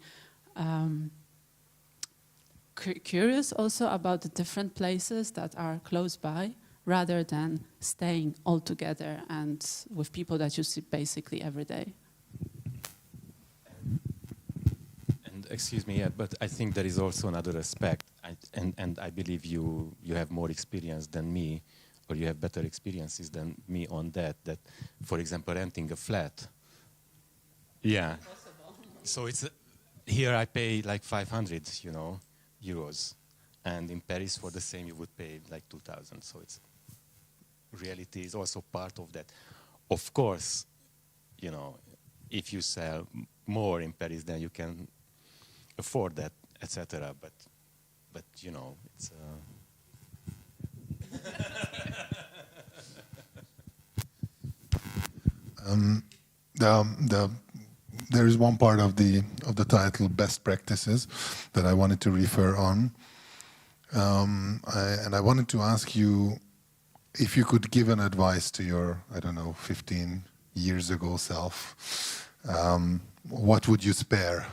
curious also about the different places that are close by, rather than staying all together and with people that you see basically every day. And excuse me, but I think there is also another aspect, and I believe you have more experience than me, or you have better experiences than me on that, for example, renting a flat. Yeah. So it's, here I pay like 500, euros. And in Paris for the same you would pay like 2,000. So it's, reality is also part of that. Of course, if you sell more in Paris, then you can afford that, etc. But it's. There is one part of the title, Best Practices, that I wanted to refer on, and I wanted to ask you if you could give an advice to your, 15 years ago self. What would you spare?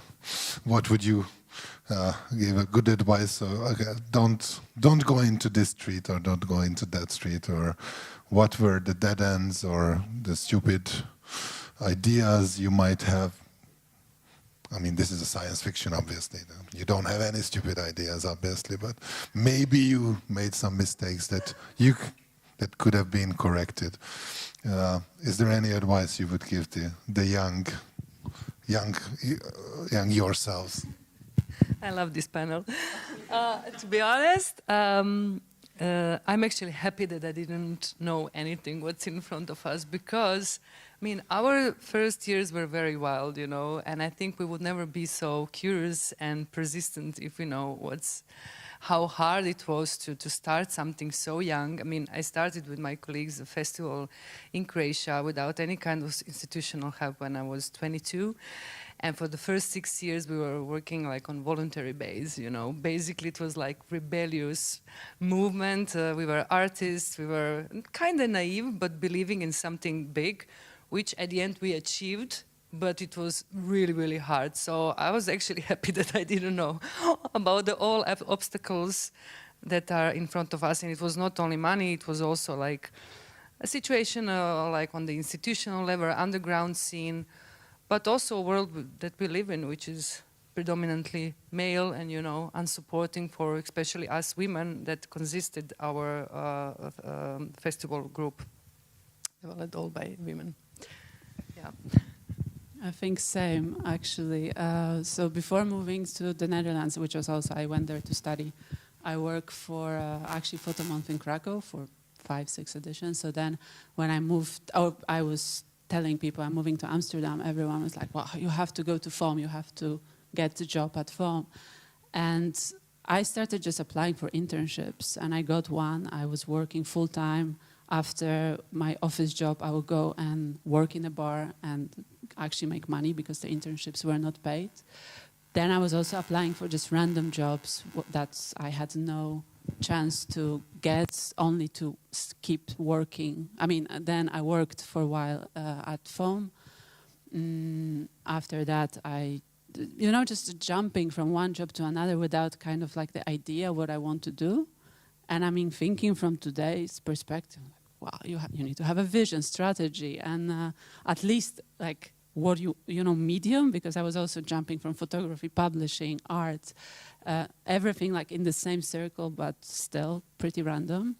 What would you give a good advice? So, okay, don't go into this street, or don't go into that street, or what were the dead ends or the stupid ideas you might have? I mean, this is a science fiction, obviously. You don't have any stupid ideas, obviously, but maybe you made some mistakes that could have been corrected. Is there any advice you would give the young yourselves? I love this panel. To be honest, I'm actually happy that I didn't know anything what's in front of us, because our first years were very wild, and I think we would never be so curious and persistent if we know how hard it was to start something so young. I started with my colleagues a festival in Croatia without any kind of institutional help when I was 22. And for the first 6 years, we were working like on voluntary base, Basically, it was like rebellious movement. We were artists. We were kind of naive, but believing in something big, which at the end we achieved. But it was really, really hard. So I was actually happy that I didn't know about all obstacles that are in front of us. And it was not only money, it was also like a situation like on the institutional level, underground scene, but also a world that we live in, which is predominantly male and, unsupporting for especially us women that consisted our festival group, developed all by women. Yeah. I think same, actually. So before moving to the Netherlands, which was also, I went there to study, I worked for actually Photomonth in Krakow for 5-6 editions. So then when I moved, I was telling people I'm moving to Amsterdam, everyone was like, well, you have to go to FOAM, you have to get the job at FOAM. And I started just applying for internships, and I got one. I was working full-time. After my office job, I would go and work in a bar and actually make money because the internships were not paid. Then I was also applying for just random jobs that I had no chance to get, only to keep working. Then I worked for a while at FOAM. After that, just jumping from one job to another without kind of like the idea what I want to do. And thinking from today's perspective, wow, you need to have a vision, strategy, and at least like what medium, because I was also jumping from photography, publishing, art, everything like in the same circle, but still pretty random.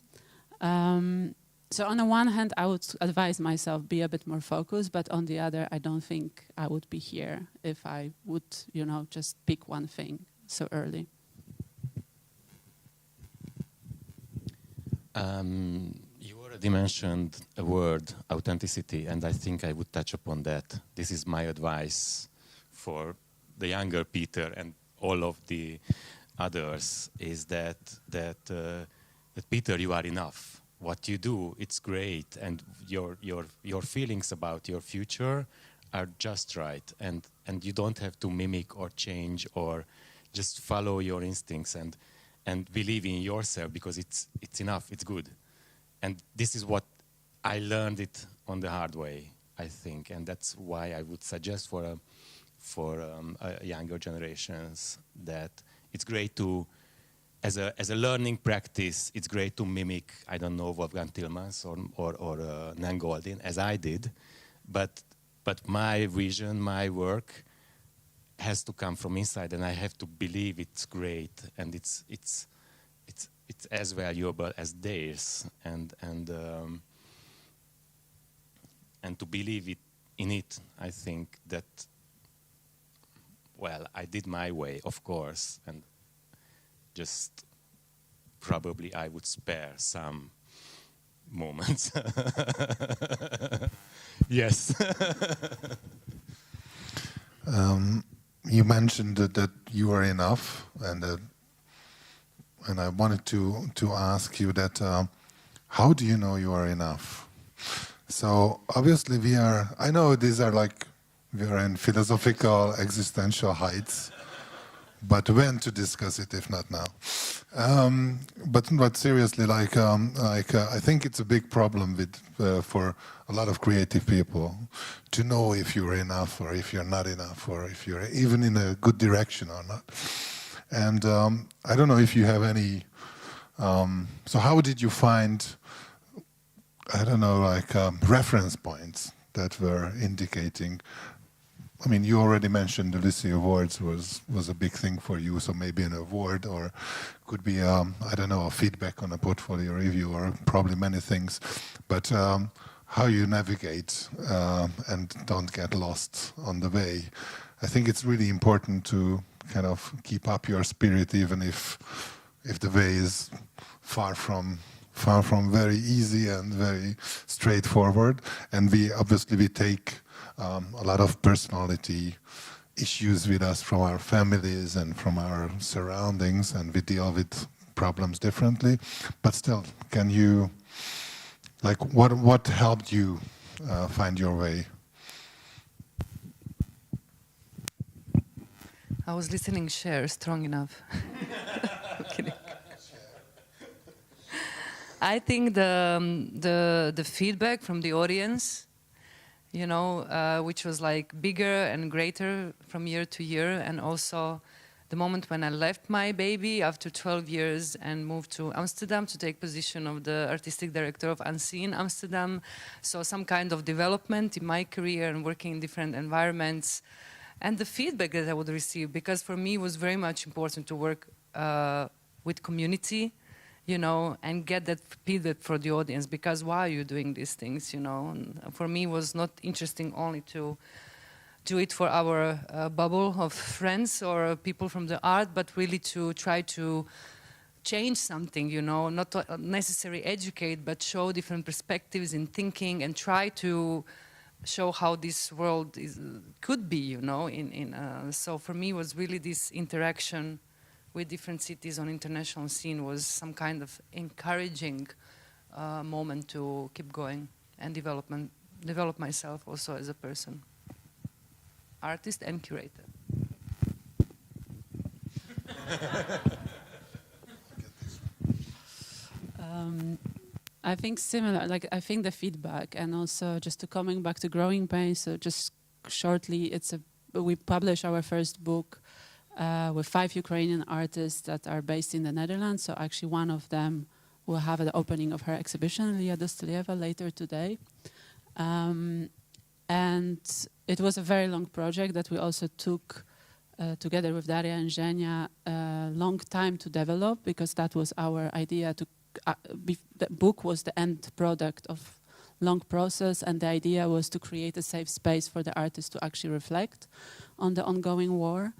So on the one hand, I would advise myself, be a bit more focused, but on the other, I don't think I would be here if I would, just pick one thing so early. You already mentioned a word, authenticity, and I think I would touch upon that. This is my advice for the younger Peter and all of the others, is that Peter, you are enough. What you do, it's great, and your feelings about your future are just right, and you don't have to mimic or change or just follow your instincts and believe in yourself, because it's enough, it's good. And this is what I learned it on the hard way, I think, and that's why I would suggest for younger generations that it's great to, as a learning practice, it's great to mimic, I don't know, Wolfgang Tillmans or Nan Goldin, as I did, but my vision, my work has to come from inside, and I have to believe it's great, and it's as valuable as theirs, and to believe in it. I think that, well, I did my way, of course, and just probably I would spare some moments. Yes. You mentioned that you are enough, and I wanted to ask you that how do you know you are enough? So obviously I know these are like, we are in philosophical, existential heights, but when to discuss it if not now? But seriously, I think it's a big problem for a lot of creative people to know if you're enough or if you're not enough or if you're even in a good direction or not. And I don't know if you have any. So how did you find, I don't know, reference points that were indicating? I mean, you already mentioned the Lucy Awards was a big thing for you, so maybe an award, or could be, I don't know, a feedback on a portfolio review, or probably many things. But how you navigate and don't get lost on the way. I think it's really important to kind of keep up your spirit, even if the way is far from very easy and very straightforward. And we take a lot of personality issues with us from our families and from our surroundings, and we deal with problems differently. But still, can you, what helped you find your way? I was listening, share, strong enough. I'm kidding. I think the feedback from the audience, you know, which was like bigger and greater from year to year, and also the moment when I left my baby after 12 years and moved to Amsterdam to take position of the artistic director of Unseen Amsterdam. So some kind of development in my career and working in different environments. And the feedback that I would receive, because for me it was very much important to work with community, you know, and get that feedback for the audience, because why are you doing these things, you know? And for me it was not interesting only to do it for our bubble of friends or people from the art, but really to try to change something, you know, not necessarily educate, but show different perspectives in thinking and try to show how this world could be, you know. So for me it was really this interaction with different cities on international scene was some kind of encouraging moment to keep going and develop myself also as a person, artist and curator. I think similar, like I think the feedback, and also just to coming back to Growing Pains, so just shortly, we published our first book with 5 Ukrainian artists that are based in the Netherlands. So actually one of them will have the opening of her exhibition, Lia DOSTLIEVA, later today. And it was a very long project that we also took together with Daria and Zhenya a long time to develop, because that was our idea to the book was the end product of long process, and the idea was to create a safe space for the artists to actually reflect on the ongoing war.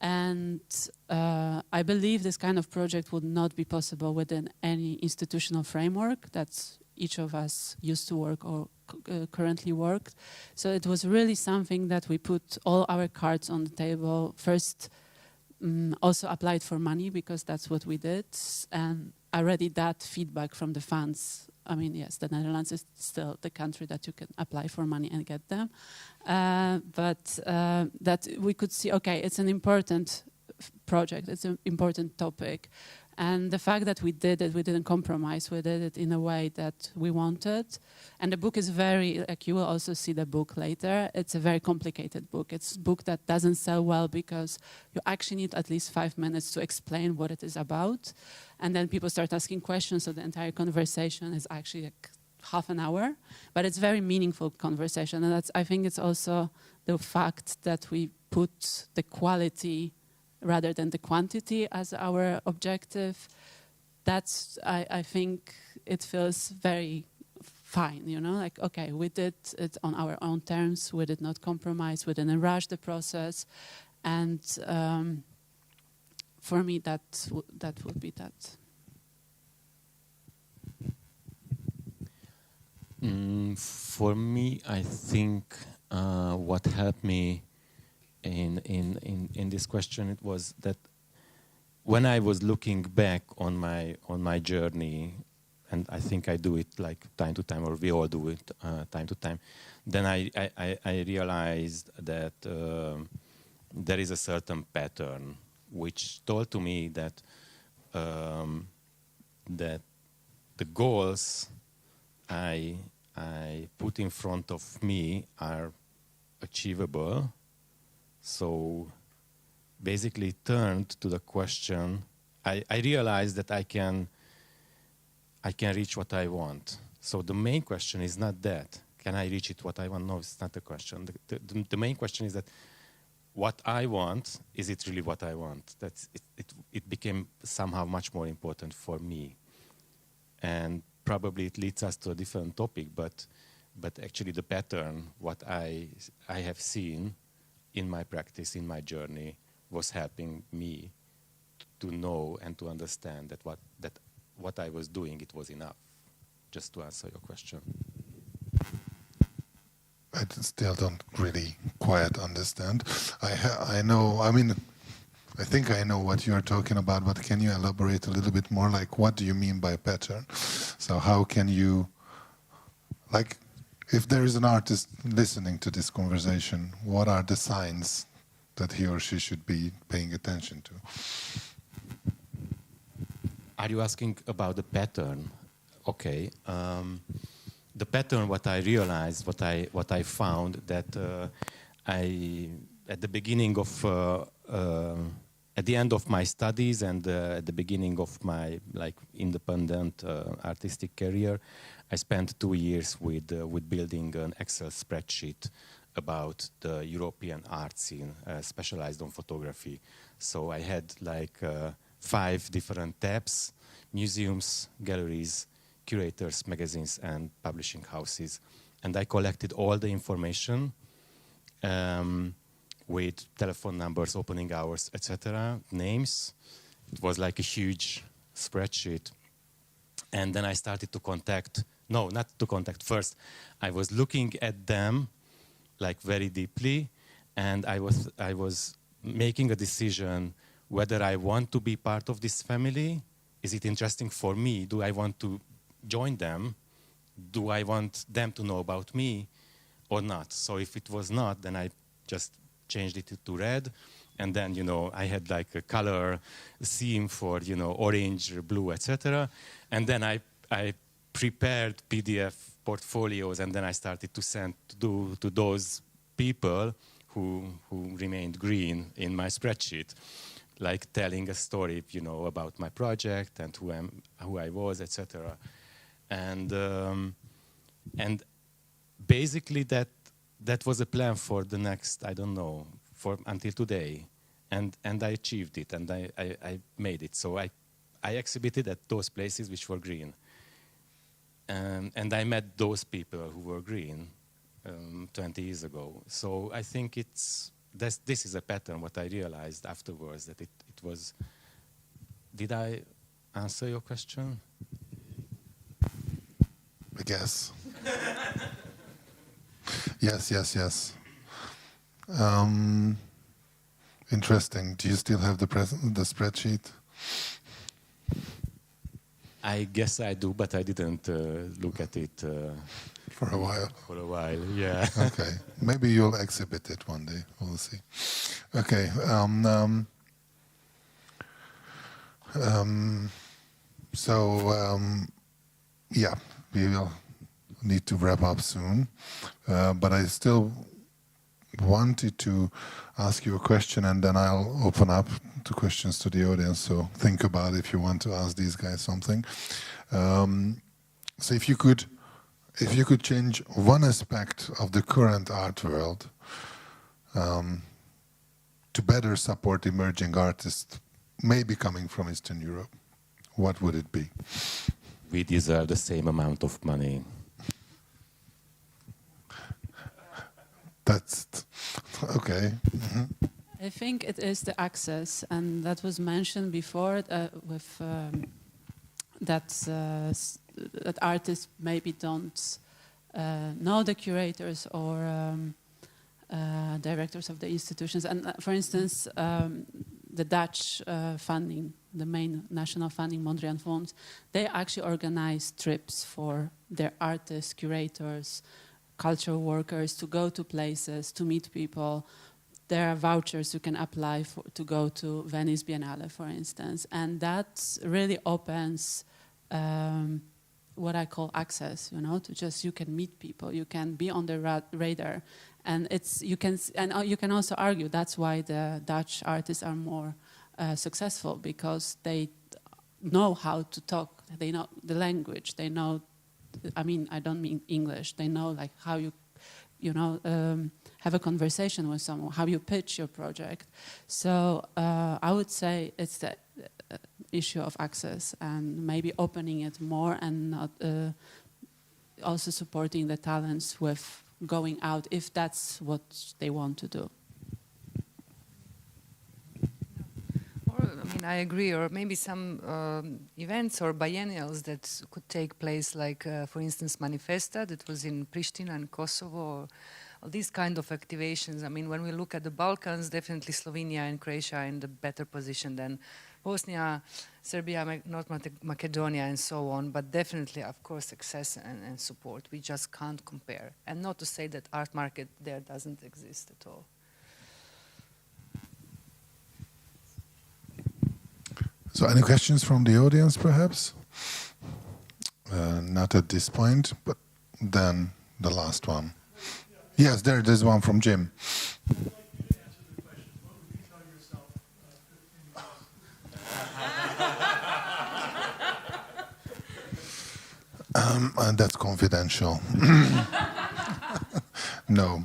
And I believe this kind of project would not be possible within any institutional framework that each of us used to work or currently worked. So it was really something that we put all our cards on the table. First, also applied for money, because that's what we did. And already that feedback from the fans I mean, yes, the Netherlands is still the country that you can apply for money and get them. But that we could see, okay, it's an important project, it's an important topic. And the fact that we did it, we didn't compromise, we did it in a way that we wanted. And the book is very, like you will also see the book later, it's a very complicated book. It's a book that doesn't sell well because you actually need at least 5 minutes to explain what it is about. And then people start asking questions, so the entire conversation is actually like half an hour. But it's very meaningful conversation. And that's, I think it's also the fact that we put the quality rather than the quantity as our objective. That's, I think it feels very fine, you know, like, okay, we did it on our own terms, we did not compromise, we didn't rush the process. And for me, that would be that. For me, I think what helped me in this question, it was that when I was looking back on my journey, and I think I do it like time to time, or we all do it time to time, then I realized that there is a certain pattern which told to me that that the goals I put in front of me are achievable. So basically turned to the question, I realized that I can reach what I want. So the main question is not that, can I reach it what I want? No, it's not the question. The main question is that what I want, is it really what I want? It became somehow much more important for me. And probably it leads us to a different topic, but actually the pattern, what I have seen in my practice, in my journey, was helping me to know and to understand that what I was doing, it was enough. Just to answer your question. I still don't really quite understand. I know, I mean, I think I know what you're talking about, but can you elaborate a little bit more? Like, what do you mean by pattern? So how can you, like, if there is an artist listening to this conversation, what are the signs that he or she should be paying attention to? Are you asking about the pattern? Okay. The pattern, what I realized, what I found, that at the beginning of, at the end of my studies and at the beginning of my independent artistic career, I spent 2 years with building an Excel spreadsheet about the European art scene, specialized on photography. So I had 5 different tabs: museums, galleries, curators, magazines, and publishing houses. And I collected all the information with telephone numbers, opening hours, etc., names. It was like a huge spreadsheet. And then I started to contact, no, not to contact first. I was looking at them very deeply, and I was making a decision whether I want to be part of this family. Is it interesting for me? Do I want to join them? Do I want them to know about me or not? So if it was not, then I just changed it to red. And then, I had a color theme for, orange, blue, etc. And then I prepared PDF portfolios, and then I started to send to those people who remained green in my spreadsheet, telling a story, about my project and who I was, etc. And basically that was a plan for the next, I don't know, until today. And I achieved it, and I made it. So I exhibited at those places which were green. And I met those people who were green 20 years ago. So I think this is a pattern, what I realized afterwards, that it was... Did I answer your question? I guess. Yes. Interesting. Do you still have the spreadsheet? I guess I do, but I didn't look at it for a while. For a while, yeah. Okay, maybe you'll exhibit it one day. We'll see. Okay. Yeah, we will need to wrap up soon, but I still wanted to ask you a question, and then I'll open up to questions to the audience. So think about if you want to ask these guys something. So if you could change one aspect of the current art world to better support emerging artists, maybe coming from Eastern Europe, what would it be? We deserve the same amount of money. That's okay. Mm-hmm. I think it is the access, and that was mentioned before with that artists maybe don't know the curators or directors of the institutions. And for instance, the Dutch funding, the main national funding, Mondrian Fonds, they actually organize trips for their artists, curators, cultural workers to go to places, to meet people. There are vouchers you can apply for to go to Venice Biennale, for instance. And that really opens what I call access, you know, to just, you can meet people, you can be on the radar. And you can also argue that's why the Dutch artists are more successful, because they know how to talk, they know the language, they know, I mean, I don't mean English, they know like how you know, have a conversation with someone, how you pitch your project. So I would say it's the issue of access and maybe opening it more, and not, also supporting the talents with going out if that's what they want to do. I mean, I agree, or maybe some events or biennials that could take place, like, for instance, Manifesta, that was in Pristina and Kosovo, or these kind of activations. I mean, when we look at the Balkans, definitely Slovenia and Croatia are in the better position than Bosnia, Serbia, North Macedonia, and so on. But definitely, of course, success and support. We just can't compare. And not to say that art market there doesn't exist at all. So any questions from the audience, perhaps? Not at this point, but then the last one. Yes, there's one from Jim. And that's confidential. No.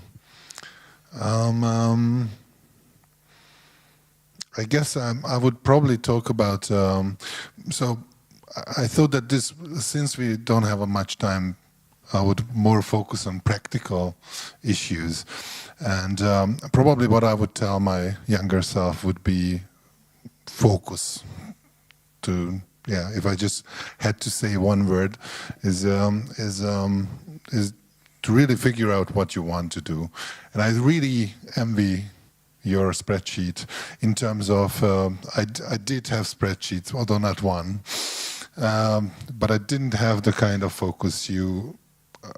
I guess I would probably talk about, so I thought that this, since we don't have much time, I would more focus on practical issues. And probably what I would tell my younger self would be focus. To, yeah, if I just had to say one word, is to really figure out what you want to do. And I really envy your spreadsheet in terms of, I did have spreadsheets, although not one, but I didn't have the kind of focus you,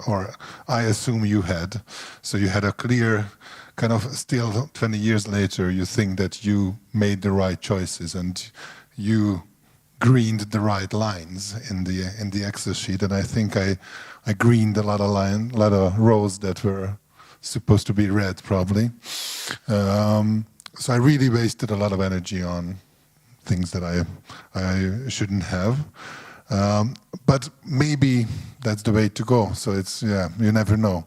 or I assume you had. So you had a clear kind of, still 20 years later, you think that you made the right choices and you greened the right lines in the Excel sheet. And I think I greened a lot of rows that were supposed to be red, probably. So I really wasted a lot of energy on things that I shouldn't have. But maybe that's the way to go. So it's, yeah, you never know.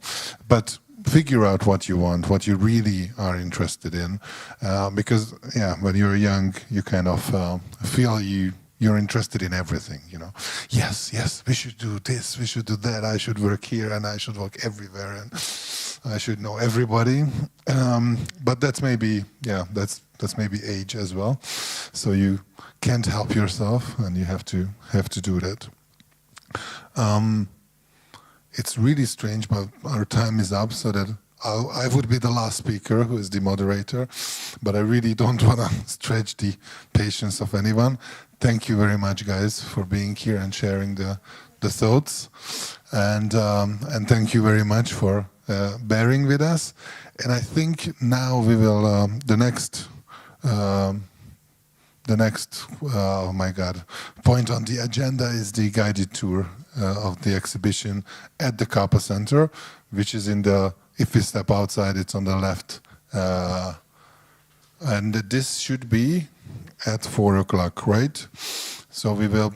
But figure out what you want, what you really are interested in. Because, yeah, when you're young, you kind of feel you're interested in everything, you know. Yes, we should do this, we should do that, I should work here and I should work everywhere and I should know everybody. But that's maybe, yeah, that's maybe age as well. So you can't help yourself and you have to do that. It's really strange, but our time is up, so that I would be the last speaker, who is the moderator, but I really don't want to stretch the patience of anyone. thank you very much, guys, for being here and sharing the thoughts, and thank you very much for bearing with us. And I think now we will the next oh my God, point on the agenda is the guided tour of the exhibition at the Capa Center, which is in the, if we step outside, it's on the left. And this should be at 4 o'clock, right? So we will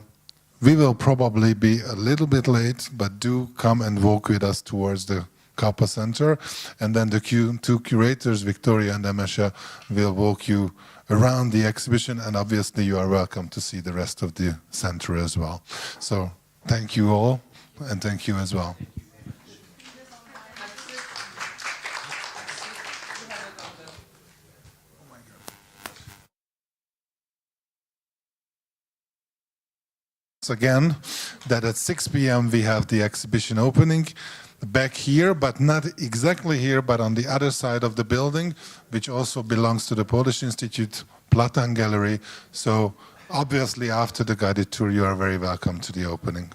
probably be a little bit late, but do come and walk with us towards the Capa Center. And then the two curators, Wiktoria and Emese, will walk you around the exhibition, and obviously you are welcome to see the rest of the center as well. So thank you all, and thank you as well. Again, that at 6 p.m. we have the exhibition opening back here, but not exactly here, but on the other side of the building, which also belongs to the Polish Institute, Platán Gallery. So obviously after the guided tour, you are very welcome to the opening.